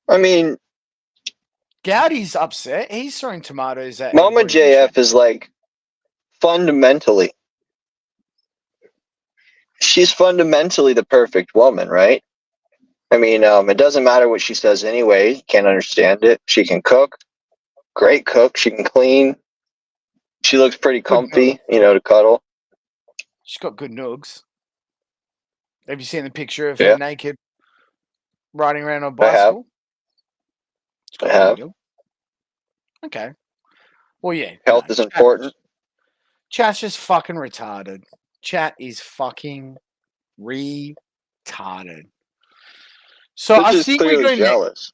I mean, Gaudi's upset. He's throwing tomatoes at Mama everybody in chat. JF is like fundamentally. She's fundamentally the perfect woman, right? I mean, it doesn't matter what she says anyway. You can't understand it. She can cook. Great cook. She can clean. She looks pretty comfy, to cuddle. She's got good nugs. Have you seen the picture of Yeah. her naked riding around on a I have. bicycle? I have. Okay. Well, yeah. Health is important. Chat's just fucking retarded. Chat is fucking retarded. So They're I just think we're clearly going jealous.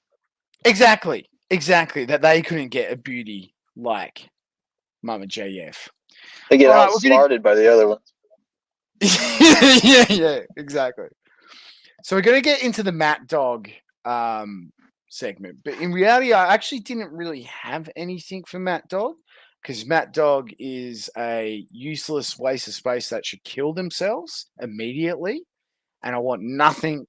Exactly. That they couldn't get a beauty like Mama JF. They get All right, outsmarted by the other ones. yeah, exactly. So we're going to get into the Matt Dog segment. But in reality, I actually didn't really have anything for Matt Dog because Matt Dog is a useless waste of space that should kill themselves immediately. And I want nothing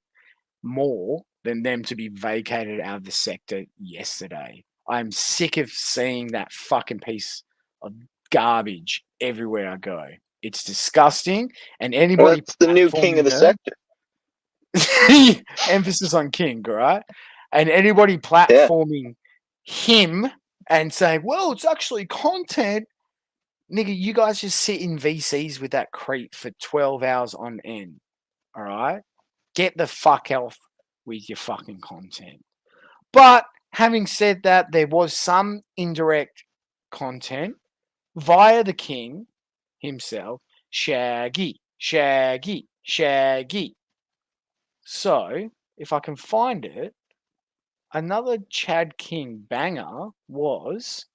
more than them to be vacated out of the sector yesterday. I'm sick of seeing that fucking piece of garbage everywhere I go. It's disgusting. And anybody That's the new king of the sector. Emphasis on king, right? And anybody platforming him and saying, well, it's actually content. Nigga, you guys just sit in VCs with that creep for 12 hours on end. All right? Get the fuck off with your fucking content. But having said that, there was some indirect content via the king himself, Shaggy. So, if I can find it, another Chad King banger was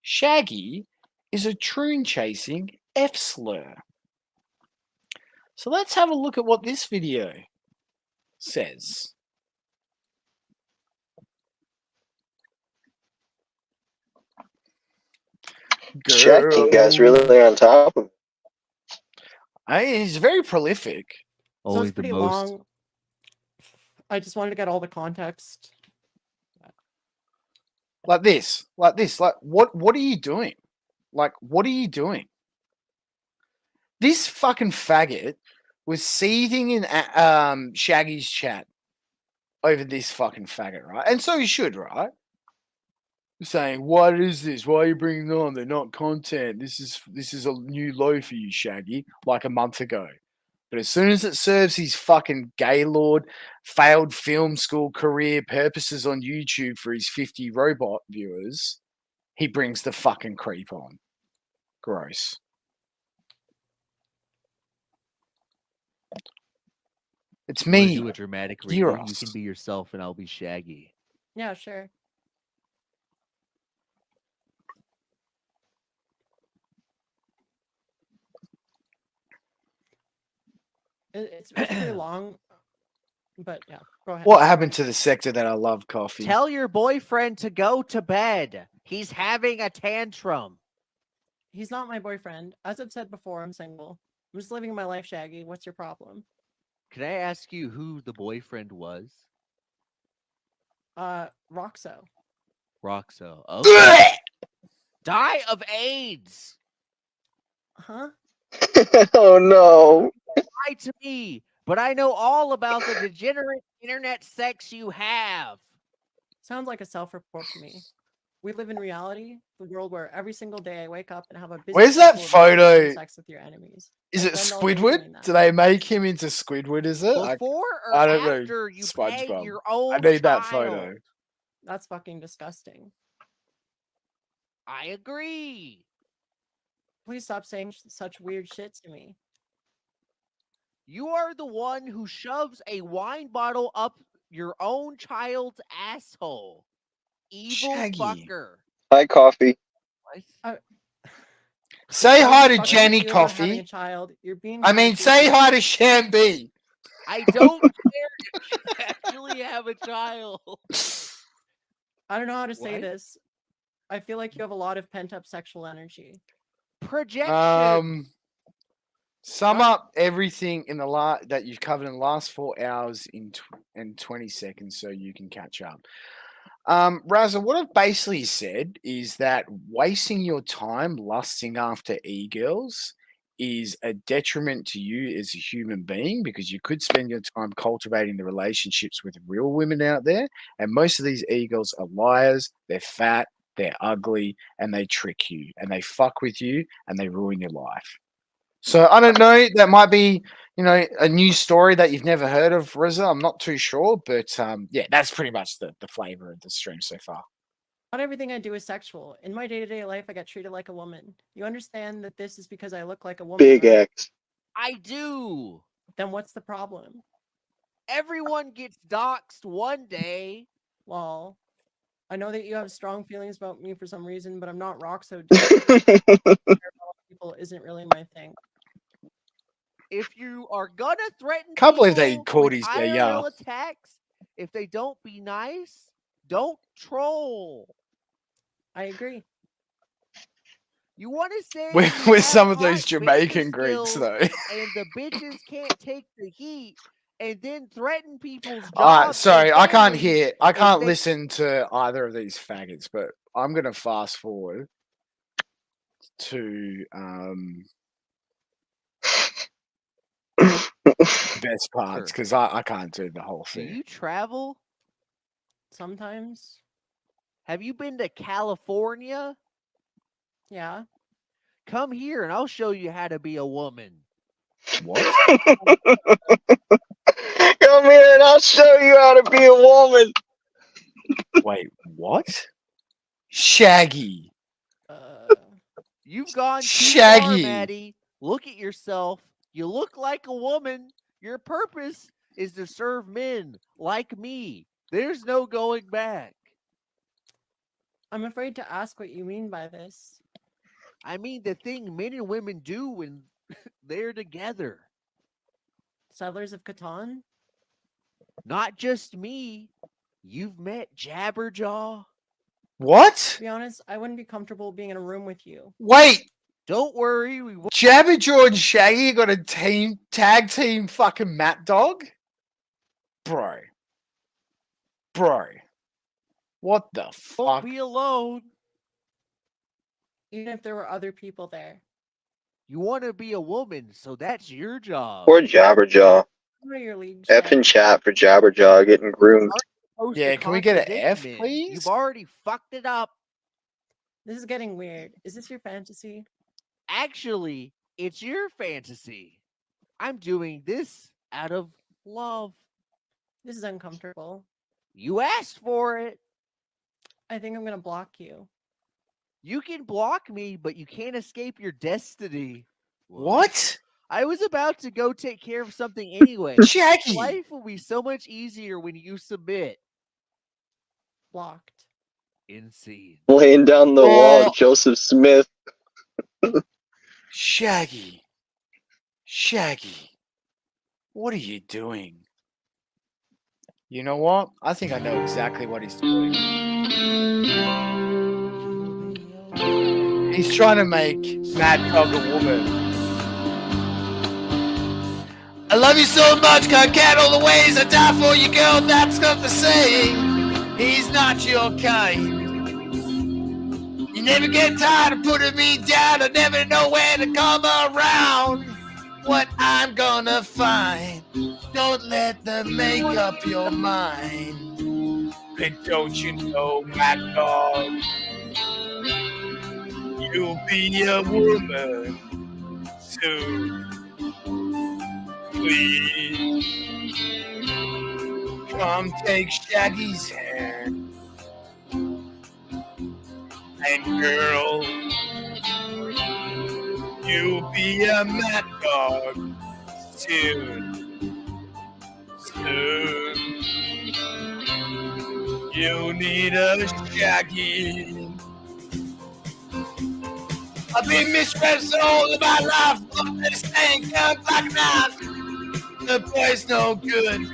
Shaggy is a troon chasing F slur. So let's have a look at what this video says. Chad King guy's really on top of it. He's very prolific. So it's pretty long. I just wanted to get all the context. Like this. Like what are you doing? Like, what are you doing? This fucking faggot was seething in Shaggy's chat over this fucking faggot, right? And so he should, right? Saying, "What is this? Why are you bringing them on? They're not content. This is a new low for you, Shaggy." Like a month ago. But as soon as it serves his fucking Gaylord failed film school career purposes on YouTube for his 50 robot viewers, he brings the fucking creep on. Gross. It's Wanna me. do a dramatic reading? You Euros. can be yourself, and I'll be Shaggy. Yeah, sure. It's pretty long, but yeah, go ahead. What happened to the sector that I love, coffee? Tell your boyfriend to go to bed. He's having a tantrum. He's not my boyfriend. As I've said before, I'm single. I'm just living my life, Shaggy. What's your problem? Can I ask you who the boyfriend was? Roxo. Roxo. Okay. Die of AIDS. Huh? Oh no. Lie to me, but I know all about the degenerate internet sex you have. Sounds like a self-report to me. We live in reality, the world where every single day I wake up and have a busy Where's that schedule of having photo? sex with your enemies. Is I it spend all day Squidward? doing that. Do they make him into Squidward? Is it? Before or I don't know. after you pay SpongeBob. your I own need that child? photo. That's fucking disgusting. I agree. Please stop saying such weird shit to me. You are the one who shoves a wine bottle up your own child's asshole. Evil Shaggy. fucker. Hi, coffee. Say How hi the to fuck do you Jenny feel about having Coffee. a child? You're being I mean, crazy. say hi to Shambi. I don't care if you actually have a child. I don't know how to say What? this. I feel like you have a lot of pent-up sexual energy. Projection. Sum up everything in the that you've covered in the last 4 hours in 20 seconds, so you can catch up. Raza, what I've basically said is that wasting your time lusting after e-girls is a detriment to you as a human being, because you could spend your time cultivating the relationships with real women out there, and most of these e-girls are liars, they're fat, they're ugly, and they trick you, and they fuck with you, and they ruin your life. So I don't know, that might be, a new story that you've never heard of, Reza. I'm not too sure, but yeah, that's pretty much the flavor of the stream so far. Not everything I do is sexual. In my day-to-day life, I get treated like a woman. You understand that this is because I look like a woman, Big right? X. I do. Then what's the problem? Everyone gets doxxed one day. Lol. I know that you have strong feelings about me for some reason, but I'm not Roxo. People isn't really my thing. If you are gonna threaten Can't believe they people called with his IRL attacks, if they don't be nice, don't troll. I agree. You want to say With you have some of hot those Jamaican business Greeks, skills though. and the bitches can't take the heat, and then threaten people's jobs. Alright, sorry, and I can't families hear, I if can't they- listen to either of these faggots, but I'm gonna fast forward to best parts, because I can't do the whole Do thing. you travel? Sometimes. Have you been to California? Yeah. Come here and I'll show you how to be a woman. What? Come here and I'll show you how to be a woman. Wait, what? Shaggy. You've gone too Shaggy. far, Maddie. Look at yourself. You look like a woman. Your purpose is to serve men like me. There's no going back. I'm afraid to ask what you mean by this. I mean the thing men and women do when they're together. Settlers of Catan? Not just me. You've met Jabberjaw. What? To be honest, I wouldn't be comfortable being in a room with you. Wait, Don't worry. We Jabberjaw and Shaggy got a tag team fucking map dog? Bro. What the won't fuck? be alone. Even if there were other people there. You want to be a woman, so that's your job. Poor Jabberjaw. What are your leagues? F in chat for Jabberjaw getting groomed. Supposed Yeah, to can we get an contradict F, men. please? You've already fucked it up. This is getting weird. Is this your fantasy? Actually, it's your fantasy. I'm doing this out of love. This is uncomfortable. You asked for it. I think I'm gonna block you. You can block me, but you can't escape your destiny. What? I was about to go take care of something anyway. Shaggy! Life will be so much easier when you submit. Blocked. Insane. Laying down the law, Joseph Smith. Shaggy. Shaggy. What are you doing? You know what? I think I know exactly what he's doing. He's trying to make Mad Dog a woman. I love you so much, can't count all the ways I die for you, girl. That's not the saying. He's not your kind. You never get tired of putting me down. I never know where to come around. What I'm gonna find. Don't let them make up your mind. And don't you know, Mad Dog, you'll be a woman soon. Please come take Shaggy's hand. And girl, you'll be a mad dog soon. Soon. You need a Shaggy. I've been misread all of my life, but this thing comes like a knife. The boy's no good.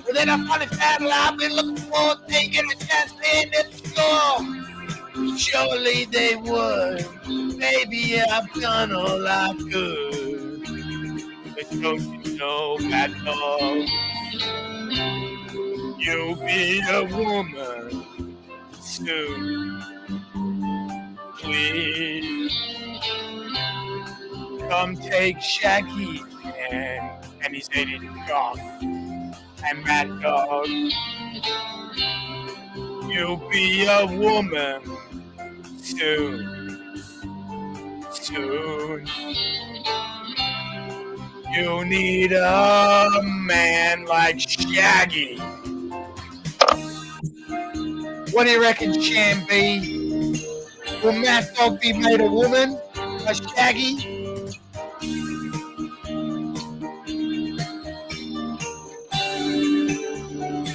But then I finally found what I've been looking for. They get a chance in at the store. Surely they would. Maybe I've done all I could. But don't you know, Mad Dog, you'll be a woman soon. Please come take Shaggy's hand, and he's 80 strong. And Mad Dog, you'll be a woman soon. Soon. You need a man like Shaggy. What do you reckon, Shamby? Will Mad Dog be made a woman? A Shaggy?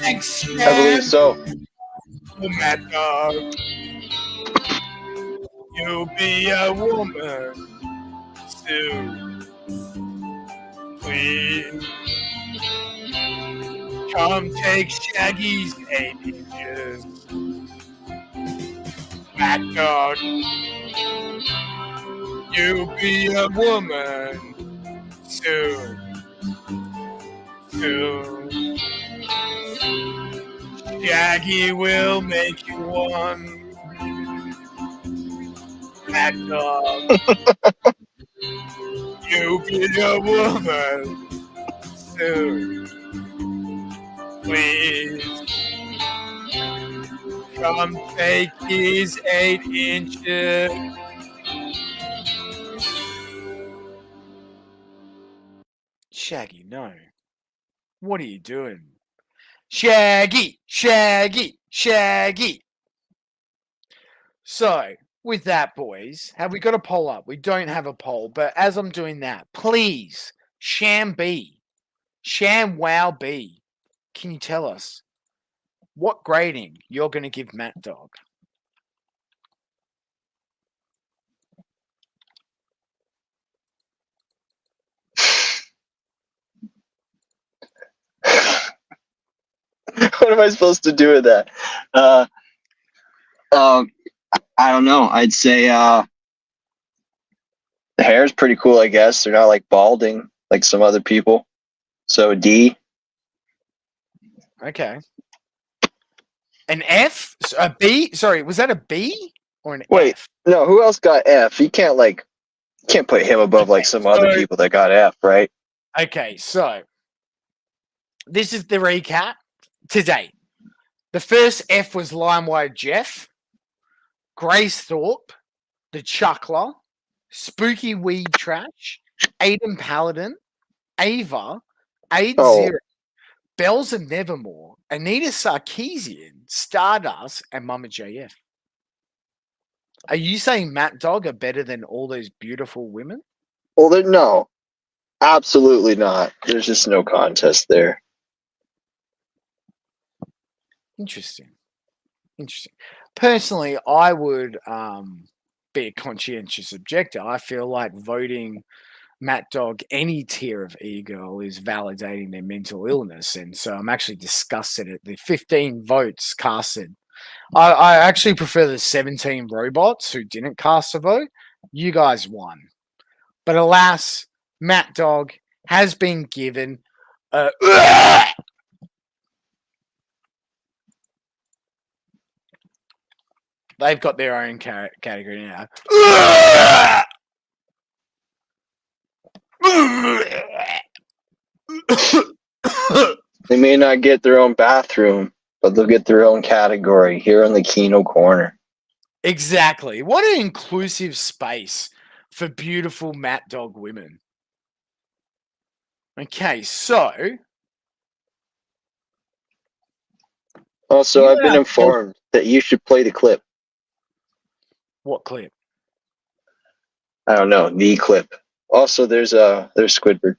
Thanks, I believe so. Oh, Mad Dog. You'll be a woman soon. Please come take Shaggy's 8 inches. Mad Dog, you'll be a woman soon. Soon. Shaggy will make you one. Mad Dog, you'll be a woman soon. Please come take his 8 inches. Shaggy, no. What are you doing? Shaggy, Shaggy, Shaggy. So, with that, boys, have we got a poll up? We don't have a poll, but as I'm doing that, please, Sham B, Sham Wow B, can you tell us what grading you're going to give Mad Dog? What am I supposed to do with that? I don't know. I'd say the hair's pretty cool, I guess. They're not like balding like some other people. So D. Okay. An F? A B? Sorry, was that a B or an Wait, F? no, who else got F? You can't like Can't put him above like some other people that got F, right? Okay, so this is the recap to date. The first F was Limewire Jeff, Grace Thorpe, the Chuckler, Spooky Weed Trash, Aiden Paladin, Ava, Aid Zero, Bells of Nevermore, Anita Sarkeesian, Stardust, and Mama JF. Are you saying Matt Dog are better than all those beautiful women? Well, no, absolutely not. There's just no contest there. Interesting. Personally, I would be a conscientious objector. I feel like voting Matt Dog any tier of e-girl is validating their mental illness, and so I'm actually disgusted at the 15 votes casted. I actually prefer the 17 robots who didn't cast a vote. You guys won. But alas, Matt Dog has been given a... They've got their own category now. They may not get their own bathroom, but they'll get their own category here in the Kino Corner. Exactly. What an inclusive space for beautiful Matt Dog women. Okay, so... Also, I've been informed that you should play the clip. What clip? I don't know, the clip. Also, there's Squidward.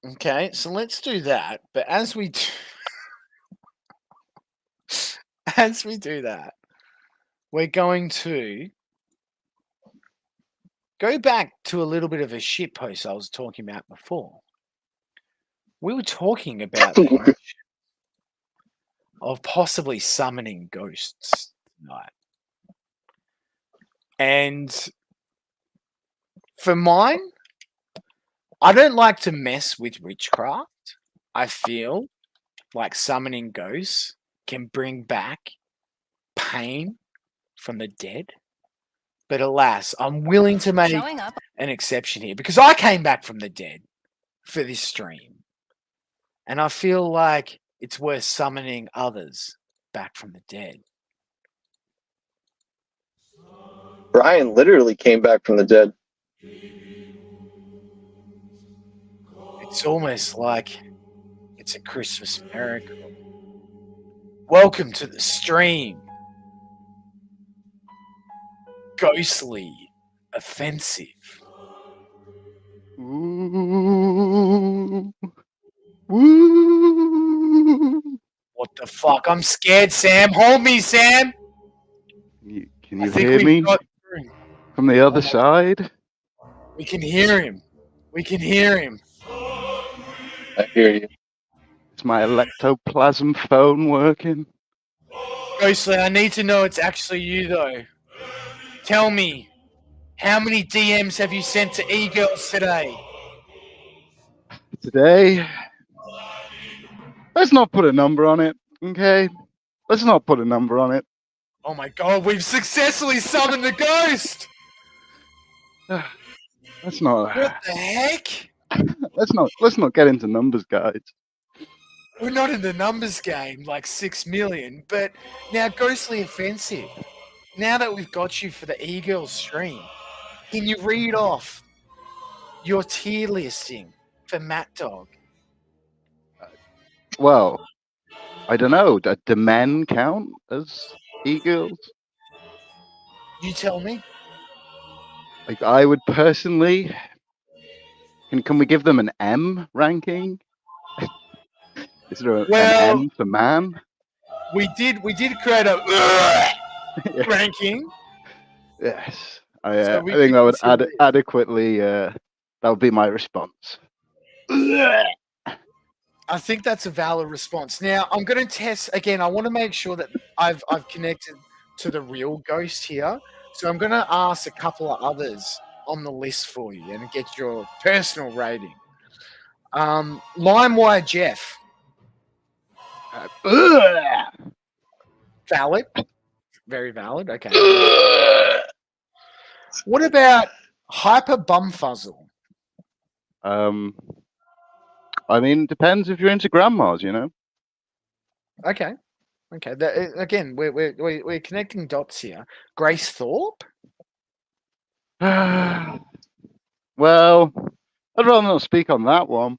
Okay, so let's do that. But as we do, that, we're going to go back to a little bit of a shit post I was talking about before. We were talking about the notion of possibly summoning ghosts tonight. And for mine, I don't like to mess with witchcraft. I feel like summoning ghosts can bring back pain from the dead. But alas, I'm willing to make an exception here because I came back from the dead for this stream. And I feel like it's worth summoning others back from the dead. Brian literally came back from the dead. It's almost like it's a Christmas miracle. Welcome to the stream. Ghostly offensive. Ooh. Woo. What the fuck? I'm scared, Sam. Hold me, Sam. Can you hear me from the other side? We can hear him. We can hear him. I hear you. Is my ectoplasm phone working? Ghostly, I need to know it's actually you, though. Tell me, how many DMs have you sent to e-girls today? Today? Let's not put a number on it, okay? Let's not put a number on it. Oh my god, we've successfully summoned the ghost! Let's not. What the heck? Let's not get into numbers, guys. We're not in the numbers game like 6 million, but now Ghostly Offensive. Now that we've got you for the e-girl stream, can you read off your tier listing for Matt Dog? Well, I don't know. Do men count as e-girls? You tell me. Like, I would personally. Can we give them an M ranking? Is there an M for man? We did create a ranking. Yes, I So we think could that would consider it. adequately. That would be my response. I think that's a valid response. Now I'm going to test again. I want to make sure that I've connected to the real ghost here. So I'm going to ask a couple of others on the list for you and get your personal rating. LimeWire Jeff. Valid. Very valid. Okay. What about hyper bumfuzzle? I mean, depends if you're into grandmas, you know. Okay. Again, we're connecting dots here. Grace Thorpe. Well, I'd rather not speak on that one.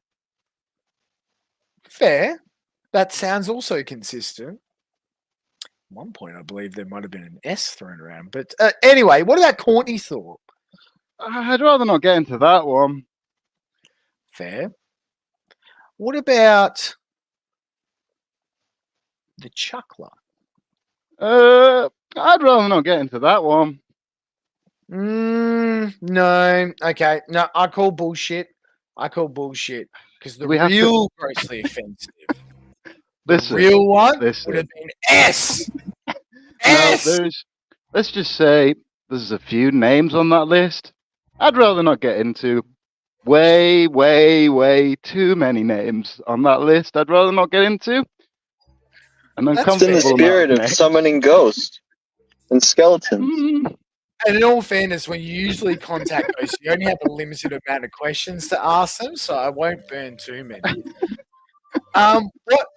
Fair. That sounds also consistent. At one point, I believe there might have been an S thrown around. But anyway, what about Courtney Thorpe? I'd rather not get into that one. Fair. What about the Chuckler? I'd rather not get into that one. No. Okay. No, I call bullshit. Because the real grossly offensive. Listen, the real one listen. would have been S. No, let's just say there's a few names on that list I'd rather not get into. Way too many names on that list I'd rather not get into. And It's in the spirit of summoning ghosts and skeletons. And in all fairness, when you usually contact ghosts, you only have a limited amount of questions to ask them, so I won't burn too many.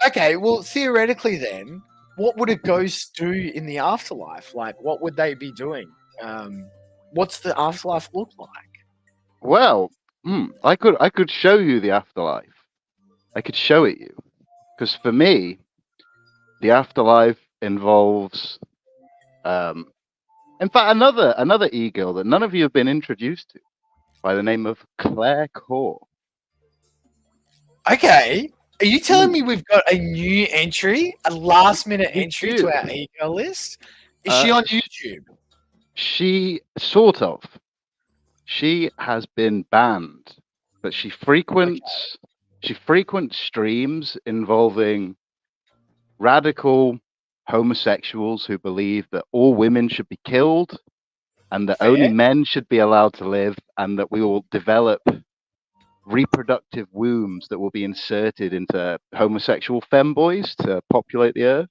Okay, well, theoretically then, what would a ghost do in the afterlife? Like, what would they be doing? What's the afterlife look like? Well, I could show you the afterlife. I could show it you. Because for me, the afterlife involves in fact another e-girl that none of you have been introduced to by the name of Claire Core. Okay. Are you telling me we've got a new entry, a last minute entry to our e-girl list? Is she on YouTube? She sort of. She has been banned, but she frequents streams involving radical homosexuals who believe that all women should be killed and that only men should be allowed to live, and that we will develop reproductive wombs that will be inserted into homosexual femboys to populate the earth.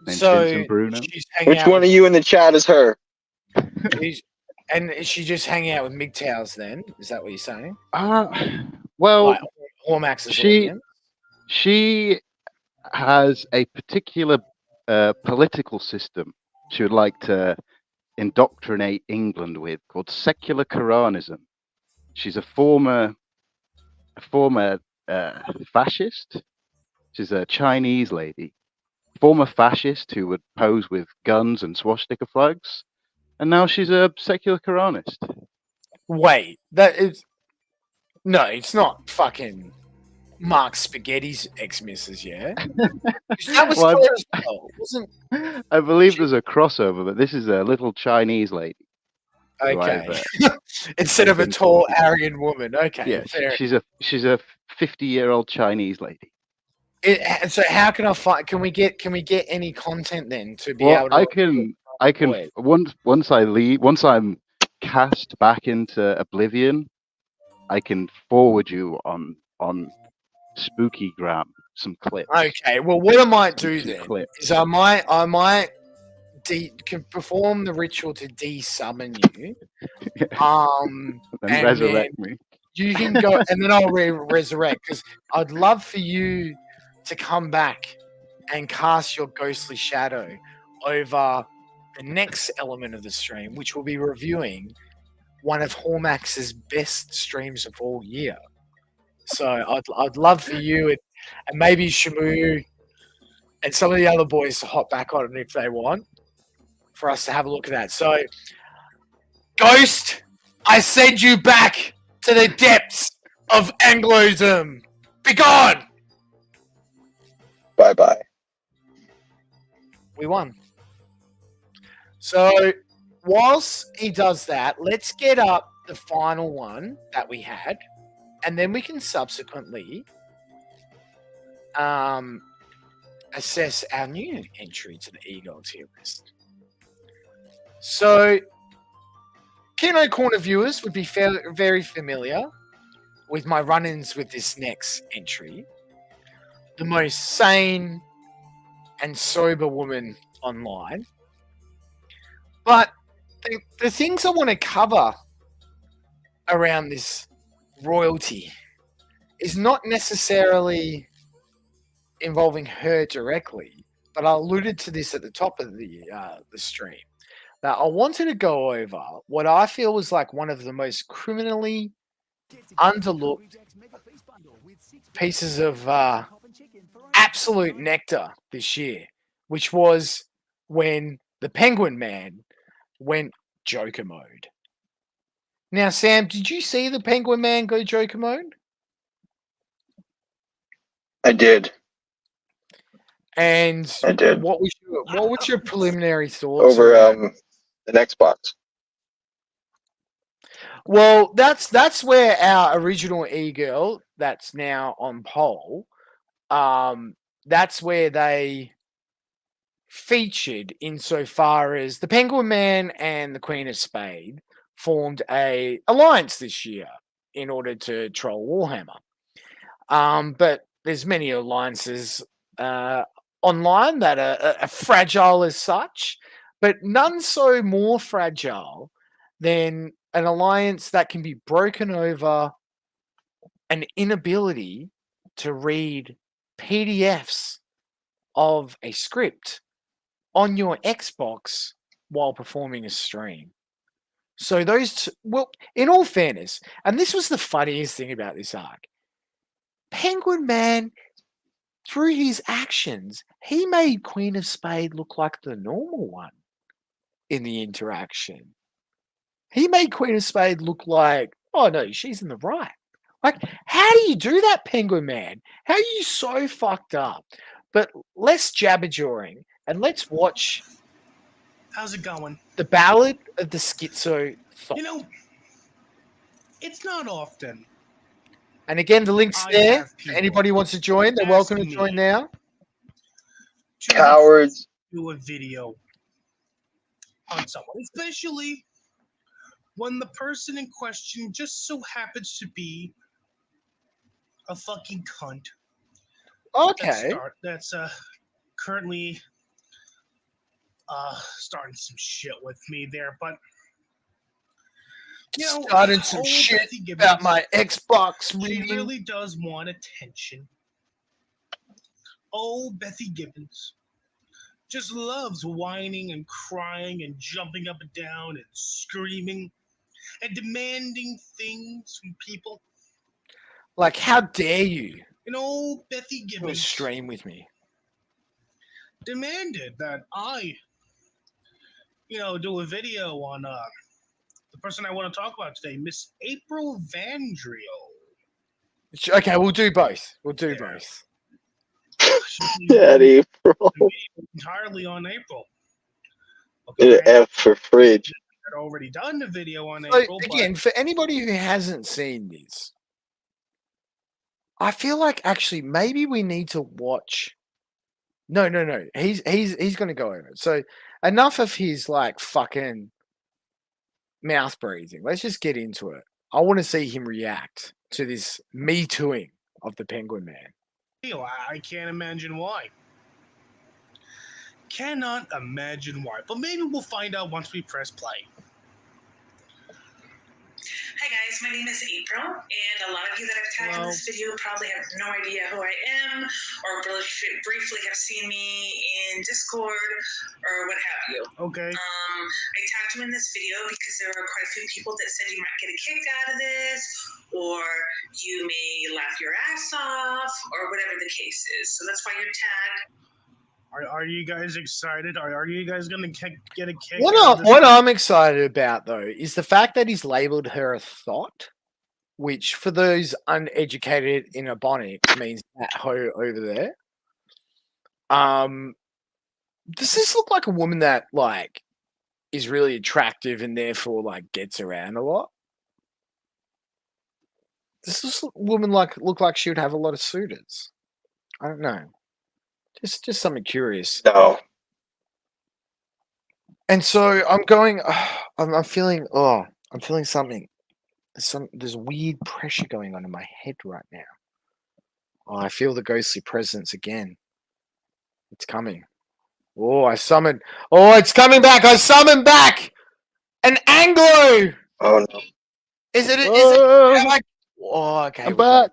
Named Vincent Bruno. Which one of you in the chat is her? And is she just hanging out with MGTOWs then? Is that what you're saying? Well, like, Hormax's audience? She has a particular political system she would like to indoctrinate England with called secular Quranism. She's a former fascist. She's a Chinese lady, former fascist who would pose with guns and swastika flags, and now she's a secular Quranist. Wait, it's not fucking Mark Spaghetti's ex-missus, yeah? That was Claire as well, wasn't? I believe there's a crossover, but this is a little Chinese lady. Okay. Instead of a tall, arrogant woman. Okay. Yeah, fair. she's a 50-year-old Chinese lady. So how can I find? Can we get any content then to be able to? I can once I'm cast back into oblivion, I can forward you on SpookyGram some clips. Okay. Well, what I might do then is I might can perform the ritual to de-summon you. And resurrect me. You can go, and then I'll resurrect, because I'd love for you to come back and cast your ghostly shadow over the next element of the stream, which will be reviewing one of Hormax's best streams of all year. So I'd love for you and maybe Shamu and some of the other boys to hop back on it if they want, for us to have a look at that. So, Ghost, I send you back to the depths of Angloism. Be gone! Bye-bye. We won. So, whilst he does that, let's get up the final one that we had, and then we can subsequently assess our new entry to the Eagle tier list. So, Kino Corner viewers would be very familiar with my run-ins with this next entry. The most sane and sober woman online. But the things I want to cover around this royalty is not necessarily involving her directly, but I alluded to this at the top of the stream. That I wanted to go over what I feel was like one of the most criminally underlooked pieces of absolute nectar this year, which was when the Penguin Man went Joker mode. Now, Sam, did you see the Penguin Man go Joker mode? I did. And I did. what was your preliminary thoughts Over around an Xbox. Well, that's where our original e-girl that's now on poll, that's where they featured insofar as the Penguin Man and the Queen of Spade formed a alliance this year in order to troll Warhammer. But there's many alliances online that are fragile as such, but none so more fragile than an alliance that can be broken over an inability to read PDFs of a script on your Xbox while performing a stream. So well, in all fairness, and this was the funniest thing about this arc, Penguin Man, through his actions, he made Queen of Spade look like the normal one in the interaction. He made Queen of Spade look like, oh no, she's in the right. Like, how do you do that, Penguin Man? How are you so fucked up? But less jabber-jawing and let's watch. How's it going? The Ballad of the Schizo. You know, it's not often. And again, the link's there. If anybody wants to join, they're welcome to join now. Cowards. Do a video on someone, especially when the person in question just so happens to be a fucking cunt. Okay. That's currently starting some shit with me there, but you know, starting some shit about my Xbox She reading. really does want attention. Oh, Bethy Gibbons just loves whining and crying and jumping up and down and screaming and demanding things from people. Like, how dare you? And old Bethy Do a Gibbons stream with me. demanded that I, do a video on the person I want to talk about today, Miss April Vandrio. Okay, we'll do both. We'll do both. That April. Entirely on April. An F for fridge. I'd already done the video on So, April. again, for anybody who hasn't seen this, I feel like actually maybe we need to watch. No. He's going to go over it. So enough of his like fucking mouth breathing. Let's just get into it. I want to see him react to this Me Tooing of the Penguin Man. I can't imagine why. Cannot imagine why. But maybe we'll find out once we press play. Hi guys, my name is April, and a lot of you that I've tagged in this video probably have no idea who I am, or briefly have seen me in Discord, or what have you. Okay. I tagged you in this video because there are quite a few people that said you might get a kick out of this, or you may laugh your ass off, or whatever the case is. So that's why you're tagged. Are you guys excited? Are you guys going to get a kick? What I'm excited about, though, is the fact that he's labeled her a thought, which for those uneducated in Ebonics means that hoe over there. Does this look like a woman that, like, is really attractive and therefore, like, gets around a lot? Does this woman look like she would have a lot of suitors? I don't know. Just something curious. No. And so I'm going. I'm feeling. I'm feeling something. There's weird pressure going on in my head right now. Oh, I feel the ghostly presence again. It's coming. Oh, I summoned. Oh, it's coming back. I summoned back. An Anglo. Oh no. Is it? Okay. I'm back.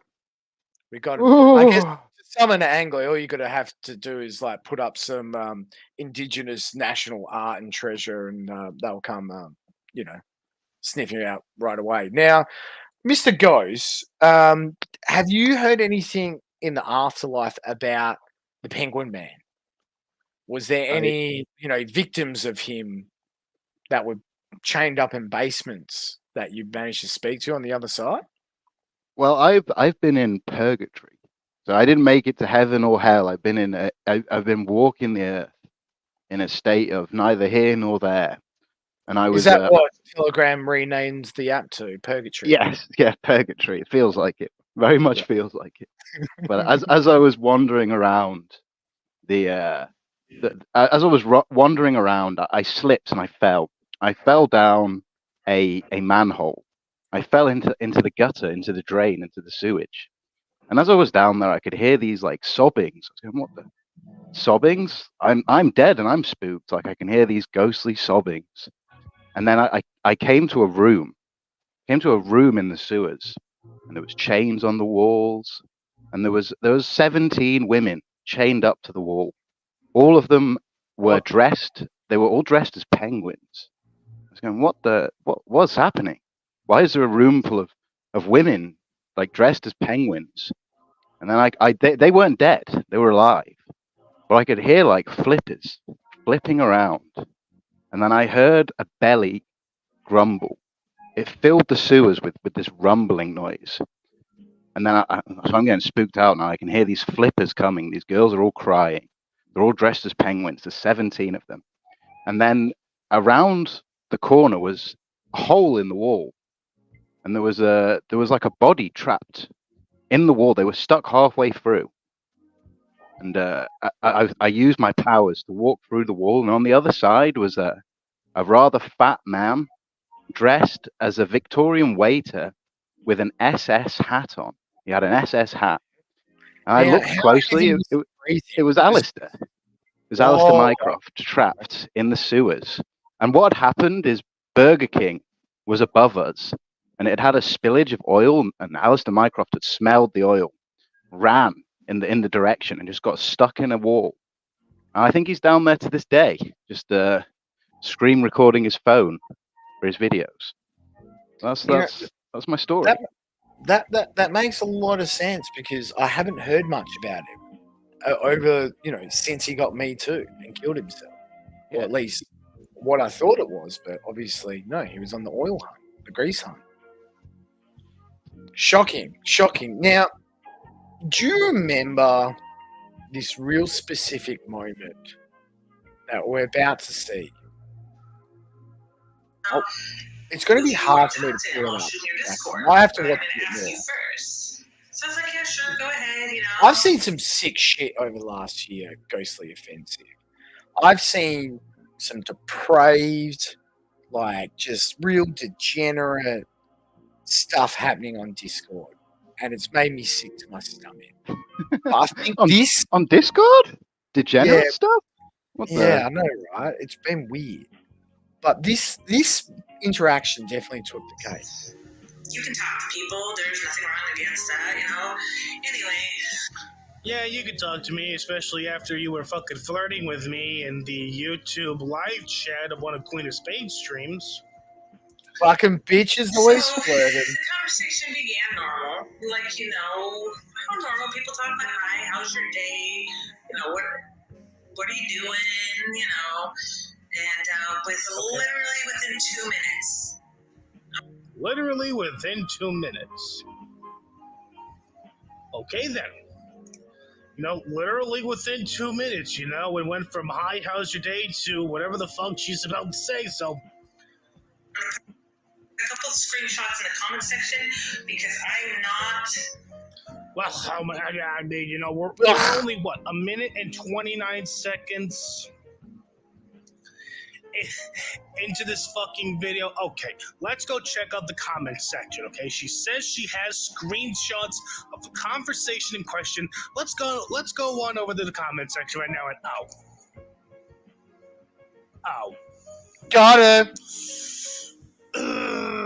We got it. I guess to summon an Anglo, all you gotta have to do is like put up some indigenous national art and treasure, and they'll come, sniffing it out right away. Now, Mr. Ghost, have you heard anything in the afterlife about the Penguin Man? Was there any, victims of him that were chained up in basements that you managed to speak to on the other side? Well, I've been in purgatory, so I didn't make it to heaven or hell. I've been walking the earth in a state of neither here nor there, and I was. Is that what Telegram renamed the app to? Purgatory. Yes, yeah, purgatory. It feels like it. Very much feels like it. But as I was wandering around wandering around, I slipped and I fell. I fell down a manhole. I fell into the gutter, into the drain, into the sewage. And as I was down there, I could hear these like sobbings. I was going, what the sobbings? I'm dead and I'm spooked. Like I can hear these ghostly sobbings. And then I came to a room. Came to a room in the sewers, and there was chains on the walls, and there was 17 women chained up to the wall. All of them were dressed. They were all dressed as penguins. I was going, what's happening? Why is there a room full of women like dressed as penguins? And then they weren't dead. They were alive. But I could hear like flippers flipping around. And then I heard a belly grumble. It filled the sewers with this rumbling noise. And then so I'm getting spooked out now. I can hear these flippers coming. These girls are all crying. They're all dressed as penguins. There's 17 of them. And then around the corner was a hole in the wall. And there was like a body trapped in the wall. They were stuck halfway through. And I used my powers to walk through the wall. And on the other side was a rather fat man dressed as a Victorian waiter with an SS hat on. He had an SS hat. And I looked closely. It was Alistair. It was Alistair Mycroft trapped in the sewers. And what had happened is Burger King was above us, and it had a spillage of oil, and Alistair Mycroft had smelled the oil, ran in the direction, and just got stuck in a wall. And I think he's down there to this day, just screen recording his phone for his videos. That's my story. That makes a lot of sense because I haven't heard much about him over since he got Me Too and killed himself. Or at least what I thought it was, but obviously no, he was on the oil hunt, the grease hunt. Shocking. Now, do you remember this real specific moment that we're about to see? Oh, it's going to be hard for me to pull it up. I have to watch it more. So it's like, yeah, sure, go ahead, I've seen some sick shit over the last year, Ghostly Offensive. I've seen some depraved, like just real degenerate stuff happening on Discord. And it's made me sick to my stomach. I think on Discord? Degenerate stuff? I know, right? It's been weird. But this interaction definitely took the case. You can talk to people. There's nothing wrong against that, Anyway. Yeah, you could talk to me, especially after you were fucking flirting with me in the YouTube live chat of one of Queen of Spades streams. Fucking bitches always flirting. The conversation began normal. Like, how normal people talk, like, hi, how's your day? What are you doing? And literally within 2 minutes. Literally within 2 minutes. Okay, then. Literally within 2 minutes, it went from, hi, how's your day, to whatever the fuck she's about to say, so... A couple of screenshots in the comment section, because I'm not... Well, I mean, we're only, a minute and 29 seconds... into this fucking video. Okay, let's go check out the comment section. Okay, she says she has screenshots of the conversation in question. Let's go on over to the comment section right now. And ow, got it.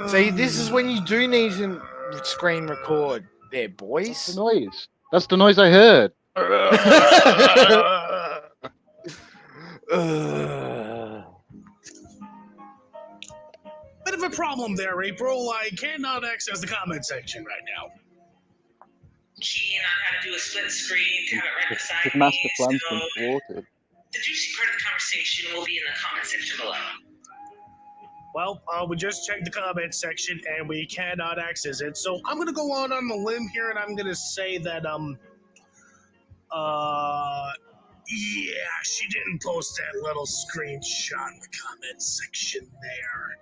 See, this is when you do need to screen record there, That's boys. the noise. That's the noise I heard. Bit of a problem there, April. I cannot access the comment section right now. Keen on how to do a split screen, have it right beside His me. master plan's been So thwarted. the juicy part of the conversation will be in the comment section below. Well, we just checked the comment section and we cannot access it. So I'm gonna go on a limb here and I'm gonna say that yeah, she didn't post that little screenshot in the comment section there.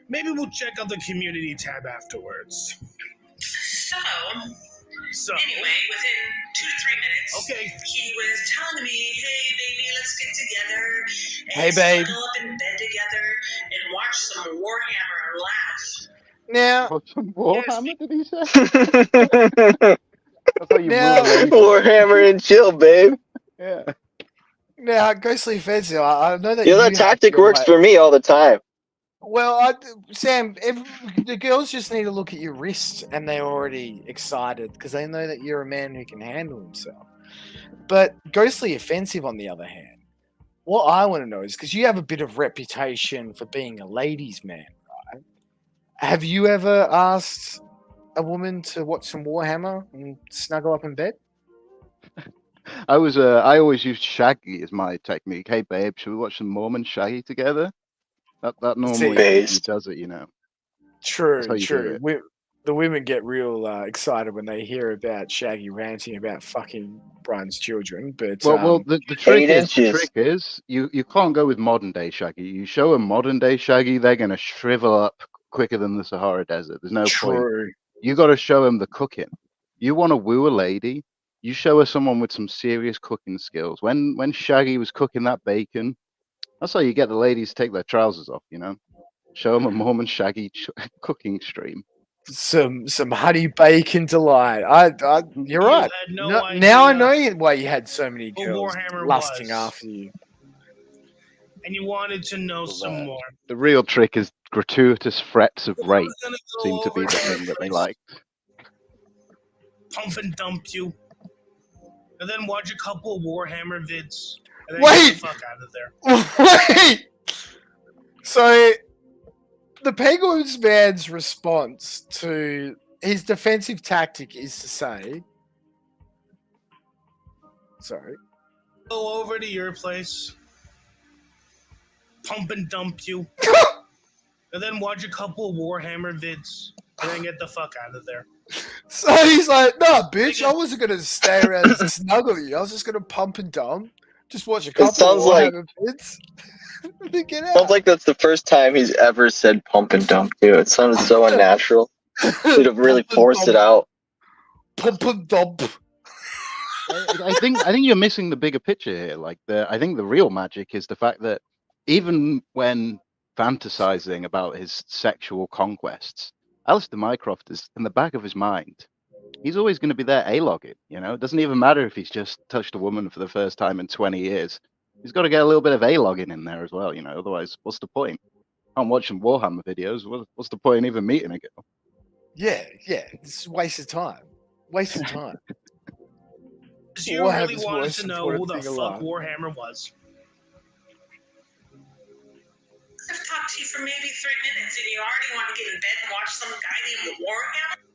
Maybe we'll check out the community tab afterwards. So anyway, within 2 to 3 minutes, okay, he was telling me, "Hey, baby, let's get together and Hey, babe. snuggle up in bed together and watch some Warhammer and laugh." Now, Watch some Warhammer, did he say? That's how you Now- woo a lady. Warhammer and chill, babe. Yeah. now, Ghostly Offensive, I know that Yeah, you that have tactic your works way- for me all the time. Well, Sam, the girls just need to look at your wrist and they're already excited because they know that you're a man who can handle himself. But Ghostly Offensive, on the other hand, what I want to know is because you have a bit of reputation for being a ladies' man, right? Have you ever asked a woman to watch some Warhammer and snuggle up in bed? I always used Shaggy as my technique. Hey babe, should we watch some Mormon Shaggy together? That normally Based. does it, you know. True, That's how you do true. The women get real excited when they hear about Shaggy ranting about fucking Brian's children. But Well, the trick 8 inches. is you can't go with modern day Shaggy. You show a modern day Shaggy, they're gonna shrivel up quicker than the Sahara Desert. There's no point. true. You got to show them the cooking. You want to woo a lady, you show her someone with some serious cooking skills. When Shaggy was cooking that bacon, that's how you get the ladies to take their trousers off. You know, show them a Mormon Shaggy cooking stream. Some honey bacon delight. You're right. had no Now I idea know why you had so many who girls Warhammer lusting was. after you. And you wanted to know some more. The real trick is gratuitous threats of rape gonna go seem to be over the to your thing that they place. like. Pump and dump you. And then watch a couple Warhammer vids. And then Wait! get the fuck out of there. Wait. So the Penguins man's response to his defensive tactic is to say, sorry. Go over to your place. Pump and dump you. And then watch a couple Warhammer vids. And then get the fuck out of there. So he's like, nah, bitch, I wasn't gonna stay around and snuggle you. I was just gonna pump and dump. Just watch a couple sounds like- Warhammer vids. Then get out. Sounds like that's the first time he's ever said pump and dump too. It sounded so unnatural. Should have really forced it out. Pump and dump. I think you're missing the bigger picture here. I think the real magic is the fact that even when fantasizing about his sexual conquests, Alistair Mycroft is in the back of his mind. He's always going to be there A-logging, you know? It doesn't even matter if he's just touched a woman for the first time in 20 years. He's got to get a little bit of A-logging in there as well, you know? Otherwise, what's the point? I'm watching Warhammer videos. What's the point in even meeting a girl? Yeah, it's a waste of time. Waste of time. Because you really wanted to know who the fuck Warhammer was. I've talked to you for maybe 3 minutes and you already want to get in bed and watch some guy named Warhammer?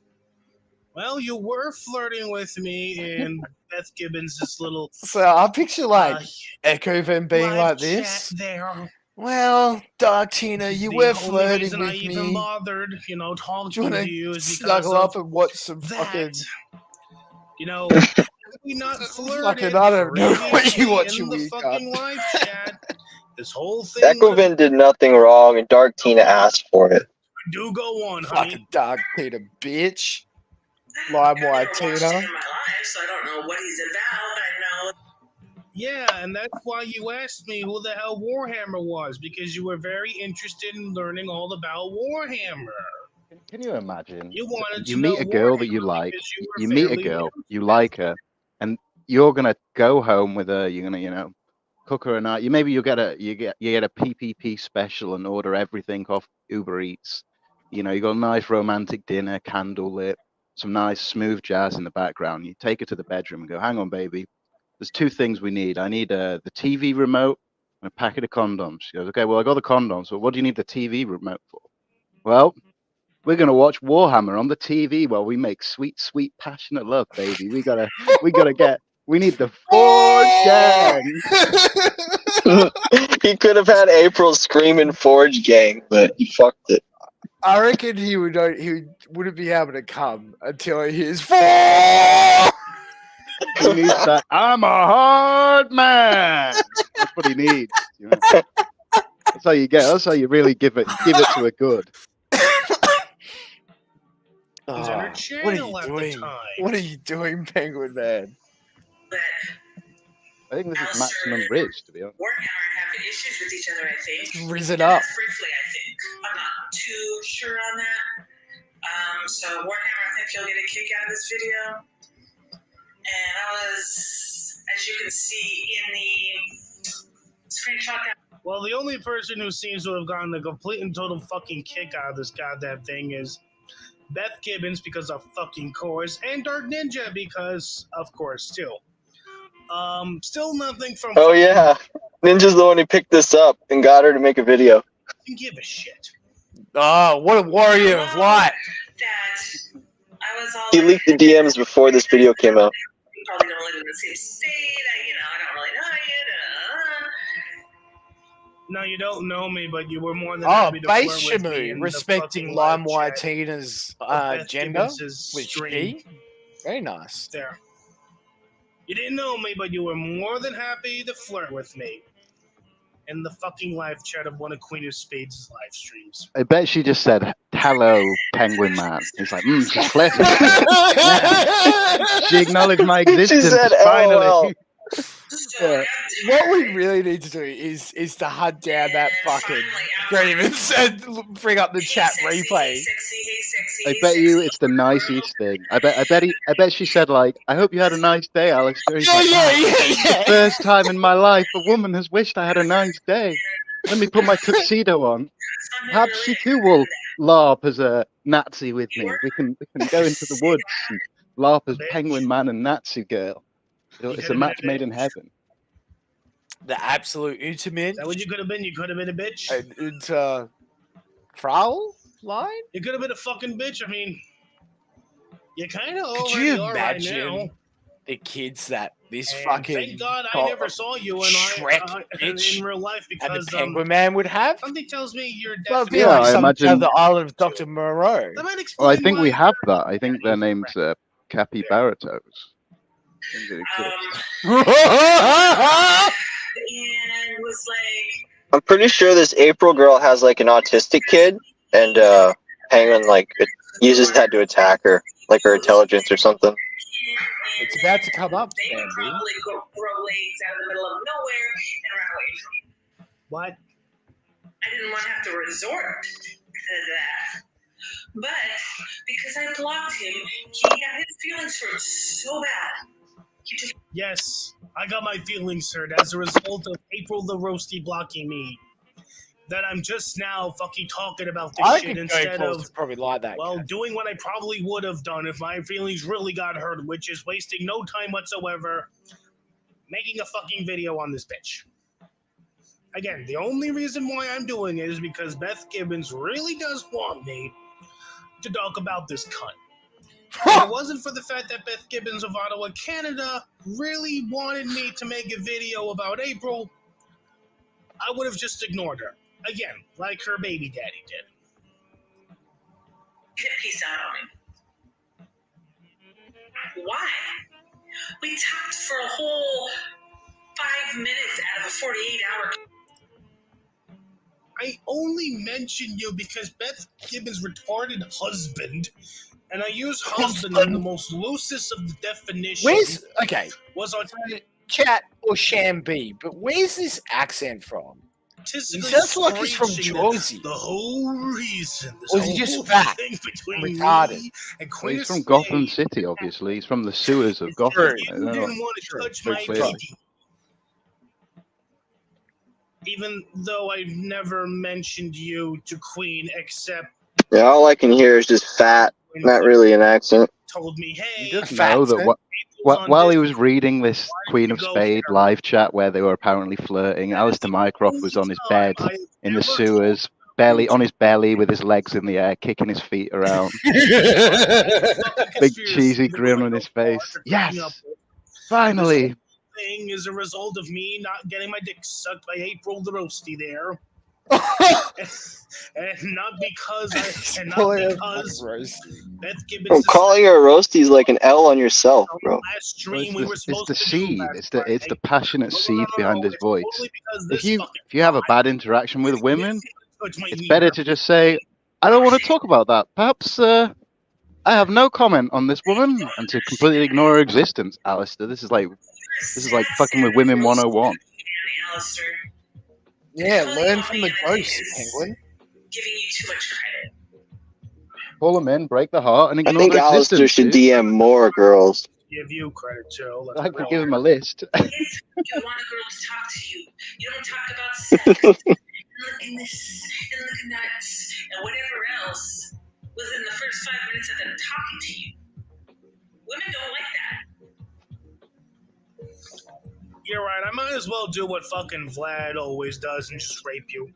Well, you were flirting with me in Beth Gibbons' little So I picture like Echo Van being live like chat this. there. Well, Dark Tina, you The were only flirting reason with I even me. bothered, talking Do you want to you to is because snuggle of up and watch some fucking? we not flirted Fucking, I don't know what you previously watch, in you the weird fucking cunt. live chat. This whole thing would've- Ekovin did nothing wrong, and Dark Tina asked for it. do go on, honey. Fucking Dark Tina, bitch. LimeWire Tina. So I don't know what he's about. I know. Yeah, and that's why you asked me who the hell Warhammer was, because you were very interested in learning all about Warhammer. Can you imagine? You wanted You to meet know a girl that Warhammer you like. because you were You meet a fairly girl, you like her, and you're gonna go home with her. You're gonna, cook her a night. You'll get a PPP special and order everything off Uber Eats. You know, you got a nice romantic dinner, candle lit, some nice smooth jazz in the background. You take her to the bedroom and go, hang on, baby. There's two things we need. I need the TV remote and a packet of condoms. She goes, okay, well, I got the condoms. So what do you need the TV remote for? Well, we're going to watch Warhammer on the TV while we make sweet, sweet, passionate love, baby. We need the Forge gang. He could have had April screaming Forge gang, but he fucked it. I reckon he wouldn't be able to come until he hears four. He needs that. I'm a hard man. That's what he needs. You know? That's how you get. That's how you really give it to a good. He's on her channel at the time. What are you doing, Penguin Man? I think this is maximum Riz, to be honest. Warhammer have issues with each other, I think. Risen up. Briefly, I think. I'm not too sure on that. So Warhammer, I think you'll get a kick out of this video. And I was, as you can see in the screenshot. Well, the only person who seems to have gotten a complete and total fucking kick out of this goddamn thing is Beth Gibbons, because of fucking course, and Dark Ninja because of course too. Still nothing from. Oh yeah, Ninja's the one who picked this up and got her to make a video. Give a shit. Oh, what a warrior of light! He leaked the DMs before this video came out. You probably don't live in the same state. I don't really know you. No, you don't know me, but you were more than Oh, happy to base flirt with me Shamu, in respecting the fucking Lime live chat Tina's of Beth gender Gibbons' with stream. she. Very nice. There. You didn't know me, but you were more than happy to flirt with me in the fucking live chat of one of Queen of Spades' live streams. I bet she just said, hello, Penguin Man. He's like, she's flirting. She acknowledged my existence. She said, finally. Yeah. What we really need to do is to hunt down that fucking stream and bring up the chat replay. I bet you it's the nicest thing. I bet she said, like, I hope you had a nice day, Alistair. He's like, The first time in my life a woman has wished I had a nice day. Let me put my tuxedo on. Perhaps she too will LARP as a Nazi with me. We can go into the woods and LARP as Penguin Man and Nazi Girl. It's a match made in heaven. The absolute ultimate. Is that what you could have been? You could have been a bitch. Into Prowl line? You could have been a fucking bitch. I mean, you kind of Could already you are right imagine now. the kids that this And fucking thank God I never saw you in real life and because the Penguin Man would have? something tells me you're Well, it'd be definitely. like I some imagine- of the island of Dr. Moreau. That might Well, I explain think we why. have that. I think their name's Capybaratos. I think it exists. And was like, I'm pretty sure this April girl has like an autistic kid, and Penguin like uses that to attack her, like her intelligence or something. It's about to come up, they would Sandy. probably grow legs out of the middle of nowhere and run away from you. What? I didn't want to have to resort to that. But because I blocked him, he got his feelings hurt so bad. Yes, I got my feelings hurt as a result of April the Roasty blocking me. That I'm just now fucking talking about this I shit think instead April's of, probably like that. well, doing what I probably would have done if my feelings really got hurt, which is wasting no time whatsoever making a fucking video on this bitch. Again, the only reason why I'm doing it is because Beth Gibbons really does want me to talk about this cunt. If it wasn't for the fact that Beth Gibbons of Ottawa, Canada, really wanted me to make a video about April, I would have just ignored her. Again, like her baby daddy did. Get peace out on me. Why? We talked for a whole 5 minutes out of a 48-hour. I only mentioned you because Beth Gibbons' retarded husband, and I use husband in the most loosest of the definitions. Where's okay? Was on Chat or Shambi, but where's this accent from? He statistically sounds like he's from screeching that Jersey. the whole reason, this Or is he whole just fat thing between retarded? me and Well, Queen he's of from Spades, Gotham City, obviously. He's from the sewers of Gotham. true. I you don't know. didn't want to touch Very my clearly. baby. Even though I've never mentioned you to Queen except Yeah, all I can hear is just fat. Not really an accent. Told me, hey, You just know that while he was reading this Queen of Spade live chat where they were apparently flirting, Alistair Mycroft was on his bed in the sewers, on his belly with his legs in the air, kicking his feet around. Big cheesy grin on his face. Yes, finally. Thing is a result of me not getting my dick sucked by April the Roasty there. and not because Beth Gibbons Bro, calling her a roastie is like an L on yourself, bro. It's the seed. It's the passionate seed behind his voice. If you have a bad interaction with women, it's better to just say, "I don't want to talk about that. Perhaps I have no comment on this woman," and to completely ignore her existence. Alistair, this is like fucking with women 101. Yeah, learn from the ghost, Penguin. Giving you too much credit. Pull them in, break the heart, and I ignore think their Alistair existence. should DM more girls. Give you credit too. I could give him a list. If you want a girl to talk to you, you don't talk about sex and looking this and looking that and whatever else within the first 5 minutes of them talking to you. Women don't like that. You're right. I might as well do what fucking Vlad always does and just rape you.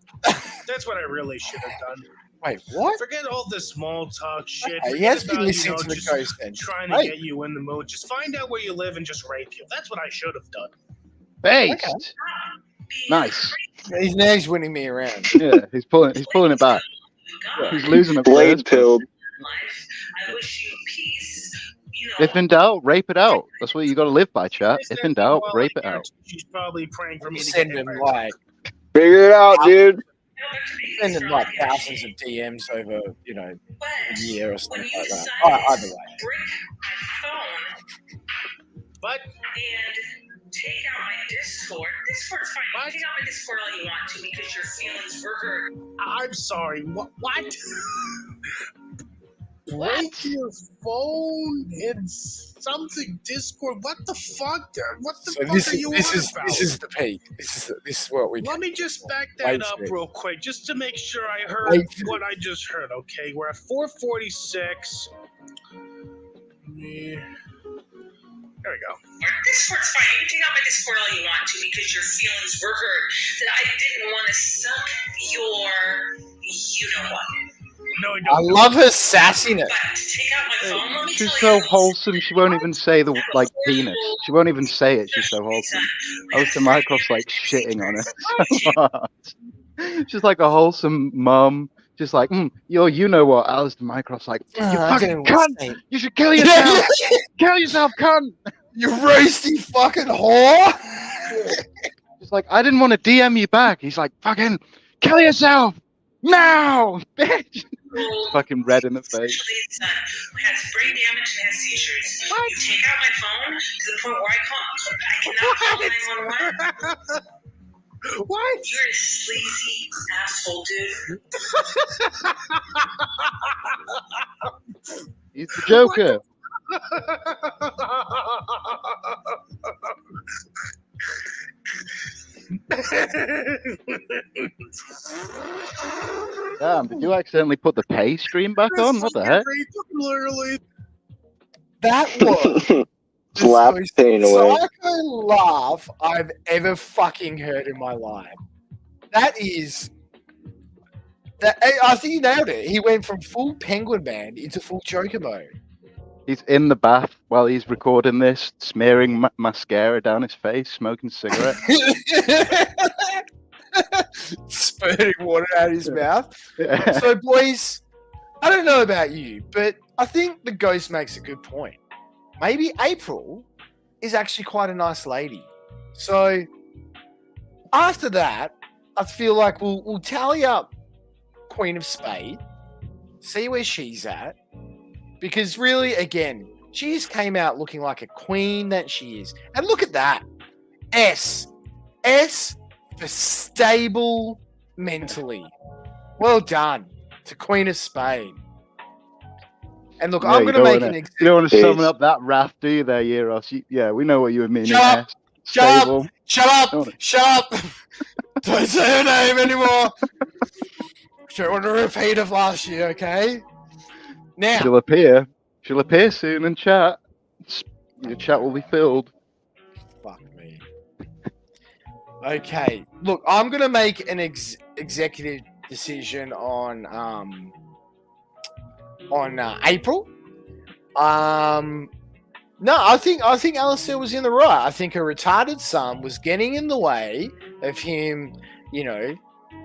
That's what I really should have done. Wait, what? Forget all the small talk shit. He has been Forget about, listening to the just ghost then. trying to get you in the mood. Just find out where you live and just rape you. That's what I should have done. Based. Okay. Nice. He's winning me around. Yeah, he's pulling it back. He's losing a blade pilled. I wish you peace. If in doubt, rape it out. That's what you got to live by, chat. If in doubt, rape it out. She's probably praying for me to Send him like figure it out, dude. Send him like thousands of DMs over, a year or something like that. Either way. But and take out my Discord. Discord's fine. You can take out my Discord all you want to because your feelings were hurt. I'm sorry. What? Break your phone and something Discord. What the fuck? What the fuck are you on about? This is the peak. This is what we. Let me just back that up real quick, just to make sure I heard what I just heard. Okay, we're at 446. Yeah. There we go. Discord's fine. You can take out my Discord all you want to because your feelings were hurt. That I didn't want to suck your, you know what. No, I love her sassiness. She's so wholesome. She won't even say the penis. She won't even say it. She's so wholesome. Alistair Mycroft's like shitting on her so hard. She's like a wholesome mum. Just like, you know what? Alistair Mycroft's like, you fucking cunt! You should kill yourself! Kill yourself, cunt! You roasty fucking whore! She's like, I didn't want to DM you back. He's like, fucking kill yourself! Now! Bitch! Fucking red in the face. Has brain damage and has seizures. What? You take out my phone to the point where I cannot call 911. What? You're a sleazy asshole, dude. He's the Joker. Damn, did you accidentally put the pay stream back on? What the heck? Literally. That was Slap pain away. psycho laugh I've ever fucking heard in my life. I think he nailed it. He went from full Penguin Man into full Joker mode. He's in the bath while he's recording this, smearing mascara down his face, smoking a cigarette. Spurting water out of his mouth. So, boys, I don't know about you, but I think the ghost makes a good point. Maybe April is actually quite a nice lady. So, after that, I feel like we'll tally up Queen of Spade, see where she's at. Because really, again, she just came out looking like a queen that she is. And look at that. S for stable mentally. Well done to Queen of Spade. And look, I'm going to make an example. You don't want to summon up that wrath, do you there, Euros? Yeah, we know what you mean. Shut up! Shut up! Don't say her name anymore. Don't want a repeat of last year, okay? Now, She'll appear. She'll appear soon in chat. Your chat will be filled. fuck me. Okay, look, I'm gonna make an executive decision on April. No, I think Alistair was in the right. I think her retarded son was getting in the way of him,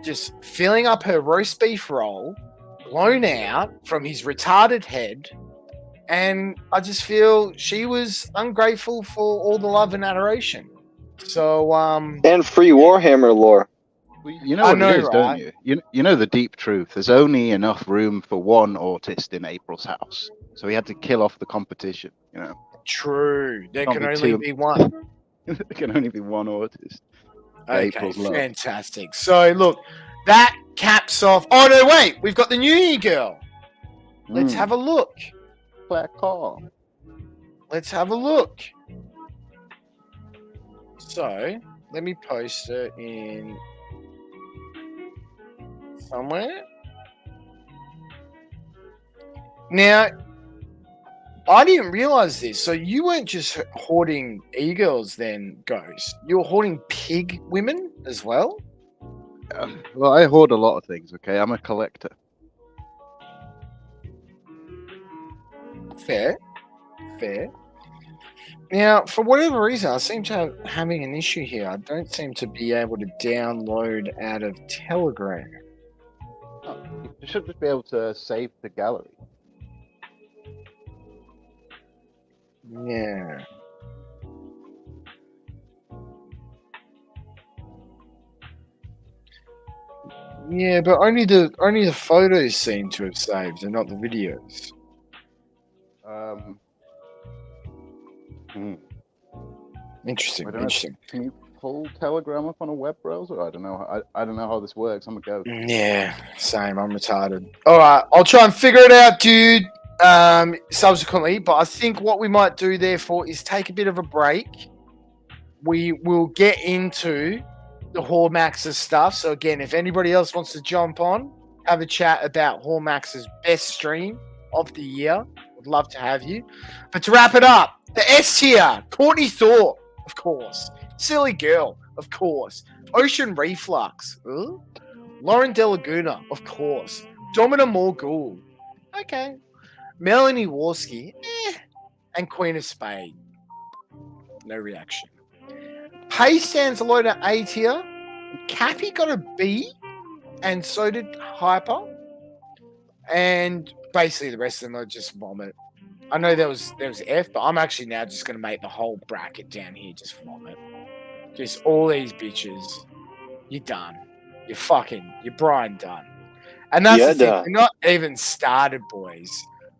just filling up her roast beef roll, blown out from his retarded head. And I just feel she was ungrateful for all the love and adoration. So, and free Warhammer lore. Well, you know what it is, don't you? You know the deep truth. There's only enough room for one autist in April's house, so he had to kill off the competition. True. There Can't can be only two. be one. There can only be one autist. Okay, April's love. fantastic. So look, that caps off. Oh no, wait, we've got the New Year girl. Let's have a look. Black call. Let's have a look. So let me post it in somewhere. Now, I didn't realize this. So you weren't just hoarding e-girls then, Ghost. You were hoarding pig women as well? Well, I hoard a lot of things, okay? I'm a collector. Fair. Now, for whatever reason, I seem to have having an issue here. I don't seem to be able to download out of Telegram. Oh, you should just be able to save the gallery. Yeah. Yeah, but only the photos seem to have saved and not the videos. Interesting. Interesting. Can you pull Telegram up on a web browser? I don't know. I don't know how this works. I'm a ghost. Yeah, same. I'm retarded. All right, I'll try and figure it out, dude. Subsequently, but I think what we might do therefore is take a bit of a break. We will get into the Hormax's stuff. So again, if anybody else wants to jump on, have a chat about Hormax's best stream of the year, would love to have you. But to wrap it up, the S tier, Courtney Thorpe, of course. Silly Girl, of course. Ocean Reflux. Lauren De Laguna, of course. Domina Morgul. Okay. Melanie Warski. And Queen of Spade. No reaction. Pay stands alone at A tier. Cappy got a B. And so did Hyper. And basically the rest of them are just vomit. I know there was F, but I'm actually now just going to make the whole bracket down here just vomit. Just all these bitches. You're done. You're Brian done. And that's the thing. We're not even started, boys.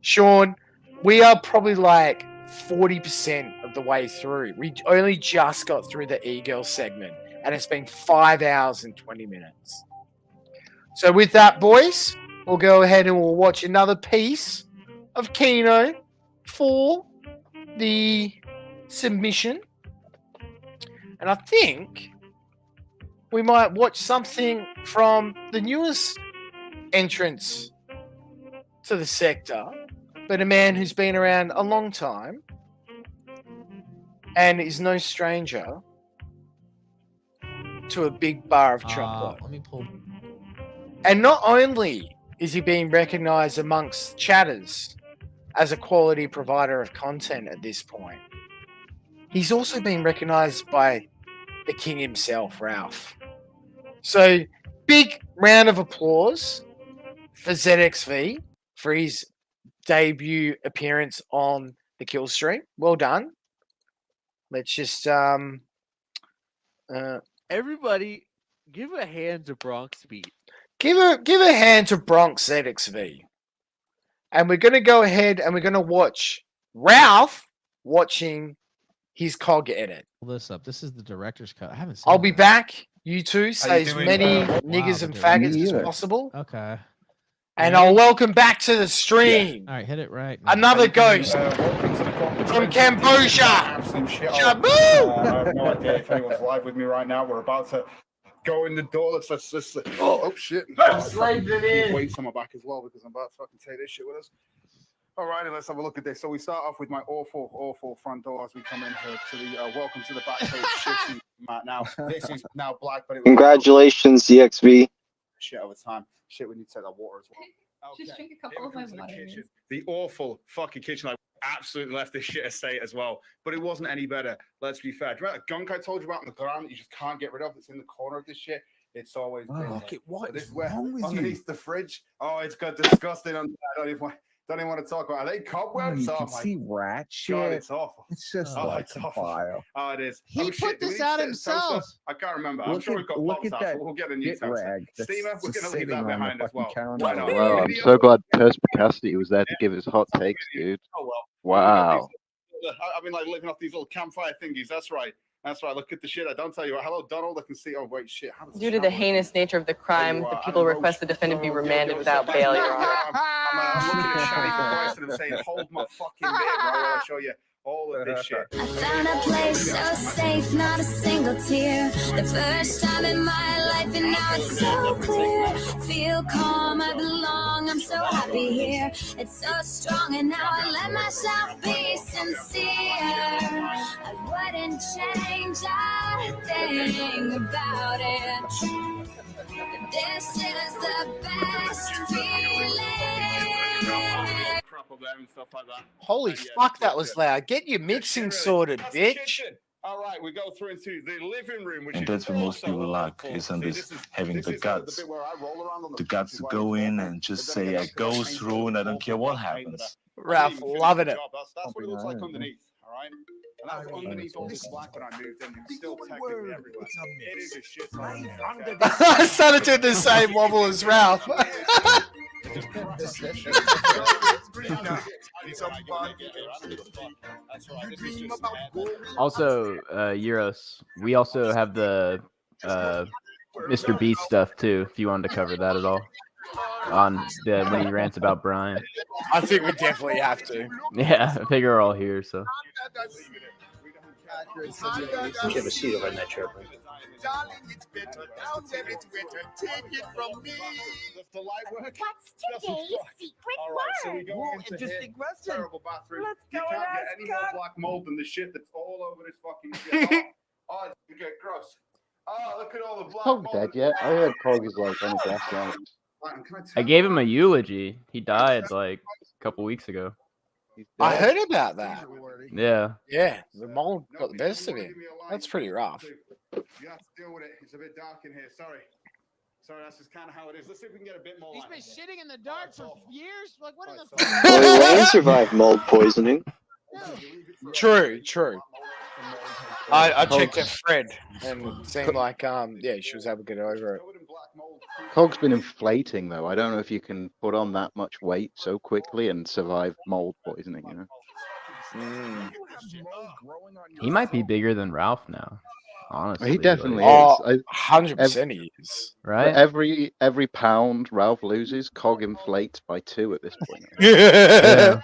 Sean, we are probably like 40% of the way through. We only just got through the e-girl segment, and it's been 5 hours and 20 minutes. So with that, boys, we'll go ahead and we'll watch another piece of Kino for the submission. And I think we might watch something from the newest entrance to the sector, but a man who's been around a long time and is no stranger to a big bar of chocolate. Let me pull. And not only is he being recognized amongst chatters as a quality provider of content at this point, he's also been recognized by the king himself, Ralph. So, big round of applause for ZXV for his debut appearance on the Kill Stream. Well done. Let's just everybody give a hand to Bronx Beat. Give a hand to Bronx ZXV. And we're gonna go ahead and we're gonna watch Ralph watching his COG edit. Pull this up. This is the director's cut. I haven't seen I'll be that. back. You two say as many niggers and faggots as possible. Okay. And I'll welcome back to the stream. All right, hit it right. Another ghost from Cambodia. Absolute shit. I have no idea if anyone's live with me right now. We're about to go in the door. Let's oh shit. Slide it in. Keep weights on my back as well because I'm about to fucking take this shit with us. Alrighty, let's have a look at this. So we start off with my awful front door as we come in here to the welcome to the Batcave shitty mat. Now this is now black, but it was Congratulations, DXV. shit over time. Shit, we need to take that water as well. Just drink a couple of my water. The awful fucking kitchen. I absolutely left this shit estate as well, but it wasn't any better. Let's be fair. Do you remember that gunk I told you about in the ground that you just can't get rid of? It's in the corner of this shit. It's always been Look at what is wrong with underneath you? the fridge. Oh, it's got disgusting on. I don't even want to talk about. Are they cobwebs? You Oh can my see rat shit. God, it's awful. It's just Oh, like it's a awful. file. Oh, it is. He Oh, put shit. Do we this need out to himself. toaster? I can't remember. I'm sure we've got Look pots at out, that so we'll get a new git toaster. rag that's Steamer, we're just going to leave sitting that on the behind as fucking well. counter. Why not? Wow, I'm so glad Perspicacity was there to give his hot takes, dude. Oh, well. Wow. I've been like living off these little campfire thingies. That's right. That's right. Look at the shit. I don't tell you what. Hello, Donald. I can see. Oh, wait, shit. How does Due to the heinous nature of the crime, the people request the defendant be remanded without bail, Your Honor. I'm looking at Shani for Christ and I'm saying, hold my fucking beer, bro, while I show you all of this shit. Found a place so safe, not a single tear. The first time in my life, and now it's so clear. Feel calm, I belong, I'm so happy here. It's so strong, and now I let myself be sincere. I wouldn't change a thing about it. This is the best feeling. And stuff like that. Holy fuck, that was loud. Get your mixing sorted, That's the bitch. kitchen. All right, we go through into the living room, which And is that's what most also people lack, wonderful. isn't See, this having the is guts. bit where I roll around on The guts to go in and just say, I go through and I don't care what happens. Ralph, loving it. That's what it looks like underneath, all right? And that's underneath all this black when I moved in. It's still technically everywhere. It is a shit ton. I started doing the same wobble as Ralph. Also, Euros, we also have the Mr. Beast stuff too, if you wanted to cover that at all. On the when he rants about Brian. I think we definitely have to. Yeah, I figure we're all here, so. You have a seat over in that chair, please. Darling, it's better. Now tell it better. Take it from me. Does the light work? What's today's secret All right, so we go word? into Interesting here. question. Terrible bathroom. Let's You go can't and get ask any more God. black mold than the shit that's all over this fucking shit. Oh, it's okay, gross. Oh, look at all the black Cog mold. dead yet? I heard Cog is like on his last rites. I gave him a eulogy. He died like a couple weeks ago. I heard about that. Yeah. Yeah, the mold got the best of him. That's pretty rough. You have to deal with it. It's a bit dark in here. Sorry. Sorry, that's just kind of how it is. Let's see if we can get a bit more He's light been in here. shitting in the dark for years. Like, what in the Well, Wayne survived mold poisoning. True, true. I checked at Fred and it seemed like yeah, she was able to get over it. Cog's been inflating though. I don't know if you can put on that much weight so quickly and survive mold poisoning, you know. He might be bigger than Ralph now. Honestly. He definitely like- is. 100% he is. Right? Every pound Ralph loses, Cog inflates by 2 at this point. Yeah.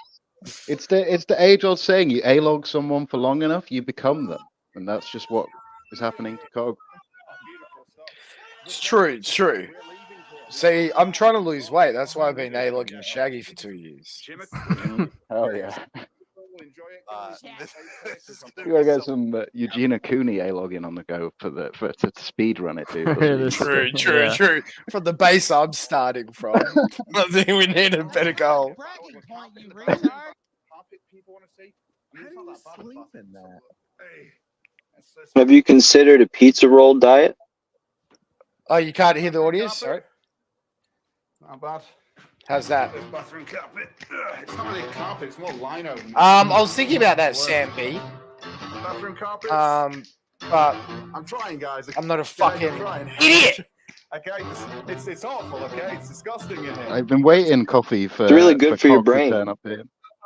It's the age-old saying: you A-log someone for long enough, you become them, and that's just what is happening to Cog. It's true, it's true. See, I'm trying to lose weight. That's why I've been A-logging Shaggy for 2 years. Hell yeah. You gotta get some Eugenia Cooney A-logging on the go to speed run it, dude. True, true, true. From the base I'm starting from, I think we need a better goal. Have you considered a pizza roll diet? Oh, you can't hear the audio? Sorry. Not bad. How's that? This bathroom carpet. It's not really a carpet, it's more lino. I was thinking about that, Sam B. Bathroom carpet. But I'm trying, guys. I'm not a Guys, fucking I'm trying. idiot. Okay, it's awful. Okay, it's disgusting in here. I've been waiting, Coffee, for It's really good for your Cog to brain. turn up here.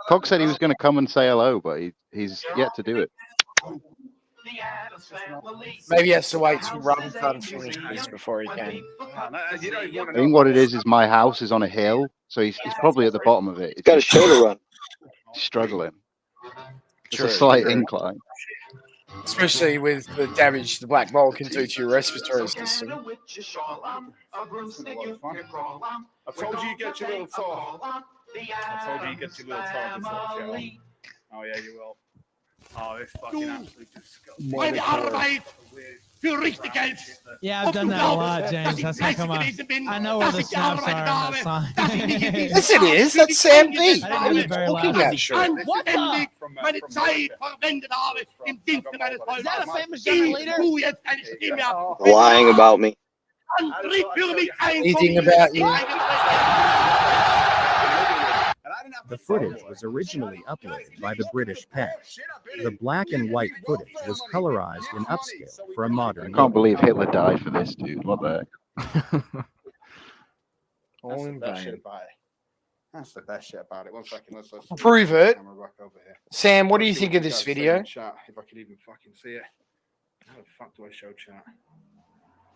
Cog said he was going to come and say hello, but he's yet to do it. Maybe he has to wait till Robin Fun finishes before he can. I think what it is my house is on a hill, so he's probably at the bottom of it. He's got a show to run. Struggling. It's True, a slight true. incline. Especially with the damage the black mold can do to your respiratory system. I told you get your little talk. I told you get your little talk. Oh yeah, you will. Oh, it's fucking absolutely disgusting. Meine Arbeit für richtig Geld. Yeah, I've done that a lot, James. That's how come I know where the snaps are in that song. Yes, it is. That's Sam B. I didn't do it very loud. What the? Meine Zeit verwendet habe im Dienste meines Volkes. Is that a famous German leader? Du jetzt eine Stimme ab. Lying about me. Antrieb für mich ein. Anything about you. The footage was originally uploaded by the British Pen. The black and white footage was colorized in upscale for a modern. I can't believe Hitler died for this, dude. What the heck? All in vain. That's the best shit about it. One second, let's Prove it. camera back over here. Sam, what do you Let's see think of you this guys say in video? chat, if I could even fucking see it. How the fuck do I show chat?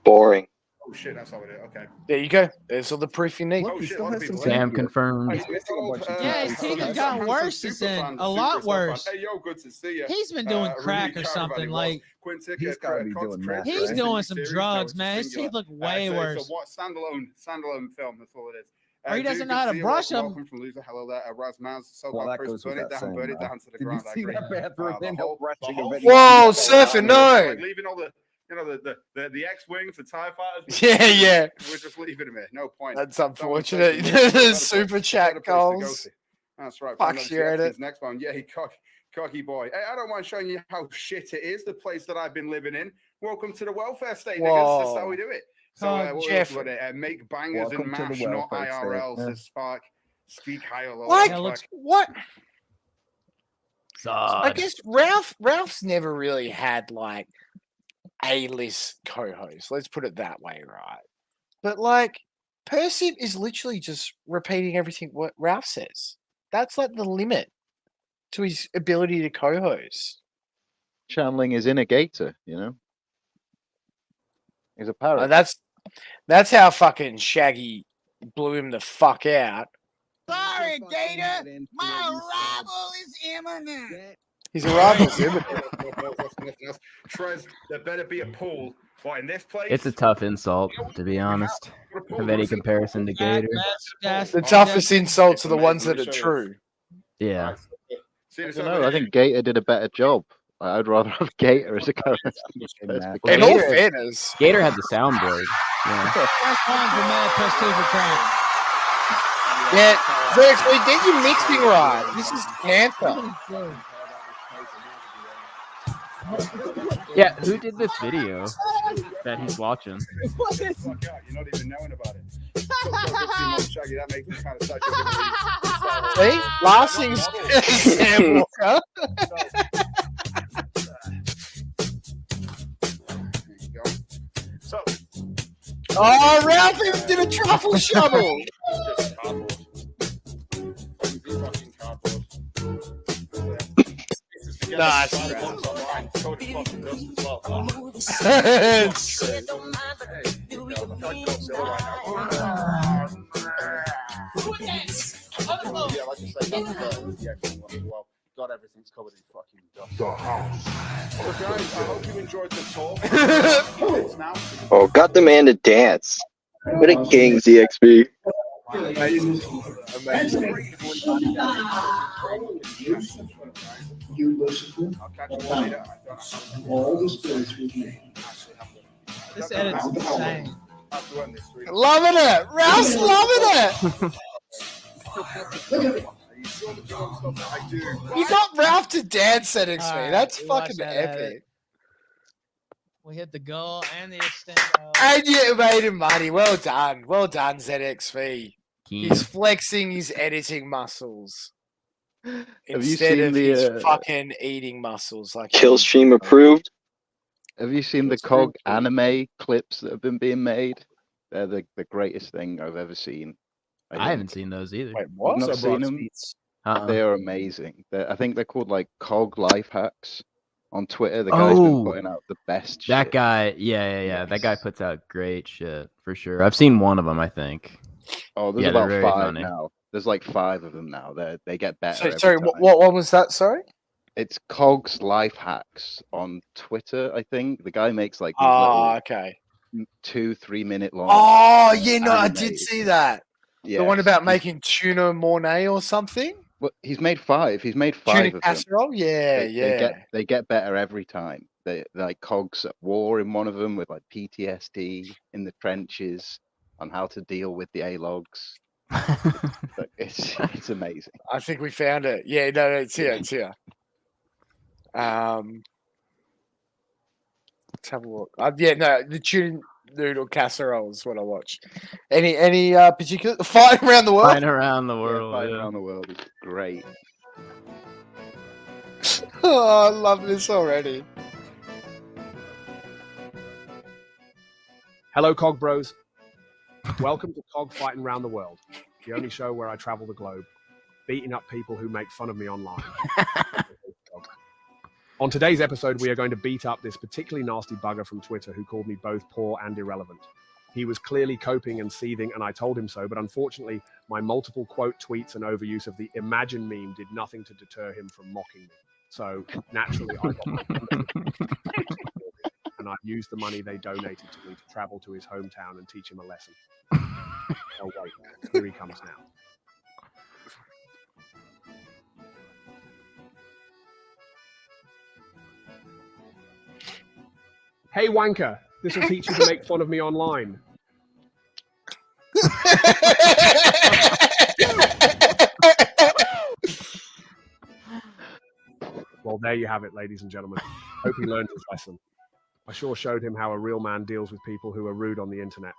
Boring. Oh shit, that's how we do it. Okay. There you go. There's all the proof you need. Oh shit, a lot of people. Sam confirmed. Yeah, it's even gotten worse since then. A lot worse. Hey, yo, good to see you. He's been doing crack or something. Like, he's gotta be doing meth, he's right? doing some drugs, man. His teeth look way worse. So what standalone film? That's all it is. Or he doesn't know how to brush them. Welcome from Loser. Hello there. Razmaz. So Well, that Chris, goes burn it without down, saying, burn it man. down to the Did you ground. I see agree. that bathroom The window whole- brushing the whole- of Whoa, surfing, no. Like leaving all the, you know, the X-wings, the TIE fighters. Yeah, yeah. We're just leaving them here. No point. That's Someone unfortunate. said to me, The super chat "Better place to go calls. to." That's right. Fuck Fuck you, Edit. Next one. Yeah, cocky boy. Hey, I don't mind showing you how shit it is, the place that I've been living in. Welcome to the welfare state, niggas. That's how we do it. So, what Jeff. else would make bangers Welcome and to the mash, not welfare state, IRL, yeah. says Spark. Speak higher, low. Like, Fuck. what? Zod. I guess Ralph's never really had like A-list co-host. Let's put it that way, right? But like Percy is literally just repeating everything what Ralph says. That's like the limit to his ability to co-host. Channeling his inner gator, you know? He's a parrot. That's how fucking Shaggy blew him the fuck out. Sorry, Gator. My arrival is imminent. His arrival's imminent. Trez, there better be a pool. What, in this place? It's a tough insult, to be honest. Of any comparison to Gator. The toughest insults are the ones that are true. Yeah. I don't know. I think Gator did a better job. I'd rather have Gator as a character. In all fairness, Gator had the soundboard. Yeah. First one for Mad Plus 2 for Crank. Yeah, Zex, we get you mixing right. This is Panther. Yeah, who did this video that he's watching? You're not even knowing about it. Shaggy, that makes me kind of sad. See? Last thing's Sam Walker. So, Oh, Ralph even did a truffle shovel. just cardboard. Fucking cardboard. Nah, it's It's true. God, everything's covered in fucking dust. So guys, I hope you enjoyed the talk. It's now. Oh, got the man to dance. What a king, ZXB. Amazing. I'll catch you all later. This edit's insane. Loving it. Ralph's loving it. You got Ralph to dance at XP. Alright, That's we watched fucking that epic. edit. We hit the goal and the extendo. And you made him money. Well done. Well done, ZXV. Kino. He's flexing his editing muscles you instead seen of the, his fucking eating muscles. Like Kill stream approved. Have you seen the COG anime clips that have been being made? They're the greatest thing I've ever seen. I haven't seen those either. Wait, what? I've not seen them. They are amazing. I think they're called like COG life hacks on Twitter. The guy's been putting out the best That shit. guy, yeah. That guy puts out great shit for sure. I've seen one of them, I think. Oh, there's Yeah, they're about very 5 funny. now. There's like 5 of them now. They get better. So, every sorry, time. what one was that? Sorry. It's Cogs Life Hacks on Twitter, I think. The guy makes like these Oh, little okay. 2-3 minute long. Oh, yeah, no, I did animated. see that. The Yes, one about he's- making tuna mornay or something. Well, he's made 5. He's made 5 Tuna of them. casserole. Yeah, They get better every time. They like Cogs at war in one of them with like PTSD in the trenches on how to deal with the A-logs. It's amazing. I think we found it. Yeah, no, it's here. It's here. Let's have a look. Yeah, no, the tuna noodle casserole is what I watched. Any particular fight around the world? Flying around the world. Fight Yeah. around the world is great. Oh, I love this already. Hello, Cog Bros. Welcome to Cog Fighting Around the World, the only show where I travel the globe, beating up people who make fun of me online. On today's episode, we are going to beat up this particularly nasty bugger from Twitter who called me both poor and irrelevant. He was clearly coping and seething, and I told him so, but unfortunately, my multiple quote tweets and overuse of the Imagine meme did nothing to deter him from mocking me. So, naturally, I got and I used the money they donated to me to travel to his hometown and teach him a lesson. Oh, wait, here he comes now. Hey, wanker, this will teach you to make fun of me online. Well, there you have it, ladies and gentlemen. Hope he learned his lesson. I sure showed him how a real man deals with people who are rude on the internet.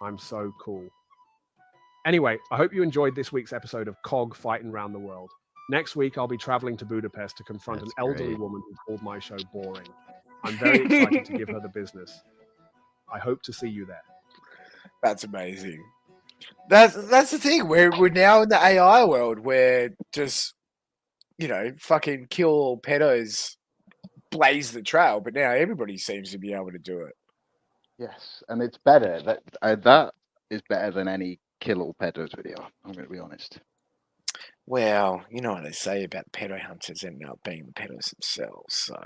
I'm so cool. Anyway, I hope you enjoyed this week's episode of Cog Fighting Around the World. Next week, I'll be traveling to Budapest to confront an elderly woman who called my show boring. I'm very excited to give her the business. I hope to see you there. That's amazing. That's the thing. We're now in the AI world where just fucking kill all pedos blaze the trail, but now everybody seems to be able to do it. Yes, and it's better. That is better than any kill all pedos video. I'm going to be honest. Well, you know what they say about pedo hunters end up being the pedos themselves. So,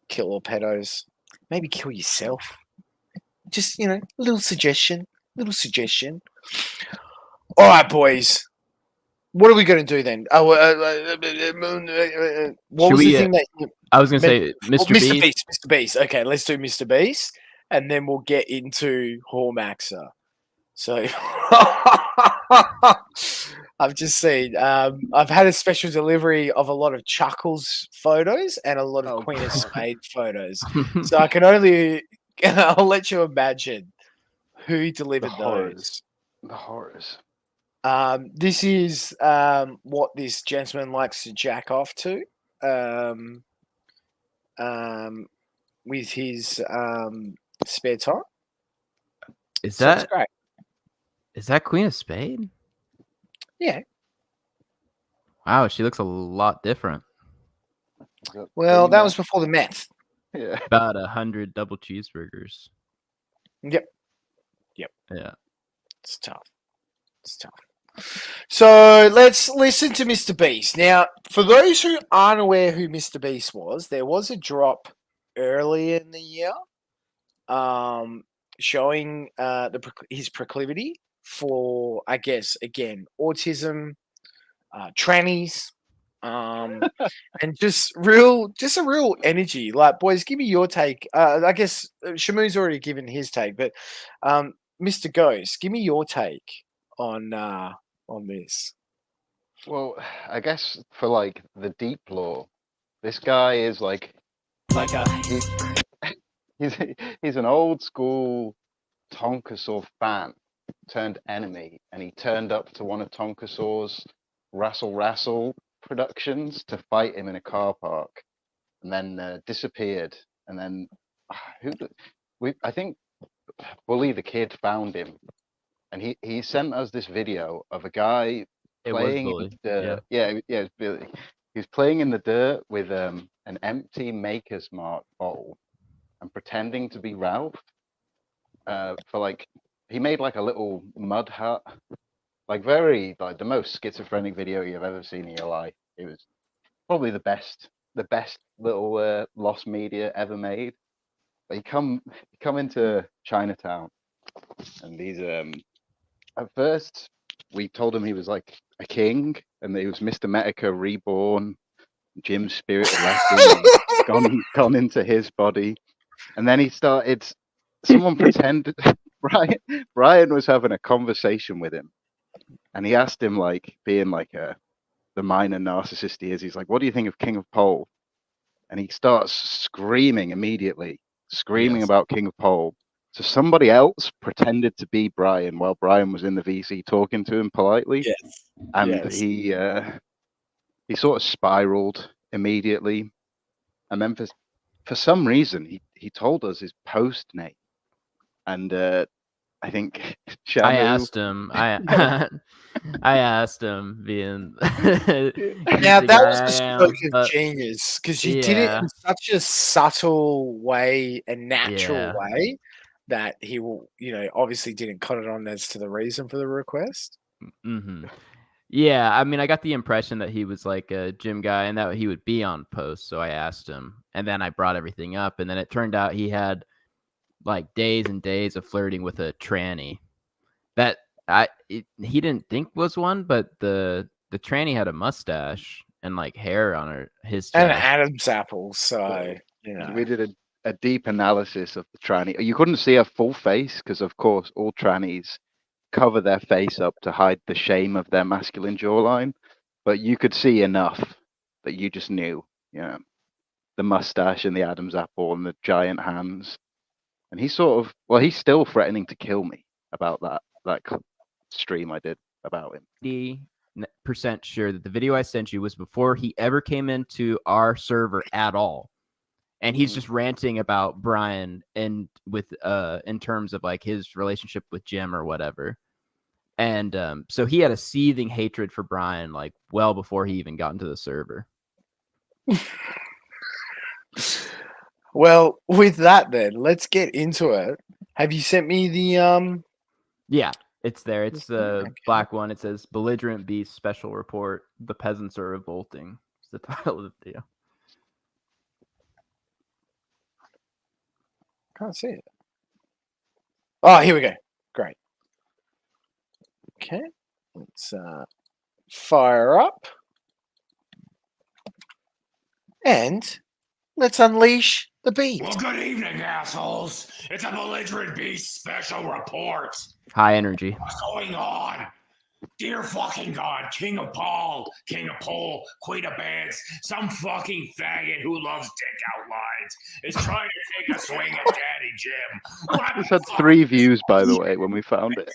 kill all pedos. Maybe kill yourself. Just, little suggestion. All right, boys. What are we going to do then? What was the thing that I was going to say Mr. Beast. Mr. Beast. Okay, let's do Mr. Beast, and then we'll get into Hormaxer. So I've just seen. I've had a special delivery of a lot of Chuckles photos and a lot of Queen of Spades photos. So I can only. I'll let you imagine who delivered those. The horrors. This is what this gentleman likes to jack off to, with his spare time. Is So it's that great? Is that Queen of Spade? Yeah. Wow, she looks a lot different. Well, that was before the meth. Yeah. About 100 double cheeseburgers. Yep. Yeah. It's tough. So let's listen to Mr. Beast. Now, for those who aren't aware who Mr. Beast was, there was a drop earlier in the year showing his proclivity for, I guess, again, autism, trannies, and just a real energy. Like, boys, give me your take. I guess Shamu's already given his take, but Mr. Ghost, give me your take on this. Well, I guess for like the deep lore, this guy is he's an old school Tonkasaur fan turned enemy, and he turned up to one of Tonkasaur's Rassle productions to fight him in a car park, and then disappeared. And then I think Bully the Kid found him, and he sent us this video of a guy playing in the dirt. Yeah, it was Billy. He was playing in the dirt with an empty Maker's Mark bowl and pretending to be Ralph. He made like a little mud hut, like the most schizophrenic video you've ever seen in your life. It was probably the best little lost media ever made. But he come into Chinatown, and he's at first we told him he was like a king, and that he was Mr. Medica reborn. Jim's spirit had left him, gone into his body, and then he started. Someone pretended Brian was having a conversation with him, and he asked him, like, being like the minor narcissist he is, he's like, "What do you think of King of Pole?" And he starts screaming immediately, about King of Pole. So somebody else pretended to be Brian while Brian was in the VC talking to him politely. Yes. And he sort of spiraled immediately. And then for some reason he told us his post name. And I think Shamu, I asked him. I asked him, being Now that was a stroke of genius because you did it yeah. in such a subtle way, a natural Yeah. way, that he will, obviously didn't cut it on as to the reason for the request. Mm-hmm. Yeah, I mean, I got the impression that he was like a gym guy and that he would be on post. So I asked him, and then I brought everything up, and then it turned out he had like days and days of flirting with a tranny that he didn't think was one, but the tranny had a mustache and like hair on his chest. And Adam's apple, so we did a deep analysis of the tranny. You couldn't see her full face because, of course, all trannies cover their face up to hide the shame of their masculine jawline, but you could see enough that you just knew, the mustache and the Adam's apple and the giant hands. And he's he's still threatening to kill me about that stream I did about him. 90% sure that the video I sent you was before he ever came into our server at all. And he's just ranting about Brian and with in terms of like his relationship with Jim or whatever. And so he had a seething hatred for Brian like well before he even got into the server. Well, with that then, let's get into it. Have you sent me the Yeah, it's there. It's the black one. It says Belligerent Beast Special Report. The peasants are revolting. It's the title of the video. Can't see it. Oh, here we go. Great. Okay. Let's fire up. And let's unleash the beast. Well, good evening, assholes. It's a Belligerent Beast special report. High energy. What's going on? Dear fucking God, King of Pole, Queen of Bands, some fucking faggot who loves dick outlines is trying to take a swing at Daddy Jim. This had 3 views, by the way, when we found it.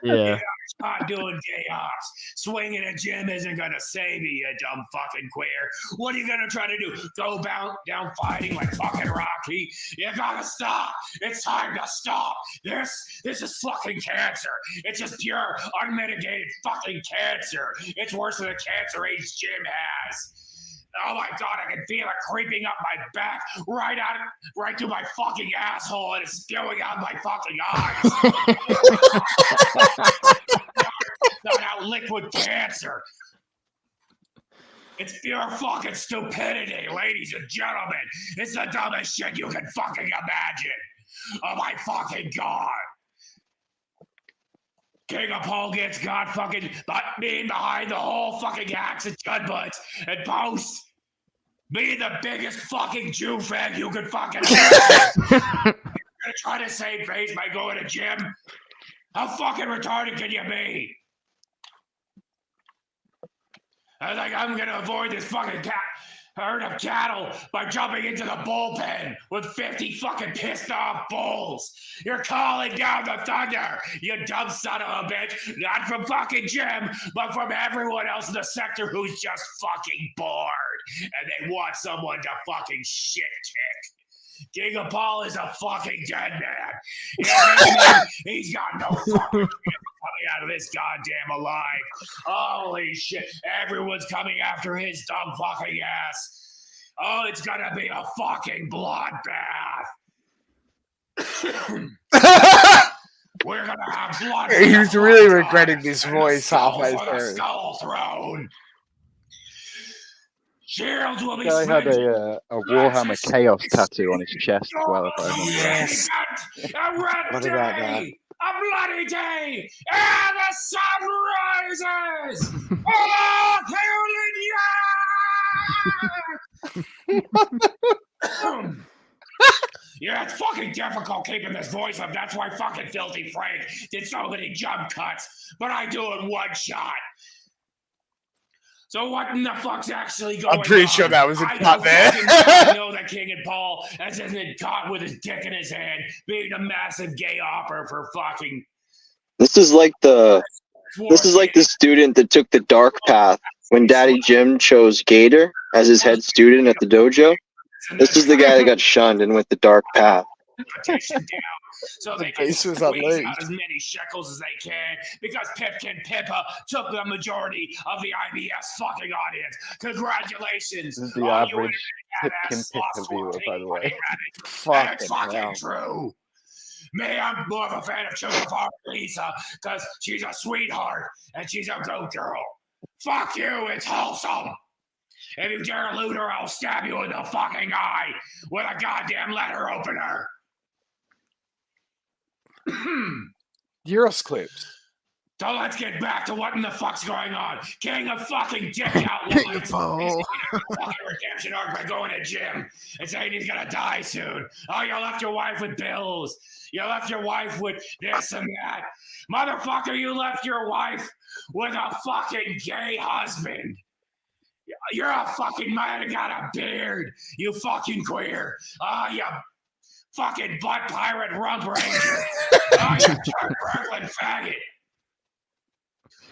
Yeah. Not doing gay ops. Swinging at Jim isn't gonna save you, you dumb fucking queer. What are you gonna try to do? Go down fighting like fucking Rocky? You gotta stop. It's time to stop. This is fucking cancer. It's just pure, unmitigated fucking cancer. It's worse than the cancer AIDS Jim has. Oh my God, I can feel it creeping up my back, right to my fucking asshole, and it's spewing out my fucking eyes. Not out liquid cancer. It's pure fucking stupidity, ladies and gentlemen. It's the dumbest shit you can fucking imagine. Oh my fucking God. King of Pole gets God fucking being behind the whole fucking axe and chud butts and posts. Being the biggest fucking Jew fag you could fucking imagine. You're gonna try to save face by going to gym? How fucking retarded can you be? I was like, I'm gonna avoid this fucking herd of cattle by jumping into the bullpen with 50 fucking pissed off bulls. You're calling down the thunder, you dumb son of a bitch. Not from fucking Jim, but from everyone else in the sector who's just fucking bored. And they want someone to fucking shit kick. King of Paul is a fucking dead man. You know what I mean? He's got no fucking coming out of this goddamn alive. Holy shit. Everyone's coming after his dumb fucking ass. Oh, it's gonna be a fucking bloodbath. We're gonna have blood. He's really regretting this voice halfway through. Skull throne. Shields will be Guy had smashed. a Warhammer Chaos tattoo on his chest as well, if I remember right. Yes. A red What day, about that? a bloody day, and the sun rises. Oh, Hallelujah! Yeah, it's fucking difficult keeping this voice up. That's why fucking Filthy Frank did so many jump cuts. But I do it one shot. So what in the fuck's actually going on? I'm pretty sure that was a I cut know there. fucking well I know that King and Paul has been caught with his dick in his hand, being a massive gay opera for fucking. This is like the student that took the dark path when Daddy Jim chose Gator as his head student at the dojo. This is the guy that got shunned and went the dark path. So they The can base was squeeze unleashed. out as many shekels as they can because Pipkin Pippa took the majority of the IBS fucking audience. Congratulations. This is the all you average Pipkin badass Pippa viewer, by the way. And it's Fucking fucking hell. true. Me, I'm more of a fan of Chocofar Lisa because she's a sweetheart and she's a good girl. Fuck you, it's wholesome. If you dare elude her, I'll stab you in the fucking eye with a goddamn letter opener. Euros clips. So let's get back to what in the fuck's going on. King of fucking dick outlines. Paul. Fucking redemption arc by going to gym and saying he's gonna die soon. Oh, you left your wife with bills. You left your wife with this and that. Motherfucker, you left your wife with a fucking gay husband. You're a fucking man who got a beard. You fucking queer. Oh, you fucking butt pirate rump ranger. Oh, you Brooklyn faggot.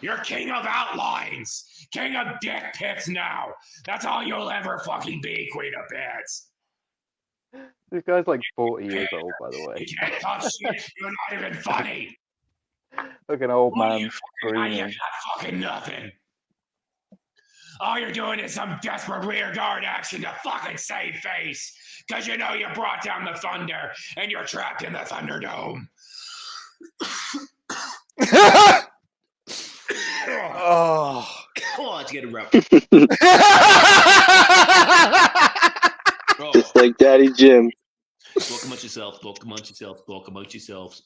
You're king of outlines. King of dick pics now. That's all you'll ever fucking be, Queen of Beds. This guy's like 40 years old, by the way. You can't touch shit. You're not even funny. Like an old man You screaming. got fucking nothing. All you're doing is some desperate rear guard action to fucking save face. Because you know you brought down the Thunder and you're trapped in the Thunderdome. Oh. Oh, it's getting rough. Just like Daddy Jim. Talk amongst yourselves. Talk amongst yourselves. Talk amongst yourselves.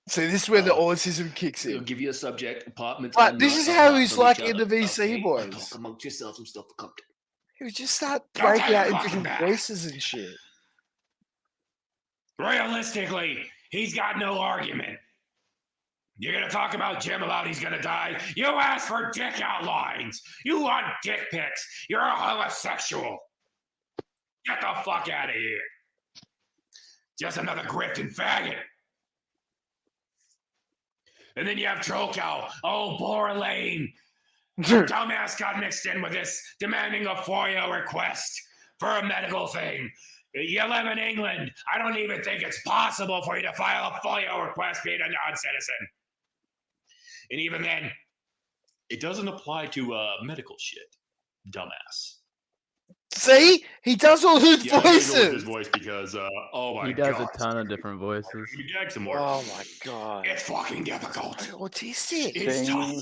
So this is where the autism kicks I'll in. give you a subject. Apartments. But are this not is how apart he's from like each in the other, VC okay? boys. Talk amongst yourselves and stuff to come. He would just start Don't breaking take out it in fucking different back. voices and shit. Realistically, he's got no argument. You're gonna talk about Jim about he's gonna die? You asked for dick outlines. You want dick pics. You're a homosexual. Get the fuck out of here. Just another grifting faggot. And then you have Troco. Oh, Borlane. Dumbass got mixed in with this, demanding a FOIA request for a medical thing. You live in England. I don't even think it's possible for you to file a FOIA request being a non-citizen. And even then, It doesn't apply to medical shit, dumbass. See? He does all his Yeah, I'm gonna go with voices. his voice because, oh my He does god. a ton of different voices. Give me Jack some more. Oh my god. it's fucking difficult. Autistic. It's tough.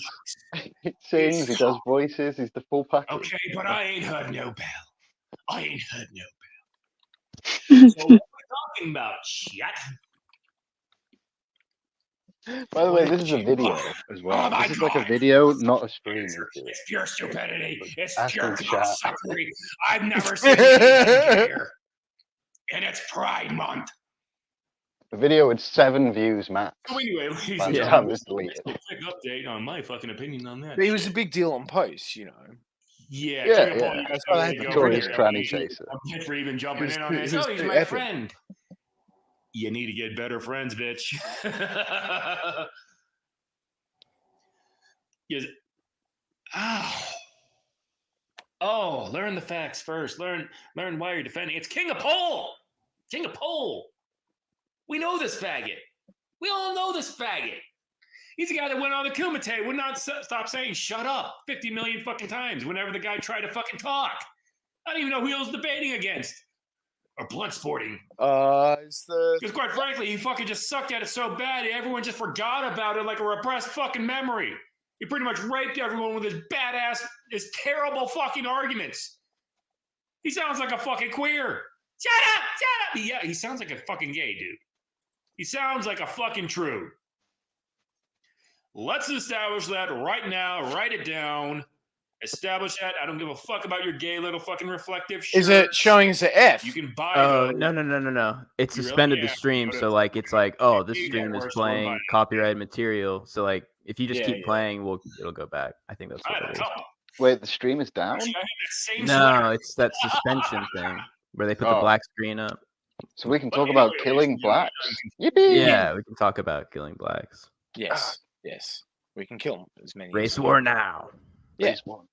Sings, he sings, he does voices, he's the full package. Okay, but I ain't heard no bell. I ain't heard no bell. So what we're talking about, shit. By the way, this is a video as well. my This is like a God. video, not a stream. he's doing. It's pure stupidity. It's Ask pure him to shut up. suckery. I've never seen anything here. And it's Pride Month. The video had 7 views max. So anyway, ladies By and the time gentlemen, it's deleted. just a quick update on my fucking opinion on that. But he was a shit. big deal on posts, you know. Yeah, Yeah, King of yeah. Paul, That's why I had you to go bring over it. there. Tranny chaser. I'm hit for even jumping He was in on too- this. he was Oh, he's too my epic. friend. You need to get better friends, bitch. Yes. Oh, learn the facts first. Learn why you're defending. It's King of Pole. King of Pole. We know this faggot. We all know this faggot. He's the guy that went on the Kumite, would not stop saying "shut up" 50 million fucking times whenever the guy tried to fucking talk. I don't even know who he was debating against or blood sporting. It's the Because quite frankly, he fucking just sucked at it so bad, everyone just forgot about it like a repressed fucking memory. He pretty much raped everyone with his badass, his terrible fucking arguments. He sounds like a fucking queer. Shut up! Yeah, he sounds like a fucking gay dude. He sounds like a fucking true. Let's establish that right now. Write it down. Establish that. I don't give a fuck about your gay little fucking reflective shirts. Is it showing us an F? You can buy Oh, those. no. It You really- suspended yeah, the stream, go to so like it's like, oh, this Eat stream is Networks, go and buy playing it. copyrighted material. So like if you just Yeah, keep yeah. playing, it'll go back. I think that's what it is. Wait, the stream is down? Actually, I think that same No, sweater. it's that suspension thing where they put the Oh. black screen up. So we can talk about killing blacks. Yippee! Yeah, we can talk about killing blacks. Yes, yes. We can kill as many. Race as we war want. now. Yeah. Race war.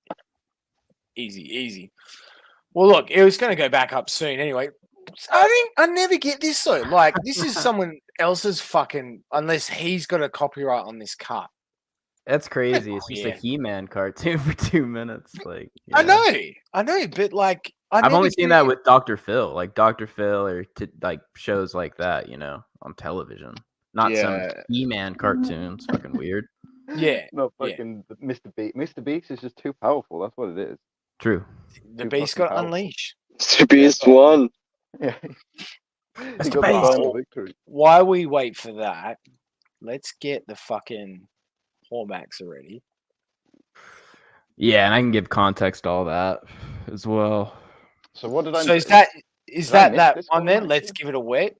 Easy. Well, look, it was going to go back up soon anyway. I never get this though. Like, this is someone else's fucking, unless he's got a copyright on this cut. That's crazy. It's just a Yeah. He-Man cartoon for 2 minutes. Like I yeah. know, but like, I've only seen that with Dr. Phil, like Dr. Phil or like shows like that, on television. Not some Yeah. He-Man cartoon. It's fucking weird. Yeah. No, fucking Mr. Beast. Mr. Beast is just too powerful. That's what it is. True. The Too beast fucking got powerful. unleashed. Mr. Beast won. Yeah. That's He got the final victory. While we wait for that, let's get the fucking Hormax already. Yeah, and I can give context to all that as well. So what did I? So is Did I that miss this one one, then? actually? Let's give it a whiff.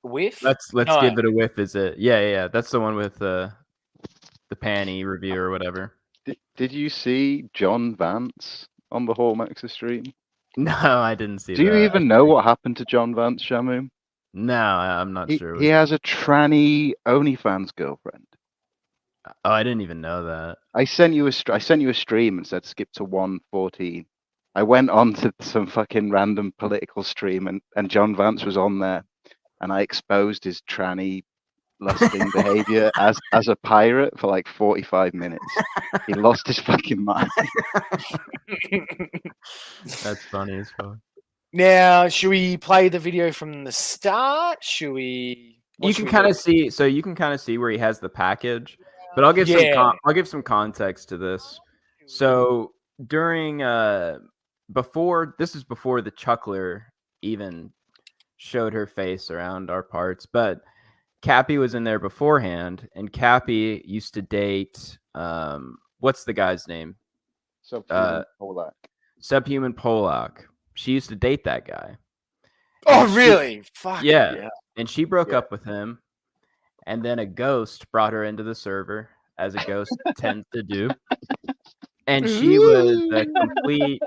Let's No, give it a whiff. Is it? Yeah. That's the one with the panty review or whatever. Did you see John Vance on the Hormax's stream? No, I didn't see Do that. you even know what happened to John Vance, Shamu? No, I'm not sure. He has a tranny OnlyFans girlfriend. Oh, I didn't even know that. I sent you a stream and said skip to 1:14. I went on to some fucking random political stream and John Vance was on there, and I exposed his tranny lusting behavior as a pirate for like 45 minutes. He lost his fucking mind. That's funny as fuck. Now, should we play the video from the start? Should we? You can kind of see, where he has the package, but I'll give some context to this. So during before the Chuckler even showed her face around our parts, but Cappy was in there beforehand, and Cappy used to date what's the guy's name? Subhuman Polak. Subhuman Polak. She used to date that guy. Oh, And really? Fuck yeah. And she broke up with him, and then a ghost brought her into the server, as a ghost tends to do. And she was a complete,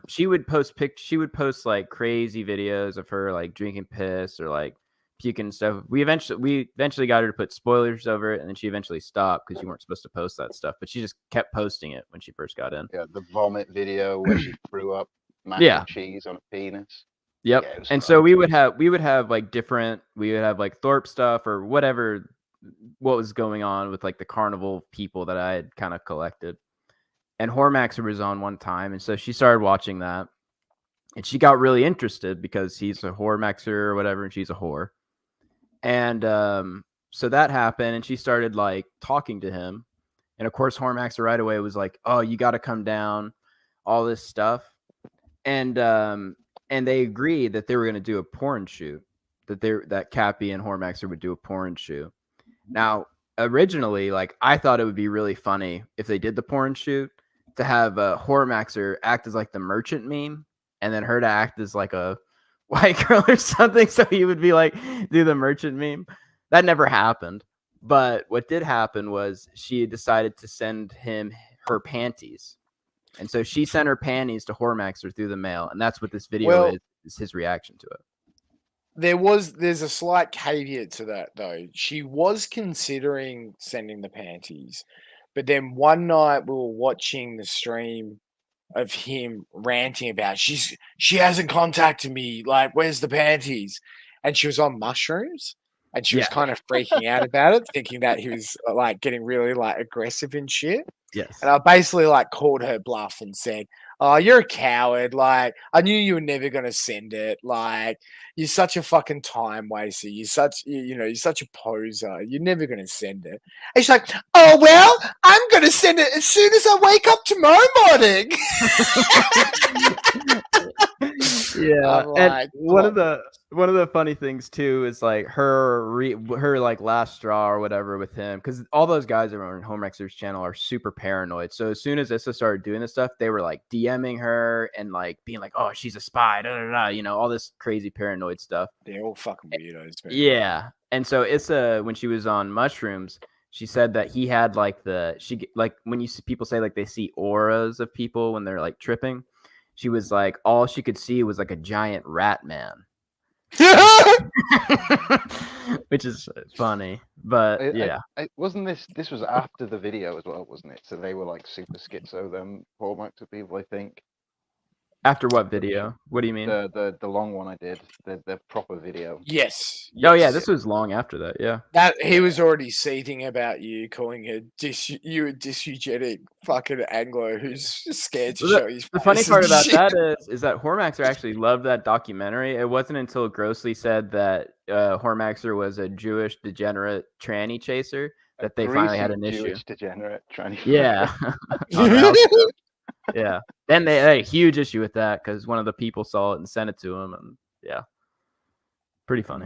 she would post like crazy videos of her like drinking piss or like puking and stuff. We eventually got her to put spoilers over it, and then she eventually stopped because you weren't supposed to post that stuff. But she just kept posting it when she first got in. Yeah, the vomit video where she threw up mac Yeah. and cheese on a penis. Yep. Yeah, it was And fun. so we would have like Thorpe stuff or whatever, what was going on with like the carnival people that I had kind of collected. And Hormaxer was on one time, and so she started watching that, and she got really interested because he's a Hormaxer or whatever, and she's a whore. And so that happened, and she started like talking to him, and of course Hormaxer right away was like, "Oh, you got to come down," all this stuff, and they agreed that they were going to do a porn shoot, that Cappy and Hormaxer would do a porn shoot. Now, originally, like I thought it would be really funny if they did the porn shoot to have Hormaxer act as like the merchant meme, and then her to act as like a white girl or something. So he would be like, do the merchant meme. That never happened. But what did happen was she decided to send him her panties. And so she sent her panties to Hormaxer through the mail. And that's what this video is his reaction to it. There's a slight caveat to that though. She was considering sending the panties, but then one night we were watching the stream of him ranting about she hasn't contacted me, like where's the panties? And she was on mushrooms, and she was kind of freaking out about it, thinking that he was like getting really like aggressive and shit. Yes. And I basically like called her bluff and said, "Oh, you're a coward. Like, I knew you were never gonna send it. Like, you're such a fucking time waster. You're such a poser. You're never gonna send it." And she's like, "Oh well, I'm gonna send it as soon as I wake up tomorrow morning." Yeah, I'm and like, one of "Oh." the funny things too is like her like last straw or whatever with him, because all those guys that were on Homewreckers channel are super paranoid. So as soon as Issa started doing this stuff, they were like DMing her and like being like, "Oh, she's a spy," da, da, da, you know, all this crazy paranoid stuff. They're all fucking weirdos, man. Yeah, and so Issa, when she was on mushrooms, she said that he had like like when you see people say like they see auras of people when they're like tripping. She was like, all she could see was like a giant rat man. Which is funny, but yeah. Wasn't this was after the video as well, wasn't it? So they were like super schizo, them Hallmarks people, I think. After what video? What do you mean? The long one I did, the proper video. Yes. Oh yeah, yes. this was long after that. Yeah. That he was already seething about you, calling you a dysgenic fucking Anglo who's scared to Well, show his the funny face part and about shit. that is that Hormaxer actually loved that documentary. It wasn't until Grossly said that Hormaxer was a Jewish degenerate tranny chaser that they finally had an issue. Jewish degenerate tranny. Yeah. On the house show. Yeah. Then they had a huge issue with that because one of the people saw it and sent it to him, and yeah, pretty funny.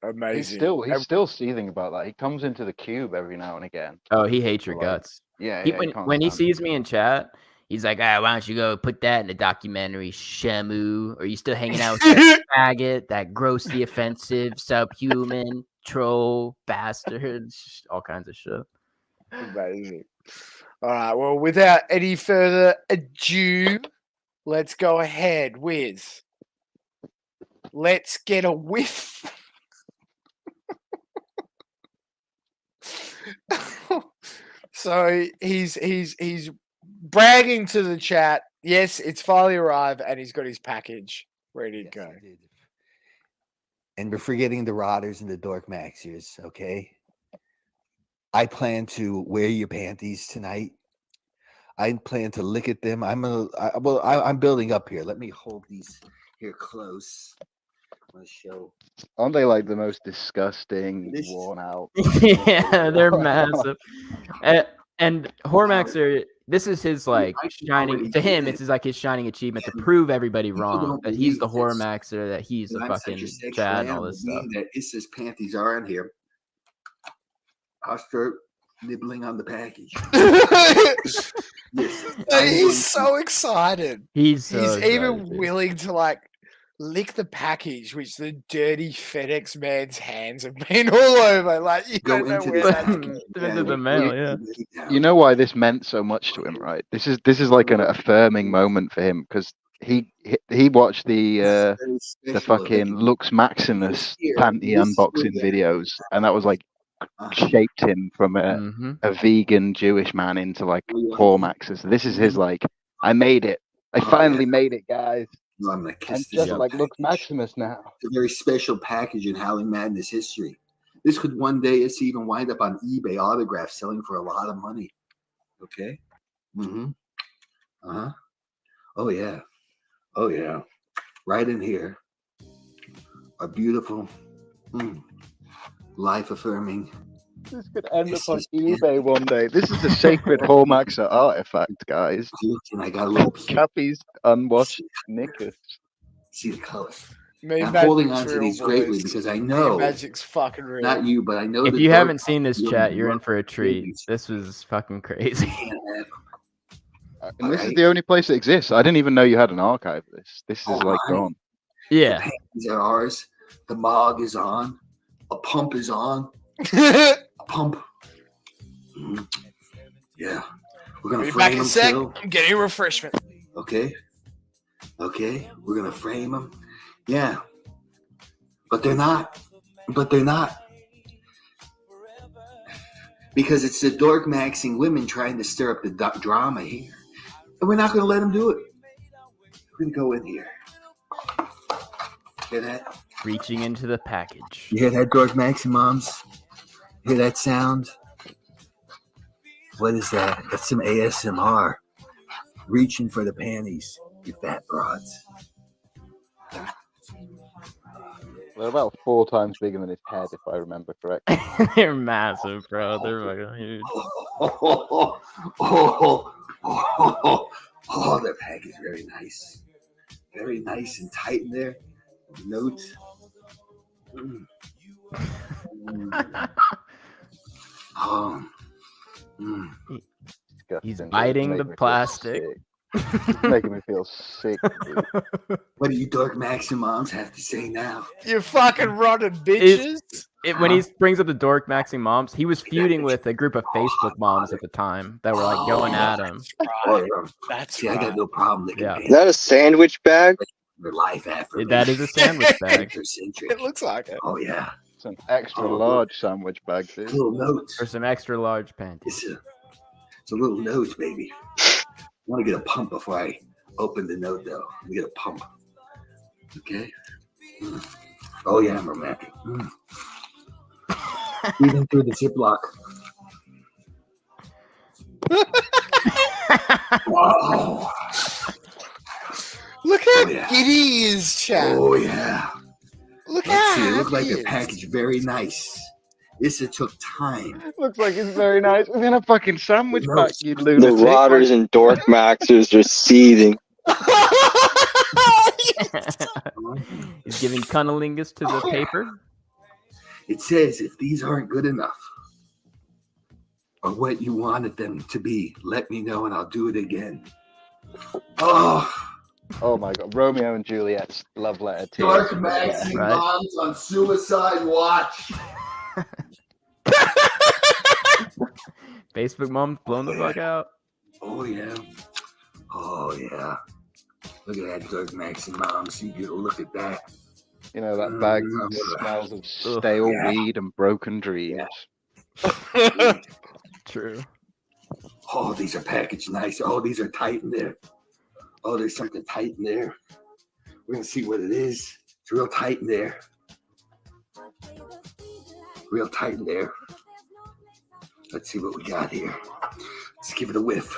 Amazing. He's still seething about that. He comes into the cube every now and again. Oh, he hates your guts. Yeah, when he sees me in chat, he's like, "Ah, why don't you go put that in the documentary, Shamu? Are you still hanging out with that faggot, that grossly offensive, subhuman, troll, bastard, all kinds of shit." Amazing. All right. Well, without any further ado, let's go ahead with Let's Get a Whiff. So he's bragging to the chat. Yes, it's finally arrived, and he's got his package ready to go. And we're forgetting the Rotters and the Dork Maxers, okay? I plan to wear your panties tonight. I plan to lick at them. I'm building up here. Let me hold these here close. I'm gonna show. Aren't they like the most disgusting, worn out? Yeah, they're massive. And Hormaxer, this is his like shining. To him, it's like his shining achievement to prove everybody wrong that he's the Hormaxer, that he's the fucking Chad, and all this stuff. That Issa's panties are in here. I'll start nibbling on the package. He's so excited. He's even willing to like lick the package, which the dirty FedEx man's hands have been all over. Like you don't know where that's into the mail. Yeah. You know why this meant so much to him, right? This is like an affirming moment for him because he watched the fucking Lux Maximus panty unboxing videos, and that was like shaped him from a vegan Jewish man into like Hormaxer. So this is his like, I made it. I finally made it, guys. No, I'm gonna kiss I'm this just like Lux Maximus now. It's a very special package in Howling Madness history. This could one day even wind up on eBay autograph selling for a lot of money. Okay? Mm-hmm. Uh-huh. Oh yeah. Oh yeah. Right in here. A beautiful, life-affirming. This could end up on eBay one day. This is a sacred Hormaxer artifact, guys. And I got a little Cappy's unwashed knickers. See the color. I'm holding on to these greatly because I know Magic's fucking real. Not you, but I know. If you haven't seen this chat, you're in for a treat. This was fucking crazy. And this is the only place it exists. I didn't even know you had an archive of this. This is like gone. Yeah. These are ours. The Mog is on. A pump is on. A pump. Yeah. We're gonna Be frame back in them a sec. too. I'm getting a refreshment. Okay. We're gonna frame them. Yeah. But they're not. Because it's the dork maxing women trying to stir up the drama here. And we're not going to let them do it. We're going to go in here. Hear that? Reaching into the package. You hear that, dork maxing moms? Hear that sound? What is that? That's some ASMR. Reaching for the panties, you fat broads. They're about 4 times bigger than his head, if I remember correctly. They're massive, bro. They're fucking huge. Oh, the pack is very nice. very nice and tight in there. Notes. Mm. Mm. Oh. Mm. He's biting the plastic. It's making me feel sick. Dude. What do you Dork Max and moms have to say now? You fucking rotten bitches. When he brings up the Dork Maxing moms, he was feuding with a group of Facebook moms at the time that were like going at him. That's See, I got no problem. Yeah. Is that a sandwich bag? Their life affirmation. That is a sandwich bag. It looks like it. Oh yeah. It's an extra large sandwich bag, dude. Little notes. Or some extra large panties. It's a little note, baby. I want to get a pump before I open the note, though. Let me get a pump. Okay. Mm. Oh yeah, I'm romantic. Mm. Even through the Ziploc. Wow. Look how giddy he is, chap. Oh yeah. Look Let's how see. It looked happy like he the is. package very nice. This it took time. Looks like it's very nice. It's in a fucking sandwich bag, you The lunatic. rotters and dork maxers are seething. He's giving cunnilingus to the paper. It says if these aren't good enough or what you wanted them to be, let me know and I'll do it again. Oh my god, Romeo and Juliet's love letter to Dork Maxing moms on suicide watch. Facebook mom's blown the fuck out. Oh yeah. Oh yeah. Look at that Dork Maxing moms. You get a look at that. You know, that bag smells of stale weed and broken dreams. True. Oh, these are packaged nice. Oh, these are tight in there. Oh, there's something tight in there. We're going to see what it is. It's real tight in there. Real tight in there. Let's see what we got here. Let's give it a whiff.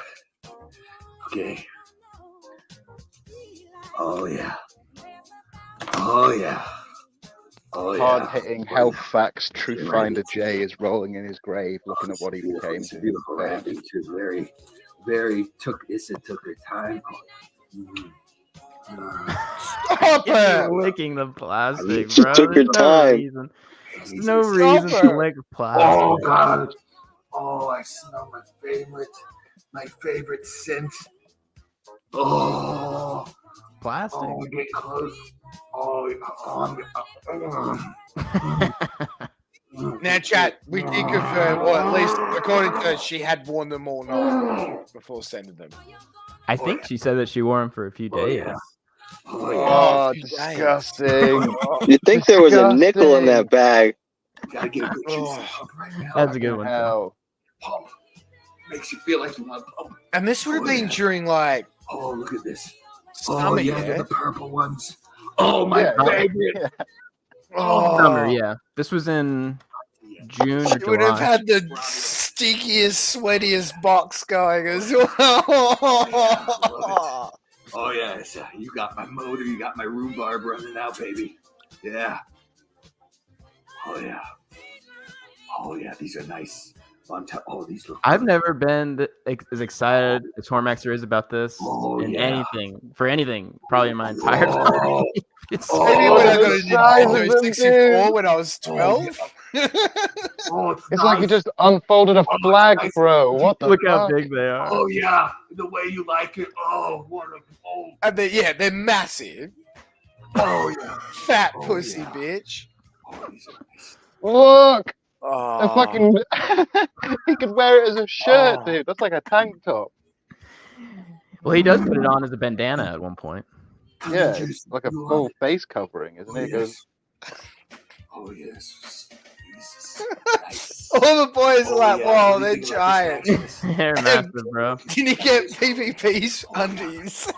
Okay. Oh, yeah. Oh, yeah. Oh, yeah. Hard-hitting health facts. Truth Finder J is rolling in his grave, looking at what he became. It's a beautiful wrapping, too. Very, very took her time. Stop it! Licking the plastic, She bro. took her time. There's no reason to lick plastic. Oh, God. Oh, I smell my favorite scent. Oh. Plastic. Oh, get close. Now, chat, we did confirm, or at least according to her, she had worn them all night before sending them. I think she said that she wore them for a few days. Oh, disgusting. You'd think there was a nickel in that bag. Gotta get a good juice right now. That's a good one. Hell. Pump. Makes you feel like you want to pump. And this would have been during, like, Oh, look at this. summer, yeah, the purple ones. Oh, my favorite. Oh, Summer, yeah. This was in June or she would have July. had the stinkiest, sweatiest box going as well. Oh, yeah. You got my motor. You got my rhubarb running out, baby. Yeah. Oh, yeah. Oh, yeah. These are nice. Oh, these look. I've never been as excited as Hormaxer is about this in anything, probably in my entire life. It's Maybe when I got a Nintendo 64 when I was 12. It's like you just unfolded a flag, bro. What the Look fuck? how big they are. Oh, yeah. The way you like it. Oh, what a. Oh, And they're massive. oh yeah. Fat pussy bitch. Oh, these are nice. Look! Oh. A fucking. He could wear it as a shirt, dude. That's like a tank top. Well, he does put it on as a bandana at one point. Yeah, it's like a full face covering, isn't it? It goes. Oh, yes. Nice. All the boys are like, yeah, whoa, what do they're you think about this giant. They're massive, bro. Can you get PvP's undies?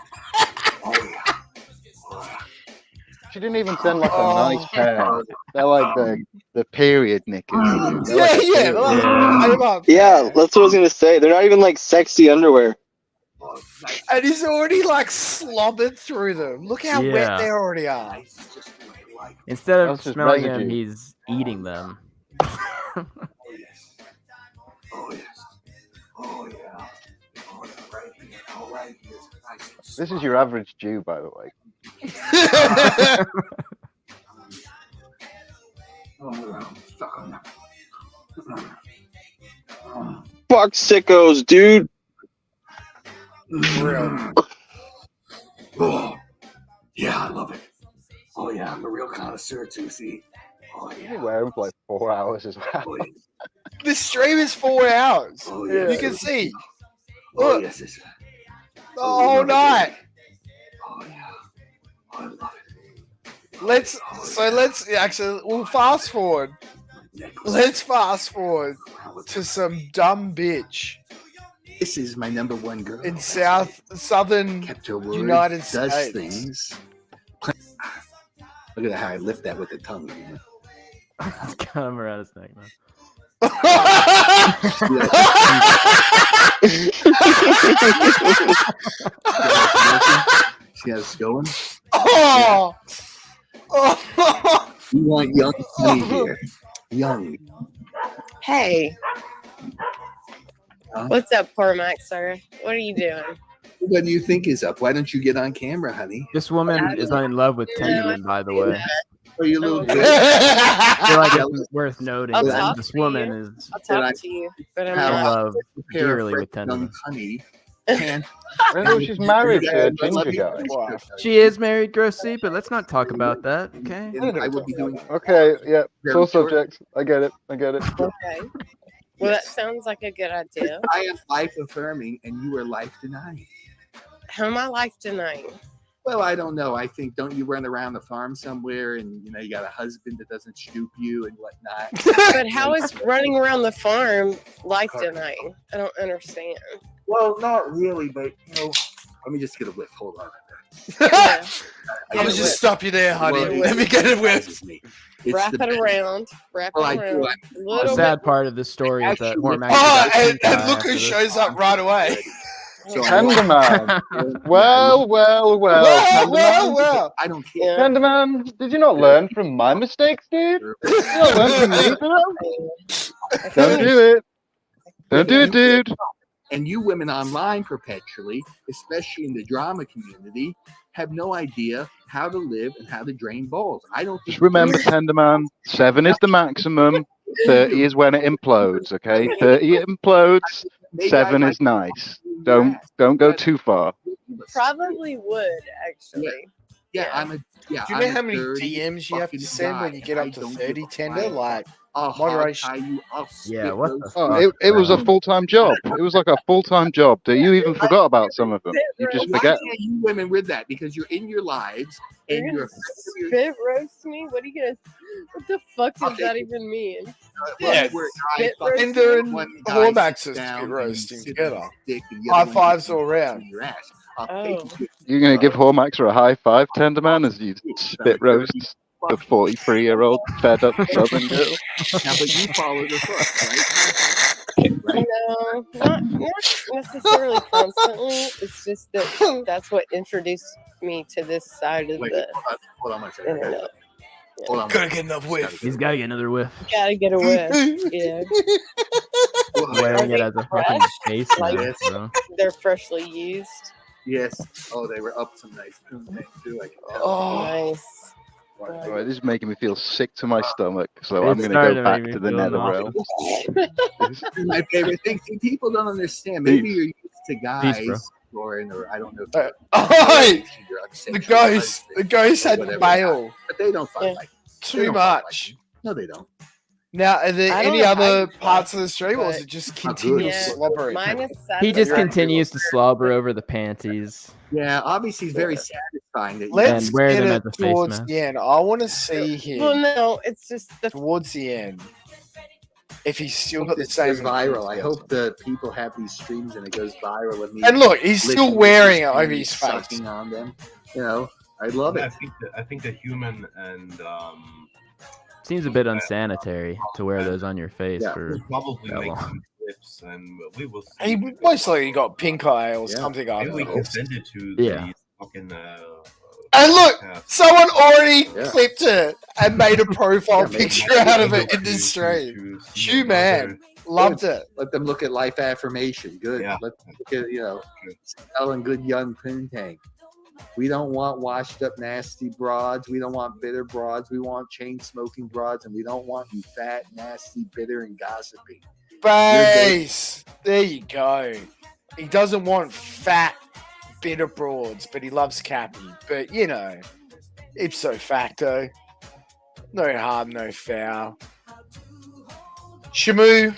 She didn't even send like a nice pair. They're like the period knickers. Dude. They're like a period. Yeah, that's what I was gonna say. They're not even like sexy underwear. And he's already like slobbered through them. Look how wet Yeah. they already are. Instead of That's just smelling them, residue. he's eating them. Oh, yes. Oh, yes. Oh, yeah. Oh, right here. Oh, right here. Nice. This is your average Jew, by the way. Fuck sickos, dude. Oh, yeah, I love it. Oh yeah, I'm a real connoisseur too. See. Oh You've yeah. been wearing for like 4 hours as well. Oh, yeah. The stream is 4 hours. Oh, You yes. can see. Oh Look, yes, it's. the whole night. Oh yeah. Oh, I love it. Let's actually we'll fast forward. Let's fast forward to some dumb bitch This is my number one girl. in southern Kept her word, United does States. things. Look at how I lift that with the tongue. It's got him around his neck, man. See how it's going? Oh! You want young honey here. Young. Hey. Huh? What's up, poor Max, sir? What are you doing? What do you think is up? Why don't you get on camera, honey? This woman is in love with Tenderman, by the way. Oh, you little bitch. I feel like it's worth noting I'll that talk this to woman you. is I'll talk to you, but I'm in not. love dearly with Tenderman. Honey. I know she's married to a ginger guy. She is married, Grossy, but let's not talk about that, okay? I would be doing. Okay, yeah, Very sore short. subject. I get it. Okay. Well, that sounds like a good idea. I am life affirming, and you are life denying. How am I life denying? Well, I don't know. I think don't you run around the farm somewhere, and you got a husband that doesn't stoop you and whatnot. But how is running around the farm life denying? I don't understand. Well, not really, but let me just get a whiff. Hold on. Yeah. I'm gonna just stop you there, honey. Well, Let me get it with. Wrap it around. Wrap Well, I it do. around. A The little sad bit. part of this story is that Hormax Oh, is and look who shows up right away. Tenderman. Well. Well. I don't care. Tenderman, did you not learn from my mistakes, dude? Did you not learn from me, bro? Don't do it. Don't do it, dude. And you women online perpetually, especially in the drama community, have no idea how to live and how to drain balls. I don't think Just remember, Tenderman, 7 is the maximum. 30 is when it implodes, okay? 30 it implodes. 7 is nice. Don't go too far. Probably would, actually. Yeah, I'm a. Yeah, Do you know how many DMs you have to send when you get up to 30 tender? Like, moderation. Yeah, what the Oh, it was a full-time job. It was like a full-time job. You even forgot about some of them. You just Why forget. can't you women with that? Because you're in your lives and You're gonna spit roast me? What are you gonna? What the fuck does that even mean? Yeah, Spit roast Tinder and one guy Hormax sits is down spit and roasting sits together. on his dick and the High other one fives gets all in round. your ass. Oh. You're gonna give Hormax a high five, Tenderman, as you spit roast the 43-year-old fed-up Southern girl. Now, but you follow the fuck, right? No, not necessarily constantly. It's just that that's what introduced me to this side of the Hold on one second. internet. Hold on. Gotta get another whiff. He's got to get another whiff. Gotta get a whiff. Yeah. Wearing it as a fucking face Like, mask, bro. they're freshly used. Yes. Oh, they were up some nice coon things too. I can tell. Oh, nice. Alright, this is making me feel sick to my stomach, so It's I'm gonna starting go to back make me to the feel nether nauseous. realm. This is my favorite thing. See, people don't understand. Maybe you're used to guys bro. exploring, or I don't know. The ghost had to bail. But they don't fight like Too much. No, they don't. Now, are there I don't any know other how- parts of the stream, or is it just continual Yeah, slobbering? mine is He just satisfying. continues to slobber over the panties. Yeah, obviously, it's very satisfying that. Let's And wear get them it as a face towards mask. the end. I want to see him Well, no, it's just the towards the end. If he's still I got hope the this same goes viral. I hope the people have these streams and it goes viral. Of me And look, he's still licking wearing it and over his face. sucking on them. You know, I love I it. think the human and Seems a bit unsanitary to wear those on your face Yeah. for we'll probably that make long. some clips and we will see. He most likely got pink eye or Yeah. something. Maybe we can After. send it to Yeah. the fucking. And look, podcast. someone already Yeah. clipped it and made a profile Yeah, maybe picture out of it in the stream. To see Shoe another- man, loved it. Let them look at life affirmation. Good. Yeah. Let them look at selling good young poontang. We don't want washed up, nasty broads. We don't want bitter broads. We want chain smoking broads, and we don't want you fat, nasty, bitter, and gossipy. Base. There you go. He doesn't want fat, bitter broads, but he loves Cappy. But, you know, ipso facto, no harm, no foul. Shamu,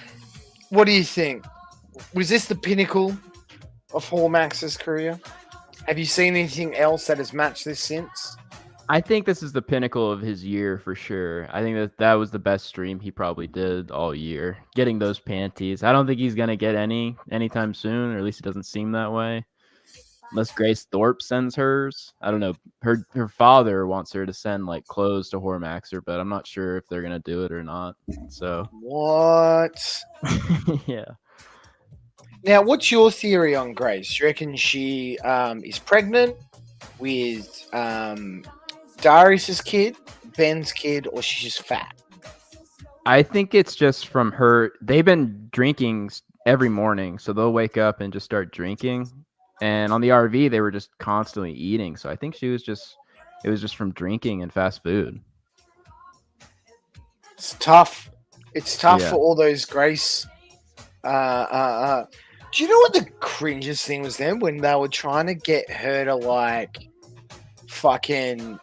what do you think? Was this the pinnacle of Hormax's career? Have you seen anything else that has matched this since? I think this is the pinnacle of his year for sure. I think that was the best stream he probably did all year. Getting those panties. I don't think he's gonna get any anytime soon, or at least it doesn't seem that way. Unless Grace Thorpe sends hers. I don't know. Her father wants her to send like clothes to Hormaxer, but I'm not sure if they're gonna do it or not. So what? Yeah. Now, what's your theory on Grace? Do you reckon she is pregnant with Darius's kid, Ben's kid, or she's just fat? I think it's just from her. They've been drinking every morning, so they'll wake up and just start drinking. And on the RV, they were just constantly eating. So I think it was just from drinking and fast food. It's tough. It's tough Yeah. for all those Grace. Do you know what the cringiest thing was then when they were trying to get her to like fucking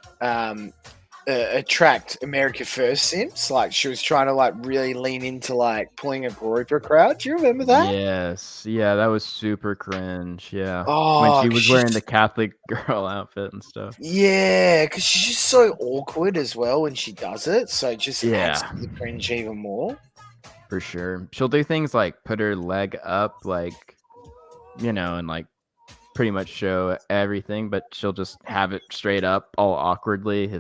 attract America First simps? Like she was trying to like really lean into like pulling a grouper crowd. Do you remember that? Yes. Yeah, that was super cringe. Yeah. Oh, when she 'cause was wearing she's- the Catholic girl outfit and stuff. Yeah, because she's just so awkward as well when she does it. So it just adds Yeah. to the cringe even more. For sure. She'll do things like put her leg up, like, you know, and like pretty much show everything, but she'll just have it straight up all awkwardly.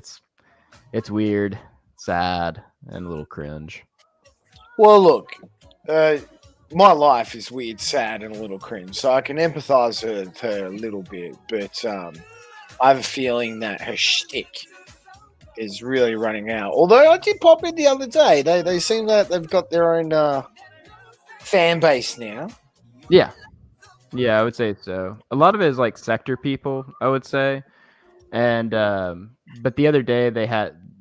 It's weird, sad, and a little cringe. Well, look, my life is weird, sad, and a little cringe, so I can empathize with her a little bit, but I have a feeling that her shtick is really running out. Although I did pop in the other day. They seem that they've got their own fan base now. Yeah. Yeah, I would say so. A lot of it is like sector people, I would say. And but the other day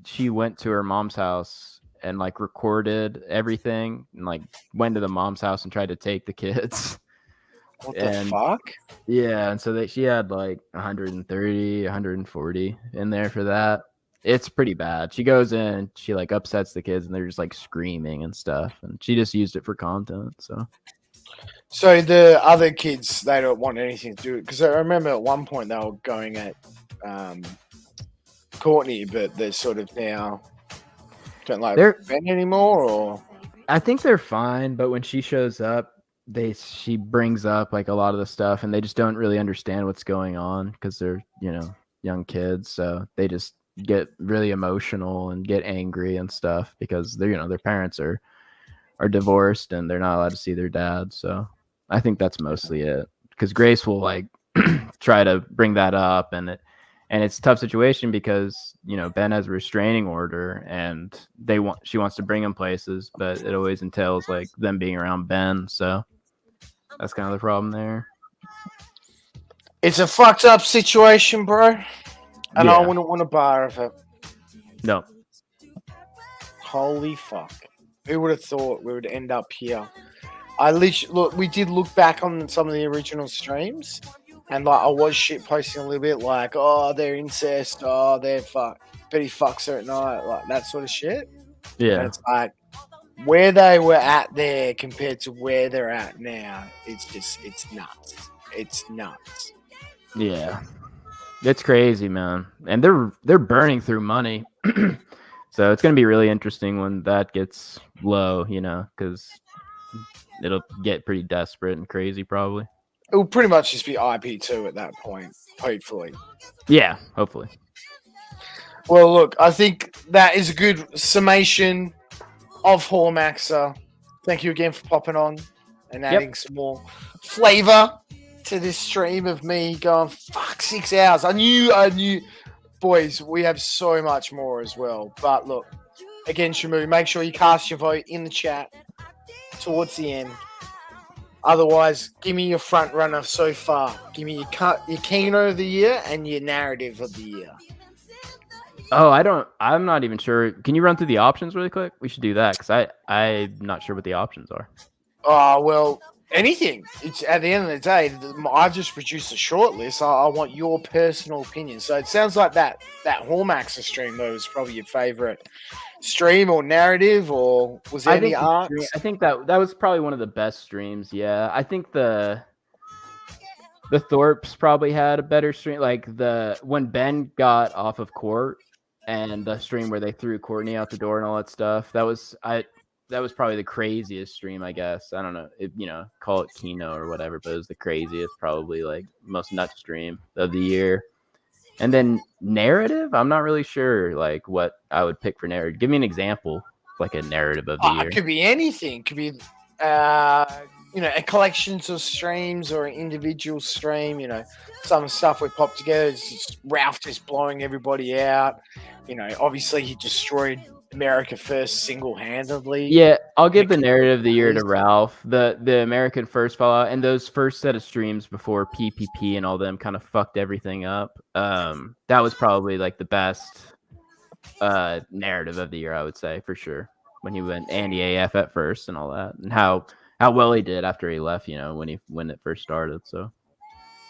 she went to her mom's house and like recorded everything and like went to the mom's house and tried to take the kids. What the fuck? Yeah, and so she had like 130, 140 in there for that. It's pretty bad. She goes in, she like upsets the kids and they're just like screaming and stuff. And she just used it for content. So the other kids, they don't want anything to do it. Because I remember at one point they were going at Courtney, but they're sort of now don't like Ben anymore, or I think they're fine, but when she shows up, she brings up like a lot of the stuff and they just don't really understand what's going on because they're, you know, young kids. So they just get really emotional and get angry and stuff because they're, you know, their parents are divorced and they're not allowed to see their dad. So I think that's mostly it. Because Grace will like try to bring that up and it's a tough situation because, you know, Ben has a restraining order and she wants to bring him places, but it always entails like them being around Ben. So that's kind of the problem there. it's a fucked up situation, bro. And I Yeah. wouldn't want a bar of it. No. Holy fuck. Who would have thought we would end up here? We did look back on some of the original streams, and like I was shit posting a little bit, like, oh, they're incest, oh, they're fuck, but he fucks her at night, like that sort of shit. Yeah. And it's like where they were at there compared to where they're at now. It's nuts. It's nuts. Yeah. It's crazy, man. And they're burning through money. So it's going to be really interesting when that gets low, you know, because it'll get pretty desperate and crazy probably. It will pretty much just be IP2 at that point, hopefully. Yeah, hopefully. Well, look, I think that is a good summation of Hormaxer. Thank you again for popping on and adding some more flavor to this stream of me going, fuck, 6 hours. I knew. Boys, we have so much more as well. But look, again, Shamu, make sure you cast your vote in the chat towards the end. Otherwise, give me your front runner so far. Give me your Kino of the year and your narrative of the year. Oh, I'm not even sure. Can you run through the options really quick? We should do that because I'm not sure what the options are. Oh, well, anything. It's at the end of the day, I've just produced a short list. I want your personal opinion. So it sounds like that Hormaxer stream, though, was probably your favorite stream or narrative, or was there any arcs? I think that was probably one of the best streams. Yeah, I think the Thorpes probably had a better stream. Like when Ben got off of court and the stream where they threw Courtney out the door and all that stuff. That was probably the craziest stream, I guess. I don't know, call it Kino or whatever, but it was the craziest, probably like most nuts stream of the year. And then narrative, I'm not really sure like what I would pick for narrative. Give me an example, like a narrative of the year. It could be anything. It could be a collections of streams or an individual stream. Some stuff we popped together. It's just Ralph just blowing everybody out. Obviously he destroyed America First single-handedly. Yeah, I'll give the narrative of the year to Ralph. The American First Fallout and those first set of streams before PPP and all them kind of fucked everything up. That was probably like the best narrative of the year, I would say, for sure. When he went Andy AF at first and all that, and how well he did after he left, when it first started. So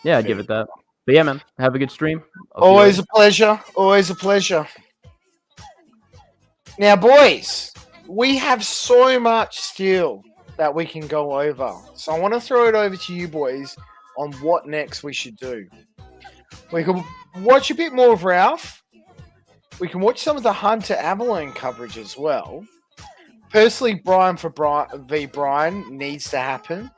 yeah, I'd give it that. But yeah, man, have a good stream. Always a pleasure. Always a pleasure. Now, boys, we have so much still that we can go over. So I want to throw it over to you boys on what next we should do. We can watch a bit more of Ralph. We can watch some of the Hunter Avalon coverage as well. Personally, Brian v. Brian needs to happen.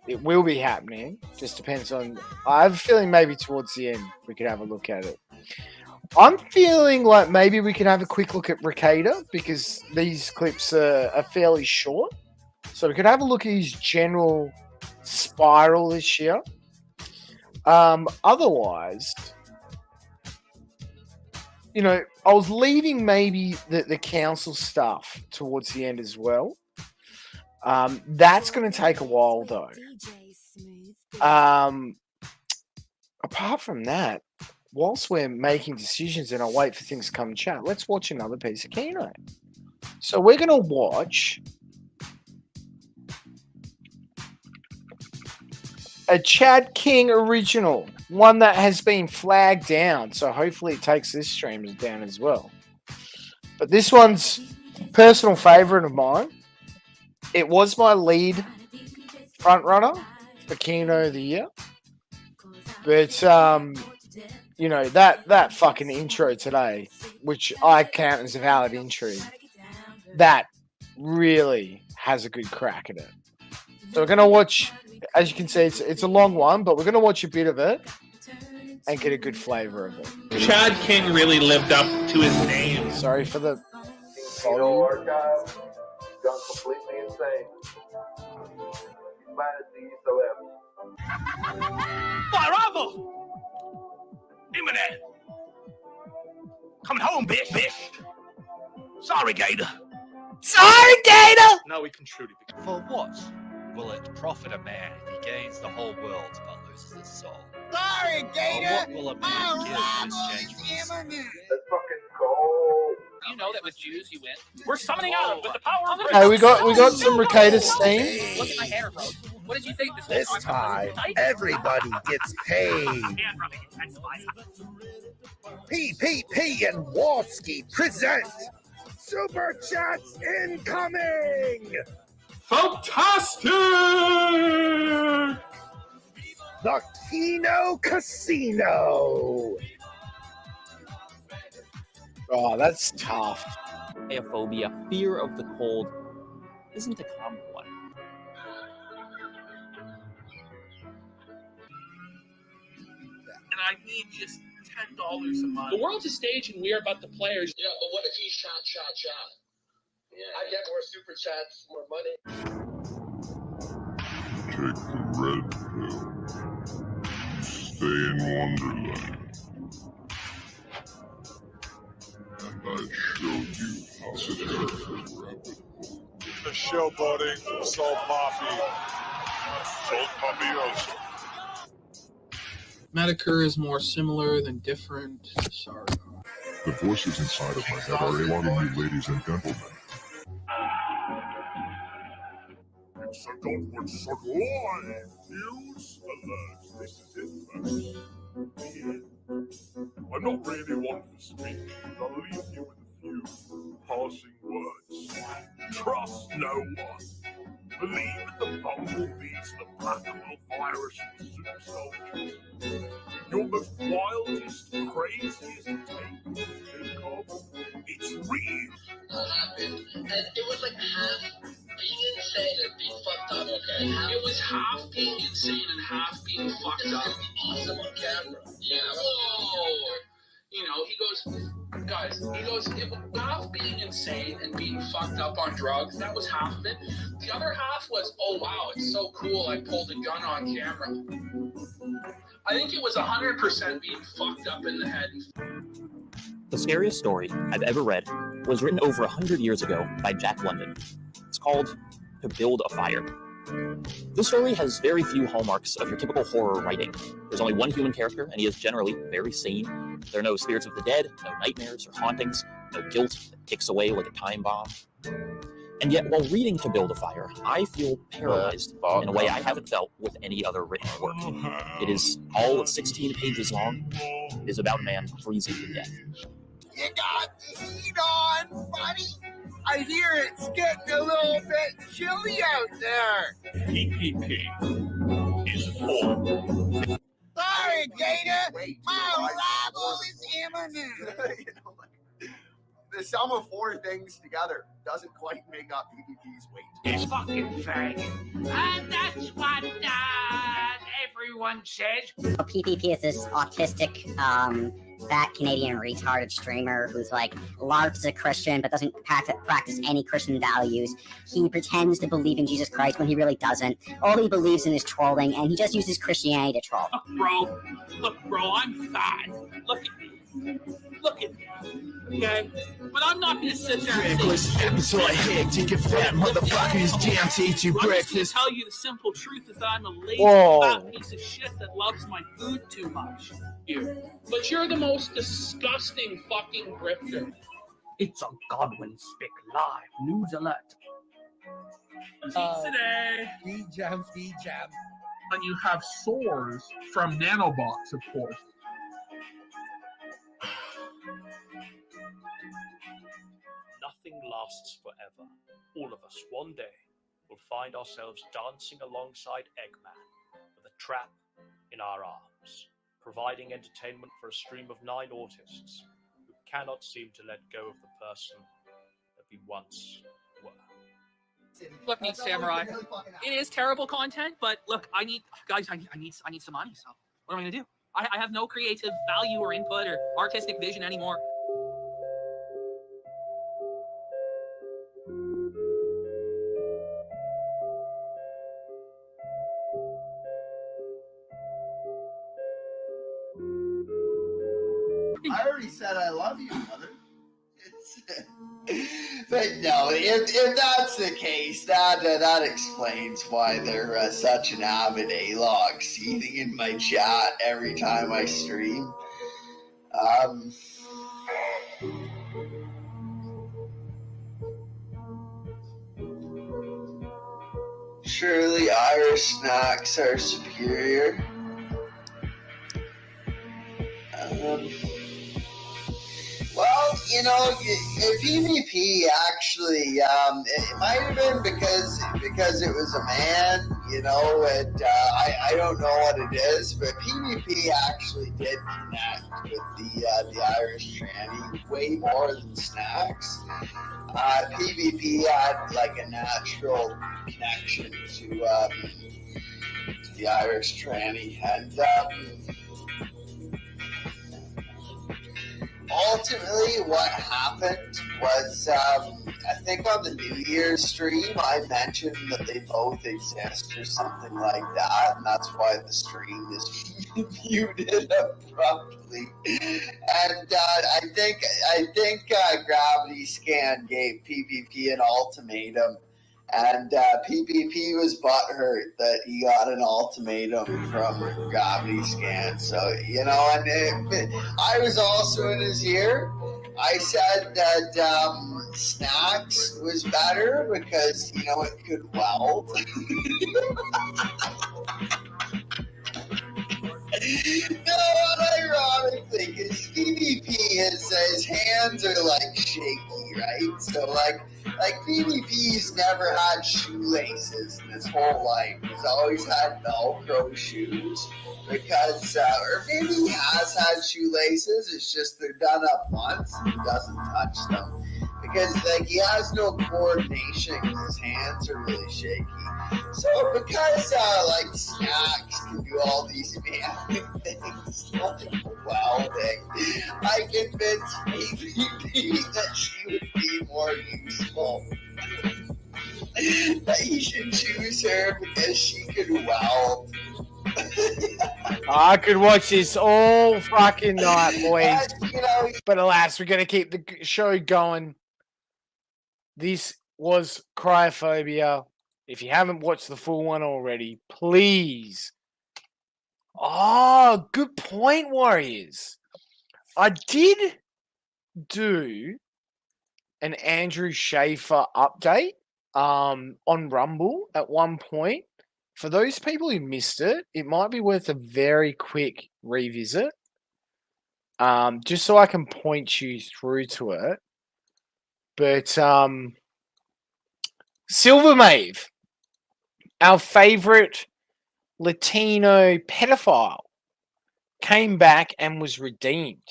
It will be happening. Just depends on... I have a feeling maybe towards the end we could have a look at it. I'm feeling like maybe we can have a quick look at Ricada because these clips are fairly short. So we could have a look at his general spiral this year. Otherwise, I was leaving maybe the council stuff towards the end as well. That's going to take a while, though. Apart from that, whilst we're making decisions and I wait for things to come and chat, let's watch another piece of Kino. So we're going to watch a Chad King original, one that has been flagged down. So hopefully it takes this stream down as well. But this one's personal favorite of mine. It was my lead front runner for Kino of the year. But, that fucking intro today, which I count as a valid entry, that really has a good crack at it. So we're going to watch, as you can see, it's a long one, but we're going to watch a bit of it and get a good flavor of it. Chad King really lived up to his name. Sorry for the Kino archive gone completely insane. Humanity so ever. Bravo! Imminent. Coming home, bitch. Sorry, Gator. Sorry, Gator! Now we can truly be. For what will it profit a man if he gains the whole world but loses his soul? Sorry, Or what will a man give in exchange for his soul? That's fucking cold. You know that with Jews you win. We're summoning out with the power of... Hey, we got some Ricada steam. Look at my hair, bro. What did you think This time, everybody gets paid. PPP and Walski present Super Chats incoming! Fantastic! The Kino Casino! Oh, that's tough. Phobia, fear of the cold, isn't a common one. And I need just $10 a month. The world's a stage and we are but the players. Yeah, but what if he shot? Yeah. I get more super chats, more money. Take the red pill. Stay in Wonderland. And I showed you how to take the rabbit hole. The showboating from Soul Poppy. Assault mafioso. Medicare is more similar than different. Sorry. The voices inside of my head are alarming you, ladies and gentlemen. It's a Godward Survive News Alert. This is it, folks. I'm not really one for speaking, but I'll leave you with a few passing words. Trust no one. Believe in the bumblebees, the black hole virus, and the super soldiers. Your most wildest, craziest take you think of, it's real. Happened, and it was like half being insane and being fucked up. Okay, it was half being insane and half being fucked up. Awesome on camera. Yeah. Whoa. You know, he goes, guys, it was half being insane and being fucked up on drugs. That was half of it. The other half was, oh wow, it's so cool. I pulled a gun on camera. I think it was 100% being fucked up in the head. The scariest story I've ever read was written over 100 years ago by Jack London. It's called To Build a Fire. This story has very few hallmarks of your typical horror writing. There's only one human character, and he is generally very sane. There are no spirits of the dead, no nightmares or hauntings, no guilt that ticks away like a time bomb. And yet, while reading To Build a Fire, I feel paralyzed in a way I haven't felt with any other written work. It is all of 16 pages long. It is about a man freezing to death. You got the heat on, buddy. I hear it's getting a little bit chilly out there. PPP is full. Sorry, Gator. My arrival is imminent. The sum of four things together doesn't quite make up PvP's weight. It's fucking faggot. And that's what everyone says. PPP is this autistic, fat Canadian retarded streamer who's like LARPs as a Christian but doesn't practice any Christian values. He pretends to believe in Jesus Christ when he really doesn't. All he believes in is trolling, and he just uses Christianity to troll. Look, bro, I'm fat. Look at me. Look at me. Okay? But I'm not gonna sit there and say, So I hate to get fat motherfuckers jam to eat you I'm just breakfast. gonna tell you the simple truth is that I'm a lazy Whoa. fat piece of shit that loves my food too much. But you're the most disgusting fucking grifter. It's a Godwin Spick Live News Alert. Today. D-Jam. And you have sores from nanobots, of course. Nothing lasts forever. All of us, one day, will find ourselves dancing alongside Eggman with a trap in our arms, providing entertainment for a stream of 9 autists who cannot seem to let go of the person that we once were. Look, Neat Samurai. It is terrible content, but look, I need some money. So what am I gonna do? I have no creative value or input or artistic vision anymore. I already said I love you, mother. But no, if that's the case, that explains why they're such an avid A-log seething in my chat every time I stream. Surely Irish snacks are superior. Well, you know, PvP actually, it might have been because it was a man, you know, and I don't know what it is, but PvP actually did connect with the Irish tranny way more than snacks. PvP had like a natural connection to the Irish tranny, and ultimately what happened was, I think on the New Year's stream, I mentioned that they both exist or something like that, and that's why the stream is muted abruptly. And I think Gravity Scan gave PvP an ultimatum And PPP was butthurt that he got an ultimatum from Gravity Scan. So, you know, and I was also in his ear. I said that Snacks was better because, you know, it could weld. No, unironically, because PvP his hands are like shaky, right? So like PvP's never had shoelaces in his whole life. He's always had Velcro shoes because, or maybe he has had shoelaces. It's just they're done up once and he doesn't touch them because like he has no coordination because his hands are really shaky. So because like Snacks can do all these manly things like welding, I convinced PvP that she would be more useful. That he should choose her because she could weld. I could watch this all fucking night, boys. You know, but alas, we're going to keep the show going. This was Cryophobia. If you haven't watched the full one already, please. Oh, good point, Warriors. I did do an Andrew Schaefer update on Rumble at one point. For those people who missed it, it might be worth a very quick revisit. Just so I can point you through to it. But Silver Maeve, our favorite Latino pedophile, came back and was redeemed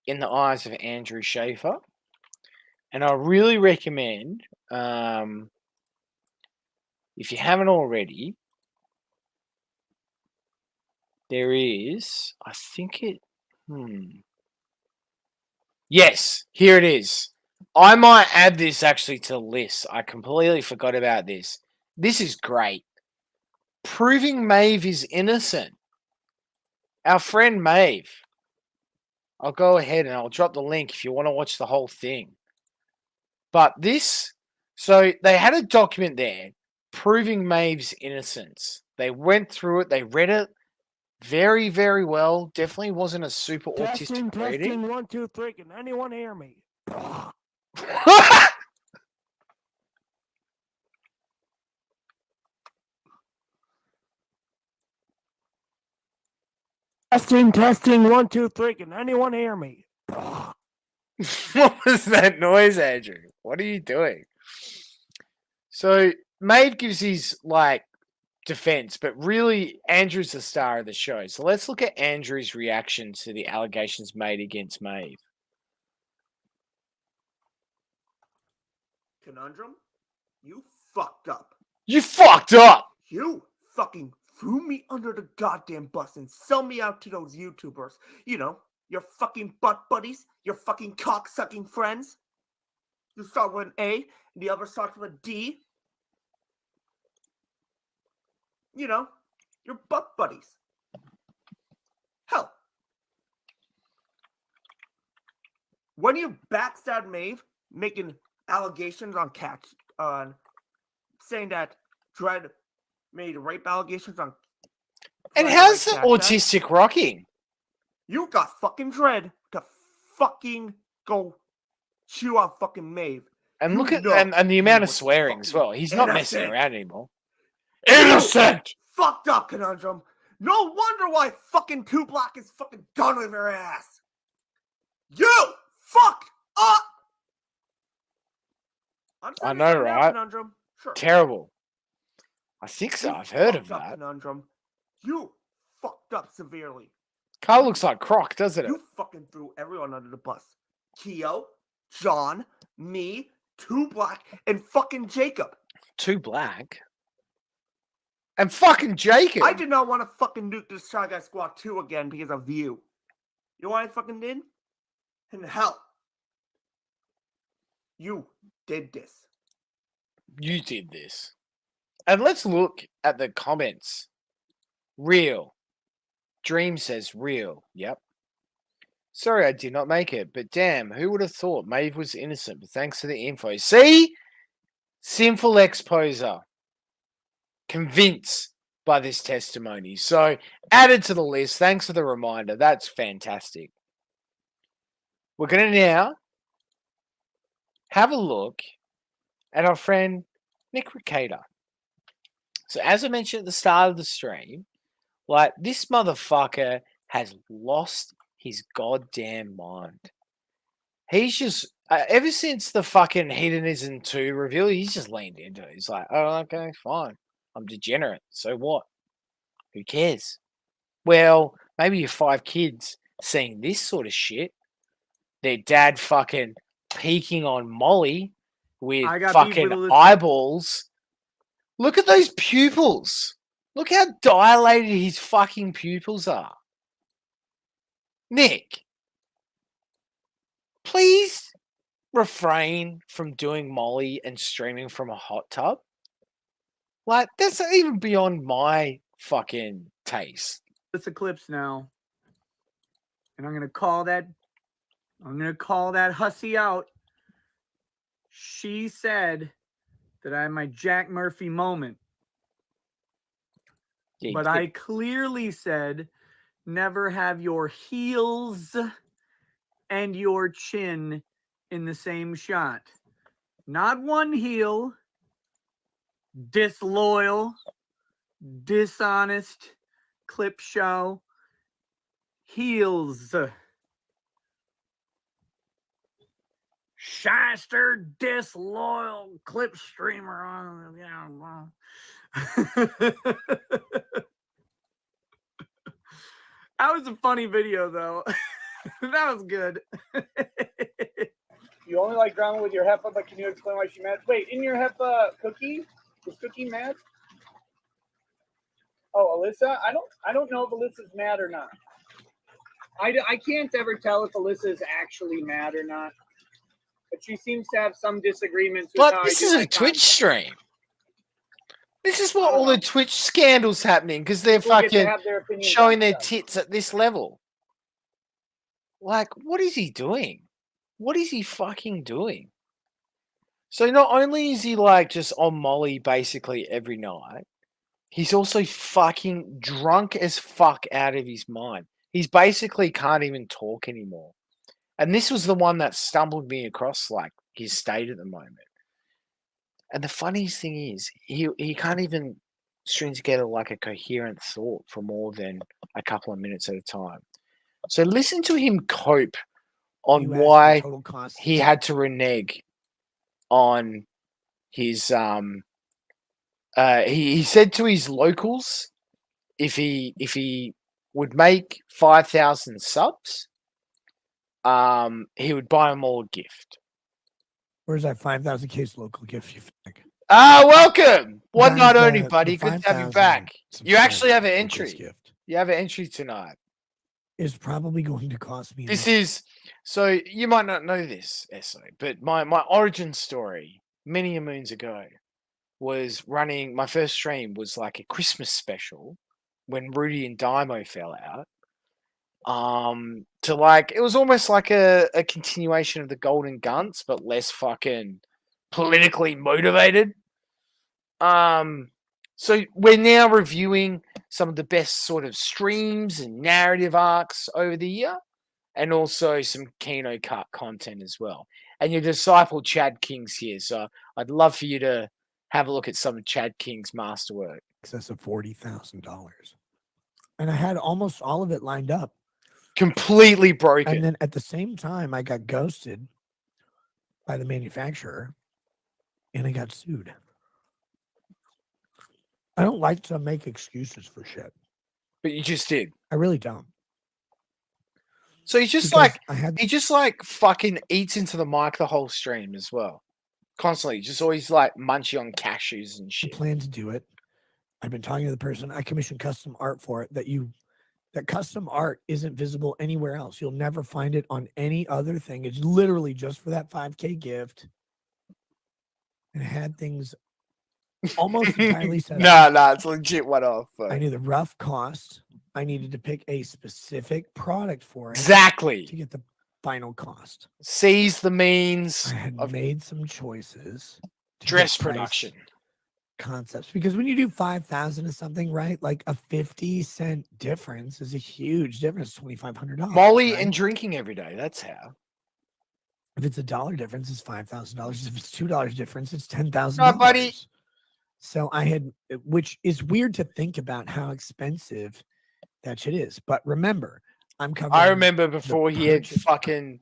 in the eyes of Andrew Schaefer. And I really recommend, if you haven't already, there is, I think it, yes, here it is. I might add this actually to the list. I completely forgot about this. This is great. Proving Maeve is innocent. Our friend Maeve. I'll go ahead and I'll drop the link if you want to watch the whole thing. But this, so they had a document there proving Maeve's innocence. They went through it. They read it very, very well. Definitely wasn't a super autistic reading. Testing, 1, 2, 3. Can anyone hear me? Testing, 1, 2, 3. Can anyone hear me? What was that noise, Andrew? What are you doing? So Maeve gives his defense, but really Andrew's the star of the show. So let's look at Andrew's reaction to the allegations made against Maeve. Conundrum, you fucked up. You fucked up. You fucking threw me under the goddamn bus and sell me out to those YouTubers. You know, your fucking butt buddies, your fucking cock-sucking friends. You start with an A, and the other starts with a D. You know, your butt buddies. Hell. When you backstab Maeve, making allegations on cats, saying that Dredd made rape allegations on. And how's the autistic rocking? You got fucking Dredd to fucking go chew on fucking Maeve. And You look at know and the amount of was swearing as well. He's not messing innocent. around anymore. Innocent. Fucked up, Conundrum. No wonder why fucking 2 Black is fucking done with her ass. You fucked up. I know, right? Conundrum. Sure. Terrible. I think so. I've heard of Fucked up, that. Conundrum. You fucked up severely. Car looks like Croc, doesn't it? You fucking threw everyone under the bus. Keo, John, me, 2 Black, and fucking Jacob. 2 Black? And fucking Jacob. I did not want to fucking nuke this Shy Guy Squad 2 again because of you. You know what I fucking did? In hell. You did this. You did this. And let's look at the comments. Real. Dream says real. Yep. Sorry I did not make it, but damn, who would have thought Maeve was innocent? But thanks for the info. See? Sinful exposer. Convinced by this testimony. So added to the list. Thanks for the reminder. That's fantastic. We're going to now have a look at our friend Nick Ricada. So as I mentioned at the start of the stream, like this motherfucker has lost his goddamn mind. He's just ever since the fucking Hedonism 2 reveal, he's just leaned into it. He's like, oh, okay, fine. I'm degenerate. So what? Who cares? Well, maybe your 5 kids seeing this sort of shit. Their dad fucking peeking on Molly with I got beef with fucking Alyssa. eyeballs. Look at those pupils. Look how dilated his fucking pupils are. Nick, please refrain from doing Molly and streaming from a hot tub. Like, that's not even beyond my fucking taste. This eclipse now. And I'm gonna call that hussy out. She said that I had my Jack Murphy moment. Yeah, But I clearly said never have your heels and your chin in the same shot. Not one heel, disloyal, dishonest, clip show, heels. Shyster, disloyal, clip streamer. That was a funny video, though. That was good. You only like drama with your Heffa, but can you explain why she mad? Wait, in your Heffa Cookie? Was Cookie mad? Oh, Alyssa? I don't know if Alyssa's mad or not. I can't ever tell if Alyssa is actually mad or not. But she seems to have some disagreements with But how this I is do a my Twitch stream. This is what I don't all the know. Twitch scandals happening because they're People get to fucking have their opinions showing on their stuff. tits at this level. Like, what is he doing? What is he fucking doing? So not only is he like just on Molly basically every night, he's also fucking drunk as fuck out of his mind. He's basically can't even talk anymore. And this was the one that stumbled me across like his state at the moment. And the funniest thing is, he can't even string together like a coherent thought for more than a couple of minutes at a time. So listen to him cope on You asked for why total cost. he had to renege on his he said to his locals if he would make 5,000 subs, he would buy them all a gift. Where's that 5,000 case local gift you think? Welcome. One Guys, night only, the buddy. Good to have you 5,000 back. You actually have an locals entry. gift You have an entry tonight. is probably going to cost me. This is so you might not know this, Esso, but my origin story many a moons ago was running. My first stream was like a Christmas special when Rudy and Dymo fell out. To like it was almost like a continuation of the Golden Guns, but less fucking politically motivated. So we're now reviewing some of the best sort of streams and narrative arcs over the year, and also some Kino cut content as well. And your disciple Chad King's here, so I'd love for you to have a look at some of Chad King's masterwork. Excess of $40,000, and I had almost all of it lined up. Completely broken. And then at the same time, I got ghosted by the manufacturer, and I got sued. I don't like to make excuses for shit. But you just did. I really don't. So he's just Because like he just like fucking eats into the mic the whole stream as well. Constantly. Just always like munching on cashews and I shit. plan to do it. I've been talking to the person. I commissioned custom art for it that custom art isn't visible anywhere else. You'll never find it on any other thing. It's literally just for that 5K gift. And it had things almost entirely set up. Nah, it's legit one off. I knew the rough cost. I needed to pick a specific product for it. Exactly. To get the final cost. Seize the means. I had made some choices. to Dress get price production. concepts, because when you do 5,000 of something, right, like a 50-cent difference is a huge difference. $2,500. Molly right? and drinking every day. That's how. If it's $1 difference, it's $5,000. If it's $2 difference, it's $10,000. No, buddy. So I had, which is weird to think about how expensive that shit is. But remember, I'm covering. I remember the before he had purchase- fucking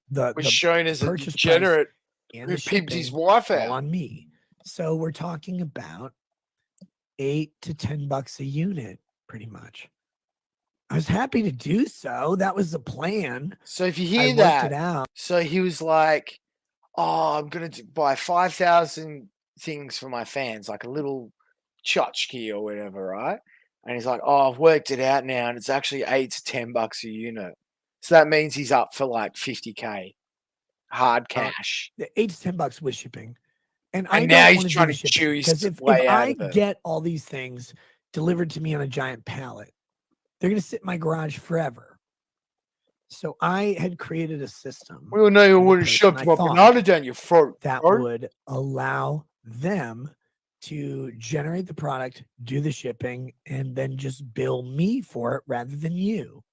the was the shown as a purchase price degenerate and who the pimped his shipping wife all out. on me. So we're talking about $8 to $10 a unit, pretty much. I was happy to do so. That was the plan. So if you I hear worked that, it out. so he was like, "Oh, I'm gonna buy 5,000 things for my fans, like a little tchotchke or whatever, right?" And he's like, "Oh, I've worked it out now, and it's actually $8 to $10 a unit." So that means he's up for like 50K hard cash. The $8 to $10 with shipping. And I And now don't he's want to trying do to the shipping, chew his because if way out I of it. get all these things delivered to me on a giant pallet, they're going to sit in my garage forever. So I had created a system We all know you with a wouldn't person shove I my thought banana down your throat. that bro. would allow them to generate the product, do the shipping, and then just bill me for it rather than you.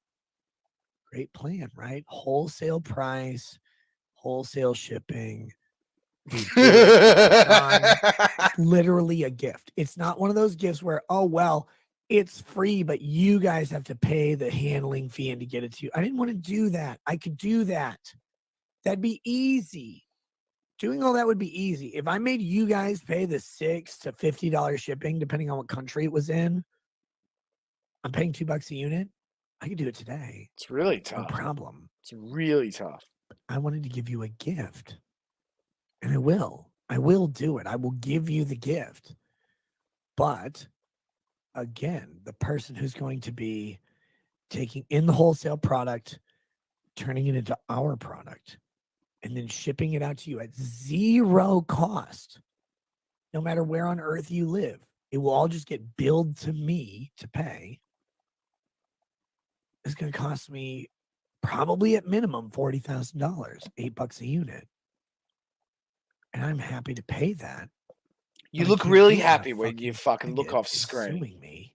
Great plan, right? Wholesale price, wholesale shipping. We do it all the time. It's literally a gift. It's not one of those gifts where, oh, well, it's free, but you guys have to pay the handling fee and to get it to you. I didn't want to do that. I could do that. That'd be easy. Doing all that would be easy. If I made you guys pay the $6 to $50 shipping, depending on what country it was in, I'm paying $2 a unit. I could do it today. It's really No tough. problem. It's really tough. I wanted to give you a gift. And I will. I will do it. I will give you the gift. But again, the person who's going to be taking in the wholesale product, turning it into our product, and then shipping it out to you at zero cost, no matter where on earth you live, it will all just get billed to me to pay. It's going to cost me probably at minimum $40,000, $8 a unit. And I'm happy to pay that. You but I look can't really do it when a happy when you fucking look bigot off is screen. suing me,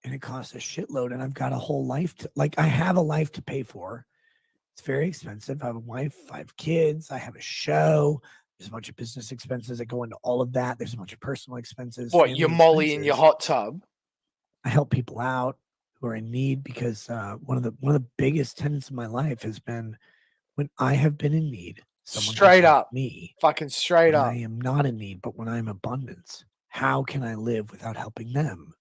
and it costs a shitload, and I've got a whole life to, like, I have a life to pay for. It's very expensive. I have a wife, 5 kids. I have a show. There's a bunch of business expenses that go into all of that. There's a bunch of personal expenses. What, your family molly in your expenses. hot tub? I help people out who are in need, because one of the biggest tenets of my life has been when I have been in need, someone has Straight helped up. me. Fucking straight when up. I am not in need, but when I'm abundance, how can I live without helping them?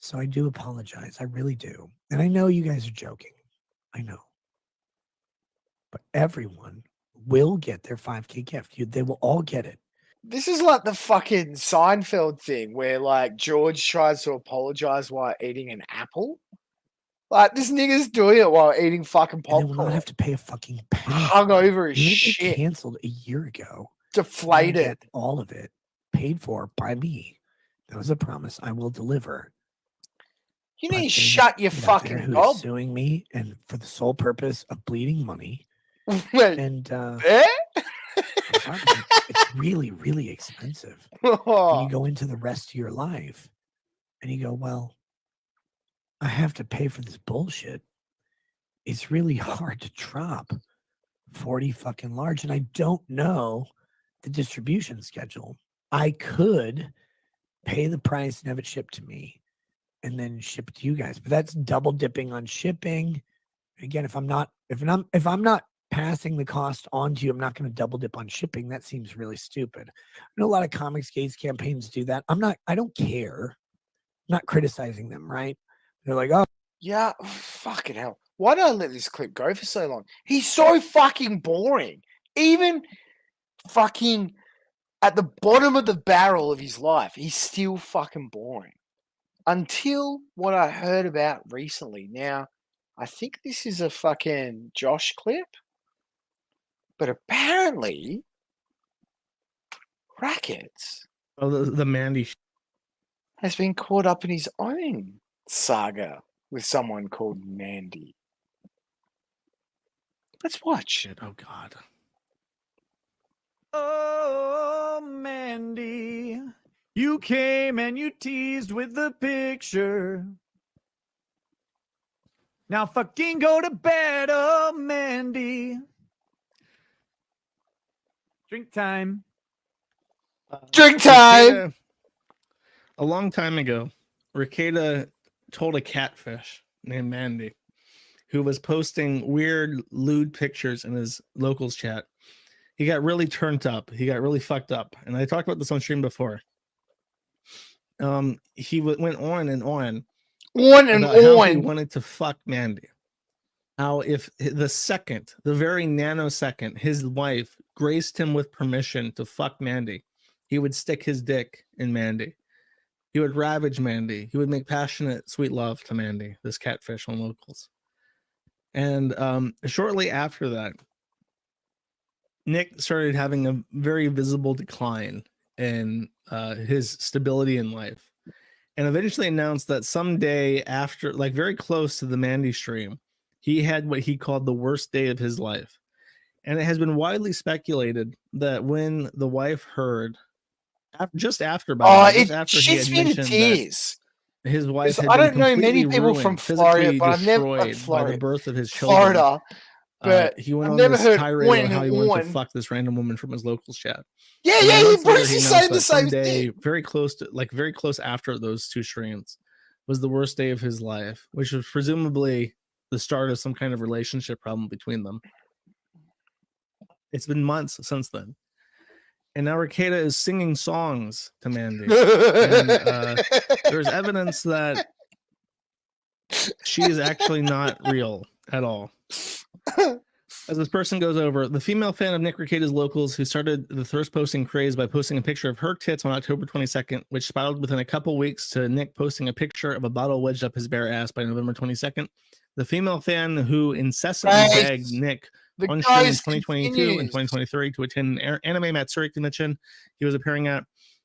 So I do apologize. I really do. And I know you guys are joking. I know. But everyone will get their 5K gift. They will all get it. This is like the fucking Seinfeld thing where like George tries to apologize while eating an apple. Like this nigga's doing it while eating fucking And they will popcorn. not have to pay a fucking penny. Hung for it. over as Even if they shit. canceled a year ago. They're gonna Deflated. get all of it paid for by me. That was a promise. I will deliver. You But need to there's shut your this idiot out there fucking who gob. is suing me, and for the sole purpose of bleeding money. Wait, and eh? I'm sorry, but it's really, really expensive. When you go into the rest of your life and you go, well, I have to pay for this bullshit. It's really hard to drop 40 fucking large, and I don't know the distribution schedule. I could pay the price and have it shipped to me and then ship it to you guys, but that's double dipping on shipping. Again, if I'm not passing the cost on to you, I'm not going to double dip on shipping. That seems really stupid. I know a lot of comics gates campaigns do that. I don't care. I'm not criticizing them, right? They're like, oh Yeah, fucking hell. Why did I let this clip go for so long? He's so fucking boring. Even fucking at the bottom of the barrel of his life, he's still fucking boring. Until what I heard about recently. Now, I think this is a fucking Josh clip, but apparently, Rackets Oh, the Mandy. has been caught up in his own saga with someone called Mandy. Let's watch. Oh God. Oh, Mandy, you came and you teased with the picture. Now fucking go to bed, oh, Mandy. Drink time. Drink time. Ricada, a long time ago, Ricada told a catfish named Mandy, who was posting weird, lewd pictures in his locals chat. He got really turned up. He got really fucked up. And I talked about this on stream before. He went on and on. About how he wanted to fuck Mandy. How if the very nanosecond, his wife graced him with permission to fuck Mandy, he would stick his dick in Mandy. He would ravage Mandy. He would make passionate, sweet love to Mandy, this catfish on locals. And shortly after that, Nick started having a very visible decline in his stability in life, and eventually announced that someday after, like very close to the Mandy stream, he had what he called the worst day of his life. And it has been widely speculated that when the wife heard, just after he had mentioned that his wife had I been don't know many completely people from ruined, Florida, physically but I've never destroyed by the birth of his children. Florida, but He went I've on never this heard tirade one about how he and wanted one. to fuck this random woman from his local chat. Yeah, And yeah, then he months later, basically he saying announced the that same someday, thing. very close after those two streams, was the worst day of his life, which was presumably the start of some kind of relationship problem between them. It's been months since then. And now Ricada is singing songs to Mandy. And there's evidence that she is actually not real at all. As this person goes over, the female fan of Nick Ricada's locals who started the thirst posting craze by posting a picture of her tits on October 22nd, which spiraled within a couple weeks to Nick posting a picture of a bottle wedged up his bare ass by November 22nd. The female fan who incessantly begged Nick on stream in 2022 and 2023 to attend an anime Matsuri convention he was appearing at.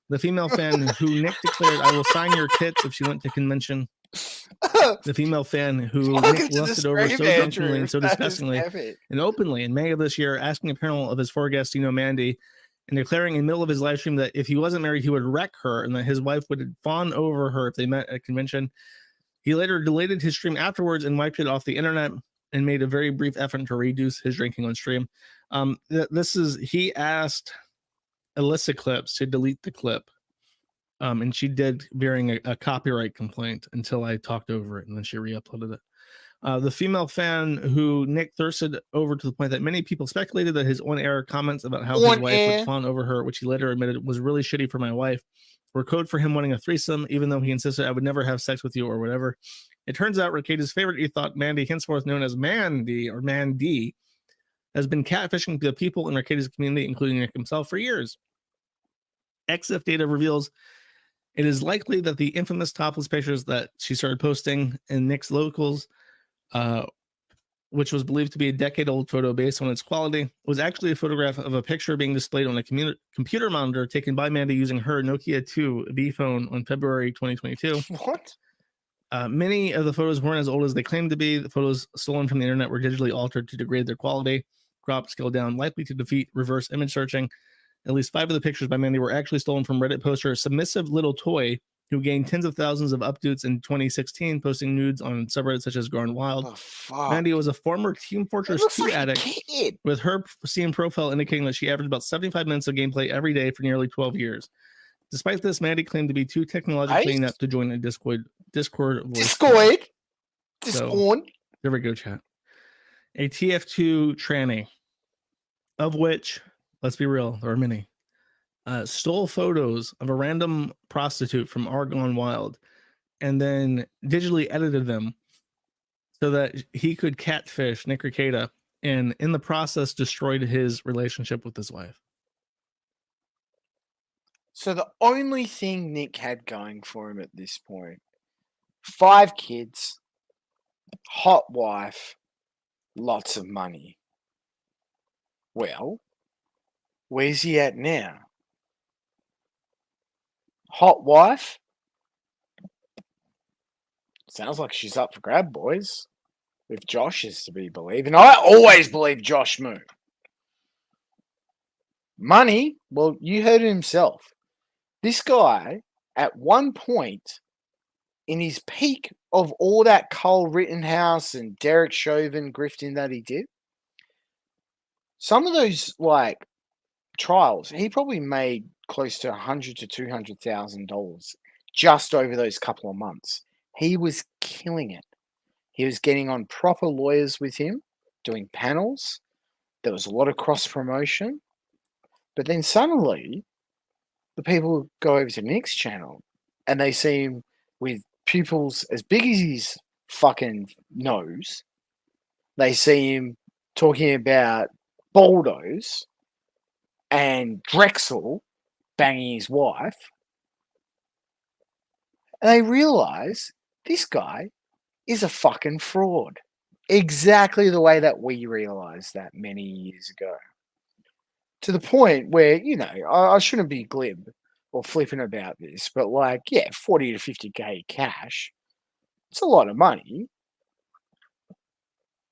The female fan who Nick declared, "I will sign your tits" if she went to convention. The female fan who Nick lusted over so drunkenly and so disgustingly and openly in May of this year, asking a panel of his four guests, Mandy, and declaring in the middle of his live stream that if he wasn't married, he would wreck her and that his wife would fawn over her if they met at a convention. He later deleted his stream afterwards and wiped it off the internet and made a very brief effort to reduce his drinking on stream. He asked Alyssa Clips to delete the clip. And she did, bearing a copyright complaint until I talked over it, and then she re-uploaded it. The female fan who Nick thirsted over to the point that many people speculated that his on-air comments about how his wife would fawn over her, which he later admitted was really shitty for my wife, were code for him wanting a threesome, even though he insisted I would never have sex with you or whatever. It turns out Ricada's favorite ethot, Mandy, henceforth known as Mandy or Mandy, has been catfishing the people in Ricada's community, including Nick himself, for years. EXIF data reveals it is likely that the infamous topless pictures that she started posting in Nick's locals, which was believed to be a decade-old photo based on its quality, was actually a photograph of a picture being displayed on a computer monitor taken by Mandy using her Nokia 2B phone on February 2022. What? Many of the photos weren't as old as they claimed to be. The photos stolen from the internet were digitally altered to degrade their quality, cropped, scaled down, likely to defeat reverse image searching. At least 5 of the pictures by Mandy were actually stolen from Reddit poster Submissive Little Toy, who gained tens of thousands of updates in 2016, posting nudes on subreddits such as Gone Wild. Mandy was a former Team Fortress 2 addict, with her Steam profile indicating that she averaged about 75 minutes of gameplay every day for nearly 12 years. Despite this, Mandy claimed to be too technologically inept to join a Discord voice. So, there we go, chat. A TF2 tranny, of which, let's be real, there are many, stole photos of a random prostitute from Gone Wild and then digitally edited them so that he could catfish Nick Ricada, and in the process destroyed his relationship with his wife. So the only thing Nick had going for him at this point, 5 kids, hot wife, lots of money. Well, where's he at now? Hot wife? Sounds like she's up for grab, boys. If Josh is to be believed. And I always believe Josh Moon. Money? Well, you heard it himself. This guy, at one point, in his peak of all that Cole Rittenhouse and Derek Chauvin grifting that he did, some of those like trials, he probably made close to $100,000 to $200,000 just over those couple of months. He was killing it. He was getting on proper lawyers with him, doing panels. There was a lot of cross promotion. But then suddenly, the people go over to Nick's channel and they see him with pupils as big as his fucking nose. They see him talking about Baldos and Drexel banging his wife. And they realize this guy is a fucking fraud. Exactly the way that we realized that many years ago. To the point where, you know, I shouldn't be glib or flippant about this, but like, yeah, 40 to 50K cash, it's a lot of money.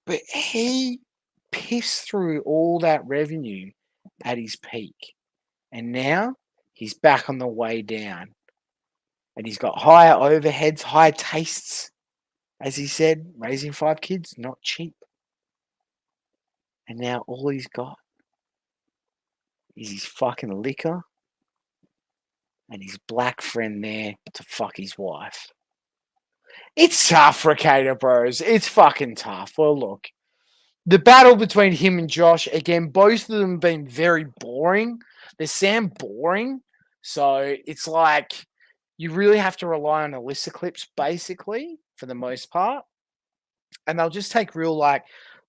But he pissed through all that revenue at his peak. And now he's back on the way down. And he's got higher overheads, higher tastes. As he said, raising 5 kids, not cheap. And now all he's got is his fucking liquor and his black friend there to fuck his wife. It's tough for Cater Bros. It's fucking tough. Well, look, the battle between him and Josh, again, both of them have been very boring. They sound boring. So it's like you really have to rely on Alyssa clips, basically, for the most part. And they'll just take real, like,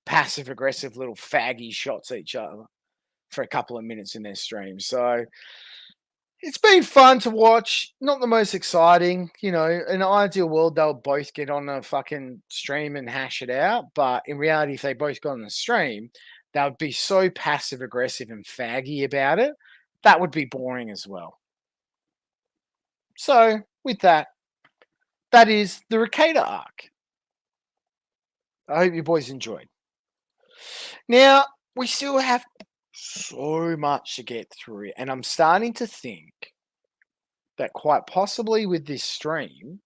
passive-aggressive little faggy shots at each other for a couple of minutes in their stream. So it's been fun to watch. Not the most exciting. You know, in an ideal world, they'll both get on a fucking stream and hash it out. But in reality, if they both got on the stream, they would be so passive-aggressive and faggy about it. That would be boring as well. So, with that, that is the Ricada arc. I hope you boys enjoyed. Now, we still have so much to get through, and I'm starting to think that quite possibly with this stream,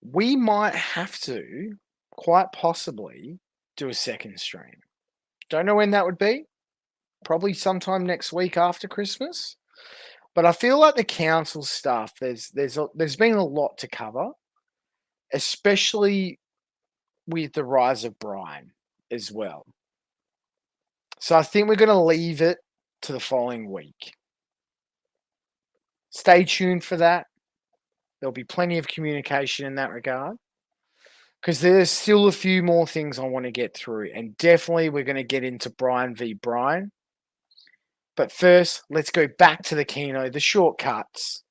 we might have to quite possibly do a second stream. Don't know when that would be. Probably sometime next week after Christmas. But I feel like the council stuff, there's been a lot to cover, especially with the rise of Brian as well. So I think we're going to leave it to the following week. Stay tuned for that. There'll be plenty of communication in that regard, because there's still a few more things I want to get through, and definitely we're going to get into Brian v. Brian. But first, let's go back to the Kino, the shortcuts.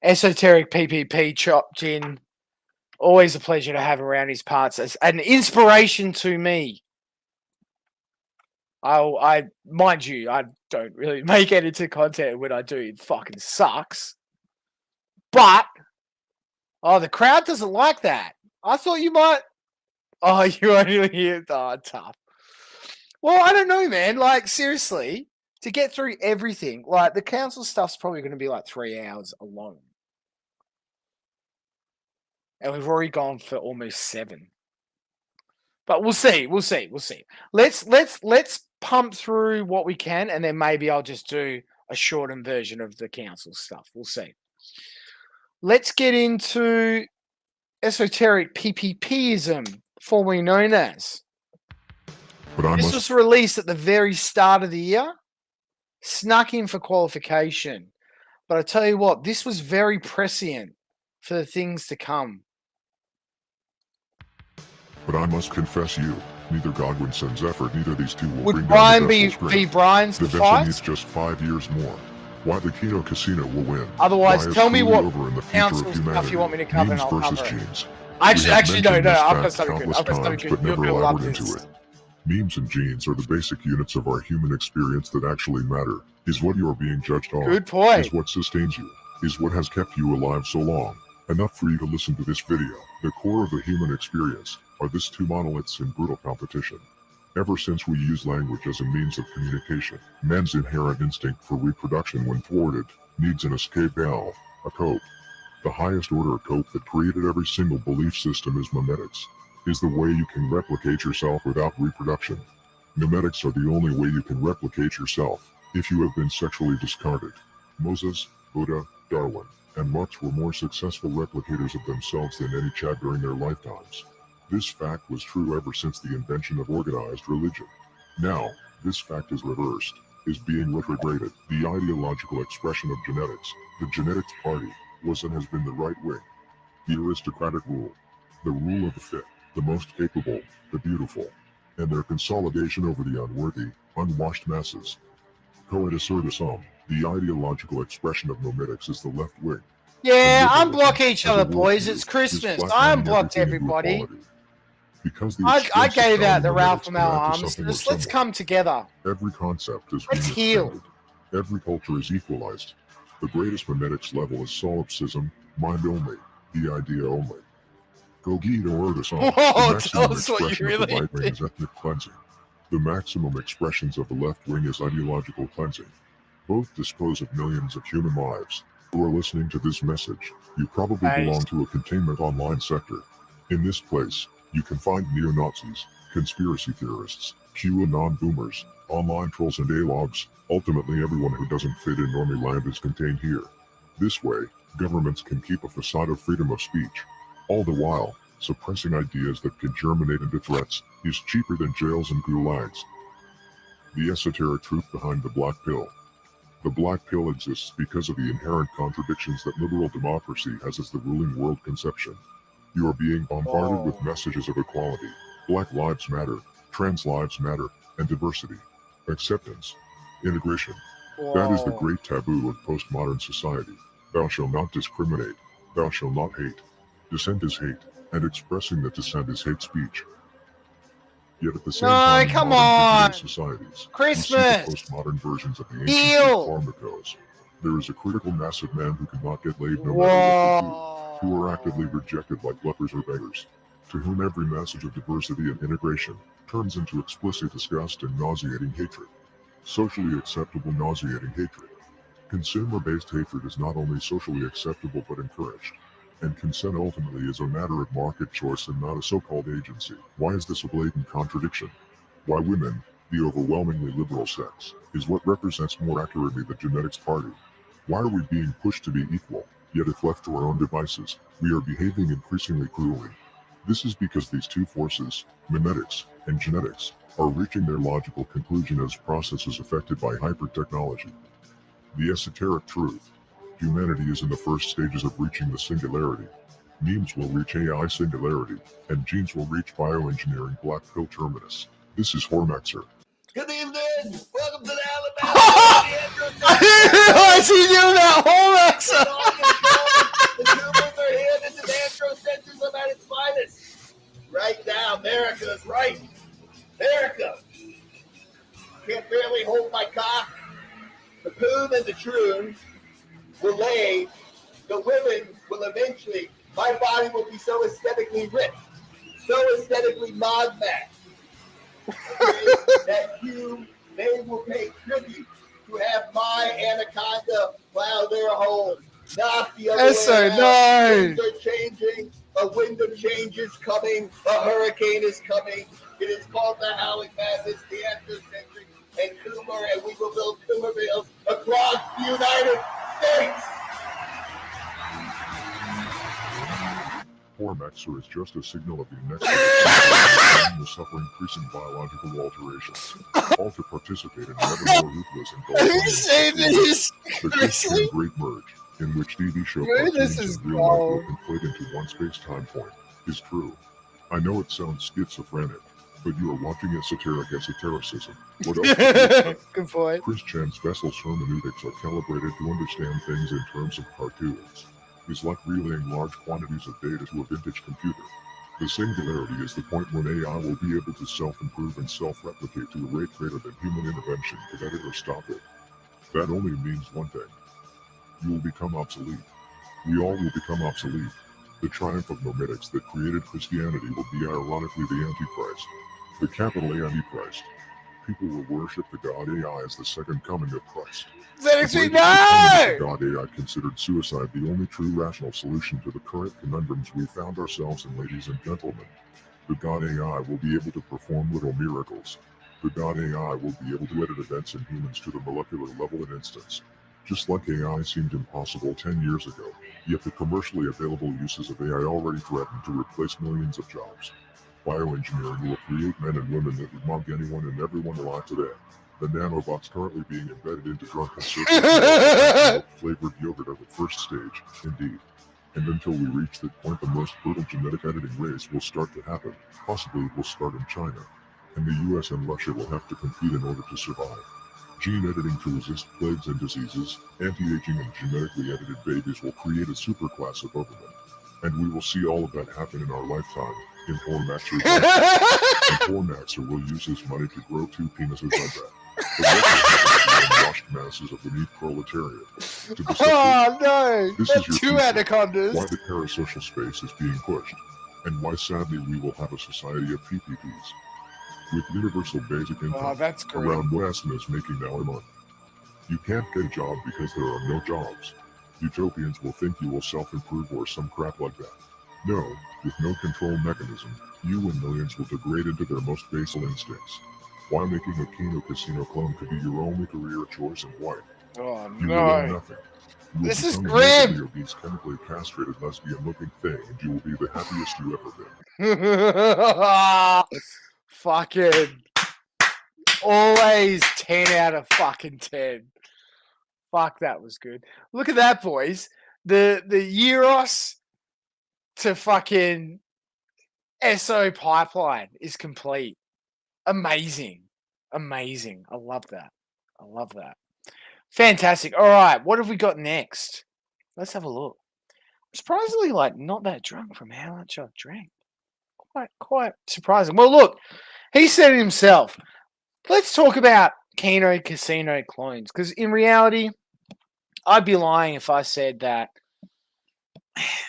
Esoteric PPP chopped in. Always a pleasure to have around his parts as an inspiration to me. I mind you, I don't really make edited content. When I do, it fucking sucks. But the crowd doesn't like that. I thought you might. Oh, you only hear tough. Well, I don't know, man. Like, seriously, to get through everything, like the council stuff's probably going to be like 3 hours alone. And we've already gone for almost 7. But we'll see. Let's pump through what we can, and then maybe I'll just do a shortened version of the council stuff. We'll see. Let's get into esoteric PPPism, formerly known as. This was released at the very start of the year. Snuck in for qualification. But I tell you what, this was very prescient for the things to come. But I must confess you, neither Godwin sends effort, neither these two will Would bring Brian down the vessel's be strength. Brian's The to vessel fight? needs just 5 years more. Why the Kino Casino will win. Otherwise, Why it's tell me truly what over in the future council of stuff humanity. you want me to cover, and Memes I'll versus cover it. genes. Actually, no, mentioned this I've got fact something good. countless I've got something times, good. but You're never gonna love elaborate into this. it. Memes and genes are the basic units of our human experience that actually matter. Is what you are being judged on. Good point. Is what sustains you. Is what has kept you alive so long. Enough for you to listen to this video. The core of the human experience are these two monoliths in brutal competition. Ever since we use language as a means of communication, man's inherent instinct for reproduction when thwarted needs an escape valve, a cope. The highest order cope that created every single belief system is memetics, is the way you can replicate yourself without reproduction. Memetics are the only way you can replicate yourself if you have been sexually discarded. Moses, Buddha, Darwin, and Marx were more successful replicators of themselves than any Chad during their lifetimes. This fact was true ever since the invention of organized religion. Now, this fact is reversed, is being retrograded. The ideological expression of genetics, the genetics party, was and has been the right wing. The aristocratic rule, the rule of the fit, the most capable, the beautiful, and their consolidation over the unworthy, unwashed masses. Coitus erga sum, the ideological expression of nomadics is the left wing. Yeah, And unblock each as a other, boys. worldview It's is Christmas. I flatlining unblocked everything into everybody. equality. Because the I explosive gave out the value Ralph nomadics from can our add to arms. something or Let's someone. come together. Every concept is Let's being heal. extended. Every culture is equalized. The greatest memetics level is solipsism, mind only, the idea only. Cogito ergo sum, Whoa, the tell maximum us what you expression of the really right wing is ethnic cleansing. The maximum expressions of the left wing is ideological cleansing. Both dispose of millions of human lives. Who are listening to this message, you probably belong to a containment online sector. In this place, you can find neo-Nazis, conspiracy theorists, QAnon boomers, online trolls and A-logs. Ultimately, everyone who doesn't fit in normie land is contained here. This way, governments can keep a facade of freedom of speech. All the while, suppressing ideas that can germinate into threats is cheaper than jails and gulags. The esoteric truth behind the black pill. The black pill exists because of the inherent contradictions that liberal democracy has as the ruling world conception. You are being bombarded with messages of equality, Black Lives Matter, Trans Lives Matter, and diversity, acceptance, integration. That is the great taboo of postmodern society. Thou shalt not discriminate, thou shalt not hate. Dissent is hate, and expressing that dissent is hate speech. Yet at the same time, in come modern on. digital societies, Christmas. we see the postmodern versions of the ancient Heal. Greek pharmacos. There is a critical mass of men who cannot get laid no matter what they do, who are actively rejected like lepers or beggars, to whom every message of diversity and integration turns into explicit disgust and nauseating hatred. Socially acceptable nauseating hatred. Consumer-based hatred is not only socially acceptable but encouraged. And consent ultimately is a matter of market choice and not a so-called agency. Why is this a blatant contradiction? Why women, the overwhelmingly liberal sex, is what represents more accurately the genetics party. Why are we being pushed to be equal, yet if left to our own devices, we are behaving increasingly cruelly? This is because these two forces, memetics and genetics, are reaching their logical conclusion as processes affected by hyper-technology. The esoteric truth. Humanity is in the first stages of reaching the singularity. Memes will reach AI singularity, and genes will reach bioengineering black pill terminus. This is Hormaxer. Good evening. Welcome to the Alabama. I didn't realize he knew that whole accent. The Cougars are here. This is androcentrism at its finest. Right now, America is right. America. Can't barely hold my cock. The poon and the troon will lay. The women will eventually. My body will be so aesthetically ripped, so aesthetically mod-matched, that they will pay tribute to have my anaconda plow their home. Not the other That's way so around. nice. Things are changing. A wind of change is coming. A hurricane is coming. It is called the Howling Madness, the Androcentric, and Coomer, and we will build Coomervilles across the United States. Hormaxer is just a signal of the inexorable the suffering increasing biological alterations. All to participate in an ever more ruthless and the Christian Great Merge, in which TV show cartoons and real life will conflate into one space-time point, is true. I know it sounds schizophrenic, but you are watching esotericism. What else? Good point. Chris Chan's vessel's hermeneutics are calibrated to understand things in terms of cartoons. Is like relaying large quantities of data to a vintage computer. The singularity is the point when AI will be able to self-improve and self-replicate to a rate greater than human intervention to prevent it or stop it. That only means one thing. You will become obsolete. We all will become obsolete. The triumph of nomadics that created Christianity will be ironically the Antichrist. The capital A Antichrist. People will worship the god AI as the second coming of Christ. The Xanax, greatest no! proponent of the god AI considered suicide the only true rational solution to the current conundrums we found ourselves in, ladies and gentlemen. The god AI will be able to perform little miracles. The god AI will be able to edit events in humans to the molecular level in instants. Just like AI seemed impossible 10 years ago, yet the commercially available uses of AI already threaten to replace millions of jobs. Bioengineering will create men and women that would mug anyone and everyone alive today. The nanobots currently being embedded into drunken circles flavored yogurt are the first stage, indeed. And until we reach that point, the most brutal genetic editing race will start to happen. Possibly it will start in China. And the US and Russia will have to compete in order to survive. Gene editing to resist plagues and diseases, anti-aging and genetically edited babies will create a superclass of overmen. And we will see all of that happen in our lifetime. In poor Maxer's lifetime. And poor Maxer will use his money to grow 2 penises like that. The rest will be unwashed masses of the meat proletariat. To the Oh no! This That's is your two future. anacondas. Why the parasocial space is being pushed, and why sadly we will have a society of PPPs. With universal basic income, Oh, that's great. around Westness making now a month. You can't get a job because there are no jobs. Utopians will think you will self-improve or some crap like that. No, with no control mechanism, you and millions will degrade into their most basal instincts. Why making a Kino casino clone could be your only career choice and why? Oh You will own no! nothing. You will This is become a grim. morbidly obese, chemically castrated lesbian-looking thing, and you will be the happiest you ever been. Fucking always 10 out of fucking 10. Fuck, that was good. Look at that, boys. The Euros to fucking SO pipeline is complete. Amazing. Amazing. I love that. I love that. Fantastic. All right, what have we got next? Let's have a look. I'm surprisingly not that drunk from how much I've drank. Quite surprising. Well, look, he said it himself. Let's talk about Kino casino clones, because in reality, I'd be lying if I said that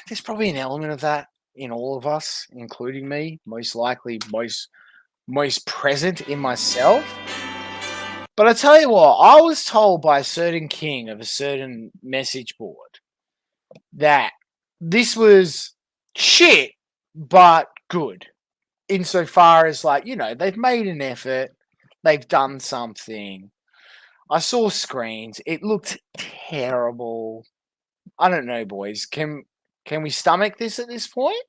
there's probably an element of that in all of us, including me, most likely most present in myself. But I tell you what, I was told by a certain king of a certain message board that this was shit, but good. Insofar as, they've made an effort, they've done something. I saw screens, it looked terrible. I don't know, boys. Can we stomach this at this point?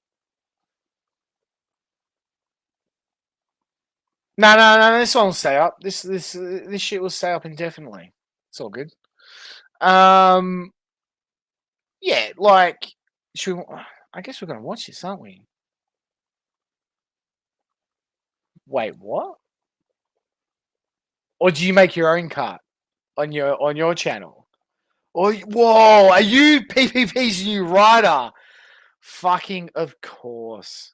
No. This one will stay up. This shit will stay up indefinitely. It's all good. Yeah, should we, I guess we're gonna watch this, aren't we? Wait, what? Or do you make your own cut on your channel? Or whoa, are you PPP's new writer? Fucking of course.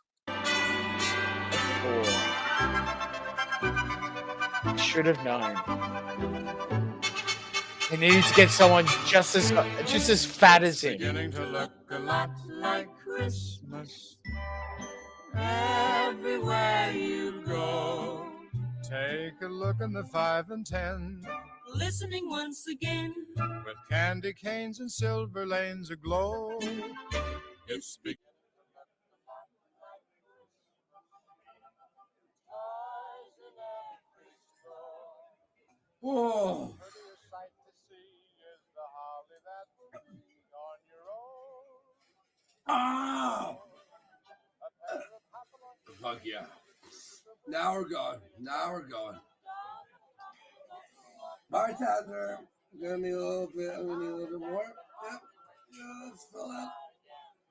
Should have known. He needs to get someone just as fat as him. Beginning to look a lot like Christmas everywhere you go. Take a look in the 5 and 10. Listening once again. With candy canes and silver lanes aglow. It's beginning. Whoa. Ah! Fuck yeah. Now we're going. Bartender, I'm gonna need a little bit more. Yep. Yeah, let's fill up.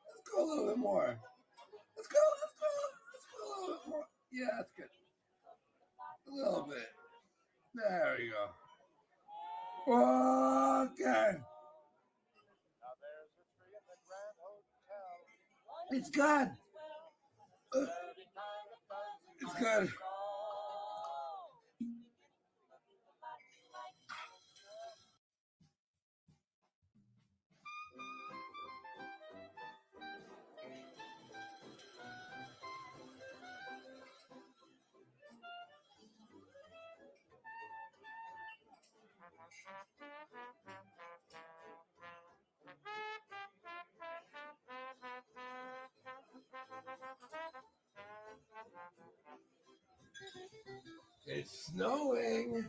Let's go a little bit more. Let's go a little bit more. Yeah, that's good. A little bit. There we go. Okay. It's good. It's good. It's snowing.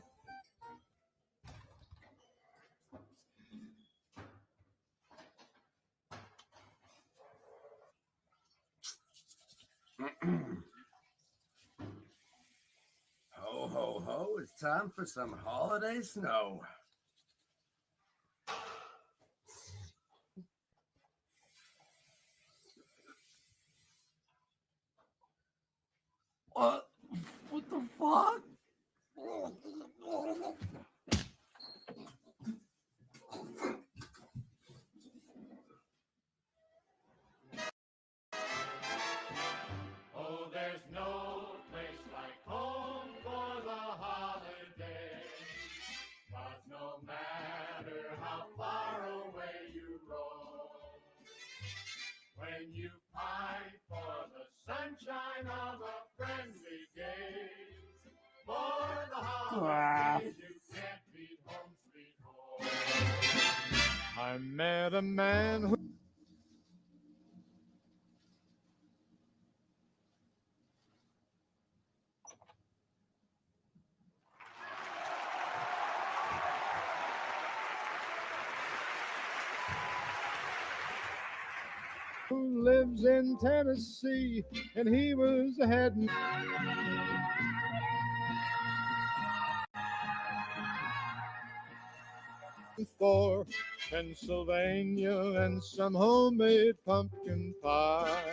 Ho, ho, ho. It's time for some holiday snow. What? What the fuck? Oh, there's no place like home for the holiday. 'Cause no matter how far away you roam, when you pine for the sunshine of a friendly gaze, for the holidays you can't beat home sweet home. I met a man who lives in Tennessee, and he was heading for Pennsylvania and some homemade pumpkin pie.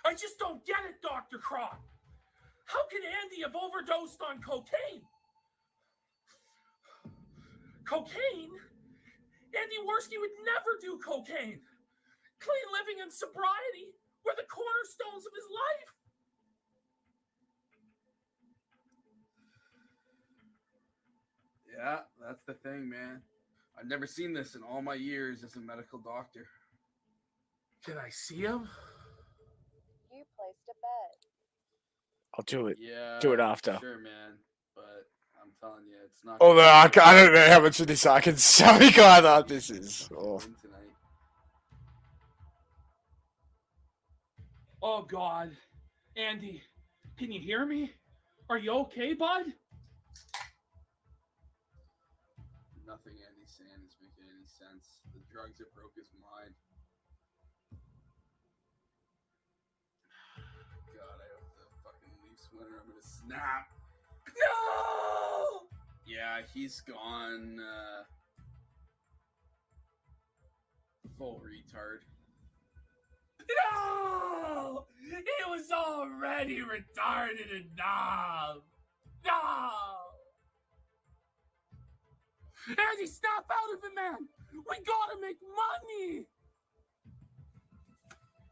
I just don't get it, Dr. Croc. How can Andy have overdosed on cocaine? Cocaine? Andy Worski would never do cocaine. Clean living and sobriety were the cornerstones of his life. Yeah, that's the thing, man. I've never seen this in all my years as a medical doctor. Can I see him? You placed a bet. I'll do it. Yeah, Do it after. Sure, man. But I'm telling you, it's not. Although I don't know how much of this I can say either. This is. Oh. Tonight. Oh, God. Andy, can you hear me? Are you okay, bud? Nothing Andy's saying is making any sense. The drugs have broke his mind. God, I hope the fucking Leafs win or I'm gonna snap. No! Yeah, he's gone full retard. No! He was already retarded enough. No! Andy, snap out of it, man. We gotta make money.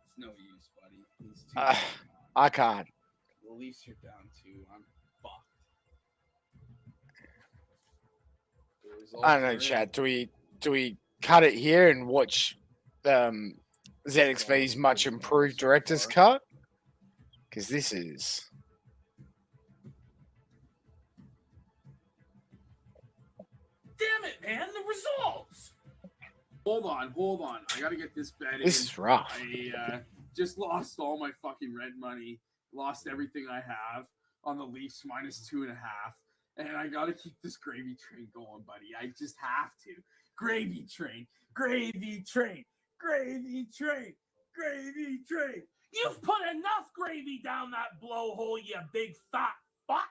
It's no use, buddy. He's too I can't. The Leafs are down 2. I'm fucked. The results I don't know, are in. Chad. Do we cut it here and watch ZXV's much improved director's cut? Because this is. Damn it, man, the results! Hold on. I gotta get this bet in. This is rough. I just lost all my fucking rent money. Lost everything I have on the Leafs -2.5. And I gotta keep this gravy train going, buddy. I just have to. Gravy train. Gravy train. Gravy train. Gravy train. You've put enough gravy down that blowhole, you big fat fuck!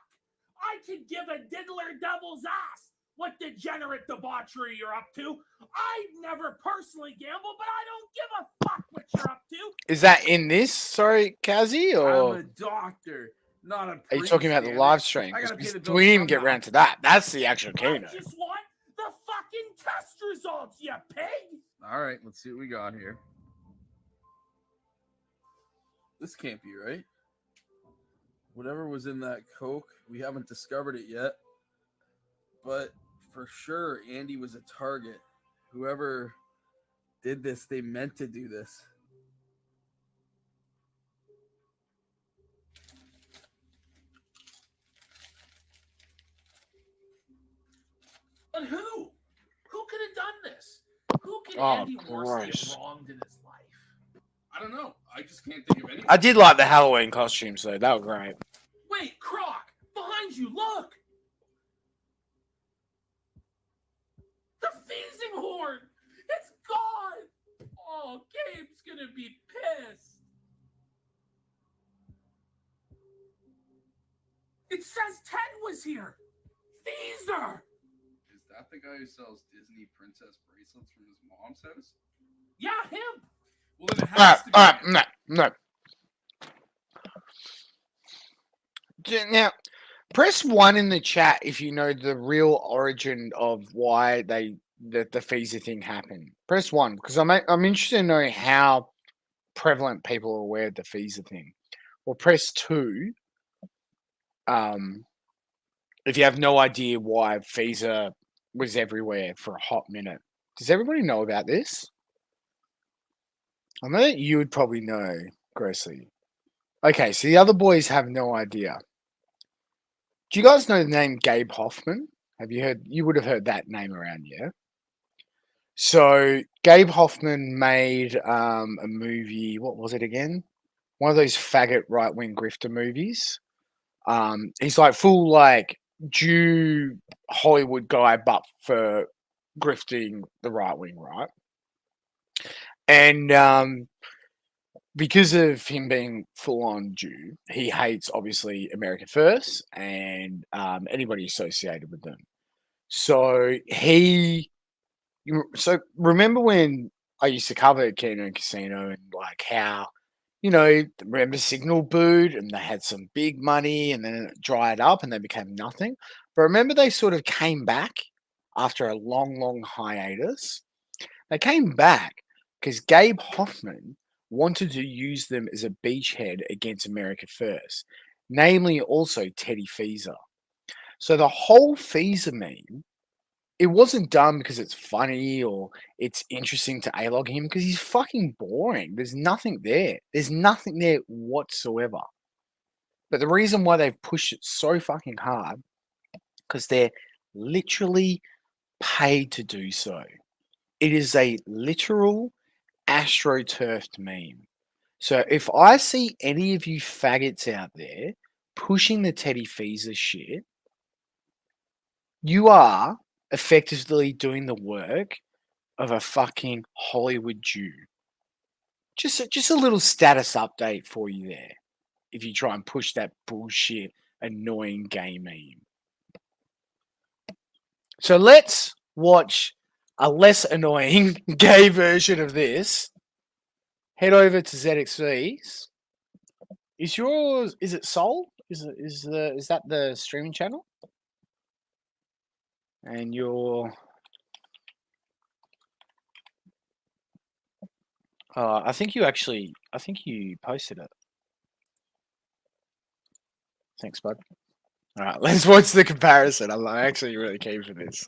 I could give a diddler devil's ass what degenerate debauchery you're up to. I never personally gamble, but I don't give a fuck what you're up to. Is that in this? Sorry, Kazi, I'm or a doctor, not a are you priest. talking about the damn live it. stream? I gotta 'Cause pay the we bills didn't even get somehow. around to that. That's the actual I Kino. just want the fucking test results, you pig! All right, let's see what we got here. This can't be right. Whatever was in that Coke, we haven't discovered it yet. But for sure, Andy was a target. Whoever did this, they meant to do this. But who? Who could have done this? Who could Oh, Andy Worski gross. have wronged in his life? I don't know. I just can't think of anything. I did like the Halloween costumes though. That was great. Wait, Croc! Behind you, look! The Feasing Horn! It's gone! Oh, Gabe's gonna be pissed. It says Ted was here! Feezer! Is that the guy who sells Disney princess bracelets from his mom's house? Yeah, him! Well, then it has to be. No. Now, press 1 in the chat if you know the real origin of why the Feezer thing happened. Press 1 because I'm interested in knowing how prevalent people are aware of the Feezer thing. Or press 2 if you have no idea why Feezer was everywhere for a hot minute. Does everybody know about this? I know that you would probably know, Gressy. Okay, so the other boys have no idea. Do you guys know the name Gabe Hoffman? Have you heard? You would have heard that name around, yeah? So Gabe Hoffman made a movie. What was it again? One of those faggot right-wing grifter movies. He's like full like Jew Hollywood guy, but for grifting the right wing, right? And because of him being full-on Jew, he hates obviously America First and anybody associated with them. So remember when I used to cover Kino and Casino and like how, you know, remember Signal booed and they had some big money and then it dried up and they became nothing. But remember they sort of came back after a long, long hiatus. They came back because Gabe Hoffman wanted to use them as a beachhead against America First, namely also Teddy Feezer. So the whole Feezer meme, it wasn't done because it's funny or it's interesting to A-log him because he's fucking boring. There's nothing there. There's nothing there whatsoever. But the reason why they've pushed it so fucking hard, because they're literally paid to do so. It is a literal astroturfed meme. So if I see any of you faggots out there pushing the Teddy Feezer shit, you are effectively doing the work of a fucking Hollywood Jew. Just a little status update for you there. If you try and push that bullshit, annoying gay meme. So let's watch a less annoying gay version of this. Head over to ZXV's. Is it Soul? Is that the streaming channel? And I think you posted it. Thanks, bud. All right, let's watch the comparison. I'm actually really keen for this.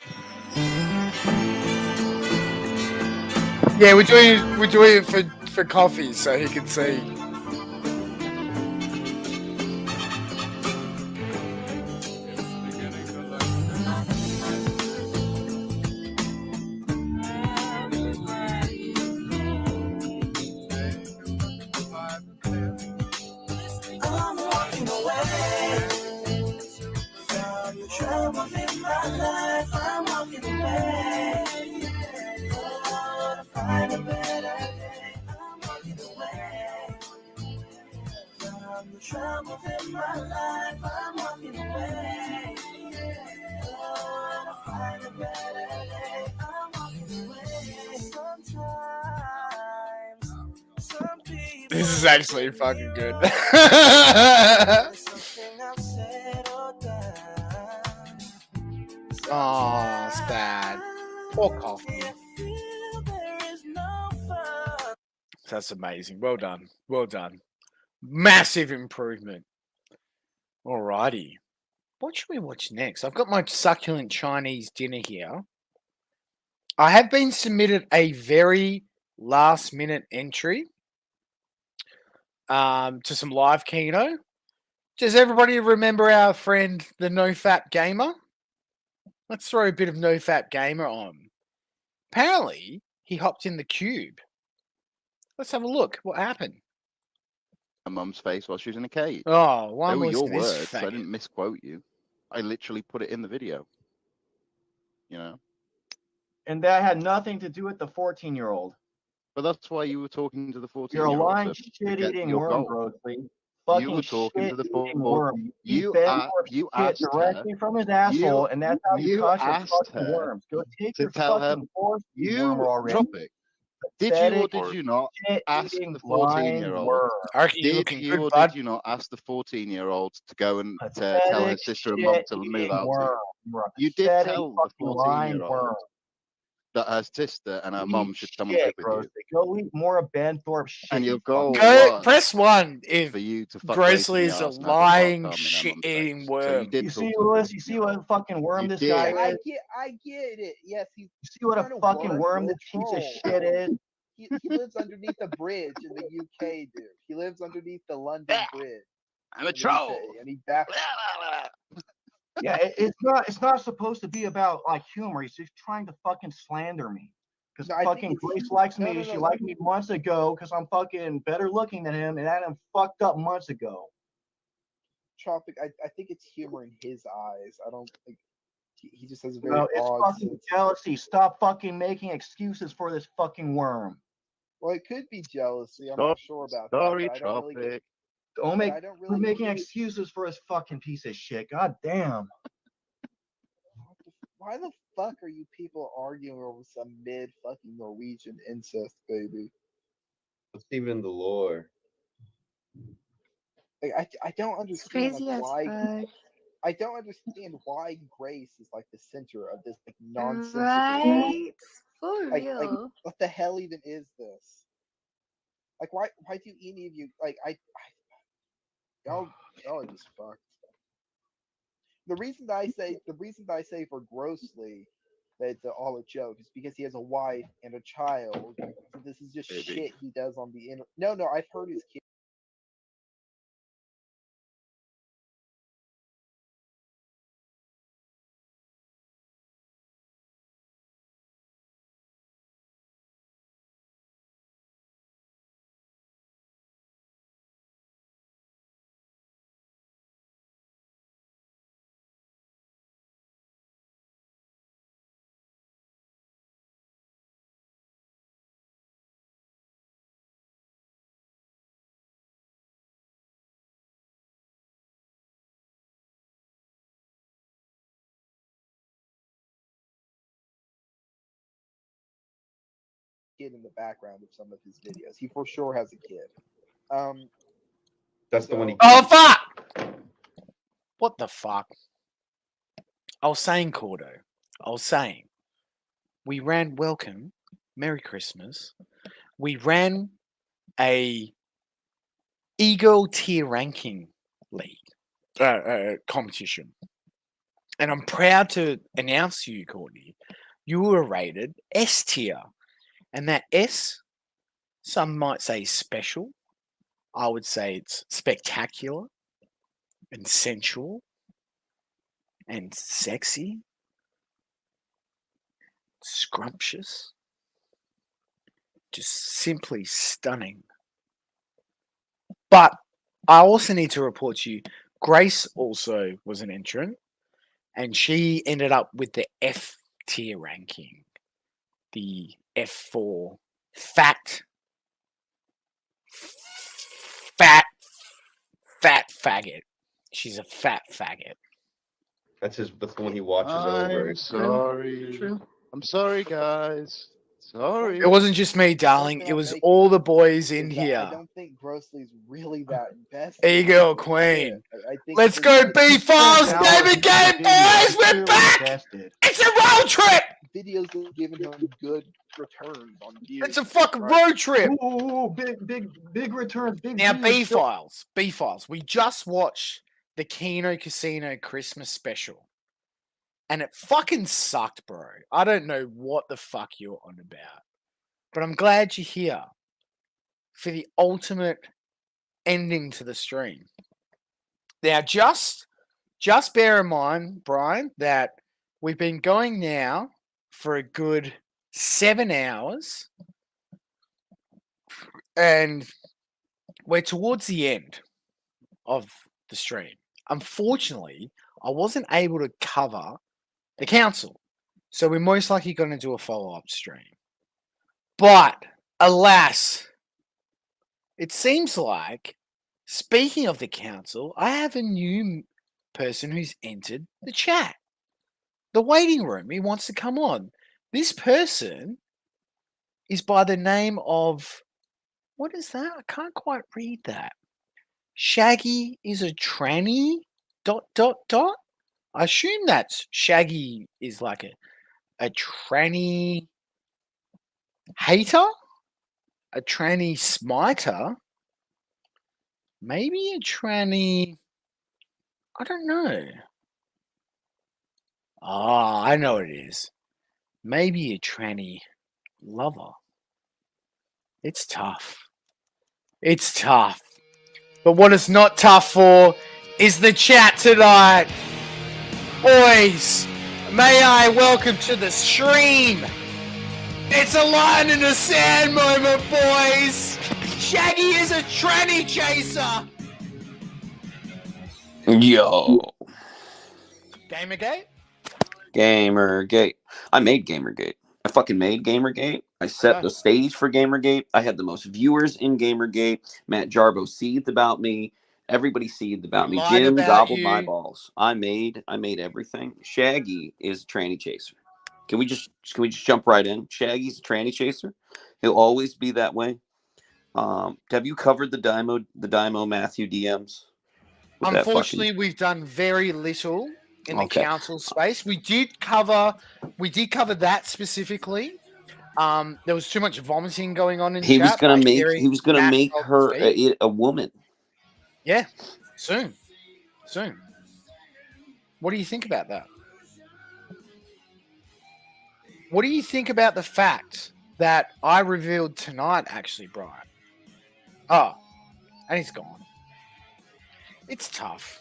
Yeah, we're doing it for coffee so he can see. From the troubles in my life, I'm walking away. Oh, to find a better day, I'm walking away. Sometimes, some people. This is actually fucking good. Something I've said or done. Oh, it's bad. Poor Coffee. That's amazing. Well done. Well done. Massive improvement. Alrighty. What should we watch next? I've got my succulent Chinese dinner here. I have been submitted a very last minute entry to some live Kino. Does everybody remember our friend, the No Fap Gamer? Let's throw a bit of No Fap Gamer on. Apparently, he hopped in the cube. Let's have a look. What happened? My mum's face while she was in a cage. Oh, one They were your listen to this words. I faggot. didn't misquote you. I literally put it in the video. You know? And that had nothing to do with the 14-year-old. But that's why you were talking to the 14-year-old. You're a lying, to get shit-eating your worm, goal. grossly. You Fucking were talking to the shit-eating worm. You you shit asked directly her. from his asshole, and that's how you caught your asked fucking her worms. Go take to your tell her. fucking horse, you worm You already. Tropic. Did you or did you not ask Shit-eating the blind 14-year-old? worm. I reckon you're Did looking you good, or bud. did you not ask the 14-year-old to go and to tell her Pathetic, sister and mum to move shit-eating out to worm. you? You're a You did pathetic tell the fucking lying 14-year-old worm. that her sister and her Eat mum should come and live shit, with grossly. you. Go eat more of Ben Thorpe's shit. And your you goal fucking Go was press 1 if for you to fuck Grossly Grace is in a the arse and have a fart lying, palm in her mum's shit-eating face. So you worm. did You talk see, to the Lewis? You see what fucking worm You this did. guy I is? get it. Yes, he's You see what a trying to fucking worm no this piece of troll. shit is? He lives underneath a bridge in the UK, dude. He lives underneath the London Bridge. I'm a in the troll. UK, and he back. Yeah, it's not supposed to be about like humor. He's just trying to fucking slander me. Because No, I think fucking it's- Grace likes no, me. no, She no. liked me months ago because I'm fucking better looking than him, and I done fucked up months ago. Tropic. I think it's humor in his eyes. I don't think he just has a very No, it's odd fucking sense. jealousy. Stop fucking making excuses for this fucking worm. Well, it could be jealousy. I'm not sure about Sorry, that. But I don't really. Tropic. Don't but make I don't quit really. making excuses for his fucking piece of shit. God damn. Why the fuck are you people arguing over some mid fucking Norwegian incest, baby? What's even the lore? Like, I don't understand crazy like as why. fuck. I don't understand why Grace is like the center of this like nonsensical. Right? For Like, real. what the hell even is this? Like, why do any of you like y'all are just fucked. The reason that I say for Grossly that it's all a joke is because he has a wife and a child. So this is just shit he does on the internet. No, I've heard his kid. Kid in the background of some of his videos. He for sure has a kid. That's the one he. Oh, fuck! What the fuck? I was saying, Cordo. I was saying, we ran Welcome, Merry Christmas. We ran a Eagle tier ranking league competition. And I'm proud to announce to you, Courtney, you were rated S tier. And that S, some might say special. I would say it's spectacular and sensual and sexy, scrumptious, just simply stunning. But I also need to report to you, Grace also was an entrant, and she ended up with the F tier ranking, the F4 fat, faggot. She's a fat faggot. That's the one he watches over. I'm sorry. True. I'm sorry, guys. Sorry. It wasn't just me, darling. It was all the boys in here. I don't think Grossly's really that invested. Eagle Queen. I think Let's his- go, his B Files, David Game, boys. We're back. It's a road trip. Videos have given him good returns on views. It's a fucking road trip. Ooh, big returns. Big Now, views. B Files. We just watched the Kino Casino Christmas special, and it fucking sucked, bro. I don't know what the fuck you're on about, but I'm glad you're here for the ultimate ending to the stream. Now, just bear in mind, Brian, that we've been going now for a good 7 hours, and we're towards the end of the stream. Unfortunately, I wasn't able to cover the council, so we're most likely going to do a follow-up stream. But alas, it seems like, speaking of the council, I have a new person who's entered the chat, the waiting room. He wants to come on. This person is by the name of, what is that? I can't quite read that. Shaggy is a tranny, ... I assume that's Shaggy is like a tranny hater, a tranny smiter, maybe a tranny, I don't know. Ah, I know what it is. Maybe a tranny lover. It's tough. It's tough. But what it's not tough for is the chat tonight. Boys, may I welcome to the stream. It's a line in the sand moment, boys. Shaggy is a tranny chaser. Yo. Gamergate? Gamergate. I made Gamergate. I fucking made Gamergate. I set the stage for Gamergate. I had the most viewers in Gamergate. Matt Jarbo seethed about me. Everybody seethed about me. lied Jim about gobbled you. my balls. I made everything. Shaggy is a tranny chaser. Can we just jump right in? Shaggy's a tranny chaser. He'll always be that way. Have you covered the Dymo Matthew DMs? With that Unfortunately, we've done very little in the Okay. council space. We did cover that specifically. There was too much vomiting going on in He was chat. gonna by make hearing Matt Dalton her speak. a woman. Yeah, soon. What do you think about that? What do you think about the fact that I revealed tonight, actually, Brian? Oh, and he's gone. It's tough.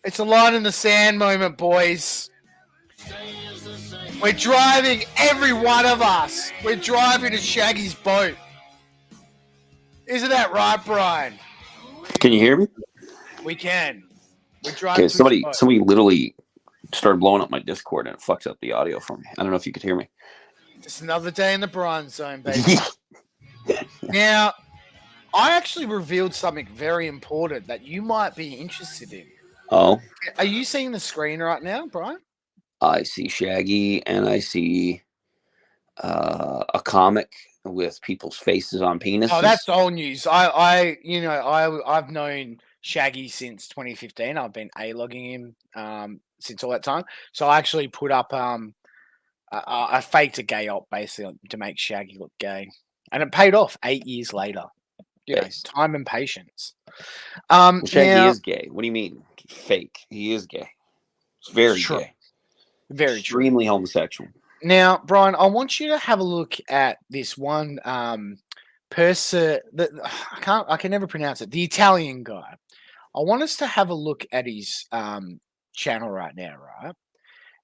It's a line in the sand moment, boys. We're driving, every one of us. We're driving to Shaggy's boat. Isn't that right, Brian? Can you hear me? We can. We're driving Okay, to somebody his boat. literally started blowing up my Discord and it fucks up the audio for me. I don't know if you could hear me. Just another day in the Brian zone, baby. Now, I actually revealed something very important that you might be interested in. Oh, Are you seeing the screen right now, Brian? I see Shaggy and I see a comic with people's faces on penises. Oh, that's old news. I've known Shaggy since 2015. I've been A-logging him since all that time. So I actually put up I faked a gay op basically to make Shaggy look gay, and it paid off 8 years later. You know, time and patience. Shaggy now- is gay. What do you mean? Fake. He is gay. It's very True. gay. Very true. Extremely homosexual. Now, Brian, I want you to have a look at this one person that I can never pronounce it. The Italian guy. I want us to have a look at his channel right now, right?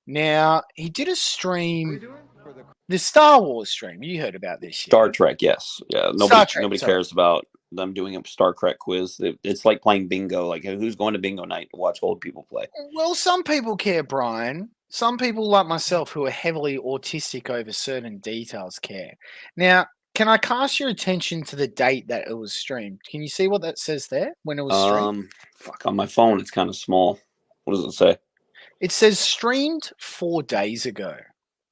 Now, he did a stream, the Star Wars stream. You heard about this, Star Trek, yes. Yeah. Star Trek, Nobody sorry. cares about them doing a Star Trek quiz. It's like playing bingo. Like, who's going to bingo night to watch old people play? Well, some people care, Brian. Some people like myself who are heavily autistic over certain details care. Now, Can I cast your attention to the date that it was streamed? Can you see what that says there when it was streamed? Fuck, on my phone it's kind of small. What does it say? It says streamed 4 days ago.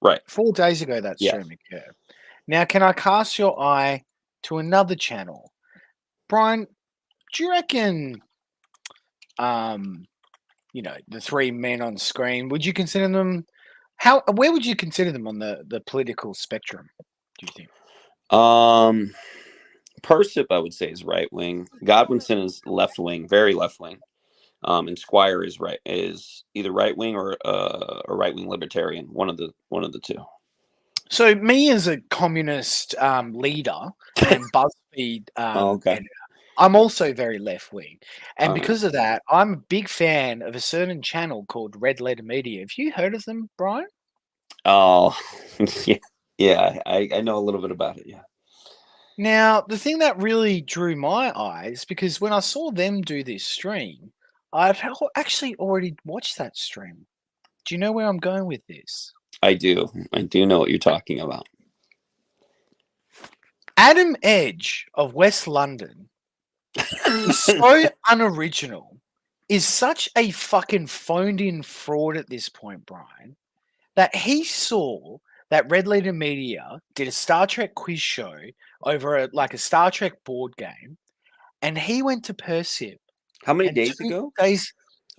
Right. 4 days ago that Yes. stream occurred. Now, can I cast your eye to another channel? Brian, do you reckon the three men on screen, would you consider them where would you consider them on the political spectrum, do you think? Persip, I would say, is right wing. Godwinson is left wing, very left wing. And Squire is either right wing or a right wing libertarian. One of the two. So me as a communist leader and BuzzFeed editor, I'm also very left wing. And because of that, I'm a big fan of a certain channel called Red Letter Media. Have you heard of them, Brian? Oh, yeah. I know a little bit about it. Yeah. Now, the thing that really drew my eyes, because when I saw them do this stream, I've actually already watched that stream. Do you know where I'm going with this? I do know what you're talking about. Adam Edge of West London is so unoriginal, is such a fucking phoned-in fraud at this point, Brian, that he saw that Red Letter Media did a Star Trek quiz show over a Star Trek board game, and he went to Persip. How many days ago?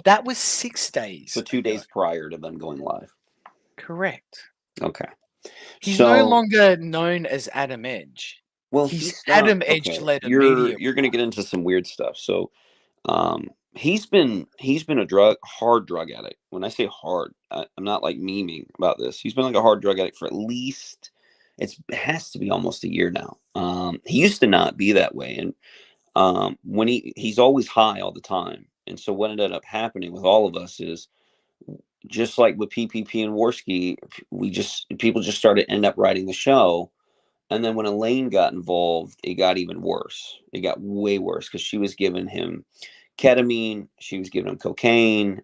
That was 6 days. So 2 days prior to them going live. Correct. Okay. He's no longer known as Adam Edge. Well, he's Adam Edge Letter Media. You're going to get into some weird stuff. So, he's been a hard drug addict. When I say hard, I'm not like memeing about this. He's been like a hard drug addict for at least it has to be almost a year now. He used to not be that way, and when he's always high all the time. And so what ended up happening with all of us is, just like with PPP and Warski, people just end up writing the show. And then when Elaine got involved, it got even worse. It got way worse because she was giving him ketamine. She was giving him cocaine.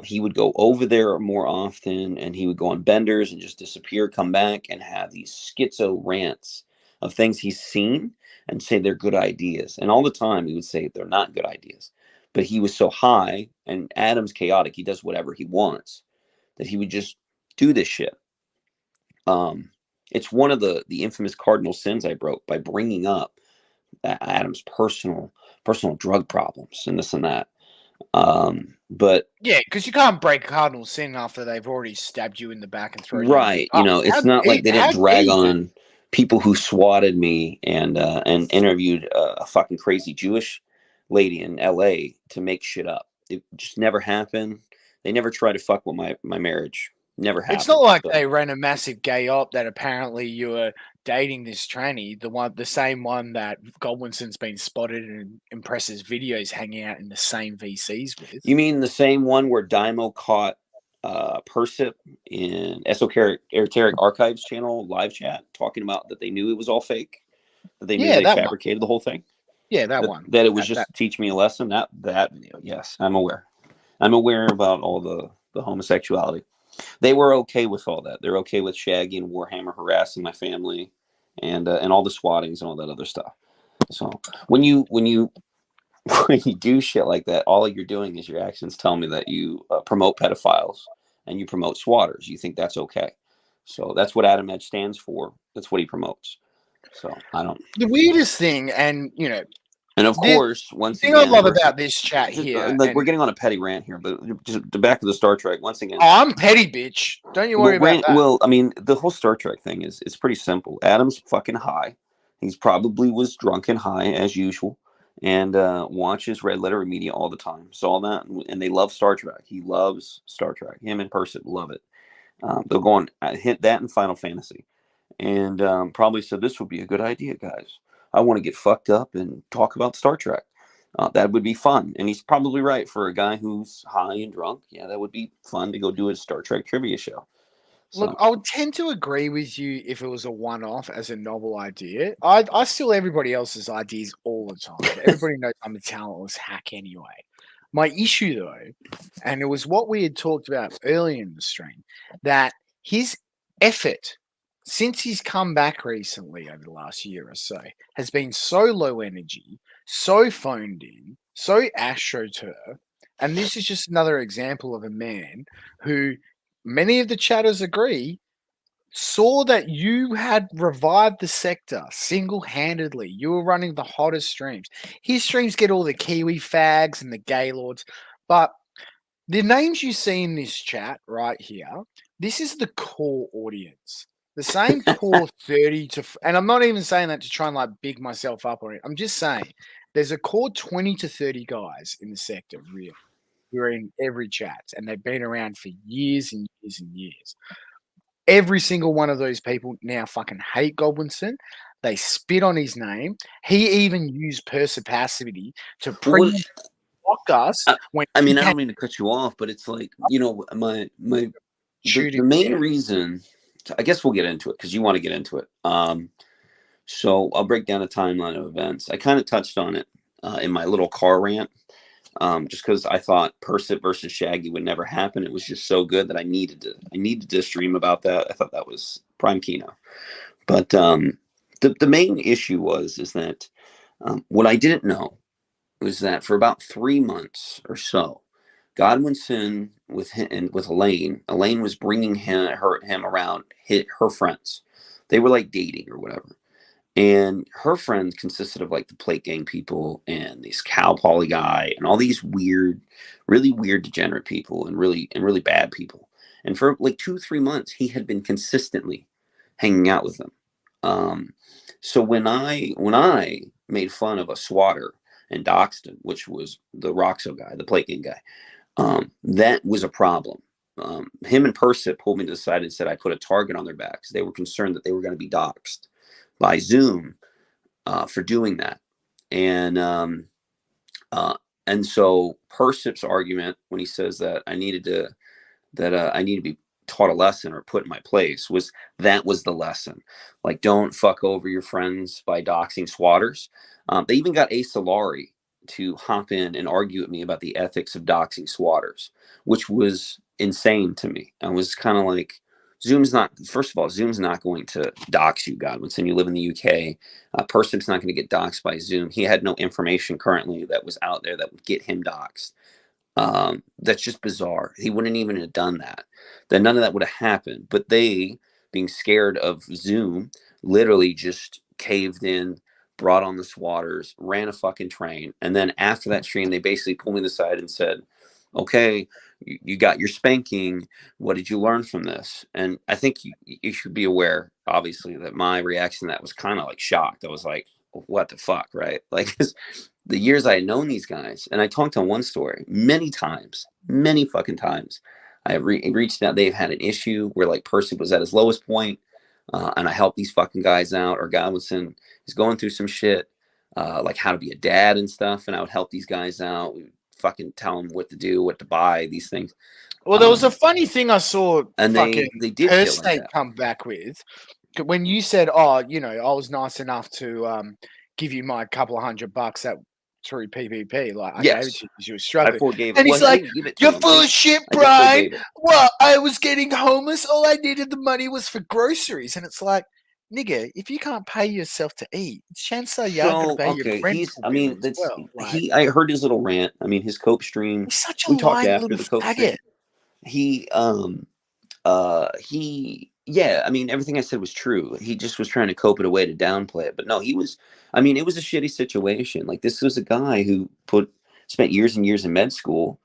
He would go over there more often, and he would go on benders and just disappear, come back, and have these schizo rants of things he's seen and say they're good ideas. And all the time he would say they're not good ideas. But he was so high, and Adam's chaotic. He does whatever he wants, that he would just do this shit. It's one of the infamous cardinal sins I broke by bringing up Adam's personal drug problems and this and that. But yeah, because you can't break cardinal sin after they've already stabbed you in the back and thrown right. You It's not like they didn't drag on people who swatted me and interviewed a fucking crazy Jewish lady in LA to make shit up. It just never happened. They never tried to fuck with my marriage. Never happened. It's not like they ran a massive gay op that apparently you were dating this tranny, the same one that Godwinson's been spotted in Impress's videos hanging out in the same VCs with. You mean the same one where Dymo caught Persip in Esoteric Archives channel live chat talking about that they knew it was all fake, that they knew they fabricated the whole thing? Yeah, that one. That it was just to teach me a lesson. That video, yes, I'm aware. I'm aware about all the homosexuality. They were okay with all that. They're okay with Shaggy and Warhammer harassing my family, and all the swattings and all that other stuff. So when you do shit like that, all you're doing is your actions tell me that you promote pedophiles and you promote swatters. You think that's okay. So that's what Adam Edge stands for. That's what he promotes. So I don't. The weirdest thing, and and of course, once again, I love about this chat here, we're getting on a petty rant here, but just back to the Star Trek once again. Oh, I'm petty, bitch. Don't you worry about that. Well, I mean, the whole Star Trek thing it's pretty simple. Adam's fucking high. He's probably was drunk and high as usual, and watches Red Letter Media all the time. Saw that, and they love Star Trek. He loves Star Trek. Him in person love it. They'll go on hit that in Final Fantasy, and probably said this would be a good idea, guys. I want to get fucked up and talk about Star Trek. That would be fun. And he's probably right for a guy who's high and drunk. Yeah, that would be fun to go do a Star Trek trivia show. So. Look, I would tend to agree with you if it was a one-off as a novel idea. I steal everybody else's ideas all the time. Everybody knows I'm a talentless hack anyway. My issue, though, and it was what we had talked about earlier in the stream, that his effort since he's come back recently over the last year or so, has been so low energy, so phoned in, so astroturf. And this is just another example of a man who many of the chatters agree saw that you had revived the sector single-handedly. You were running the hottest streams. His streams get all the Kiwi fags and the Gaylords, but the names you see in this chat right here, this is the core audience. The same core 30 to, and I'm not even saying that to try and like big myself up on it. I'm just saying there's a core 20 to 30 guys in the sector, really, who are in every chat, and they've been around for years and years and years. Every single one of those people now fucking hate Godwinson. They spit on his name. He even used perspicacity to Well, block us when I mean, he I had don't mean to cut you off, but it's like, you know, the shooting main dead. reason, I guess we'll get into it because you want to get into it. So I'll break down a timeline of events. I kind of touched on it in my little car rant, just because I thought Persip versus Shaggy would never happen. It was just so good that I needed to stream about that. I thought that was prime Kino. But the main issue is that what I didn't know was that for about 3 months or so, Godwinson with him and with Elaine was bringing him around her friends. They were like dating or whatever. And her friends consisted of like the Plate Gang people and these Cow Poly guy and all these weird, really weird degenerate people and really bad people. And for like 2-3 months, he had been consistently hanging out with them. So when I made fun of a swatter in Doxton, which was the Roxo guy, the Plate Gang guy, that was a problem. Him and Persip pulled me to the side and said I put a target on their backs. They were concerned that they were going to be doxxed by Zoom for doing that. And so Persip's argument when he says that I need to be taught a lesson or put in my place was the lesson. Like, don't fuck over your friends by doxing swatters. They even got Ace Solari to hop in and argue with me about the ethics of doxing swatters, which was insane to me. I was kind of like, Zoom's not going to dox you, Godwinson. You live in the UK. Persip's not going to get doxed by Zoom. He had no information currently that was out there that would get him doxed. That's just bizarre. He wouldn't even have done that. Then none of that would have happened. But they, being scared of Zoom, literally just caved in, brought on the swatters, ran a fucking train. And then after that train, they basically pulled me to the side and said, okay, you got your spanking. What did you learn from this? And I think you should be aware, obviously, that my reaction to that was kind of like shocked. I was like, what the fuck, right? Like, the years I had known these guys, and I talked on one story many fucking times. I have reached out. They've had an issue where like Persip was at his lowest point, and I helped these fucking guys out. Or Godwinson is going through some shit, like how to be a dad and stuff, and I would help these guys out. We would fucking tell them what to do, what to buy, these things. Well, there was a funny thing I saw and fucking they did shit like Persnake that. come back with when you said, "Oh, you know, I was nice enough to give you my couple of $100 that through PPP." Like I gave it to you because you were struggling. I forgave And it. he's Well, I like, didn't give it to "You're him. full of shit, I just Brian. forgave it. Well, I was getting homeless. All I needed the money was for groceries." And it's like, nigga, if you can't pay yourself to eat, chances are you aren't going to pay your rent for real as well. Like, I heard his little rant. I mean, his cope stream. he's such a We talked lying after little the cope stream. faggot. Yeah, I mean, everything I said was true. He just was trying to cope it away to downplay it. But no, it was a shitty situation. Like, this was a guy who spent years and years in med school,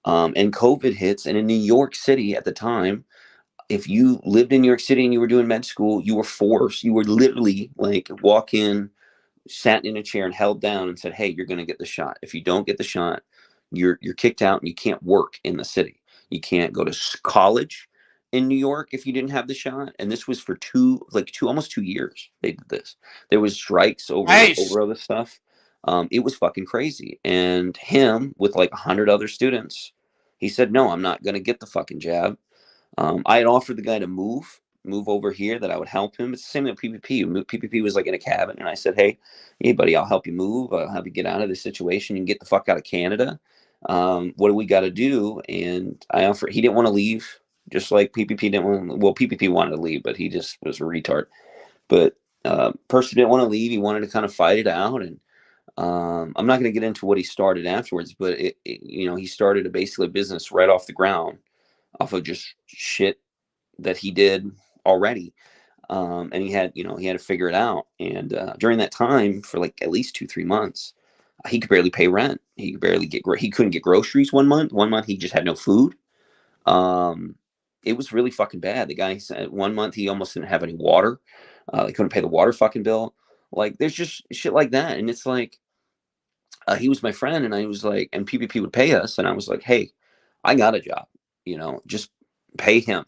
and COVID hits. And in New York City at the time, if you lived in New York City and you were doing med school, you were literally like walk in, sat in a chair and held down and said, hey, you're going to get the shot. If you don't get the shot, you're kicked out and you can't work in the city. You can't go to college in New York if you didn't have the shot. And this was for almost 2 years. They did this. There was strikes over other stuff. It was fucking crazy. And him with like 100 other students, he said, no, I'm not going to get the fucking jab. I had offered the guy to move over here, that I would help him. It's the same with PPP. PPP was like in a cabin, and I said, hey, buddy, I'll help you move. I'll help you get out of this situation and get the fuck out of Canada. What do we got to do? And I offered. He didn't want to leave just like PPP didn't want. Well, PPP wanted to leave, but he just was a retard. But Percy didn't want to leave. He wanted to kind of fight it out, and I'm not going to get into what he started afterwards, but he started basically a business right off the ground, off of just shit that he did already. And he had to figure it out. And during that time, for like at least 2-3 months, he could barely pay rent. He couldn't get groceries 1 month. 1 month he just had no food. It was really fucking bad. The guy said 1 month he almost didn't have any water. He couldn't pay the water fucking bill. Like, there's just shit like that. And it's like, he was my friend, and I was like, and PPP would pay us, and I was like, hey, I got a job, just pay him,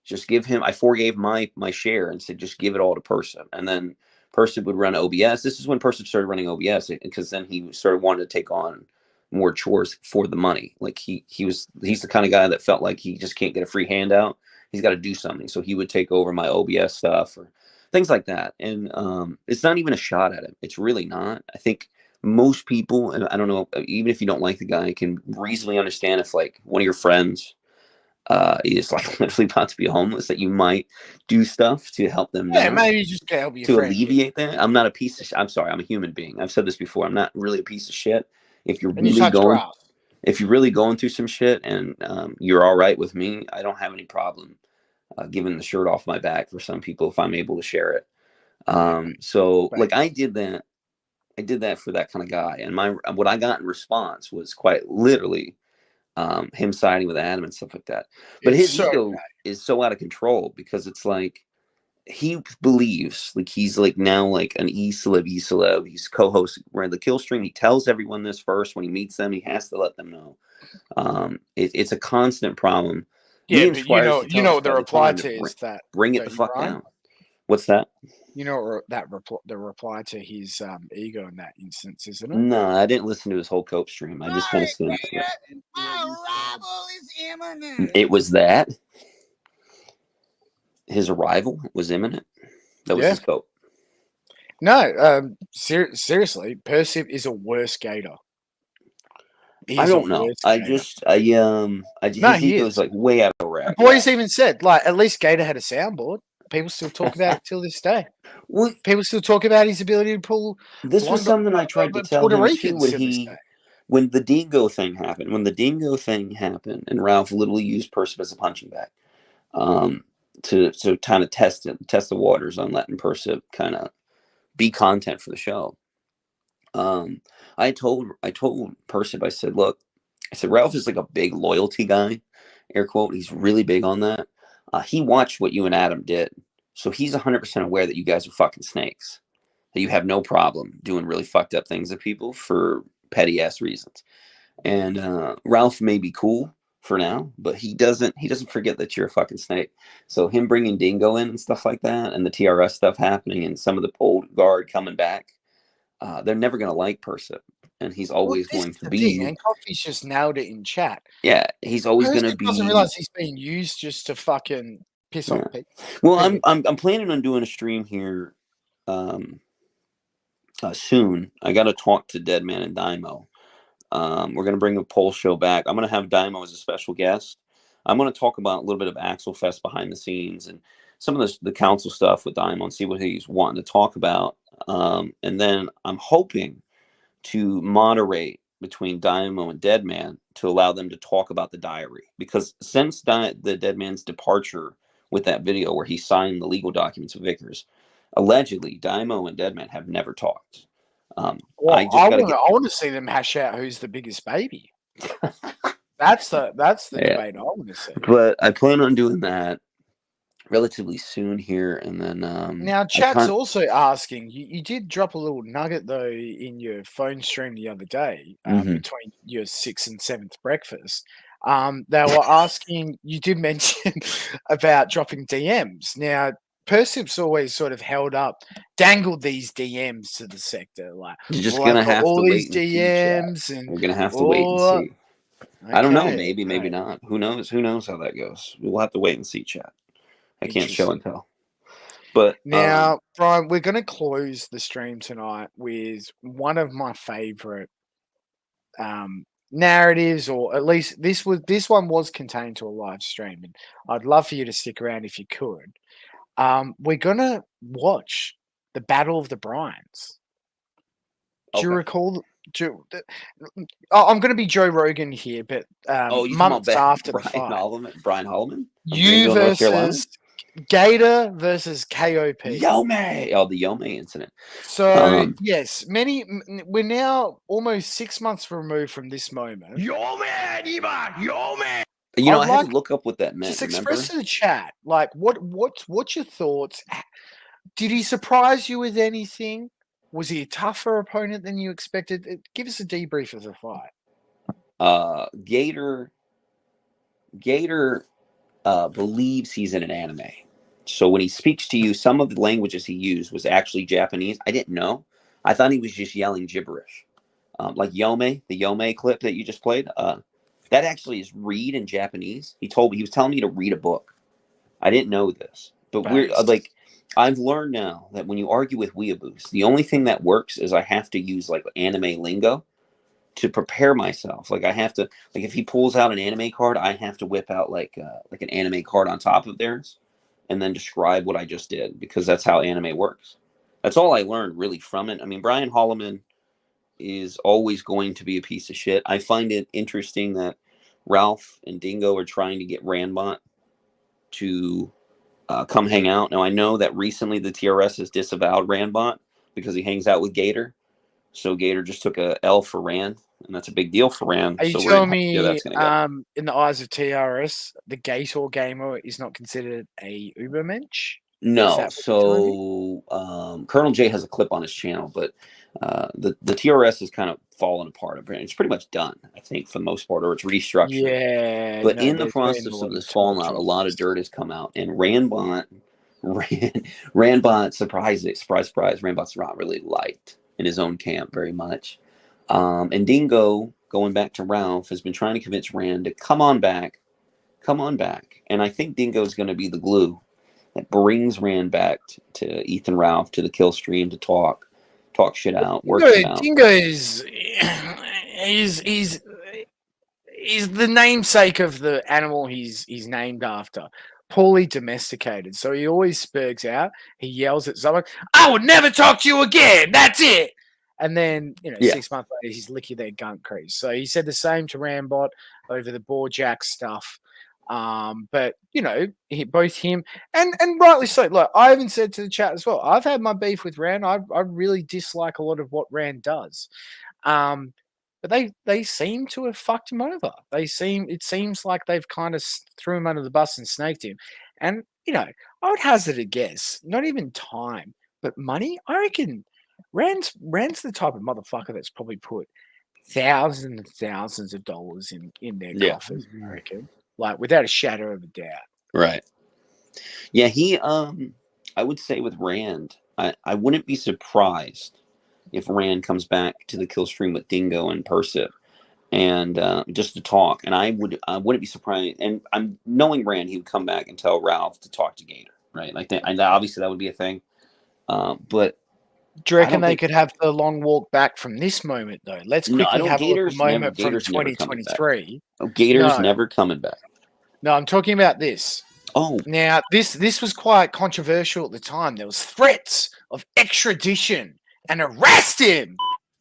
just give him. I forgave my share and said, just give it all to Person, and then Person would run OBS. This is when Person started running OBS, because then he started wanting to take on more chores for the money. Like he's the kind of guy that felt like he just can't get a free handout. He's got to do something, so he would take over my OBS stuff or things like that. And it's not even a shot at him. It's really not. I think most people, and I don't know, even if you don't like the guy, can reasonably understand if like one of your friends is like literally about to be homeless, that you might do stuff to help them Yeah, not, maybe you just get help your to friend. alleviate that. I'm not a piece of I'm sorry, I'm a human being. I've said this before. I'm not really a piece of shit. If you're And you really touch going grass. if you're really going through some shit and you're all right with me, I don't have any problem giving the shirt off my back for some people if I'm able to share it. So like I did that for that kind of guy, and what I got in response was quite literally him siding with Adam and stuff like that. But It's his so ego is so out of control, because it's like he believes like he's like now like an e-celeb. He's co-host where the kill stream. He tells everyone this first when he meets them. He has to let them know. It's a constant problem. Yeah, Me and but Squires used to tell what this the guy all the reply time to is that bring it that the you fuck right? down. What's that? You know the reply to his ego in that instance, isn't it? No, I didn't listen to his whole cope stream. I just kind of skimmed through it. Arrival is imminent. It was that his arrival was imminent. That was Yeah. his cope. No, seriously, Persip is a worse skater. I don't know. No, his he ego is. is like way out of The whack. boys even said, like, at least Gator had a soundboard. People still talk about it till this day. Well, people still talk about his ability to pull. This was something I tried to tell Puerto him Ricans too to this day. when the dingo thing happened. When the dingo thing happened, and Ralph literally used Percival as a punching bag, to kind of test the waters on letting Percival kind of be content for the show. I told Percival, I said, look, Ralph is like a big loyalty guy, air quote. He's really big on that. He watched what you and Adam did, so he's 100% aware that you guys are fucking snakes. That you have no problem doing really fucked up things to people for petty ass reasons. And Ralph may be cool for now, but he doesn't forget that you're a fucking snake. So him bringing Dingo in and stuff like that, and the TRS stuff happening, and some of the old guard coming back, they're never gonna like Percival, and he's always going to be. And Coffee's just nailed it in chat. Yeah, he's always gonna be. Doesn't realize he's being used just to fucking piss off people. Well, I'm planning on doing a stream here soon. I got to talk to Deadman and Dymo. We're going to bring a poll show back. I'm going to have Dymo as a special guest. I'm going to talk about a little bit of Axel Fest behind the scenes and some of the council stuff with Dymo and see what he's wanting to talk about. And then I'm hoping to moderate between Dymo and Deadman to allow them to talk about the diary. Because since the Deadman's departure with that video where he signed the legal documents with Vickers, allegedly Dymo and Deadman have never talked. Well, I want to see them hash out who's the biggest baby. That's the debate I want to see. But I plan on doing that relatively soon here, and then now chat's also asking. You did drop a little nugget though in your phone stream the other day between your 6th and 7th breakfast. They were asking. You did mention about dropping DMs. Now Persip's always sort of dangled these DMs to the sector. Like you're just gonna have all to these wait DMs, and we're gonna have to wait and see. I don't know. Maybe not. Who knows? Who knows how that goes? We'll have to wait and see, chat. I can't show and tell. But now, Brian, we're going to close the stream tonight with one of my favorite narratives, or at least this one was contained to a live stream, and I'd love for you to stick around if you could. We're gonna watch the Battle of the Bryans. Do you Okay. recall? I'm going to be Joe Rogan here, but Oh, you talking months about after the Brian fight, Holloman? Brian Holloman from you Greenville, North Carolina. versus Gator versus KOP. Yome. Oh, the Yome incident. So yes, we're now almost 6 months removed from this moment. Yo man, yo man. I'd I had like to look up what that meant. Just Remember? express to the chat, like what's your thoughts? Did he surprise you with anything? Was he a tougher opponent than you expected? Give us a debrief of the fight. Gator believes he's in an anime. So when he speaks to you, some of the languages he used was actually Japanese. I didn't know. I thought he was just yelling gibberish. Like Yome, the Yome clip that you just played. That actually is read in Japanese. He was telling me to read a book. I didn't know this, but I've learned now that when you argue with weeaboos, the only thing that works is I have to use like anime lingo to prepare myself. Like I have to, like if he pulls out an anime card, I have to whip out like an anime card on top of theirs, and then describe what I just did, because that's how anime works. That's all I learned really from it. I mean, Brian Holloman is always going to be a piece of shit. I find it interesting that Ralph and Dingo are trying to get Ranbot to come hang out. Now, I know that recently the TRS has disavowed Ranbot because he hangs out with Gator. So Gator just took a L for Rand, and that's a big deal for Rand. Are you so telling see how me, that's gonna go. in the eyes of TRS, the Gator gamer is not considered a Ubermensch? No, so Colonel J has a clip on his channel, but the TRS is kind of falling apart. It's pretty much done, I think, for the most part, or it's restructured. Yeah, But no, in the there's been a process lot of of this fallout, a lot of turmoil. dirt has come out, and Ranbot, surprise, Ranbot's not really liked in his own camp very much. And Dingo, going back to Ralph, has been trying to convince Rand to come on back. And I think Dingo is going to be the glue that brings Rand back to Ethan Ralph, to the kill stream, to talk shit out, work it out. Dingo is he's the namesake of the animal he's named after. Poorly domesticated, so he always spurgs out. He yells at someone, "I would never talk to you again. That's it." And then, 6 months later, he's licking their gunk crease. So he said the same to Rambot over the Bojack stuff. But both him and rightly so. Look, I even said to the chat as well, I've had my beef with Rand. I really dislike a lot of what Rand does. But they seem to have fucked him over. It seems like they've kind of threw him under the bus and snaked him. And I would hazard a guess, not even time, but money. I reckon Rand's the type of motherfucker that's probably put thousands and thousands of dollars in their coffers. I reckon, like without a shadow of a doubt. Right. Yeah, he I would say with Rand, I wouldn't be surprised if Rand comes back to the kill stream with Dingo and Persip and just to talk. And I wouldn't be surprised. And I'm knowing Rand, he would come back and tell Ralph to talk to Gator, right? Like obviously that would be a thing. But do you reckon they could have the long walk back from this moment though? Let's quickly have a look at the moment from 2023. Gator's never coming back. No, I'm talking about this. Oh, now this was quite controversial at the time. There was threats of extradition and arrest him.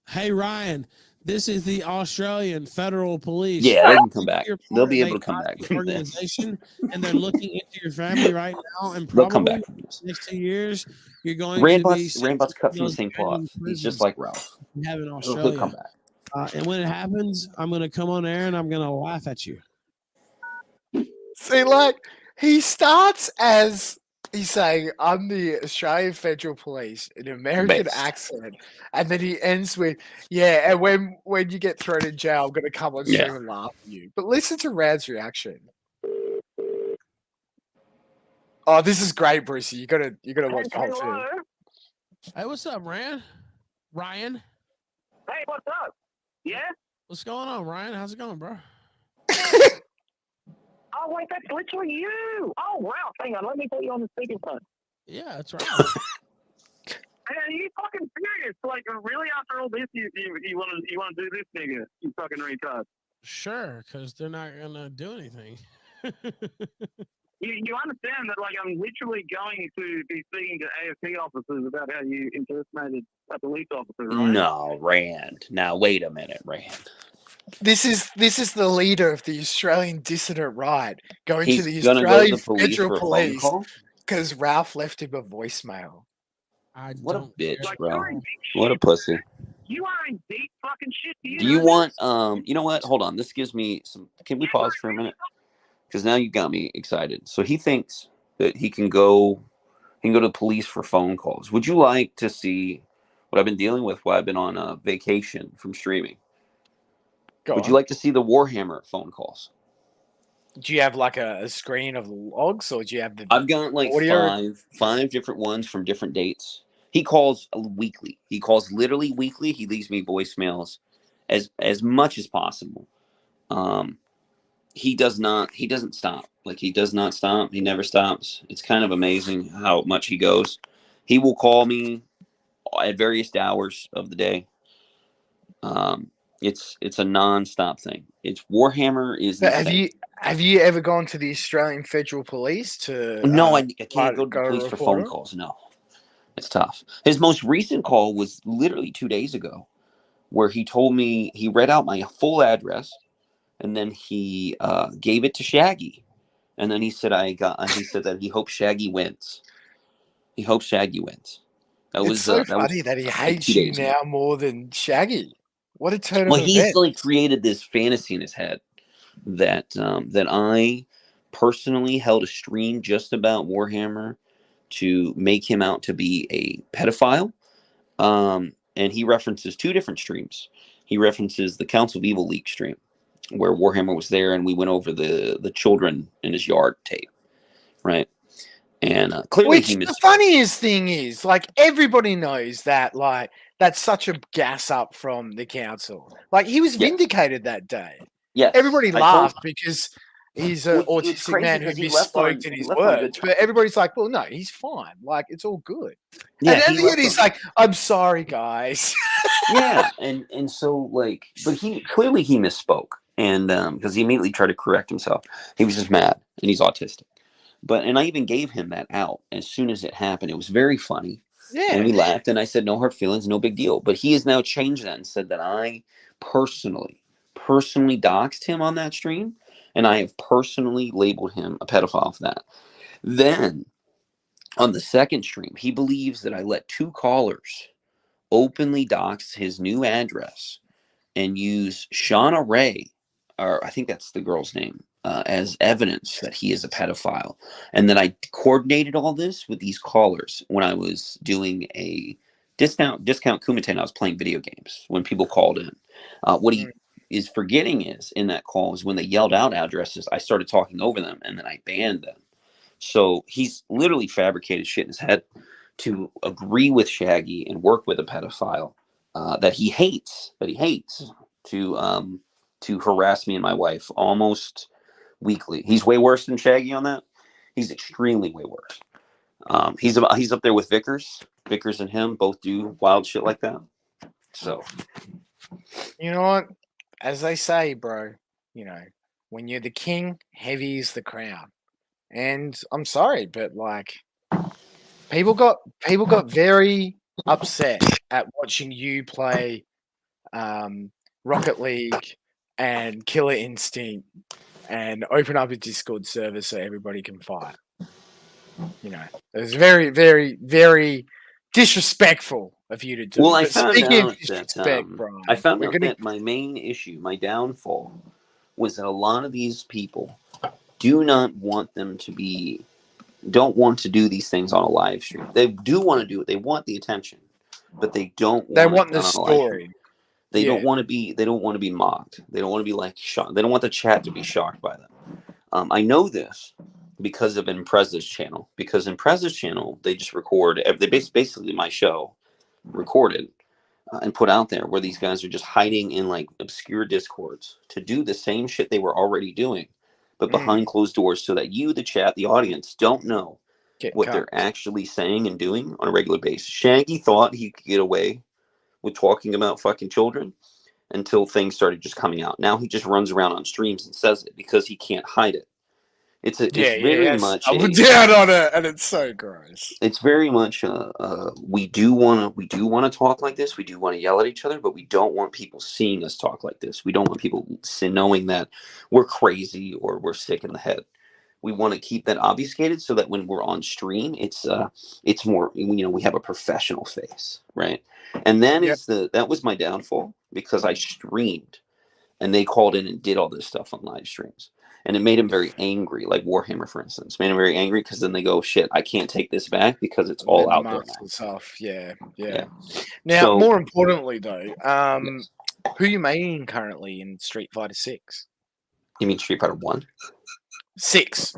Hey Ryan, this is the Australian Federal Police. Yeah, they can come back. They'll be able to come back from this. Organization, and they're looking into your family right now, and They'll come probably back from this. next 2 years you're going Randbot's to be cut from the same cloth. He's just like Ralph. we have in He'll Australia. come back. And when it happens, I'm going to come on air and I'm going to laugh at you. See, like he starts as he's saying, "I'm the Australian Federal Police," in an American accent, and then he ends with, "Yeah, and when you get thrown in jail, I'm going to come on stream and laugh at you." But listen to Rad's reaction. Oh, this is great, Brucey. You gotta watch the whole thing. Hey, what's up, Ryan? Ryan? Hey, what's up? Yeah? What's going on, Ryan? How's it going, bro? Oh, wait, that's literally you. Oh, wow. Hang on. Let me put you on the speakerphone. Yeah, that's right. Hey, are you fucking serious? Like, really, after all this, you want to do this, nigga? You fucking retard. Sure, because they're not gonna do anything. You understand that, like, I'm literally going to be speaking to AFP officers about how you impersonated a police officer, right? No, Rand. Now wait a minute, Rand. This is the leader of the Australian dissident right going He's to the gonna go to Australian the police Federal for a phone Police call? because Ralph left him a voicemail. What a bitch, Like, bro. you're in What a pussy. You are in deep fucking shit. Do you want you know what? Hold on. This gives me some can we pause for a minute? Because now you got me excited. So he thinks that he can go to the police for phone calls. Would you like to see what I've been dealing with while I've been on vacation from streaming? Would you like to see the Warhammer phone calls? Do you have like a screen of logs, or do you have the? I've got like audio? five different ones from different dates. He calls weekly. He calls literally weekly. He leaves me voicemails as much as possible. He doesn't stop. Like, he does not stop. He never stops. It's kind of amazing how much he goes. He will call me at various hours of the day. It's a non-stop thing. It's Warhammer is But insane. have you ever gone to the Australian Federal Police to? No, I can't go to the go police for report phone him? calls. No, it's tough. His most recent call was literally 2 days ago, where he told me he read out my full address, and then he gave it to Shaggy, and then he said that he hopes Shaggy wins. He hopes Shaggy wins. It's so funny that he like hates 2 you days ago. now more than Shaggy. What a turn Well, of he's events. like created this fantasy in his head that that I personally held a stream just about Warhammer to make him out to be a pedophile. And he references 2 different streams. He references the Council of Evil League stream, where Warhammer was there and we went over the children in his yard tape, right? And clearly Which he the funniest thing is, like, everybody knows that, like, that's such a gas up from the council. Like, he was vindicated that day. Yes, Everybody I told- laughed because he's an Well, it's autistic crazy man who 'cause he left misspoke in he his left on good words. But everybody's like, well, no, he's fine. Like, it's all good. Yeah, and then he the end, left he's on- like, I'm sorry, guys. yeah, and so, like, but he clearly he misspoke, and because he immediately tried to correct himself. He was just mad, and he's autistic. And I even gave him that out as soon as it happened. It was very funny. Yeah. And we laughed, and I said, no hard feelings, no big deal. But he has now changed that and said that I personally doxed him on that stream, and I have personally labeled him a pedophile for that. Then, on the second stream, he believes that I let 2 callers openly dox his new address and use Shauna Ray, or I think that's the girl's name, as evidence that he is a pedophile. And then I coordinated all this with these callers when I was doing a discount Kumite, and I was playing video games when people called in. What he is forgetting is in that call is when they yelled out addresses, I started talking over them and then I banned them. So he's literally fabricated shit in his head to agree with Shaggy and work with a pedophile that he hates to harass me and my wife almost weekly. He's way worse than Shaggy on that. He's extremely way worse. He's up there with Vickers. Vickers and him both do wild shit like that. So You know what? As they say, bro, you know, when you're the king, heavy is the crown. And I'm sorry, but like people got very upset at watching you play Rocket League and Killer Instinct and open up a Discord server so everybody can fight. You know, it was very, very, very disrespectful of you to do. Well, I But found speaking of out disrespect, that Brian, I found we're out gonna that my main issue, my downfall, was that a lot of these people don't want to do these things on a live stream. They do want to do it. They want the attention, but they don't. They want want it the done on a live stream. story. They Yeah. don't want to be. They don't want to be mocked. They don't want to be like shocked. They don't want the chat to be shocked by them. I know this because of Impreza's channel. Because Impreza's channel, they just record. They basically my show recorded and put out there, where these guys are just hiding in like obscure discords to do the same shit they were already doing, but behind closed doors, so that you, the chat, the audience, don't know what they're actually saying and doing on a regular basis. Shaggy thought he could get away with talking about fucking children until things started just coming out. Now he just runs around on streams and says it because he can't hide it. It's very much. I'm down on it, and it's so gross. It's very much. We do want to talk like this. We do want to yell at each other, but we don't want people seeing us talk like this. We don't want people knowing that we're crazy or we're sick in the head. We want to keep that obfuscated so that when we're on stream, it's more, we have a professional face, right? And that was my downfall, because I streamed and they called in and did all this stuff on live streams. And it made him very angry, like Warhammer, for instance. Made him very angry because then they go, shit, I can't take this back because it's all out there now. Off. Yeah. Now, more importantly, though, who are you maining currently in Street Fighter 6? You mean Street Fighter 1? 6.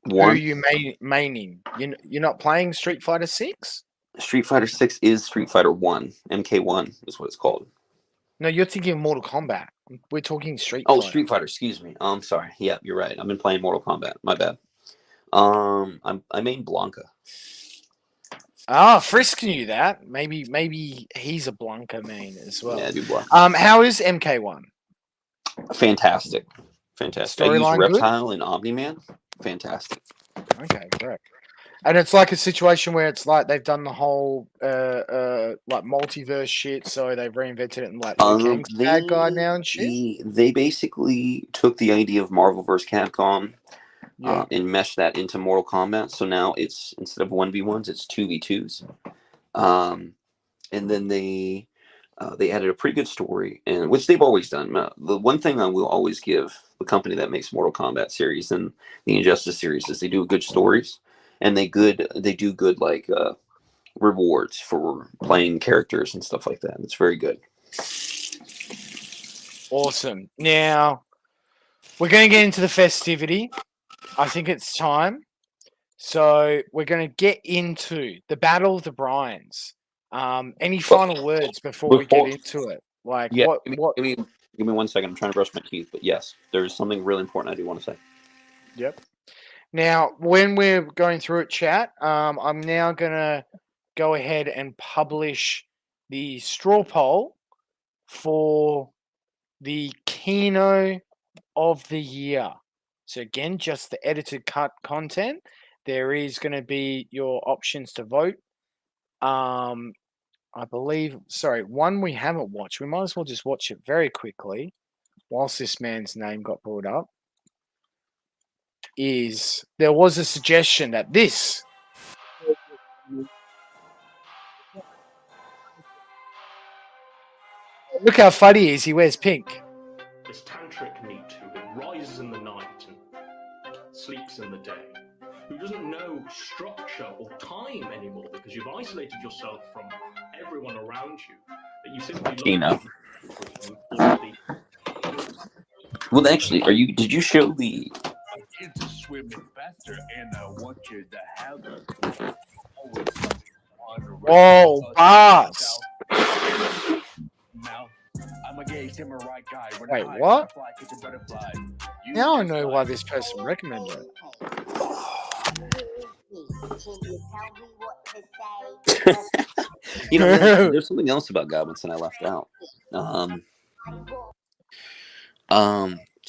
1? Who are you maining? You're not playing Street Fighter 6? Street Fighter 6 is Street Fighter 1. MK1 is what it's called. No, you're thinking of Mortal Kombat. We're talking Street Fighter. Oh, Street Fighter, excuse me. I'm sorry. Yeah, you're right. I've been playing Mortal Kombat. My bad. I main Blanca. Frisk knew that. Maybe he's a Blanca main as well. Yeah, I do Blanca. How is MK1? Fantastic. I use Storyline Reptile and Omni-Man. Fantastic. Okay, great. And it's like a situation where it's like they've done the whole like multiverse shit, so they've reinvented it and like Liu Kang's bad guy now and shit. They basically took the idea of Marvel vs. Capcom and meshed that into Mortal Kombat. So now it's, instead of 1v1s, it's 2v2s. And then they added a pretty good story, and which they've always done. The one thing I will always give the company that makes Mortal Kombat series and the Injustice series is they do good stories. And they do good like rewards for playing characters and stuff like that. It's very good. Awesome. Now we're going to get into the festivity. I think it's time. So we're going to get into the Battle of the Bryans. Any final words before we get into it? Like, yeah, what? Give me 1 second. I'm trying to brush my teeth. But yes, there's something really important I do want to say. Yep. Now, when we're going through it, chat, I'm now going to go ahead and publish the straw poll for the Kino of the year. So again, just the edited cut content. There is going to be your options to vote. I believe, one we haven't watched. We might as well just watch it very quickly whilst this man's name got brought up. There was a suggestion that this look how funny he is. He wears pink. This tantric meat who rises in the night and sleeps in the day, who doesn't know structure or time anymore because you've isolated yourself from everyone around you, that you simply Kino. Well, actually, did you show the Into swimming faster, and I want you to have Oh, boss. I'm a gay samurai guy. Wait, what? Now I know why this person recommended it. There's something else about Godwinson I left out.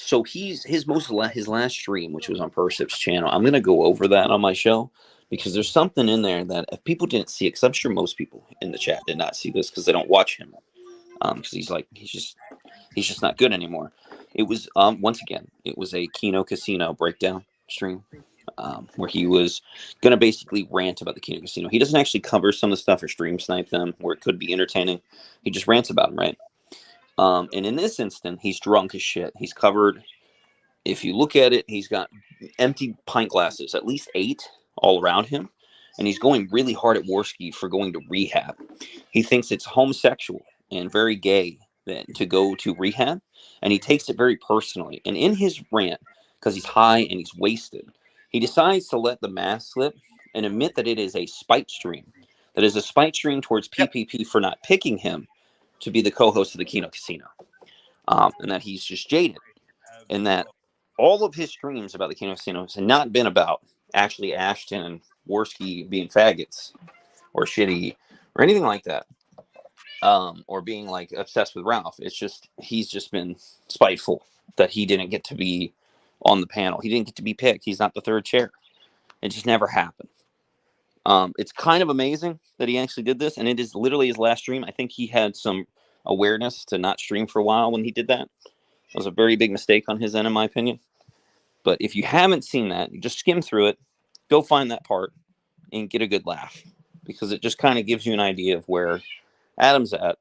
So his last stream, which was on Persip's channel, I'm gonna go over that on my show because there's something in there that if people didn't see it, because I'm sure most people in the chat did not see this because they don't watch him, because he's just not good anymore. It was once again, it was a Kino Casino breakdown stream, where he was gonna basically rant about the Kino Casino. He doesn't actually cover some of the stuff or stream snipe them where it could be entertaining. He just rants about them, right? And in this instant, he's drunk as shit. He's covered. If you look at it, he's got empty pint glasses, at least 8 all around him. And he's going really hard at Warski for going to rehab. He thinks it's homosexual and very gay then to go to rehab. And he takes it very personally. And in his rant, because he's high and he's wasted, he decides to let the mask slip and admit that it is a spite stream. That is a spite stream towards PPP for not picking him to be the co-host of the Kino Casino, and that he's just jaded, and that all of his streams about the Kino Casino has not been about Ashley Ashton and Worski being faggots or shitty or anything like that. Or being like obsessed with Ralph. It's just he's just been spiteful that he didn't get to be on the panel. He didn't get to be picked. He's not the third chair. It just never happened. It's kind of amazing that he actually did this, and it is literally his last stream. I think he had some awareness to not stream for a while when he did that. It was a very big mistake on his end, in my opinion. But if you haven't seen that, you just skim through it, go find that part, and get a good laugh, because it just kind of gives you an idea of where Adam's at.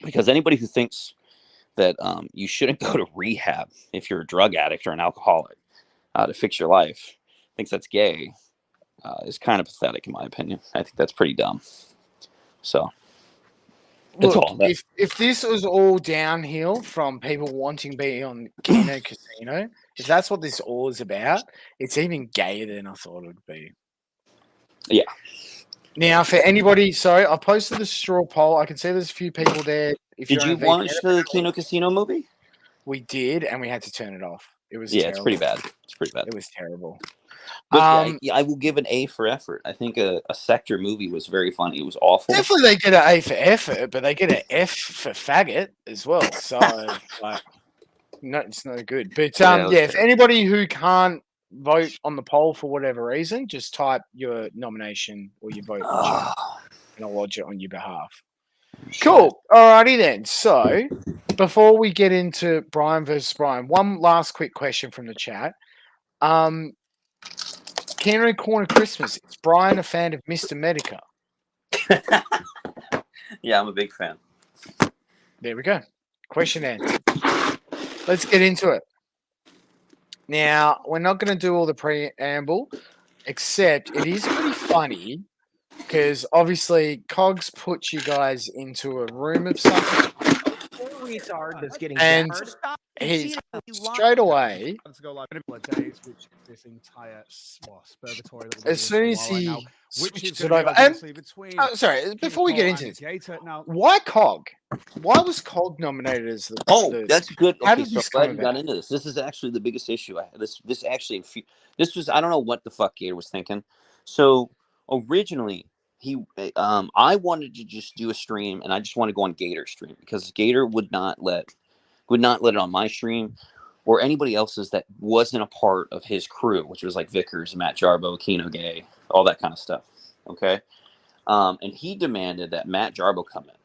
Because anybody who thinks that you shouldn't go to rehab if you're a drug addict or an alcoholic to fix your life, thinks that's gay, is kind of pathetic, in my opinion. I think that's pretty dumb. So, that's Look, all. That, if this was all downhill from people wanting to be on Kino Casino, if that's what this all is about, it's even gayer than I thought it would be. Yeah. Now, for anybody, sorry, I posted the straw poll. I can see there's a few people there. If did you're you on a watch VPN, the Kino Casino movie? we did, and we had to turn it off. It was Yeah, terrible. it's pretty bad. It's pretty bad. It was terrible. But yeah, I will give an A for effort. I think a Sector movie was very funny. It was awful. Definitely they get an A for effort, but they get an F for faggot as well. So, like, no, it's no good. But Yeah, it was if anybody who can't vote on the poll for whatever reason, just type your nomination or your vote in the chat, and I'll lodge it on your behalf. Cool. Alrighty then. So, before we get into Brian versus Brian, one last quick question from the chat. Kino Corner Christmas. Is Brian a fan of Mr. Medica? Yeah, I'm a big fan. There we go. Question answered. Let's get into it. Now, we're not going to do all the preamble, except it is pretty funny because obviously Cogs puts you guys into a room of something. Retard that's getting And jammered. he's straight away, To go like a couple of days, which this entire spurgatory that we're as soon doing as for a while he right now, which is switches it gonna be over. And, obviously between sorry, before we get into this, Gator. Now, why Cog? Why was Cog nominated as the? That's good. How Okay, did so this I'm glad come you got about? into this. This is actually the biggest issue. This actually, this was, I don't know what the fuck Gator was thinking. So originally, I wanted to just do a stream, and I just want to go on Gator stream because Gator would not let it on my stream or anybody else's that wasn't a part of his crew, which was like Vickers, Matt Jarbo, Kino Gay, all that kind of stuff. Okay. And he demanded that Matt Jarbo come in.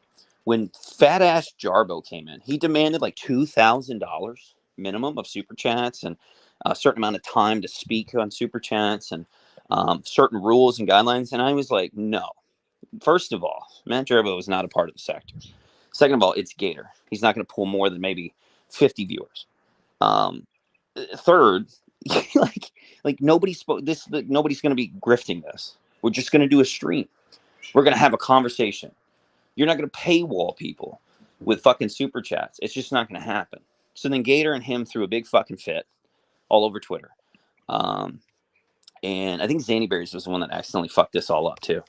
When fat ass Jarbo came in, he demanded like $2,000 minimum of super chats and a certain amount of time to speak on super chats and certain rules and guidelines. And I was like, no. First of all, Matt Jarbo is not a part of the sector. Second of all, it's Gator. He's not going to pull more than maybe 50 viewers. Third, like nobody spoke this. Nobody's going to be grifting this. We're just going to do a stream. We're going to have a conversation. You're not going to paywall people with fucking super chats. It's just not going to happen. So then Gator and him threw a big fucking fit all over Twitter. And I think Zany Berries was the one that accidentally fucked this all up too.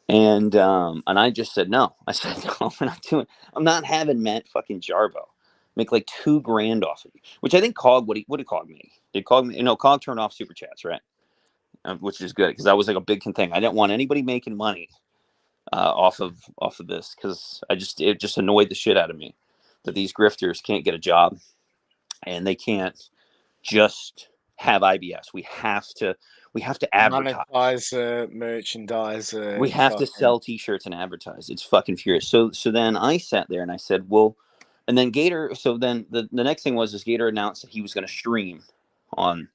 And I just said no. I said no, I'm not having Matt fucking Jarbo make like $2,000 off of you. Which I think Cog, what did Cog make? Did Cog, Cog turned off super chats, right? Which is good because that was like a big thing. I didn't want anybody making money off of this because it just annoyed the shit out of me that these grifters can't get a job and they can't just have IBS. We have to advertise. Monetize merchandise. We have to sell T-shirts and advertise. It's fucking furious. So then I sat there and I said, well, and then Gator. So then the next thing was Gator announced that he was going to stream on,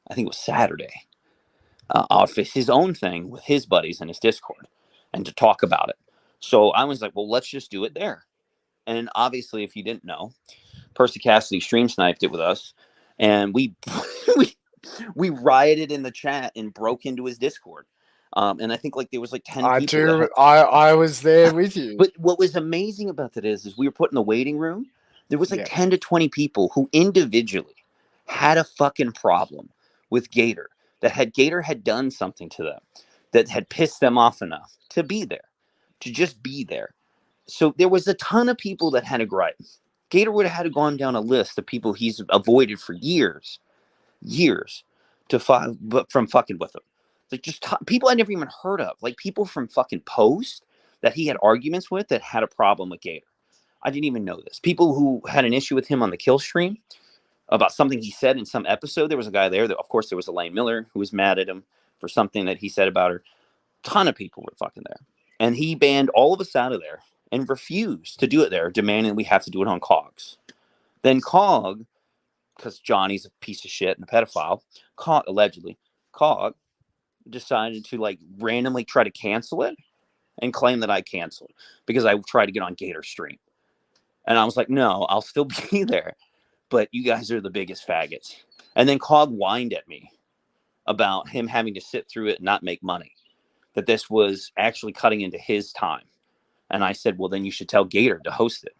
I think it was Saturday, off his own thing with his buddies in his Discord, and to talk about it. So I was like, well, let's just do it there. And obviously, if you didn't know, Percy Cassidy stream sniped it with us, and we rioted in the chat and broke into his Discord. And I think like there was like 10 people. I was there with you. But what was amazing about that is we were put in the waiting room. There was like 10 to 20 people who individually had a fucking problem with Gator, that Gator had done something to them that had pissed them off enough to be there, to just be there. So there was a ton of people that had a gripe. Gator would have had to gone down a list of people he's avoided for years but from fucking with him. It's like just people I never even heard of, like people from fucking Post that he had arguments with that had a problem with Gator. I didn't even know this. People who had an issue with him on the kill stream about something he said in some episode. There was a guy there that, of course, there was Elaine Miller who was mad at him for something that he said about her. Ton of people were fucking there. And he banned all of us out of there and refused to do it there, demanding we have to do it on COGS. Then COG, because Johnny's a piece of shit and a pedophile, allegedly, COG decided to like randomly try to cancel it and claim that I canceled because I tried to get on Gator stream. And I was like, no, I'll still be there, but you guys are the biggest faggots. And then COG whined at me about him having to sit through it and not make money, that this was actually cutting into his time. And I said, well, then you should tell Gator to host it.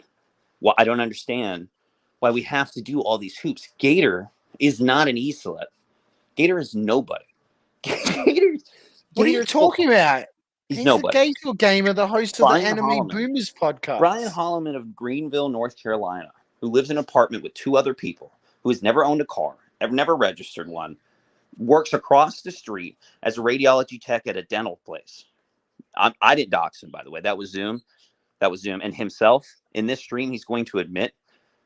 Well, I don't understand why we have to do all these hoops. Gator is not an e-celeb. Gator is nobody. What are you talking about? He's He's nobody. the Gator Gamer, the host of the Brian Anime Holloman. Boomers podcast. Brian Holloman of Greenville, North Carolina, who lives in an apartment with 2 other people, who has never owned a car, never registered one, works across the street as a radiology tech at a dental place. I didn't dox him, by the way. That was Zoom. And himself, in this stream, he's going to admit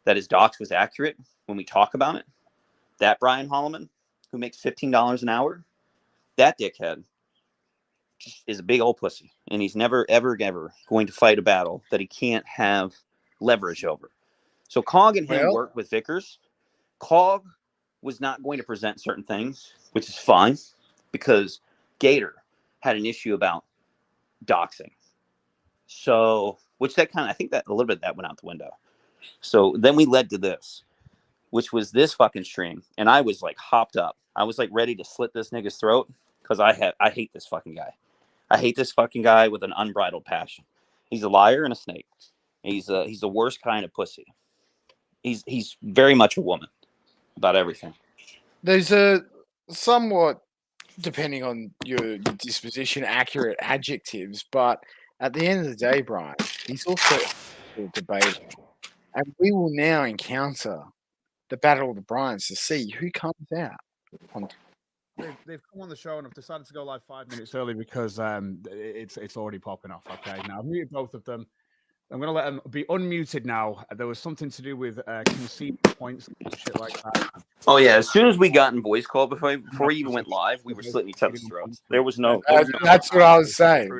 that his dox was accurate when we talk about it. That Brian Holloman, who makes $15 an hour, that dickhead just is a big old pussy. And he's never, ever, ever going to fight a battle that he can't have leverage over. So COG and him worked with Vickers. COG was not going to present certain things, which is fine, because Gator had an issue about doxing. So, which that kind of, I think that a little bit that went out the window. So then we led to this, which was this fucking stream. And I was like hopped up. I was like ready to slit this nigga's throat because I hate this fucking guy. I hate this fucking guy with an unbridled passion. He's a liar and a snake. He's the worst kind of pussy. He's very much a woman about everything. There's a somewhat, depending on your disposition, accurate adjectives, but at the end of the day, Brian, he's also a debater. And we will now encounter the Battle of the Bryans to see who comes out on top. They've come on the show and I've decided to go live 5 minutes early because it's already popping off. Okay, now I've muted both of them. I'm going to let them be unmuted now. There was something to do with conceding points and shit like that. Oh yeah, as soon as we got in voice call before we even went live, we were slitting each other's throats. There was no. That's what I was saying.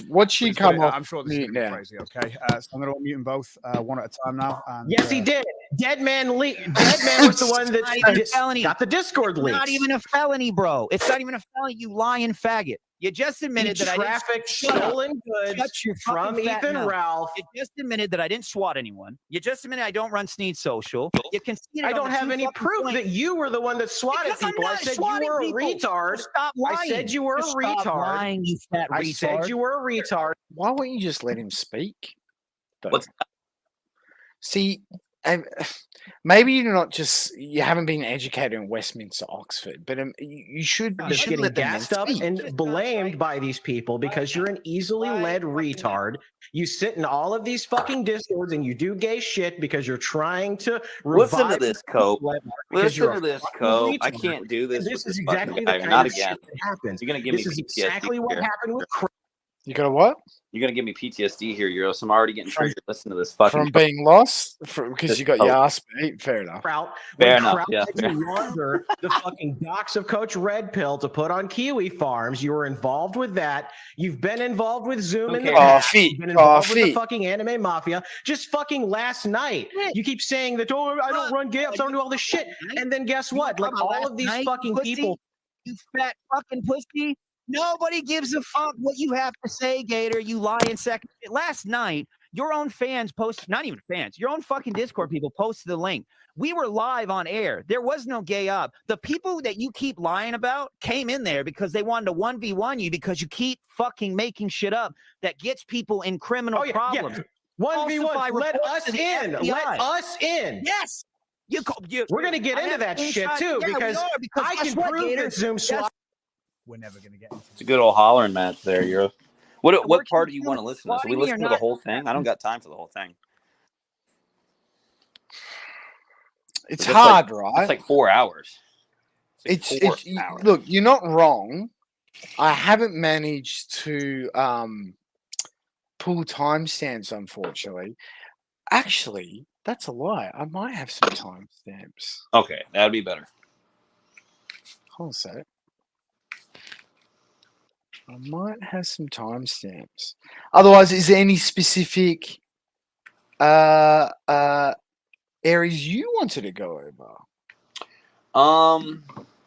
What's she come off? I'm sure this is now? crazy. Okay, so I'm going to unmute them both one at a time now. And, yes, he did. Dead man was the one that got the Discord link. Not even a felony, bro. It's not even a felony. You lying faggot. You just admitted that I trafficked stolen goods from Ethan Ralph. You just admitted that I didn't swat anyone. You just admitted I don't run Sneed Social. You conceded. I don't have any proof that you were the one that swatted people. I said you were a retard. Stop lying. I said you were a retard. Stop lying, you fat retard. I said you were a retard. Why won't you just let him speak? What's that? See, maybe you haven't been educated in Westminster, Oxford, but you should be getting gassed up and blamed by these people because you're an easily led retard. You sit in all of these fucking discords and you do gay shit because you're trying to Listen to this, Cope. Listen to this, Cope. retard. I can't do this. This with is this fucking exactly guy. the kind Not of again. shit that happens. You're gonna give This me is PTSD exactly what here. happened with You got a what? You're gonna give me PTSD here, Euros. I'm already getting triggered. Listen to this fucking. From being lost because you got your ass beat. Fair enough. Fair enough. Kraut Yeah. had you launder the fucking docs of Coach Red Pill to put on Kiwi Farms. You were involved with that. You've been involved with Zoom in the past. You've been involved with the fucking anime mafia. Just fucking last night, you keep saying that, oh, I don't run gay ups, I don't do all this shit. And then guess what? Like all of these fucking people. You fat fucking pussy. Nobody gives a fuck what you have to say, Gator. You lying second. Last night, your own fans posted, not even fans, your own fucking Discord people posted the link. We were live on air. There was no gay up. The people that you keep lying about came in there because they wanted to 1v1 you because you keep fucking making shit up that gets people in criminal problems. 1v1. Let us in. Let us in. Yes. We're going to get into that shit too because I can prove that Zoom swap. We're never going to get into It's a good old hollering match there, Euro. What part do you want to listen to? So we listen to the whole thing? I don't got time for the whole thing. It's hard, like, right? It's like 4 hours. Look, you're not wrong. I haven't managed to pull timestamps, unfortunately. Actually, that's a lie. I might have some timestamps. Okay, that'd be better. Hold on a sec. I might have some timestamps. Otherwise, is there any specific areas you wanted to go over?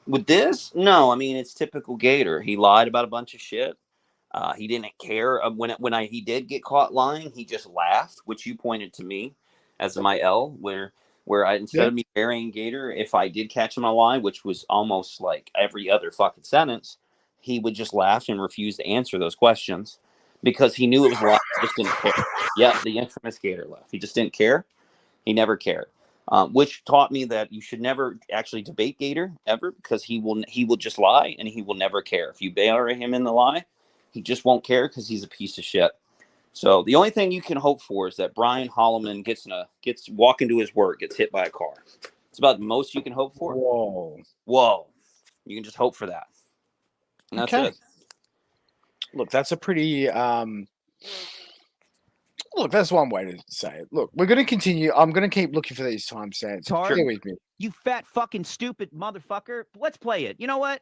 With this, no. I mean, it's typical Gator. He lied about a bunch of shit. He didn't care when he did get caught lying. He just laughed, which you pointed to me as my L, where I instead of me burying Gator, if I did catch him a lie, which was almost like every other fucking sentence, he would just laugh and refuse to answer those questions because he knew it was a lie. He just didn't care. Yeah, the infamous Gator laugh. He just didn't care. He never cared. Which taught me that you should never actually debate Gator ever because he will just lie and he will never care. If you bury him in the lie, he just won't care because he's a piece of shit. So the only thing you can hope for is that Brian Holloman gets walking to his work, gets hit by a car. It's about the most you can hope for. Whoa. You can just hope for that. And that's it. Look, that's a pretty look, that's one way to say it. Look, we're going to continue. I'm going to keep looking for these timestamps. Stay with me. You fat fucking stupid motherfucker. Let's play it. You know what?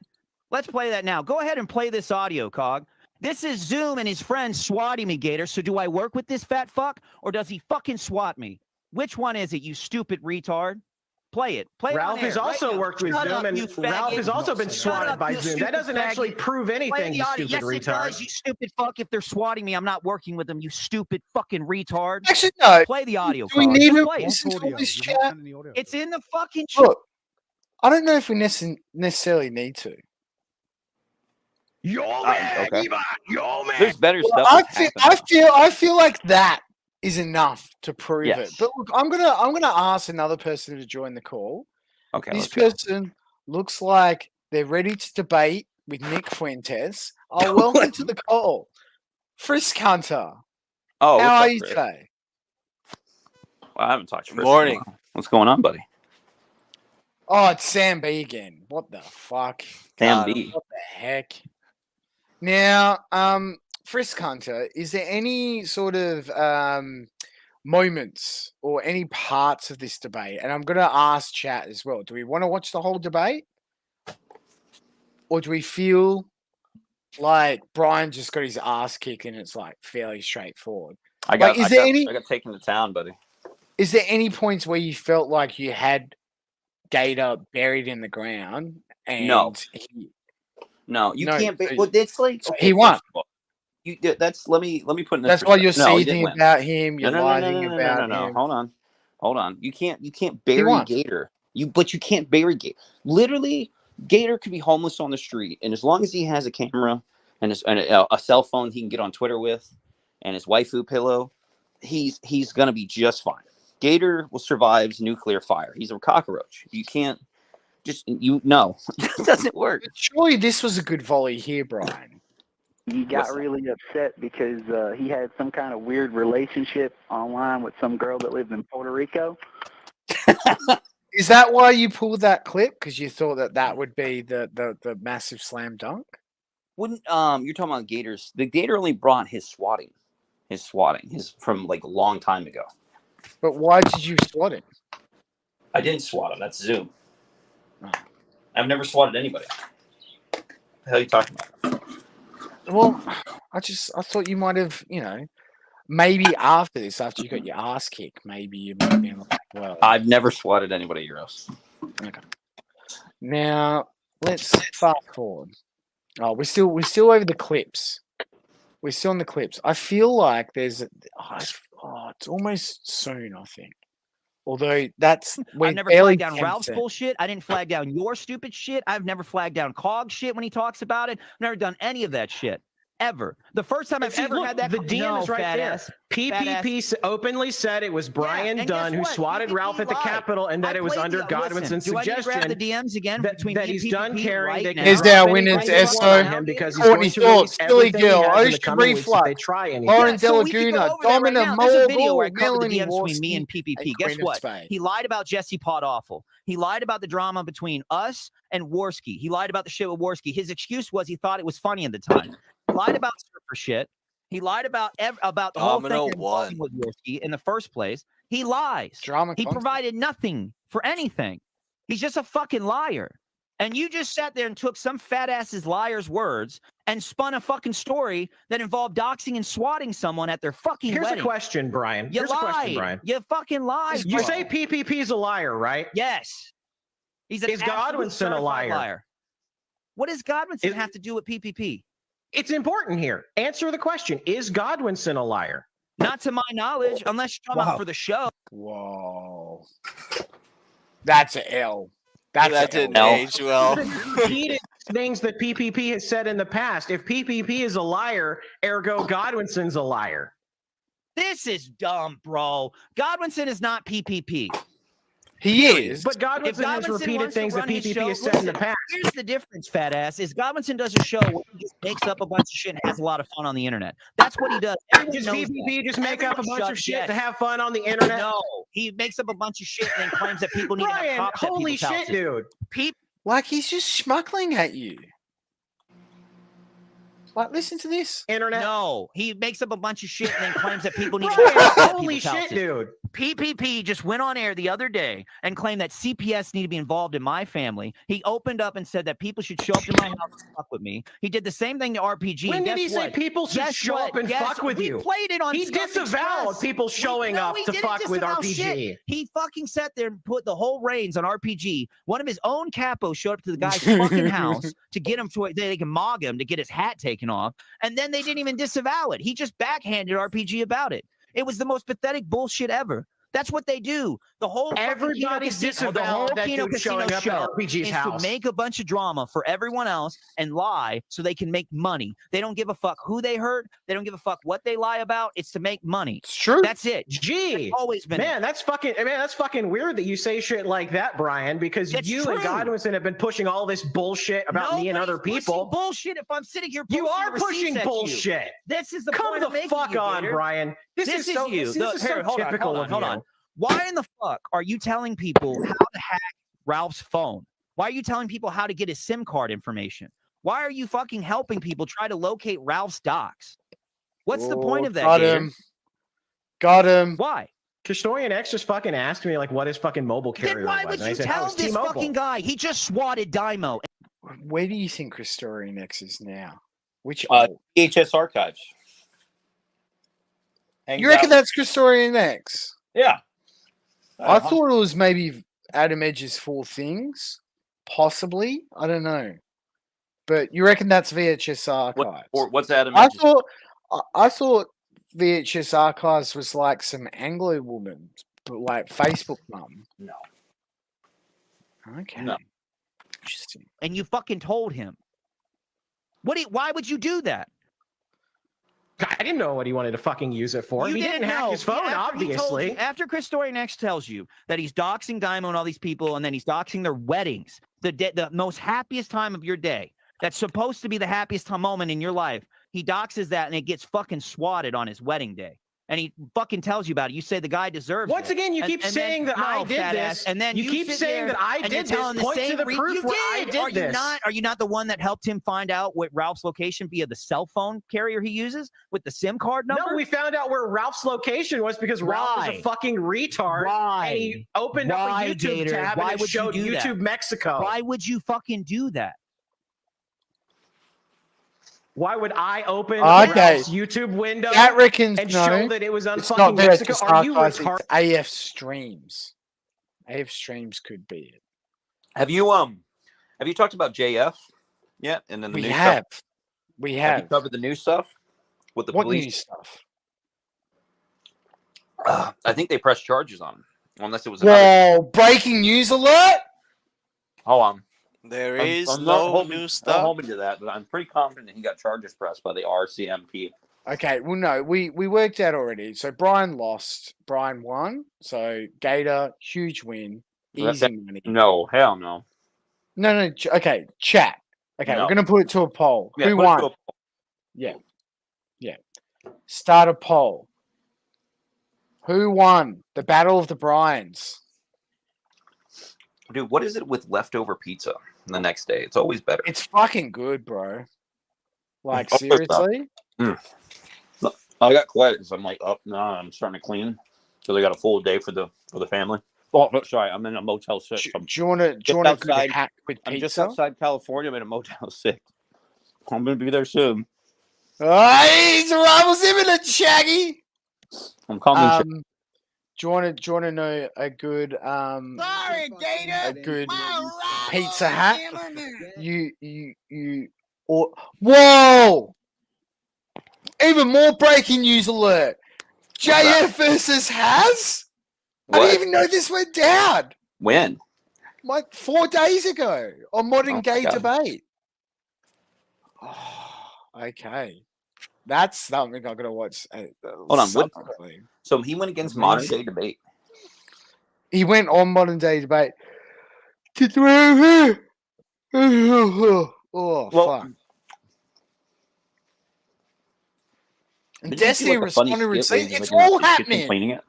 Let's play that now. Go ahead and play this audio, Cog. This is Zoom and his friends swatting me, Gator. So do I work with this fat fuck or does he fucking swat me? Which one is it, you stupid retard? Play it. Play it. Ralph has also worked with Zoom, and Ralph has also been swatted by Zoom. That doesn't actually prove anything, you stupid retard. Yes, it does, you stupid fuck. If they're swatting me, I'm not working with them, you stupid fucking retard. Actually, no. Play the audio. Do we need to play listen to all this chat? It's in the fucking chat. Look, I don't know if we necessarily need to. Yo, man, okay. Yo, man. There's better Well, stuff. I feel like that is enough to prove Yes. it. But look, I'm gonna ask another person to join the call. Okay. This person looks like they're ready to debate with Nick Fuentes. Oh, welcome to the call, Frisk Hunter. Oh, how what's are up, you Chris? today? Well, I haven't talked to Frisk. Morning. What's going on, buddy? Oh, it's Sam B again. What the fuck? Sam God, B. What the heck? Now, Frisk Hunter, is there any sort of moments or any parts of this debate? And I'm going to ask chat as well. Do we want to watch the whole debate? Or do we feel like Brian just got his ass kicked and it's like fairly straightforward? I got taken to town, buddy. Is there any points where you felt like you had Gator buried in the ground? And No, you No, can't. so Well, it's like he won. You that's let me put in this. That's why you're perspective. No, he didn't seething win. about him. You're No. lying about him. Hold on. You can't bury won. Gator. But you can't bury Gator. Literally, Gator could be homeless on the street, and as long as he has a camera and a cell phone he can get on Twitter with, and his waifu pillow, he's gonna be just fine. Gator will survive nuclear fire. He's a cockroach. You can't it doesn't work. Surely this was a good volley here, Brian. He got really upset because he had some kind of weird relationship online with some girl that lived in Puerto Rico. Is that why you pulled that clip? Because you thought that would be the massive slam dunk? Wouldn't you're talking about Gators? The Gator only brought his swatting from like a long time ago. But why did you swat it? I didn't swat him. That's Zoom. I've never swatted anybody. What the hell are you talking about? Well, I thought you might have, maybe after this, after you got your ass kicked, maybe you might have been like, well. I've never swatted anybody, Euros. Okay. Now let's fast forward. Oh, we're still over the clips. We're still on the clips. I feel like there's it's almost soon, I think. Although I've never flagged down Ralph's bullshit. I didn't flag down your stupid shit. I've never flagged down Cog shit when he talks about it. I've never done any of that shit. Ever. The first time I've See, ever look, had that. the DM is right fat there. ass, PPP openly said it was Brian and Dunn guess who what? swatted PPP Ralph at the lied. Capitol, and that I it was played under the- Godwinson's listen, do I need to grab suggestion the DMs again that, between that me and he's done PPP caring. right They now? can Here's drop our any winner, price they want on him because he's Courtney going to release Thoughts, Billy everything he Gill, has in the Ocean coming weeks if Reflux, they try anything. Lauren So we could go Delaguna, over that right Domina now. There's a video where I Mogul, covered the Melanie DMs between me and Warski, PPP. and Guess Queen of what? Spades. He lied about Jesse Pot Awful. He lied about the drama between us and Warski. He lied about the shit with Warski. His excuse was he thought it was funny at the time. He lied about surfer shit. He lied about the whole thing Domino involving with Warski in the first place. He lies. He provided nothing for anything. He's just a fucking liar. And you just sat there and took some fat ass's liar's words and spun a fucking story that involved doxing and swatting someone at their fucking Here's wedding. a question, Brian. You Here's lied. a question, Brian. You fucking lied. You bro. say PPP's a liar, right? Yes. He's an Is absolute Godwinson a certified liar? What does Godwinson have to do with PPP? It's important here. Answer the question. Is Godwinson a liar? Not to my knowledge, unless you're talking about for the show. Whoa. That's an L. That's That an didn't L. age well. Repeated things that PPP has said in the past. If PPP is a liar, ergo Godwinson's a liar. This is dumb, bro. Godwinson is not PPP. He is. But Godwinson has repeated wants to things that run his PPP show- has said in the listen, past. Here's the difference, fat ass, is Godwinson does a show where he just makes up a bunch of shit and has a lot of fun on the internet. That's what he does. Everyone Does knows PPP that. just make up a Everyone bunch of shut- shit yes. to have fun on the internet? No, he makes up a bunch of shit and then claims that people need to Brian, have cops at holy people's shit, houses. dude. Like he's just smuggling at you. Like, listen to this. Internet. No, he makes up a bunch of shit and then claims that people need to Brian, have cops at holy people's shit, houses. dude. PPP just went on air the other day and claimed that CPS need to be involved in my family. He opened up and said that people should show up to my house and fuck with me. He did the same thing to RPG. When did Guess he say what? people should Guess show what? up and Guess- fuck with we you? played it on He Scum disavowed Express. people showing up he to didn't fuck with disavow RPG. shit. He fucking sat there and put the whole reins on RPG. One of his own capos showed up to the guy's fucking house to get him to they can mog him to get his hat taken off, and then they didn't even disavow it. He just backhanded RPG about it. It was the most pathetic bullshit ever. That's what they do. The whole Everybody's disavowed that Kino dude Casino showing up at show RPG's is house. to make a bunch of drama for everyone else and lie so they can make money. They don't give a fuck who they hurt. They don't give a fuck what they lie about. It's to make money. It's true. That's it. Gee, It's always been. man, that's fucking weird that you say shit like that, Brian, because It's you and true. Godwinson have been pushing all this bullshit about me and other Nobody's people. pushing bullshit. If I'm sitting here, You posting are receipts pushing at you. bullshit. This is the Come point the I'm making, fuck you on, Gator. Brian. This is so you. this is so Here, hold on, typical hold on, of hold you. on. Why in the fuck are you telling people how to hack Ralph's phone? Why are you telling people how to get his SIM card information? Why are you fucking helping people try to locate Ralph's docs? What's the point of that? Got Gator? him. Got him. Why? Historian X just fucking asked me like what his fucking mobile carrier Then why was. would and I you said, "Oh, tell it's this T-Mobile." fucking guy? He just swatted Dymo. Where do you think Historian X is now? Which VHS archives. Hangs you reckon out- that's Historian X? Yeah. I thought it was maybe Adam Edge's Four Things, possibly. I don't know, but you reckon that's VHS Archives? What's Adam? I Edge's- thought VHS Archives was like some Anglo woman, but like Facebook mum. No. Okay. No. Interesting. And you fucking told him. Why would you do that? I didn't know what he wanted to fucking use it for. You He didn't hack know. his phone, After he told obviously. you- after Chris Story next tells you that he's doxing Dymo and all these people, and then he's doxing their weddings, the most happiest time of your day, that's supposed to be the happiest moment in your life, he doxes that and it gets fucking swatted on his wedding day. And he fucking tells you about it. You say the guy deserves Once it. again, you keep saying that I did fat this. ass, and then You keep sit saying there that I and you're did this. telling Point to same the proof you where I did. did Are you this. not? Are you not the one that helped him find out what Ralph's location via the cell phone carrier he uses with the SIM card number? No, we found out where Ralph's location was because Ralph was Why? a fucking retard. Why? And he opened up Why, a YouTube Gator? tab Why and it would you showed do that? YouTube Mexico. Why would you fucking do that? Why would I open Okay. Ralph's YouTube window That reckons and no. show that it was on It's fucking not Mexico? VHS Are you Archives, retarded? it's AF Streams. AF Streams could be it. Have you talked about JF yet? And then the We new have. stuff? We Have you have. covered the new stuff with the What police? new stuff? I think they pressed charges on him, unless it was another. Whoa! Breaking news alert! Hold on. There I'm is not no holding, new not stuff. holding to that, but I'm pretty confident he got charges pressed by the RCMP. Okay, well, no, we worked out already. So Brian lost, Brian won. So Gator, huge win, easy money. No, hell no. No, okay, chat. Okay, No. we're gonna put it to a poll. Yeah, Who put it won? to a poll. Yeah. Start a poll. Who won the Battle of the Bryans? Dude, what is it with leftover pizza the next day? It's always better. It's fucking good, bro. Like Oh, it's not. seriously? Look, I got quiet because I'm like, oh no, I'm starting to clean because I got a full day for the family. Oh, no, sorry, I'm in a Motel 6. Do you want a good hack with I'm just pizza? outside California. I'm in a Motel 6. I'm gonna be there soon. Oh, he's rivals imminent, Shaggy. I'm coming. Do you want to know a good a good pizza hack? Or whoa! Even more breaking news alert. JF versus Has? I What? didn't even know this went down. When? Like 4 days ago on Modern Gay God. Debate. Oh, okay. That's something I'm gonna watch. Hold on. What? Subsequently. So he went against Amazing. Modern Day Debate. He went on Modern Day Debate. Oh, fuck. And Didn't you see, Destiny like, a funny responded. skit where he's, It's like, in all the kitchen happening. cleaning it?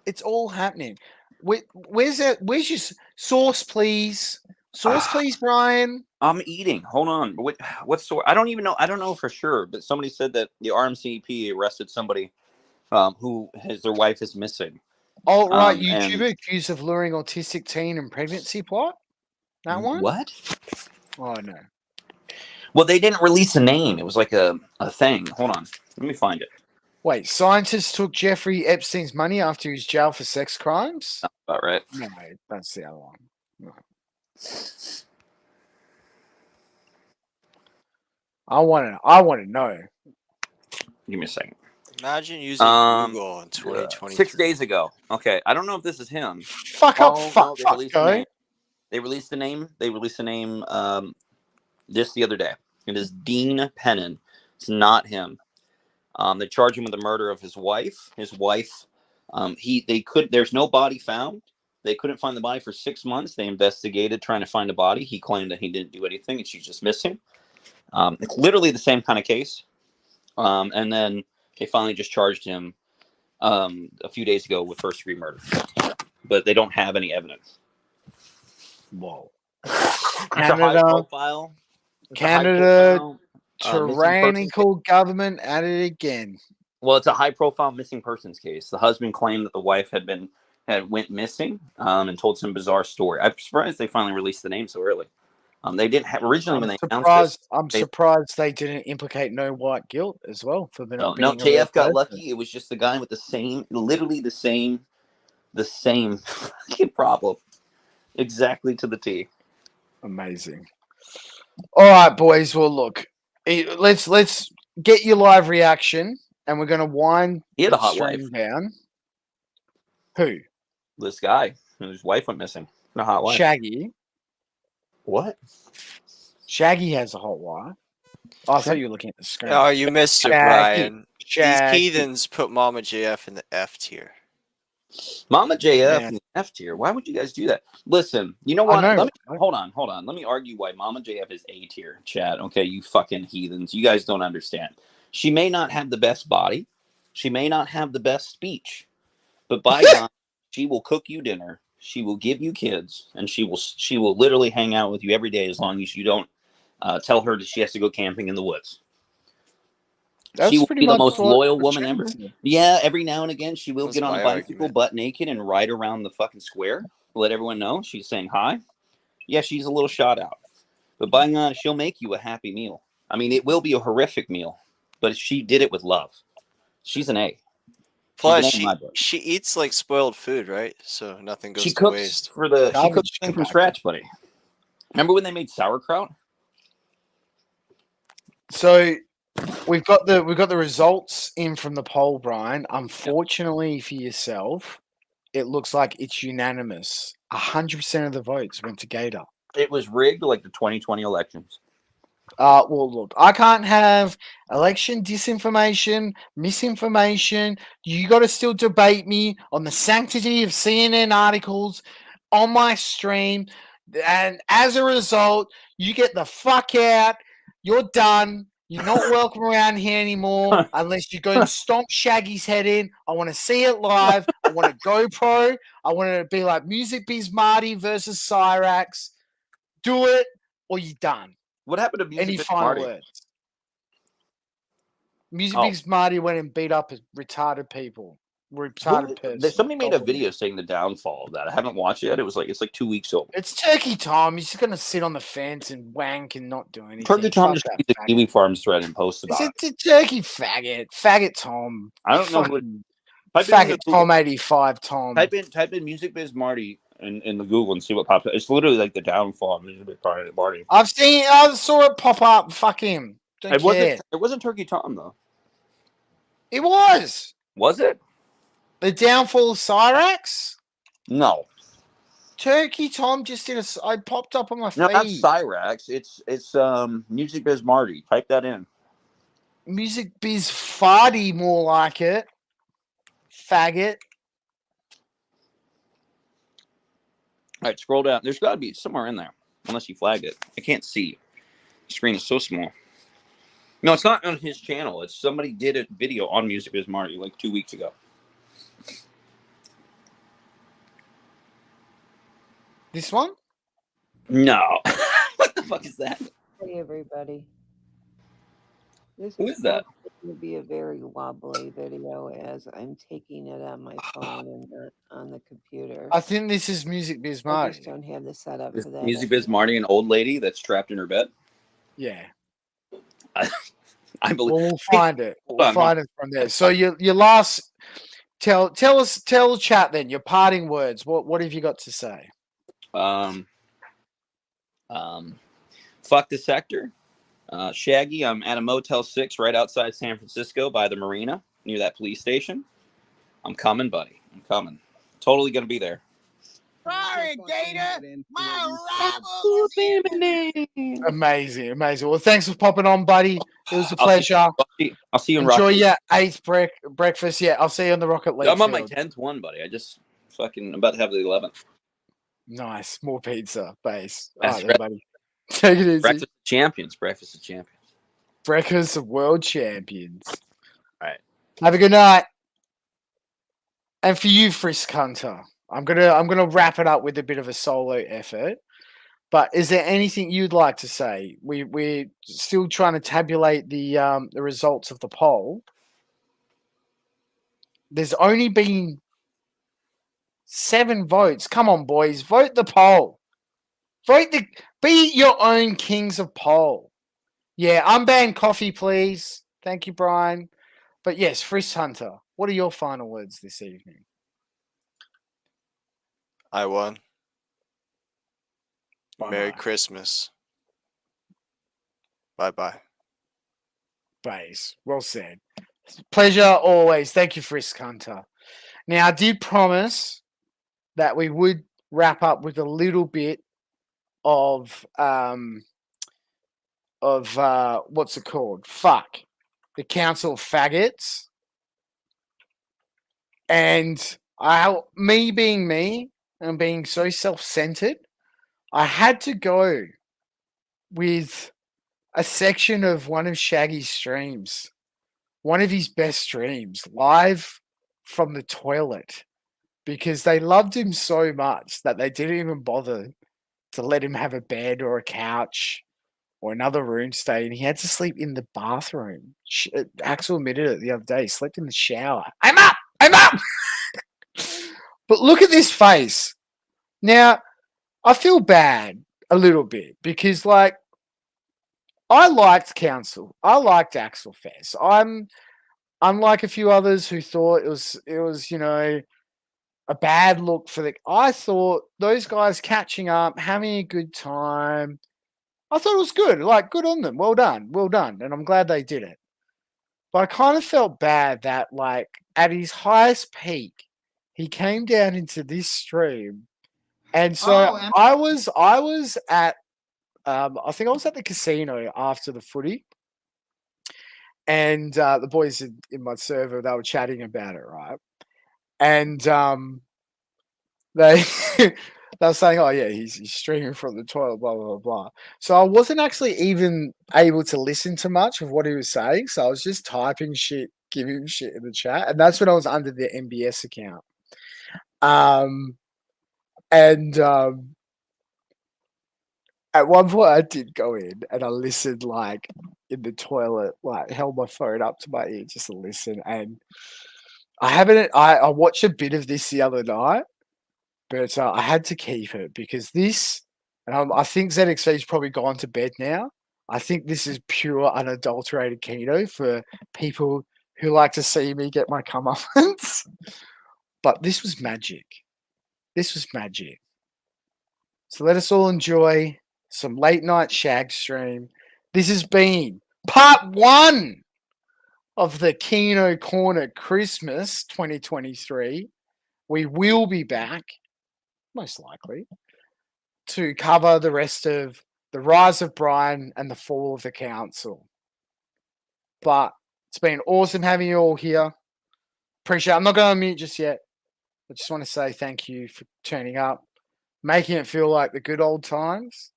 It's all happening. Where's your sauce, please? Sauce, please, Brian. I'm eating. Hold on. What's the? I don't even know. I don't know for sure, but somebody said that the RMCP arrested somebody who their wife is missing. Oh, right. And YouTuber accused of luring autistic teen and pregnancy plot? That one? what? Oh, no. Well, they didn't release a name. It was like a thing. Hold on. Let me find it. Wait, scientists took Jeffrey Epstein's money after he was jailed for sex crimes? All right. No, that's the other one. No. I want to know. Give me a second. Imagine using Google in 2020. 6 days ago. Okay, I don't know if this is him. Fuck up, fuck, they fuck, released the go. name. They released the name. Just the other day. It is Dean Pennon. It's not him. They charge him with the murder of his wife. His wife. There's no body found. They couldn't find the body for 6 months. They investigated trying to find a body. He claimed that he didn't do anything and she's just missing. It's literally the same kind of case. And then they finally just charged him a few days ago with first-degree murder. But they don't have any evidence. Whoa. It's a high profile. Canada, tyrannical government at it again. Well, it's a high-profile missing persons case. The husband claimed that the wife had went missing and told some bizarre story. I'm surprised they finally released the name so early. They didn't have originally when they announced this. I'm surprised they didn't implicate no white guilt as well for being. No, a real JF got person. lucky. It was just the guy with literally the same fucking problem, exactly to the T. Amazing. All right, boys. Well, look, let's get your live reaction, and we're gonna wind He had a the hot stream wife. down. Who? This guy, his wife went missing. A hot wife. Shaggy. What? Shaggy has a hot wife. Oh, I thought you were looking at the screen. Oh, you missed it, Shaggy. Brian. Shaggy. These heathens put Mama JF in the F tier. Mama JF Yeah. in the F tier. Why would you guys do that? Listen, you know what? Hold on. Let me argue why Mama JF is A tier, Chad. Okay, you fucking heathens. You guys don't understand. She may not have the best body. She may not have the best speech. But by God, she will cook you dinner. She will give you kids, and she will literally hang out with you every day as long as you don't tell her that she has to go camping in the woods. That's she will pretty be the much most what loyal woman Shaggy ever. said. Yeah, every now and again she will That's get on a my bicycle argument. butt naked and ride around the fucking square. Let everyone know she's saying hi. Yeah, she's a little shot out. But by God, she'll make you a happy meal. I mean, it will be a horrific meal, but she did it with love. She's an A. Plus, in my book. she eats like spoiled food, right? So nothing goes She to cooks waste. she cooks things from scratch, buddy. Remember when they made sauerkraut? So we've got the results in from the poll, Brian. Unfortunately for yourself, it looks like it's unanimous. 100% of the votes went to Gator. It was rigged like the 2020 elections. Well, look, I can't have election disinformation, misinformation. You got to still debate me on the sanctity of CNN articles on my stream. And as a result, you get the fuck out. You're done. You're not welcome around here anymore unless you go and stomp Shaggy's head in. I want to see it live. I want a GoPro. I want it to be like Music Biz Marty versus Cyrax. Do it or you're done. What happened to Music Any Biz final Marty? words? Music Oh. Biz Marty went and beat up retarded people. Retarded person. Somebody made a video saying the downfall of that. I haven't watched it yet. It's like 2 weeks old. It's Turkey Tom. He's just gonna sit on the fence and wank and not do anything. Turkey Tom Fuck just that made the faggot. Kiwi Farms thread and posted about it. It's a turkey faggot. Faggot Tom. I don't know who. Fucking Type in Faggot the Tom Google. 85 Tom. Type in Music Biz Marty in the Google and see what pops up. It's literally like the downfall of Music Biz Marty. I saw it pop up. Fuck him. Don't care. It wasn't Turkey Tom though. It was. Was it? The downfall of Cyrax? No. Turkey Tom just did I popped up on my No, not feed. Cyrax. It's Music Biz Marty. Type that in. Music Biz Farty, more like it. Faggot. All right, scroll down. There's got to be somewhere in there, unless you flagged it. I can't see. The screen is so small. No, it's not on his channel. It's somebody did a video on Music Biz Marty like 2 weeks ago. This one? No. What the fuck is that? Hey everybody. This Who is that? going to be a very wobbly video as I'm taking it on my phone and not on the computer. I think this is Music Biz I Marty. just don't have the setup Is for that. Music Biz Marty an old lady that's trapped in her bed? Yeah. I believe. Well, we'll find it. Hold We'll on, find it from there. So your last tell the chat then your parting words. What have you got to say? Fuck the sector. Shaggy, I'm at a Motel 6 right outside San Francisco by the marina near that police station. I'm coming, buddy. I'm coming. Totally gonna be there. Sorry, Gator. My Amazing. Well, thanks for popping on, buddy. It was a pleasure. I'll see you in Enjoy Rocket your 8th breakfast. Yeah, I'll see you on the Rocket League. I'm on my field. 10th one, buddy. I'm about to have the 11th. Nice. More pizza base. All That's right, then, right. buddy. Take it easy. Breakfast of Champions. Breakfast of Champions. Breakfast of World Champions. All right. Have a good night. And for you, Frisk Hunter, I'm gonna wrap it up with a bit of a solo effort. But is there anything you'd like to say? We're still trying to tabulate the results of the poll. There's only been 7 votes. Come on, boys, vote the poll. Be your own kings of poll. Yeah, unban coffee, please. Thank you, Brian. But yes, Frisk Hunter, what are your final words this evening? I won. Bye-bye. Merry Christmas. Bye-bye. Base. Well said. Pleasure always. Thank you, Frisk Hunter. Now, I did promise that we would wrap up with a little bit of what's it called? Fuck. The Council of Faggots. And me being me and being so self-centered, I had to go with a section of one of Shaggy's streams, one of his best streams, live from the toilet, because they loved him so much that they didn't even bother to let him have a bed or a couch or another room stay, and he had to sleep in the bathroom. Axel admitted it the other day. He slept in the shower. I'm up! But look at this face. Now, I feel bad a little bit because, like, I liked Council. I liked Axel Fest. I'm unlike a few others who thought it was a bad look for the. I thought those guys catching up, having a good time. I thought it was good. Like, good on them. Well done. And I'm glad they did it. But I kind of felt bad that, like, at his highest peak, he came down into this stream And so I was at I think I was at the casino after the footy, and the boys in my server, they were chatting about it, right? And they they were saying, "Oh yeah, he's streaming from the toilet, blah blah blah." So I wasn't actually even able to listen to much of what he was saying. So I was just typing shit, giving him shit in the chat, and that's when I was under the MBS account. And at one point, I did go in and I listened, like in the toilet, like held my phone up to my ear just to listen. And I watched a bit of this the other night, but I had to keep it because this, and I think ZXV's probably gone to bed now. I think this is pure unadulterated Kino for people who like to see me get my comeuppance. But this was magic. This was magic. So let us all enjoy some late night shag stream. This has been part 1 of the Kino Korner Christmas 2023. We will be back, most likely, to cover the rest of the rise of Brian and the fall of the council. But it's been awesome having you all here. Appreciate it. I'm not going to mute just yet. I just want to say thank you for turning up, making it feel like the good old times.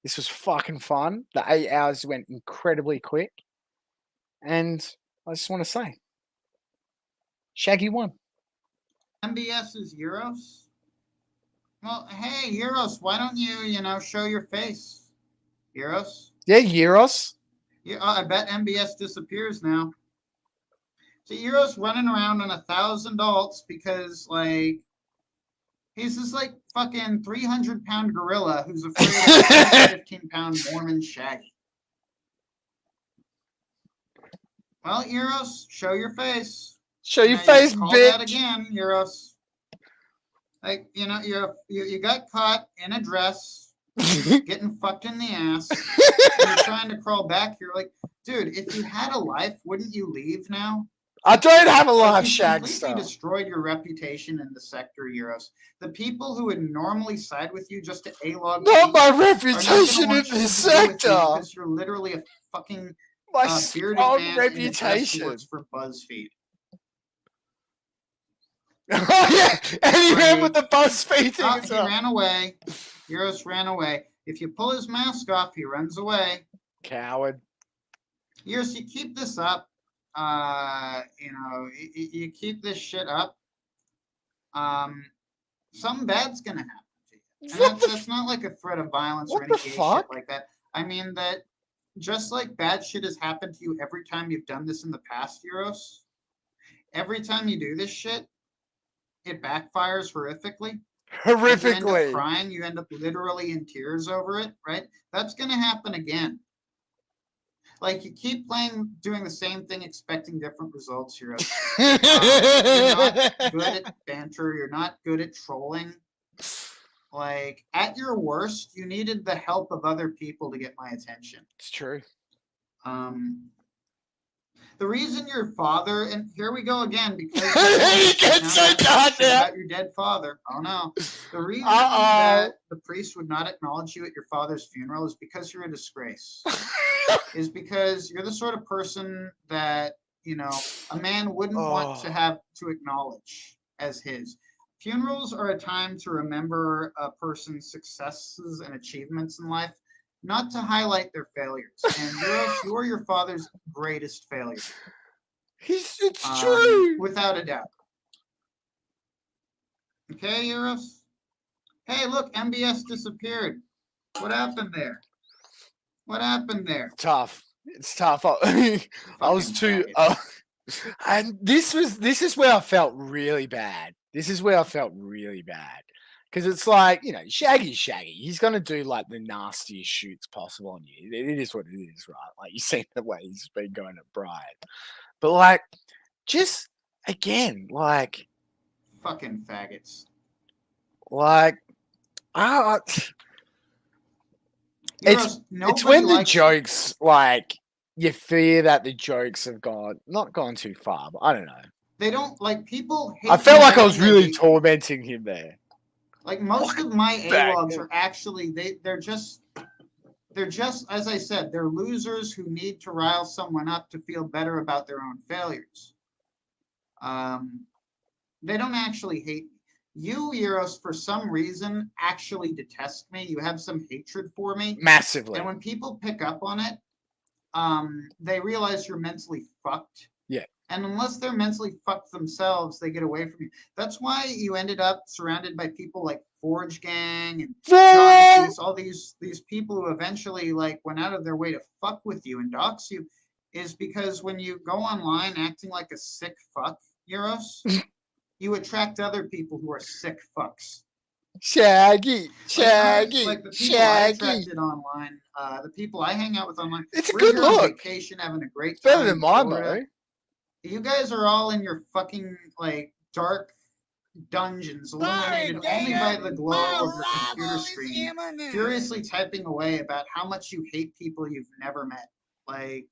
This was fucking fun. The 8 hours went incredibly quick. And I just want to say, Shaggy won. MBS is Euros? Well, hey, Euros, why don't you, show your face? Euros? Yeah, Euros. Yeah, I bet MBS disappears now. So Euros running around on 1,000 alts because, like, he's this, like, fucking 300-pound gorilla who's afraid of a 15-pound Mormon Shaggy. Well, Euros, show your face. Show your face, call bitch. That again, Euros. Like, you got caught in a dress, getting fucked in the ass, and you're trying to crawl back. You're like, dude, if you had a life, wouldn't you leave now? I don't have a life, You Shag completely Star. destroyed your reputation in the sector, Euros. The people who would normally side with you just to A-log Not my are not gonna reputation want in shit this to do with you sector. because you're literally a fucking My bearded strong man in a dress who reputation. works for BuzzFeed. Oh yeah, and he ran with the BuzzFeed thing as He well. ran away. Euros ran away. If you pull his mask off, he runs away. Coward. Euros, you keep this up. You keep this shit up. Something bad's gonna happen to you. And that's not like a threat of violence or any gay shit like that. I mean that just like bad shit has happened to you every time you've done this in the past, Euros, every time you do this shit, it backfires horrifically. Horrifically. You end up crying. You end up literally in tears over it, right? That's going to happen again. Like, you keep doing the same thing, expecting different results, Euros. You're not good at banter. You're not good at trolling. Like, at your worst, you needed the help of other people to get my attention. It's true. The reason your father, and here we go again, because you get so goddamn about your dead father. Oh no. The reason that the priest would not acknowledge you at your father's funeral is because you're a disgrace. Is because you're the sort of person that, a man wouldn't want to have to acknowledge as his. Funerals are a time to remember a person's successes and achievements in life, not to highlight their failures. And you are your father's greatest failure. It's true. Without a doubt. Okay, Euros? Hey, look, MBS disappeared. What happened there? What happened there? Tough. It's tough. I was too. And this is where I felt really bad. This is where I felt really bad. Because it's like, Shaggy's Shaggy. He's going to do like the nastiest shoots possible on you. It is what it is, right? Like, you see the way he's been going at Brian. But like, just again, like. Fucking faggots. Like, it's when the jokes, like, you fear that the jokes have not gone too far, but I don't know. They don't, like, people hate I felt like I was really tormenting him there. Like most of my back. A-logs are actually they're just as I said, they're losers who need to rile someone up to feel better about their own failures. They don't actually hate me. You, Euros, for some reason, actually detest me. You have some hatred for me. Massively. And when people pick up on it, they realize you're mentally fucked. Yeah. And unless they're mentally fucked themselves, they get away from you. That's why you ended up surrounded by people like Forge Gang and John Keys, all these people who eventually like went out of their way to fuck with you and dox you, is because when you go online acting like a sick fuck, Euros, you attract other people who are sick fucks. Shaggy, Like the people I attracted online, the people I hang out with online. It's a we're good here on look. vacation, having a great It's time. better than in mine, Florida. though. You guys are all in your fucking like dark dungeons, illuminated only by the glow of your computer screen, furiously typing away about how much you hate people you've never met. Like,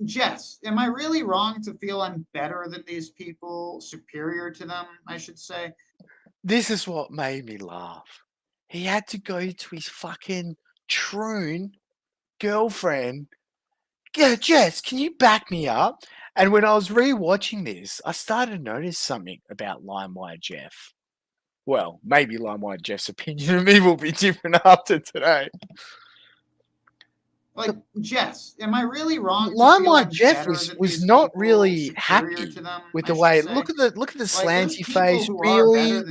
Jess, am I really wrong to feel I'm better than these people, superior to them, I should say? This is what made me laugh. He had to go to his fucking troon girlfriend. Yeah, Jess, can you back me up? And when I was rewatching this, I started to notice something about LimeWire Jeff. Well, maybe LimeWire Jeff's opinion of me will be different after today. Like, Jess, am I really wrong? LimeWire Jeff was not really happy with the way. Look at the slanty face. Really?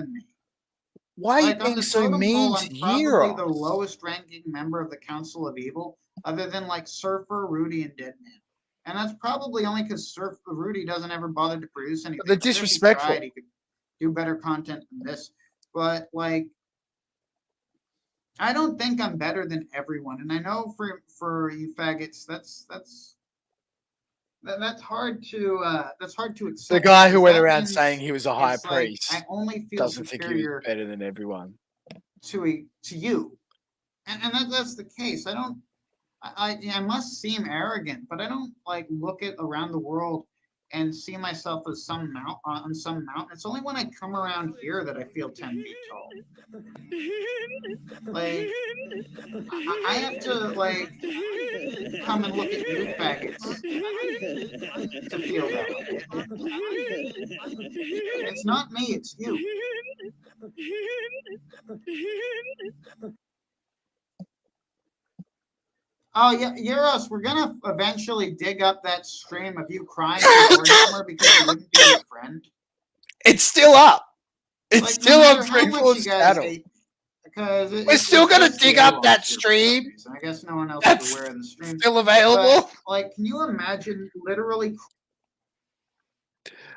Why are you being so mean to Probably the Euros? lowest ranking member of the Council of Evil, other than like Surfer, Rudy, and Deadman. And that's probably only because Surfer Rudy doesn't ever bother to produce anything. They're I'm sure he disrespectful. tried, he could do better content than this. But like, I don't think I'm better than everyone. And I know for you faggots, that's hard to accept. The guy who because went that around means saying he was a high it's like, priest I only feel doesn't think he was superior better than everyone. to you, and that's the case. I must seem arrogant, but I don't like look at around the world and see myself as some on some mountain. It's only when I come around here that I feel 10 feet tall. Like I have to like come and look at you faggots to feel that way. It's not me, it's you. Oh yeah, Euros, we're gonna eventually dig up that stream of you crying to Warhammer because you wouldn't be your friend. It's still up. It's Like, still no on matter how much Springfield's you guys channel. hate- because We're still gonna dig up that stream. I guess no one else That's is aware of the stream. still available. But, like, can you imagine literally?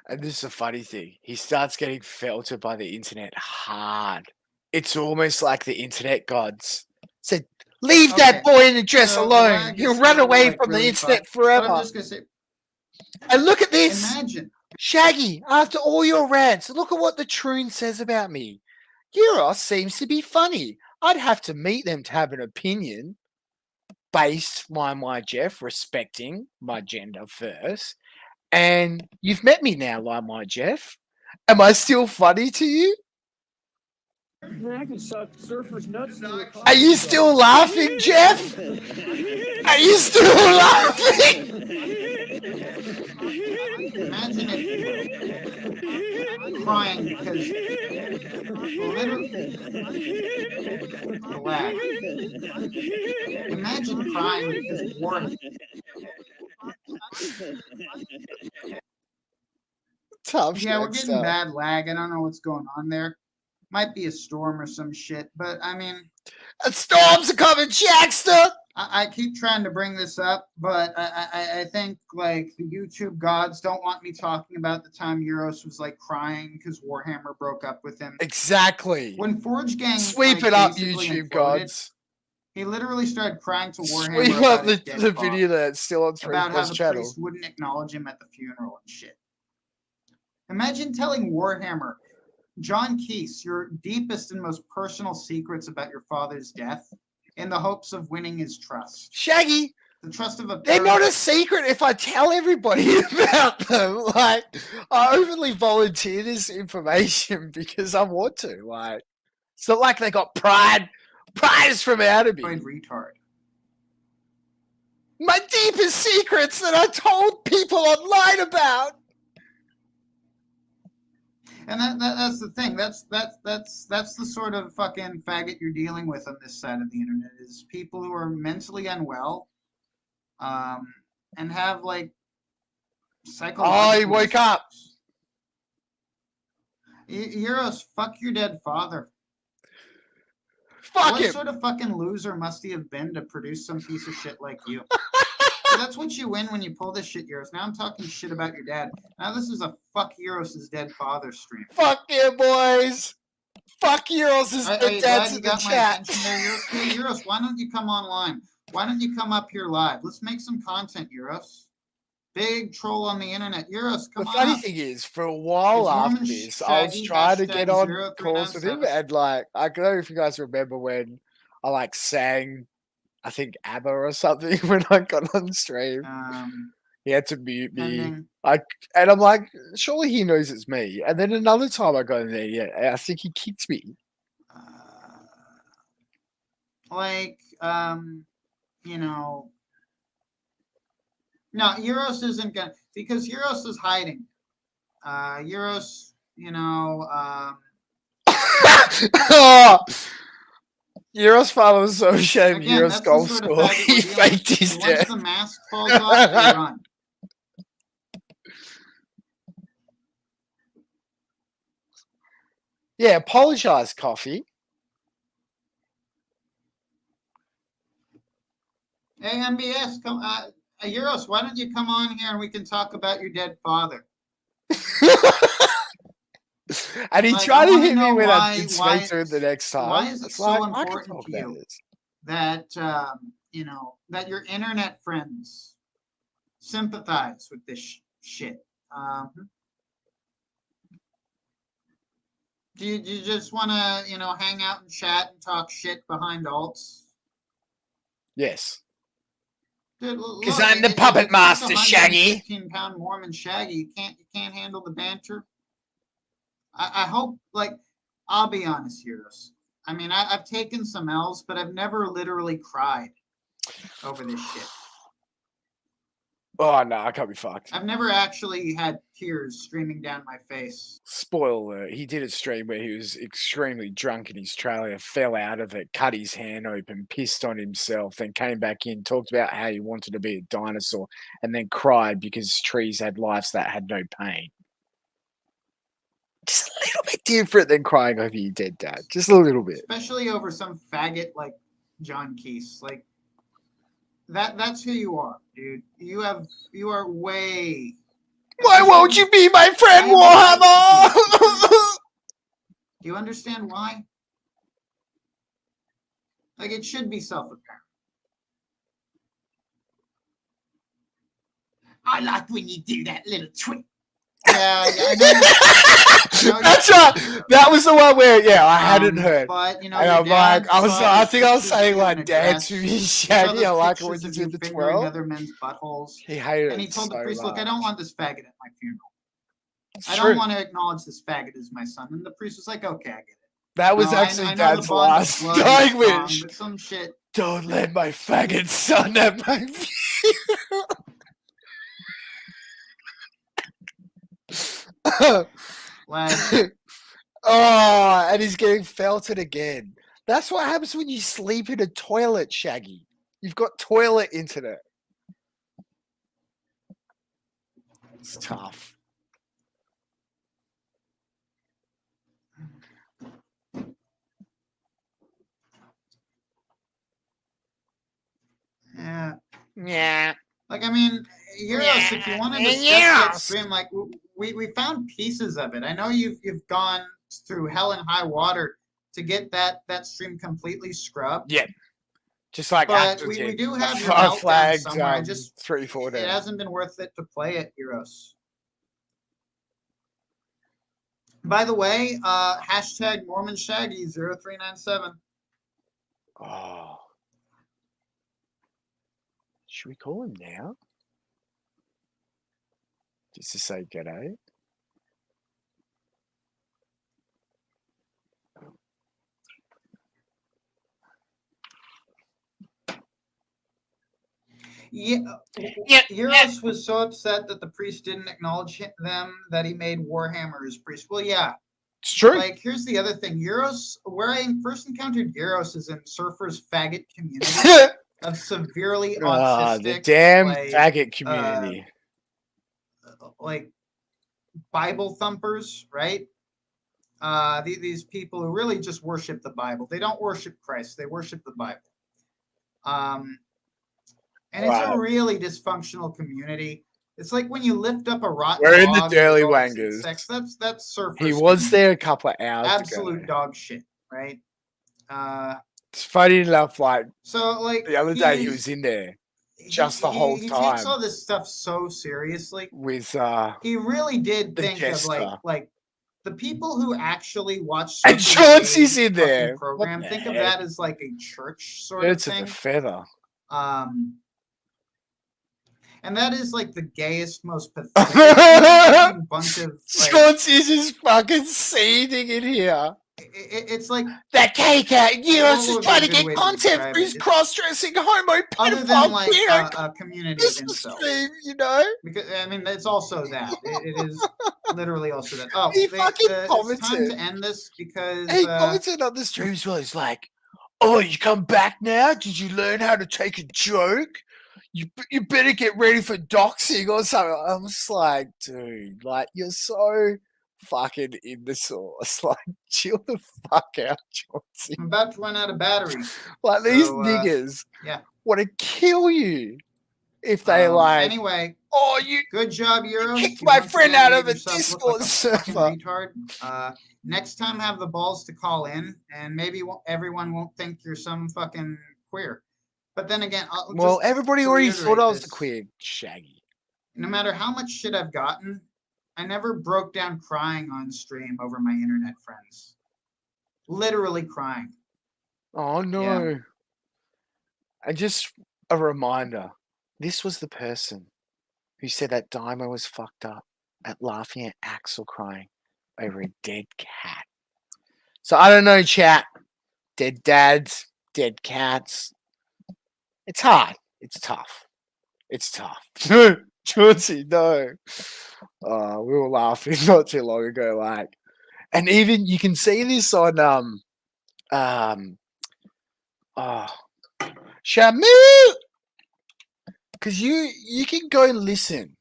And this is a funny thing. He starts getting filtered by the internet hard. It's almost like the internet gods said, "Leave that boy in the dress so alone. lag He'll is run still, away like, from the really internet fucked. forever." But I'm just gonna say, and look at this. Imagine. Shaggy, after all your rants, look at what the Troon says about me. Euros seems to be funny. I'd have to meet them to have an opinion. Based LimeWire Jeff, respecting my gender first. And you've met me now, LimeWire Jeff. Am I still funny to you? I can suck surfers' nuts. Are you still laughing, Jeff? Are you still laughing? Imagine if crying because lag. Imagine crying because war. Tough Yeah, we're shit getting stuff. bad lag. I don't know what's going on there. Might be a storm or some shit, but I mean, storms are coming, Jackster. I keep trying to bring this up, but I think like the YouTube gods don't want me talking about the time Euros was like crying because Warhammer broke up with him. Exactly. When Forge Gang Sweep like, it up, basically YouTube imploded, gods. he literally started crying to Warhammer Sweep about up his the dead video father, that's still on about how Three's the channel. priest wouldn't acknowledge him at the funeral and shit. Imagine telling Warhammer, John Keese, your deepest and most personal secrets about your father's death in the hopes of winning his trust. Shaggy, The trust of a They're not a parent. secret if I tell everybody about them. Like, I openly volunteer this information because I want to. Like, it's not like they got prize from out of me. Retard. My deepest secrets that I told people online about. And that's the thing. That's the sort of fucking faggot you're dealing with on this side of the internet is people who are mentally unwell, and have like psychological. Oh, he woke up. Euros, fuck your dead father. Fuck what him. sort of fucking loser must he have been to produce some piece of shit like you? So that's what you win when you pull this shit, Euros. Now I'm talking shit about your dad. Now this is a fuck Euros' dead father stream. Fuck you, boys. Fuck Euros' Are dead you dads glad you in the got my chat. attention there, Euros? Hey, Euros, why don't you come online? Why don't you come up here live? Let's make some content, Euros. Big troll on the internet. Euros, come The on funny up. thing is, for a while It's after Norman this, I was Shaggy, trying to hashtag get on 0397. calls with him, and like, I don't know if you guys remember when I like sang, I think ABBA or something when I got on stream. He had to mute me. Pending. And I'm like, surely he knows it's me. And then another time I got in there, yeah, I think he kicked me. Like, you know, no, Euros isn't gonna, because Euros is hiding. Euros, you know, Euros' father was so ashamed. again, Euros' that's the golf sort of score. faggot He we're dealing faked with. his Once death. the mask falls off, they run. Yeah, apologize, Coffee. Hey, MBS, come, Euros, why don't you come on here and we can talk about your dead father? And he Like, tried I to wanna hit me know when I why- did why speak to him the next time. Why is it It's so like, I can important talk to about you this. that, you know, that your internet friends sympathize with this shit? Do you just want to, you know, hang out and chat and talk shit behind alts? Yes. Dude, Because I'm the puppet master, Shaggy. 15-pound Mormon Shaggy. You can't handle the banter. I hope, like, I'll be honest, Heroes. I mean, I've taken some L's, but I've never literally cried over this shit. Oh, no, I can't be fucked. I've never actually had tears streaming down my face. Spoiler alert, he did a stream where he was extremely drunk in his trailer, fell out of it, cut his hand open, pissed on himself, then came back in, talked about how he wanted to be a dinosaur, and then cried because trees had lives that had no pain. Just a little bit different than crying over your dead dad. Just a little bit. Especially over some faggot like John Keese. Like, that's who you are, dude. You are way. Why won't you be my friend, Warhammer? Do you understand why? Like, it should be self-apparent. I like when you do that little trick. Yeah, I know. That's right. That was the one where, yeah, I hadn't heard. But, you know, and your I'm like, dad saw I the think I was pictures of saying you in like, a Dad, dress. to me, He saw Shaggy, those I like it when pictures you of did the fingering 12. other men's buttholes. He hated And he it told the so priest, look, I don't much. want this faggot at my funeral. It's I true. don't want to acknowledge this faggot as my son. And the priest was like, okay, I get it. That was No, actually I know the Dad's bond of last blood is dying strong, wish. but some shit. Don't let my faggot son at my funeral. Oh, and he's getting felted again. That's what happens when you sleep in a toilet, Shaggy. You've got toilet internet. It's tough. Yeah. Yeah. Like, I mean, Euros, if you want to discuss that stream, like, we found pieces of it. I know you've gone through hell and high water to get that stream completely scrubbed. Yeah. Just like but Axel we did. do have your I meltdown flagged somewhere. I just 3-4 it days. hasn't been worth it to play it, Euros. By the way, hashtag Mormon Shaggy 0397. Oh. Should we call him now? Just to say g'day. Yeah, Euros was so upset that the priest didn't acknowledge them that he made Warhammer his priest. Well, yeah, it's true. Like, here's the other thing: Euros, where I first encountered Euros, is in Surfer's faggot community of severely autistic, the damn like, faggot community. Like Bible thumpers, right? These people who really just worship the Bible. They don't worship Christ; they worship the Bible. And it's a really dysfunctional community. It's like when you lift up a rotten We're in the dog Dirty with all these Wangers. insects. That's Surfer's He was community. there a couple of hours Absolute ago. dog shit, right? It's funny enough, like So like the other day he was in there just the whole he time takes all this stuff so seriously. with He really did the think of jester. like the people who actually watch And Surfer's Chauncey's gay in fucking there. What program. the Think of heck? that as like a church sort Birds of of thing. the feather. And that is like the gayest, most pathetic fucking bunch of like, Chauncey's just fucking seething in here. it's like that gay cat. You what just would be trying a to good get way to content describe for his it? It's- cross-dressing homo other than pedophile like weirdo a community of Christmas incels. stream, you know? Because I mean, it's also that. It is literally also that. Oh, He fucking it's time commented. to end this because He commented on the stream as well. He's like, "Oh, you come back now? Did you learn how to take a joke? You better get ready for doxing or something." I'm just like, dude, like you're so fucking in the sauce. Like, chill the fuck out, Chauncey. I'm about to run out of battery. Like these So, niggas yeah. want to kill you if they like. Anyway, oh, you good job, Euros. kicked You my once friend again out made of a yourself look Discord like a fucking server. retard. Next time, have the balls to call in, and maybe everyone won't think you're some fucking queer. But then again, Well, just everybody to already thought reiterate I was the this, queer Shaggy. no matter how much shit I've gotten, I never broke down crying on stream over my internet friends. Literally crying. Oh no. Yeah. And just a reminder, this was the person who said that Dymo was fucked up at laughing at Axel crying over a dead cat. So I don't know, chat. Dead dads, dead cats. It's hard. It's tough. It's tough. Chauncey, no. We were laughing not too long ago, like, and even you can see this on Shamu, because you can go listen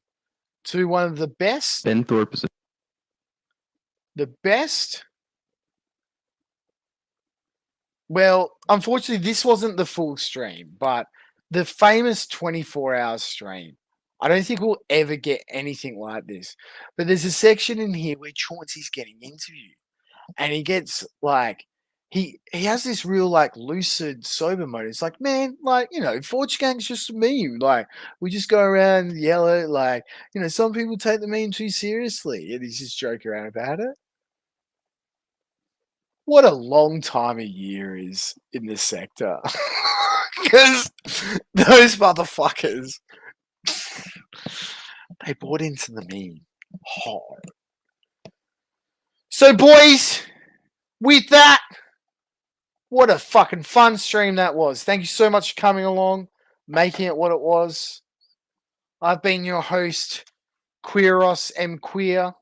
to one of the best. Ben Thorpe is The best. Well, unfortunately, this wasn't the full stream, but the famous 24-hour stream. I don't think we'll ever get anything like this. But there's a section in here where Chauncey's getting interviewed, and he gets like he has this real like lucid sober mode. It's like, man, like, you know, Forge Gang's just a meme. Like, we just go around and yell it. Like, you know, some people take the meme too seriously, and he's just joking around about it. What a long time a year is in this sector. Because those motherfuckers, they bought into the meme hard. So, boys, with that, what a fucking fun stream that was. Thank you so much for coming along, making it what it was. I've been your host, Queeros M. Queer.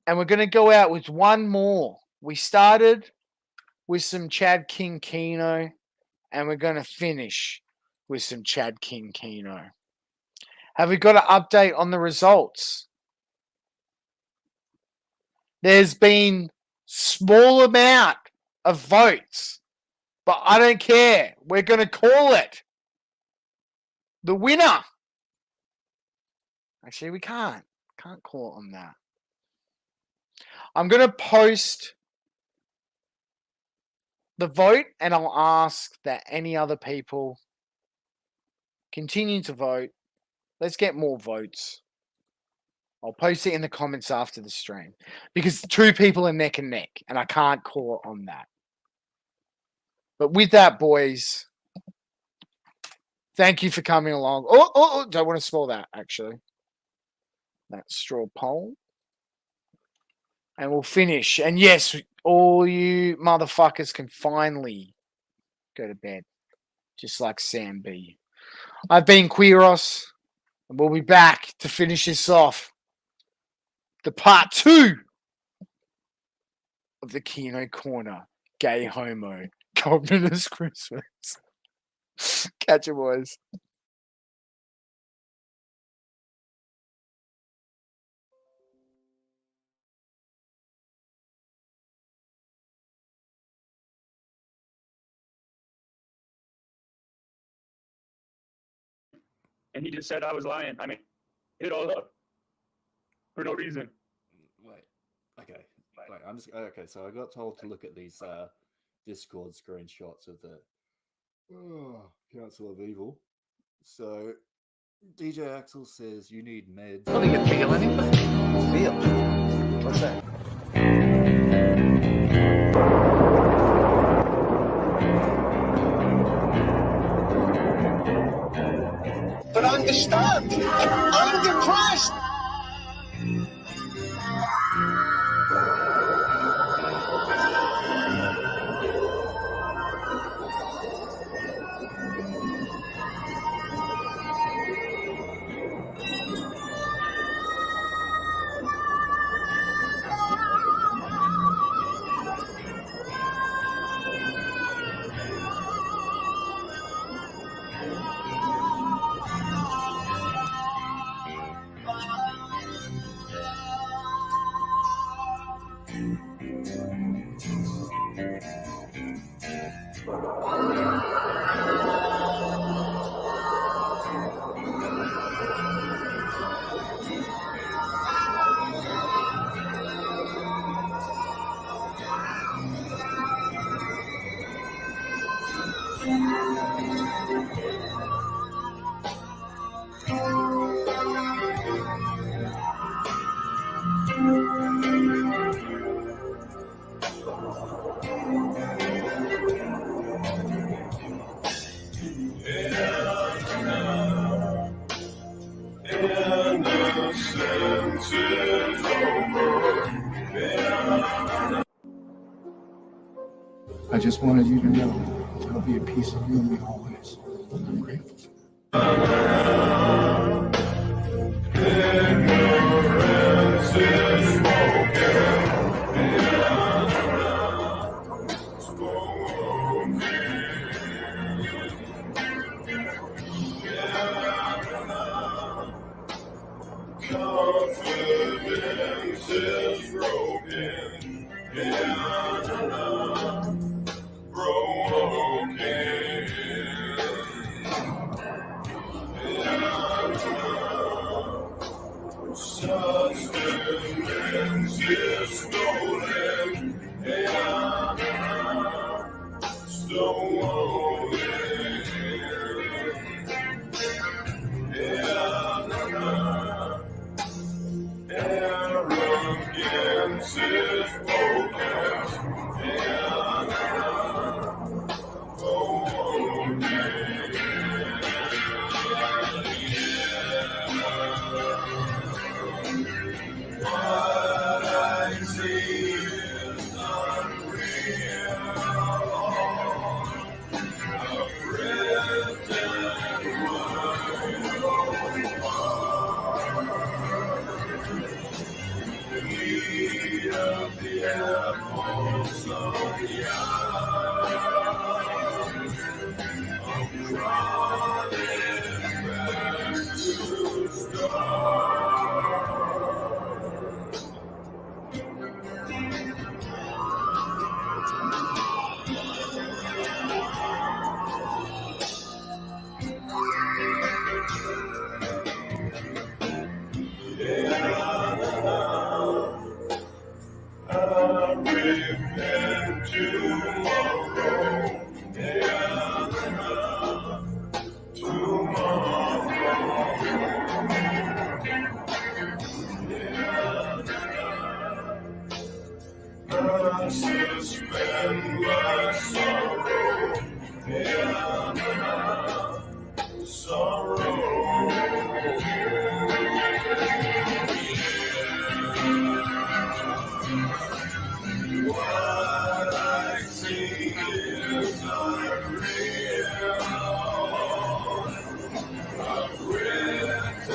And we're going to go out with one more. We started with some Chad King Kino, and we're going to finish with some Chad King Kino. Have we got an update on the results? There's been small amount of votes, but I don't care. We're going to call it the winner. Actually, we can't call it on that. I'm going to post the vote, and I'll ask that any other people continue to vote. Let's get more votes. I'll post it in the comments after the stream because two people are neck and neck, and I can't call it on that. But with that, boys, Thank you for coming along. Oh, don't want to spoil that, actually. That straw poll. And we'll finish. And yes, all you motherfuckers can finally go to bed. Just like Sam B. I've been Quiros, and we'll be back to finish this off. The part 2 of the Kino Corner. Gay homo. Communist Christmas. Catch you, boys. And he just said I was lying. I mean, it all up for no reason. Wait. Okay. Wait. I'm just okay. So I got told to look at these Discord screenshots of the Council of Evil. So DJ Axel says you need meds. Oh, do you feel anything? Feel? What's that? But I'm disturbed. I'm depressed. I just wanted you to know there'll be a piece of you in me always. I'm grateful. Ignorance is confidence is broken. Sustenance is stolen. Arrogance is broken. What I see is unreal. A drifting need of the apples of young. I'm crawling back to start. I repent tomorrow. I suspend my sorrow. What I see is not real. I've written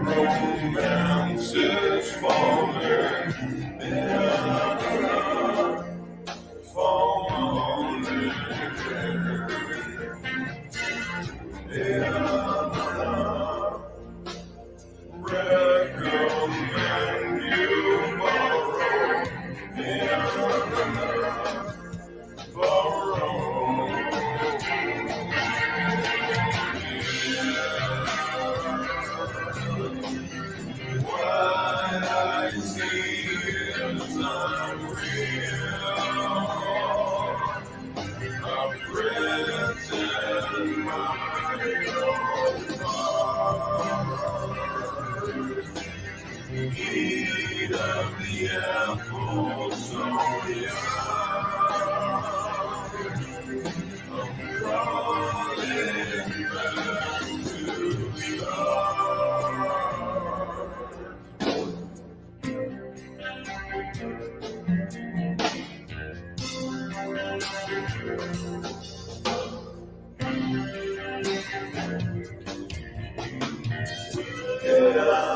romance is falling. Recommend you What I see is unreal. I've written my own heart. Eat of the apple so young. I'm crawling back to start. Yeah.